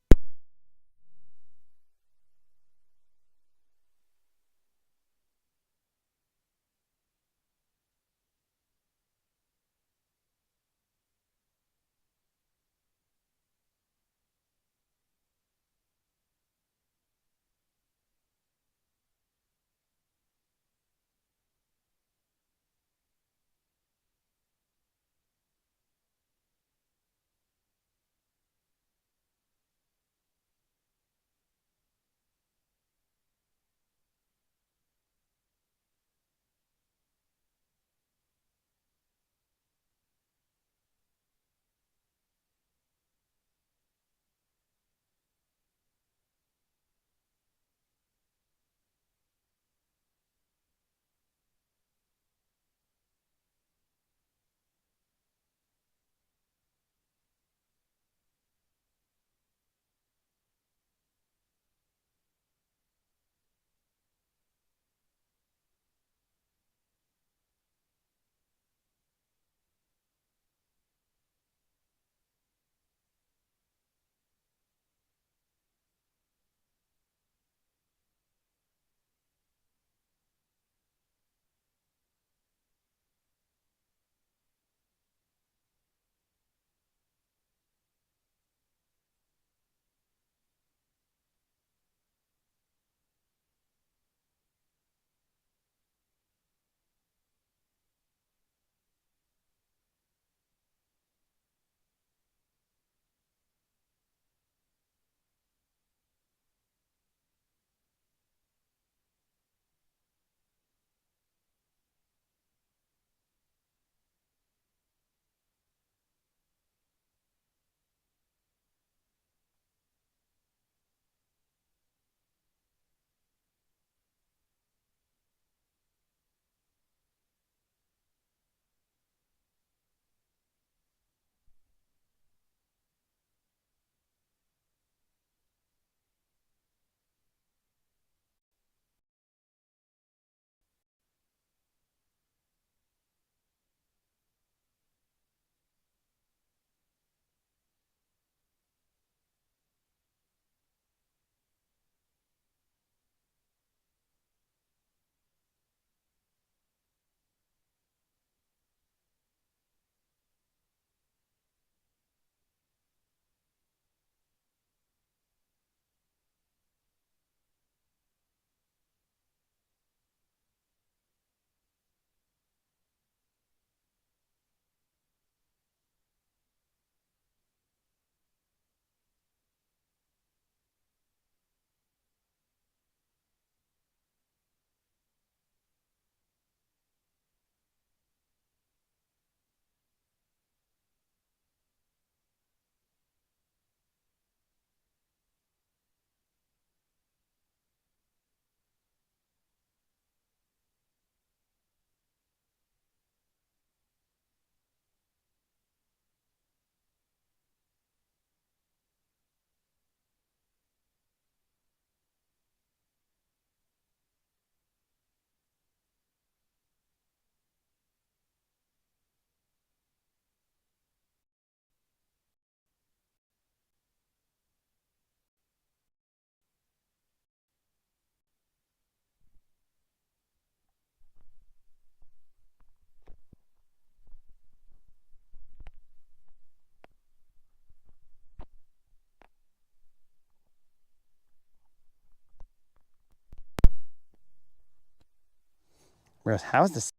Speaker 1: How is this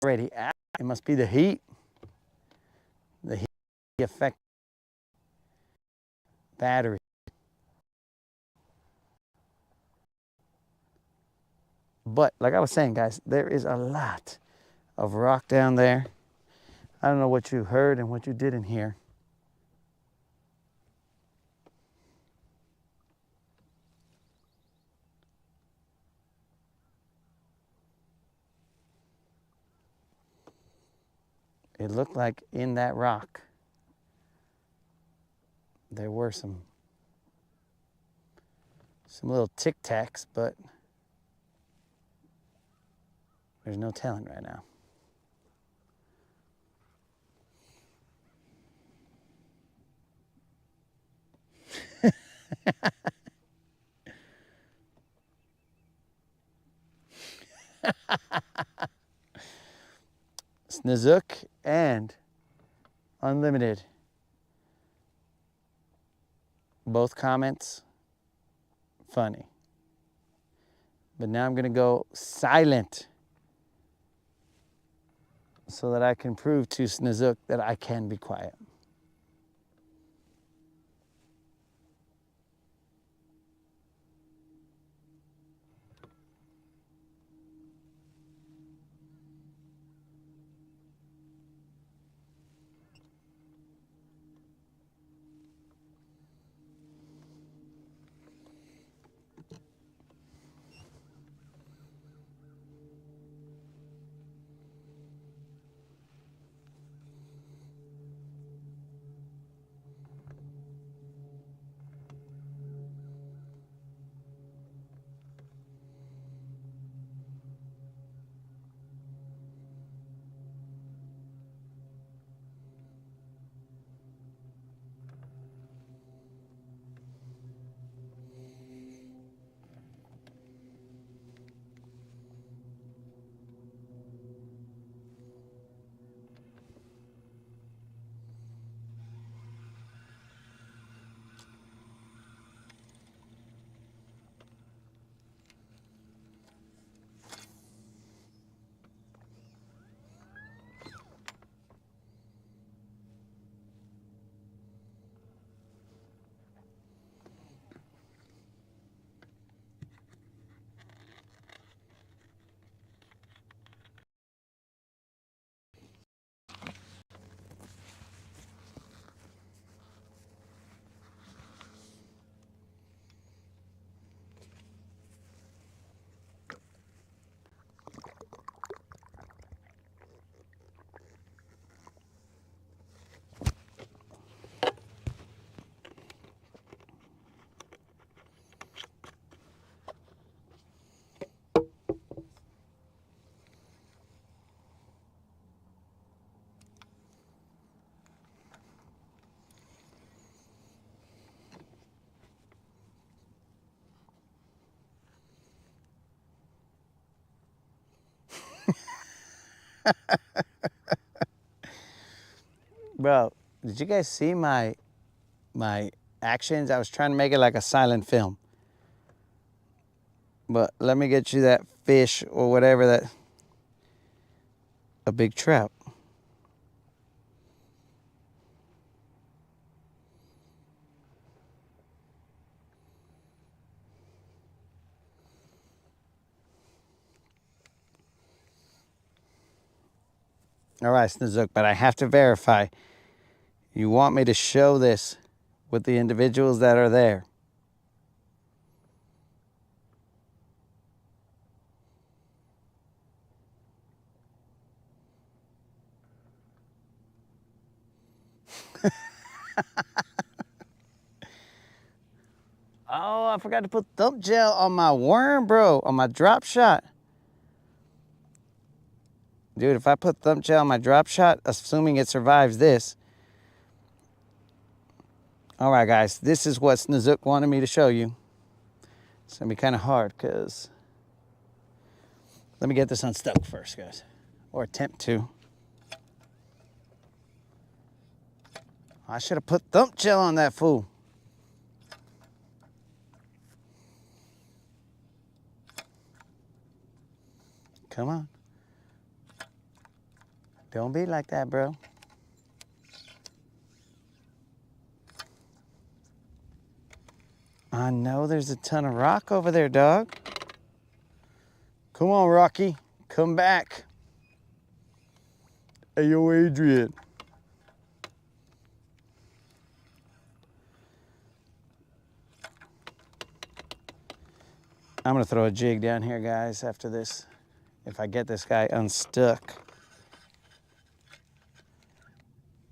Speaker 1: already out? It must be the heat. The heat affect battery. But like I was saying, guys, there is a lot of rock down there. I don't know what you heard and what you didn't hear. It looked like in that rock there were some little tic tacs, but there's no telling right now. Snook and Unlimited. Both comments funny. But now I'm gonna go silent so that I can prove to Snook that I can be quiet. Bro, did you guys see my actions? I was trying to make it like a silent film. But let me get you that fish or whatever that, a big trout. All right, Snook, but I have to verify. You want me to show this with the individuals that are there? Oh, I forgot to put thump gel on my worm, bro, on my drop shot. Dude, if I put thump gel on my drop shot, assuming it survives this. All right, guys, this is what Snook wanted me to show you. It's gonna be kind of hard because, let me get this unstuck first, guys, or attempt to. I should have put thump gel on that fool. Come on. Don't be like that, bro. I know there's a ton of rock over there, dog. Come on, Rocky. Come back. Hey, yo, Adrian. I'm gonna throw a jig down here, guys, after this. If I get this guy unstuck.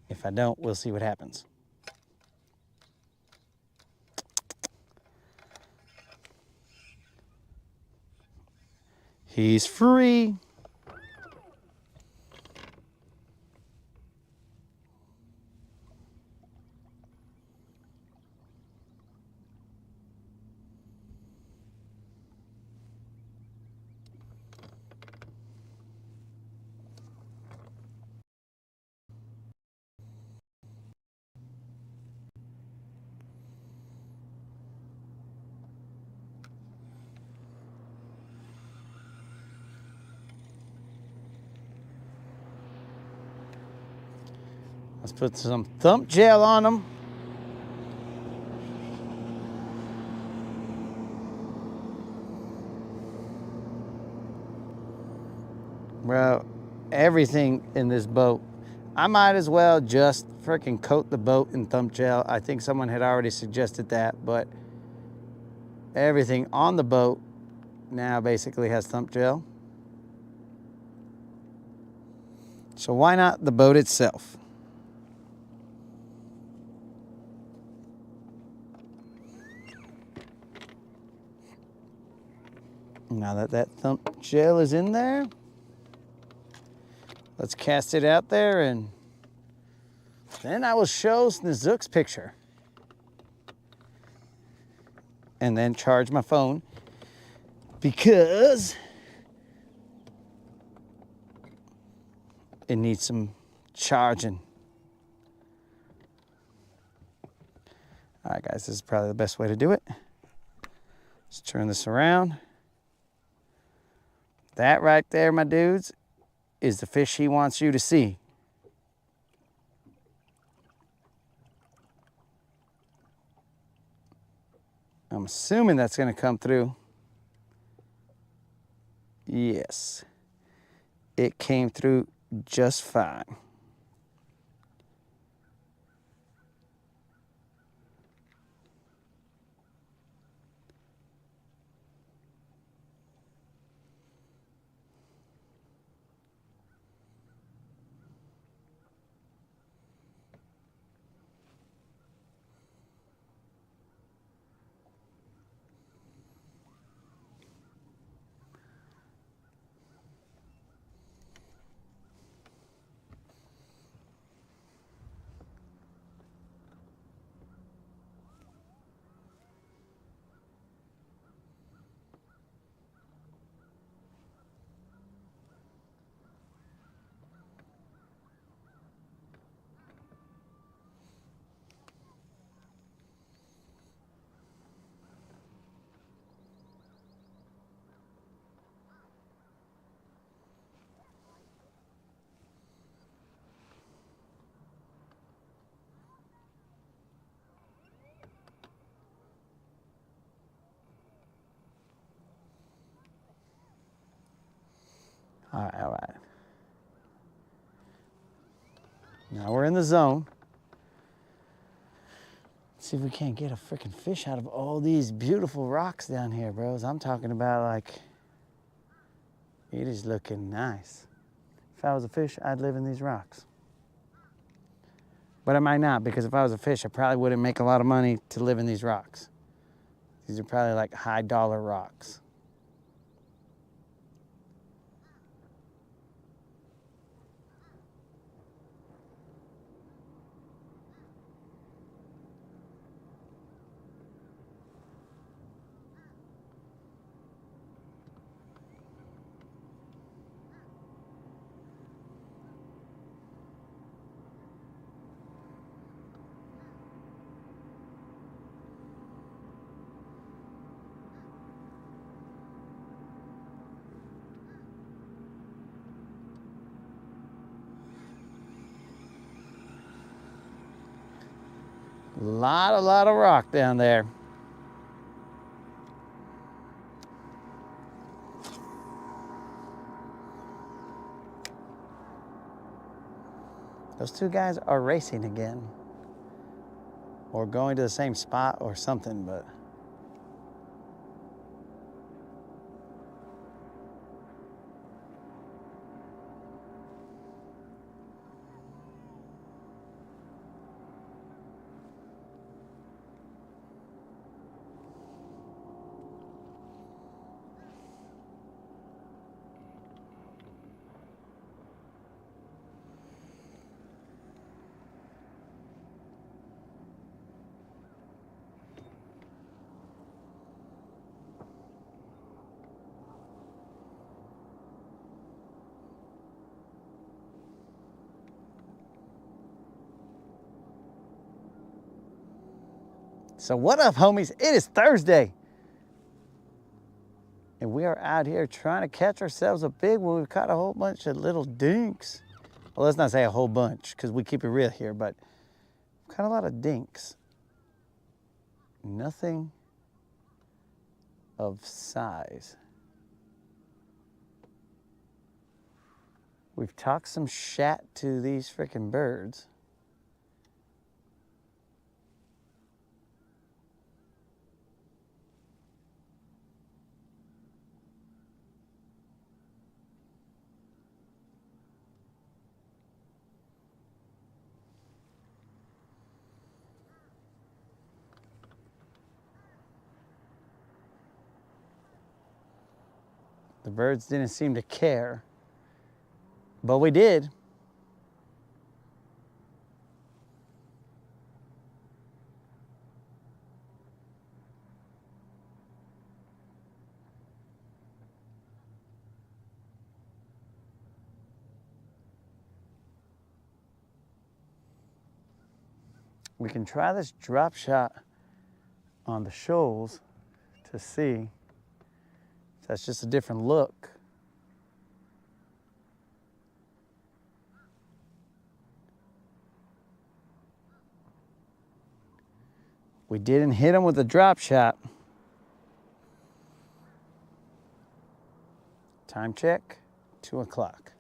Speaker 1: If I don't, we'll see what happens. He's free. Let's put some thump gel on them. Bro, everything in this boat, I might as well just freaking coat the boat in thump gel. I think someone had already suggested that, but everything on the boat now basically has thump gel. So why not the boat itself? Now that that thump gel is in there, let's cast it out there, and then I will show Zook's picture. And then charge my phone because it needs some charging. All right, guys, this is probably the best way to do it. Let's turn this around. That right there, my dudes, is the fish he wants you to see. I'm assuming that's going to come through. Yes, it came through just fine. All right, all right. Now we're in the zone. Let's see if we can't get a freaking fish out of all these beautiful rocks down here, bros. I'm talking about, like, it is looking nice. If I was a fish, I'd live in these rocks. But I might not, because if I was a fish, I probably wouldn't make a lot of money to live in these rocks. These are probably like high dollar rocks. A lot of rock down there. Those two guys are racing again. Or going to the same spot or something, but. So what up, homies? It is Thursday. And we are out here trying to catch ourselves a big one. We've caught a whole bunch of little dinks. Well, let's not say a whole bunch because we keep it real here, but we've caught a lot of dinks. Nothing of size. We've talked some shat to these freaking birds. The birds didn't seem to care, but we did. We can try this drop shot on the shoals to see. That's just a different look. We didn't hit him with a drop shot. Time check, 2 o'clock.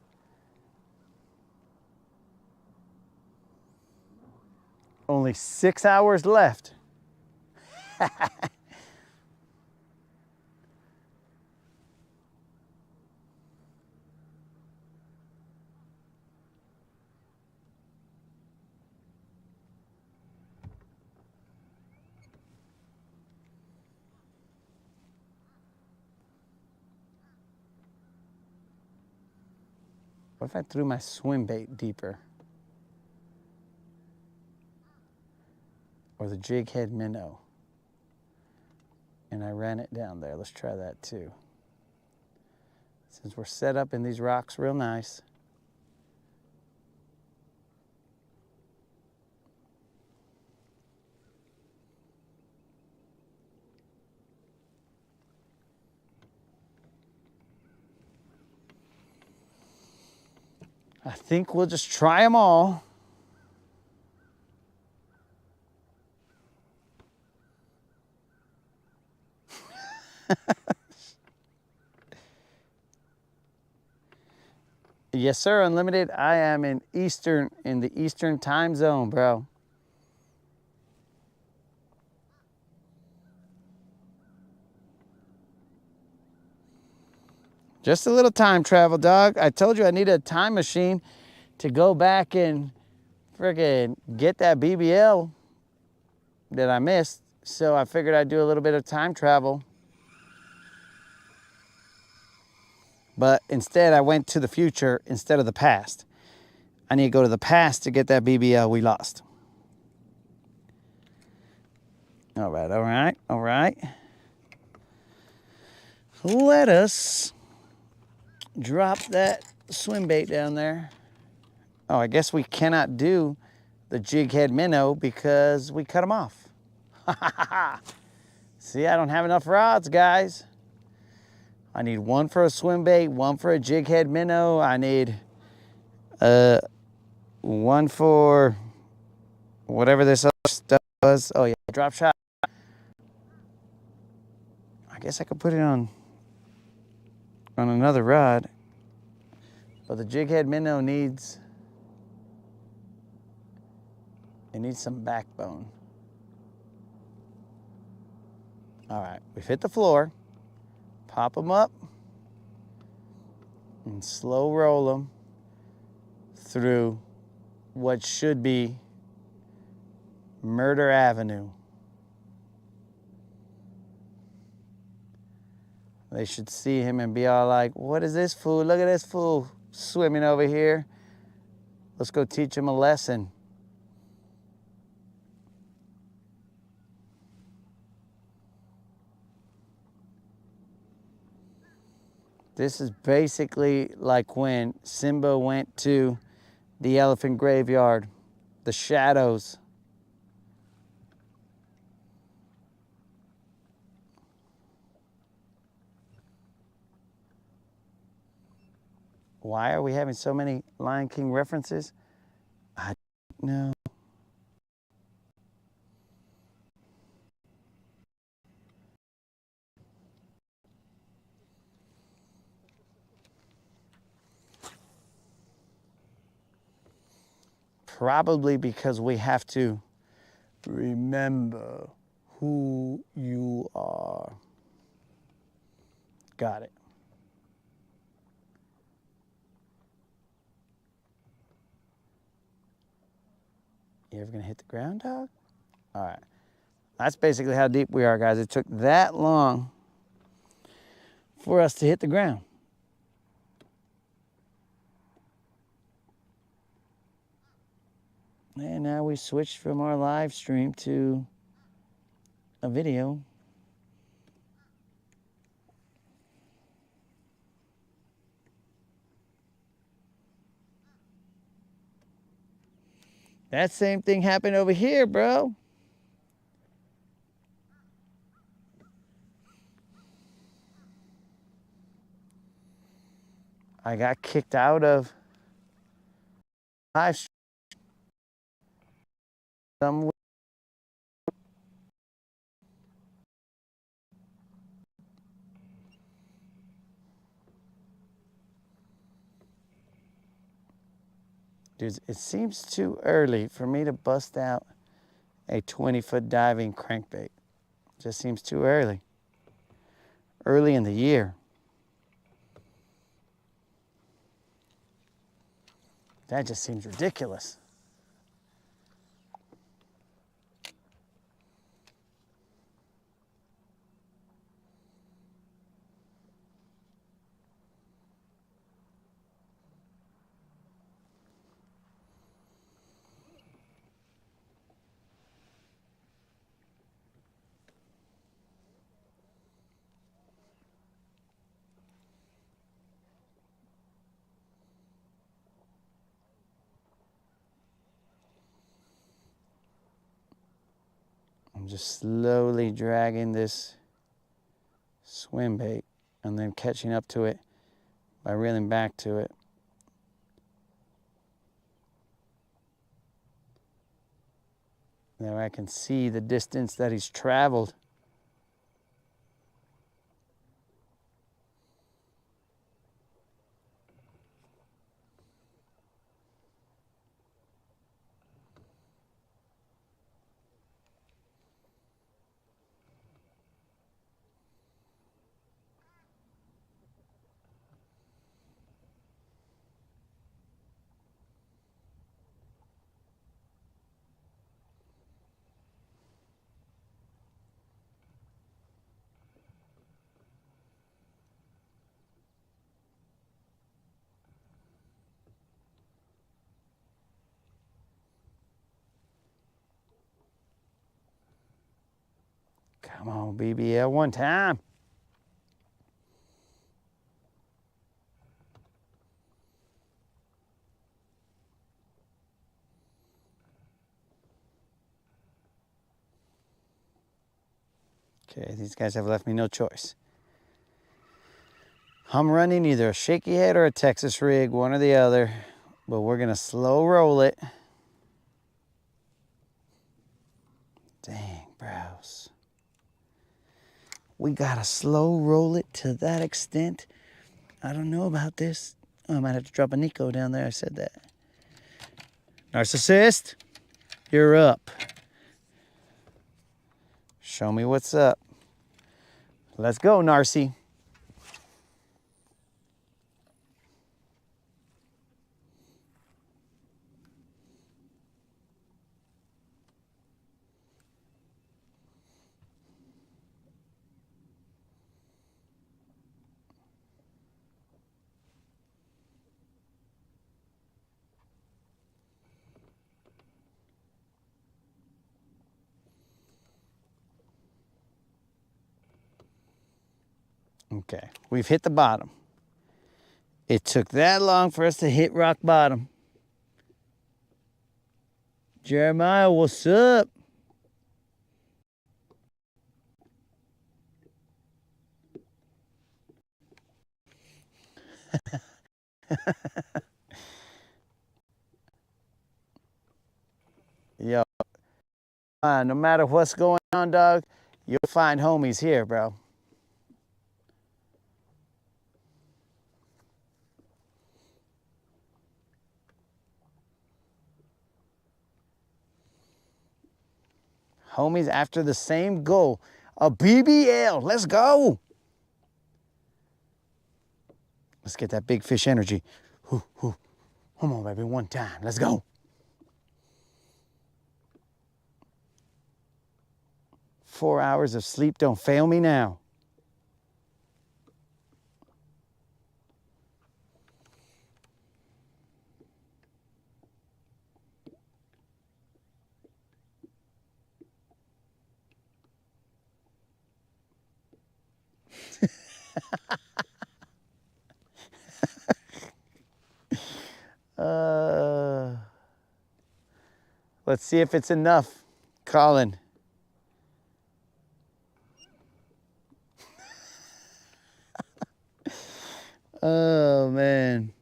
Speaker 1: Only 6 hours left. What if I threw my swim bait deeper? Or the jig head minnow. And I ran it down there. Let's try that too. Since we're set up in these rocks real nice. I think we'll just try them all. Yes, sir, Unlimited. I am in the Eastern time zone, bro. Just a little time travel, dog. I told you I needed a time machine to go back and friggin' get that BBL that I missed. So I figured I'd do a little bit of time travel. But instead I went to the future instead of the past. I need to go to the past to get that BBL we lost. All right, all right, all right. Let us drop that swim bait down there. Oh, I guess we cannot do the jig head minnow because we cut them off. See, I don't have enough rods, guys. I need one for a swim bait, one for a jig head minnow. I need one for whatever this other stuff was. Oh yeah, drop shot. I guess I could put it on another rod, but the jig head minnow needs some backbone. All right, we've hit the floor. Pop them up and slow roll them through what should be Murder Avenue. They should see him and be all like, what is this fool? Look at this fool swimming over here. Let's go teach him a lesson. This is basically like when Simba went to the elephant graveyard, the shadows. Why are we having so many Lion King references? I don't know. Probably because we have to remember who you are. Got it. You ever gonna hit the ground, dog? All right. That's basically how deep we are, guys. It took that long for us to hit the ground. And now we switched from our live stream to a video. That same thing happened over here, bro. I got kicked out of live stream. Dude, it seems too early for me to bust out a 20-foot diving crankbait. Just seems too early. Early in the year. That just seems ridiculous. I'm just slowly dragging this swim bait and then catching up to it by reeling back to it. Now I can see the distance that he's traveled. Come on, BBL, one time. Okay, these guys have left me no choice. I'm running either a shaky head or a Texas rig, one or the other, but we're gonna slow roll it. Dang, bros. We gotta slow roll it to that extent. I don't know about this. Oh, I might have to drop a Nico down there. I said that. Narcissist, you're up. Show me what's up. Let's go, Narcy. Okay, we've hit the bottom. It took that long for us to hit rock bottom. Jeremiah, what's up? Yo, no matter what's going on, dog, you'll find homies here, bro. Homies after the same goal. A BBL. Let's go. Let's get that big fish energy. Come on, baby. One time. Let's go. 4 hours of sleep don't fail me now. Let's see if it's enough, Colin. Oh, man.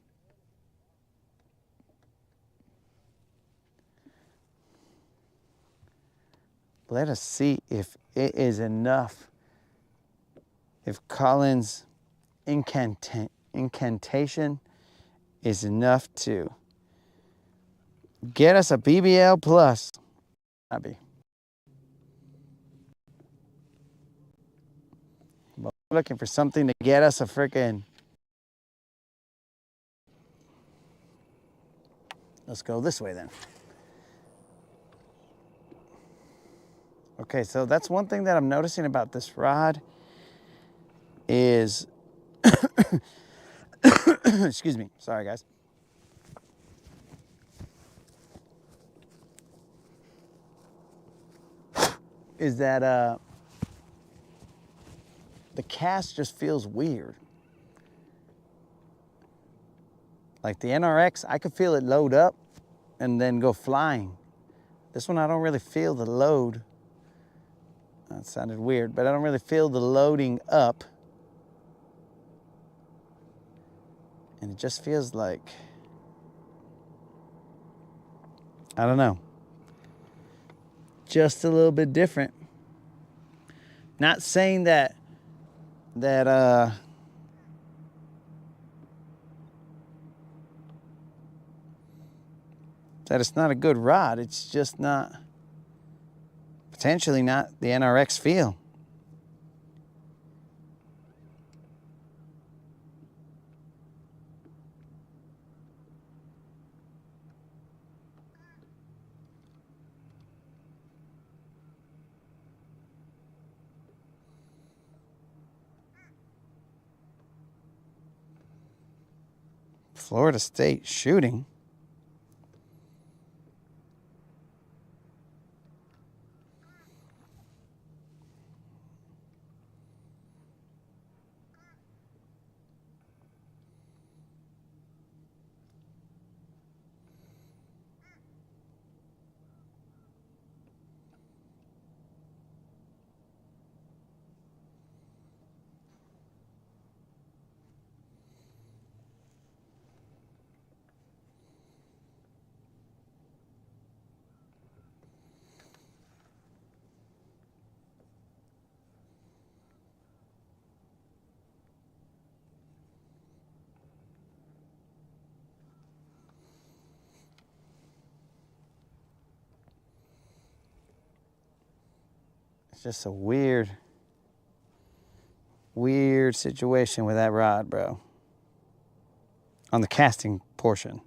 Speaker 1: Let us see if it is enough. If Colin's incantation is enough to get us a BBL plus. Happy. But we're looking for something to get us a freaking. Let's go this way then. Okay, so that's one thing that I'm noticing about this rod is, excuse me, sorry guys. Is that the cast just feels weird. Like the NRX, I could feel it load up and then go flying. This one, I don't really feel the load. That sounded weird, but I don't really feel the loading up. And it just feels like, I don't know, just a little bit different. Not saying that it's not a good rod. It's just not, potentially not the NRX feel. Florida State shooting. It's just a weird situation with that rod, bro. On the casting portion.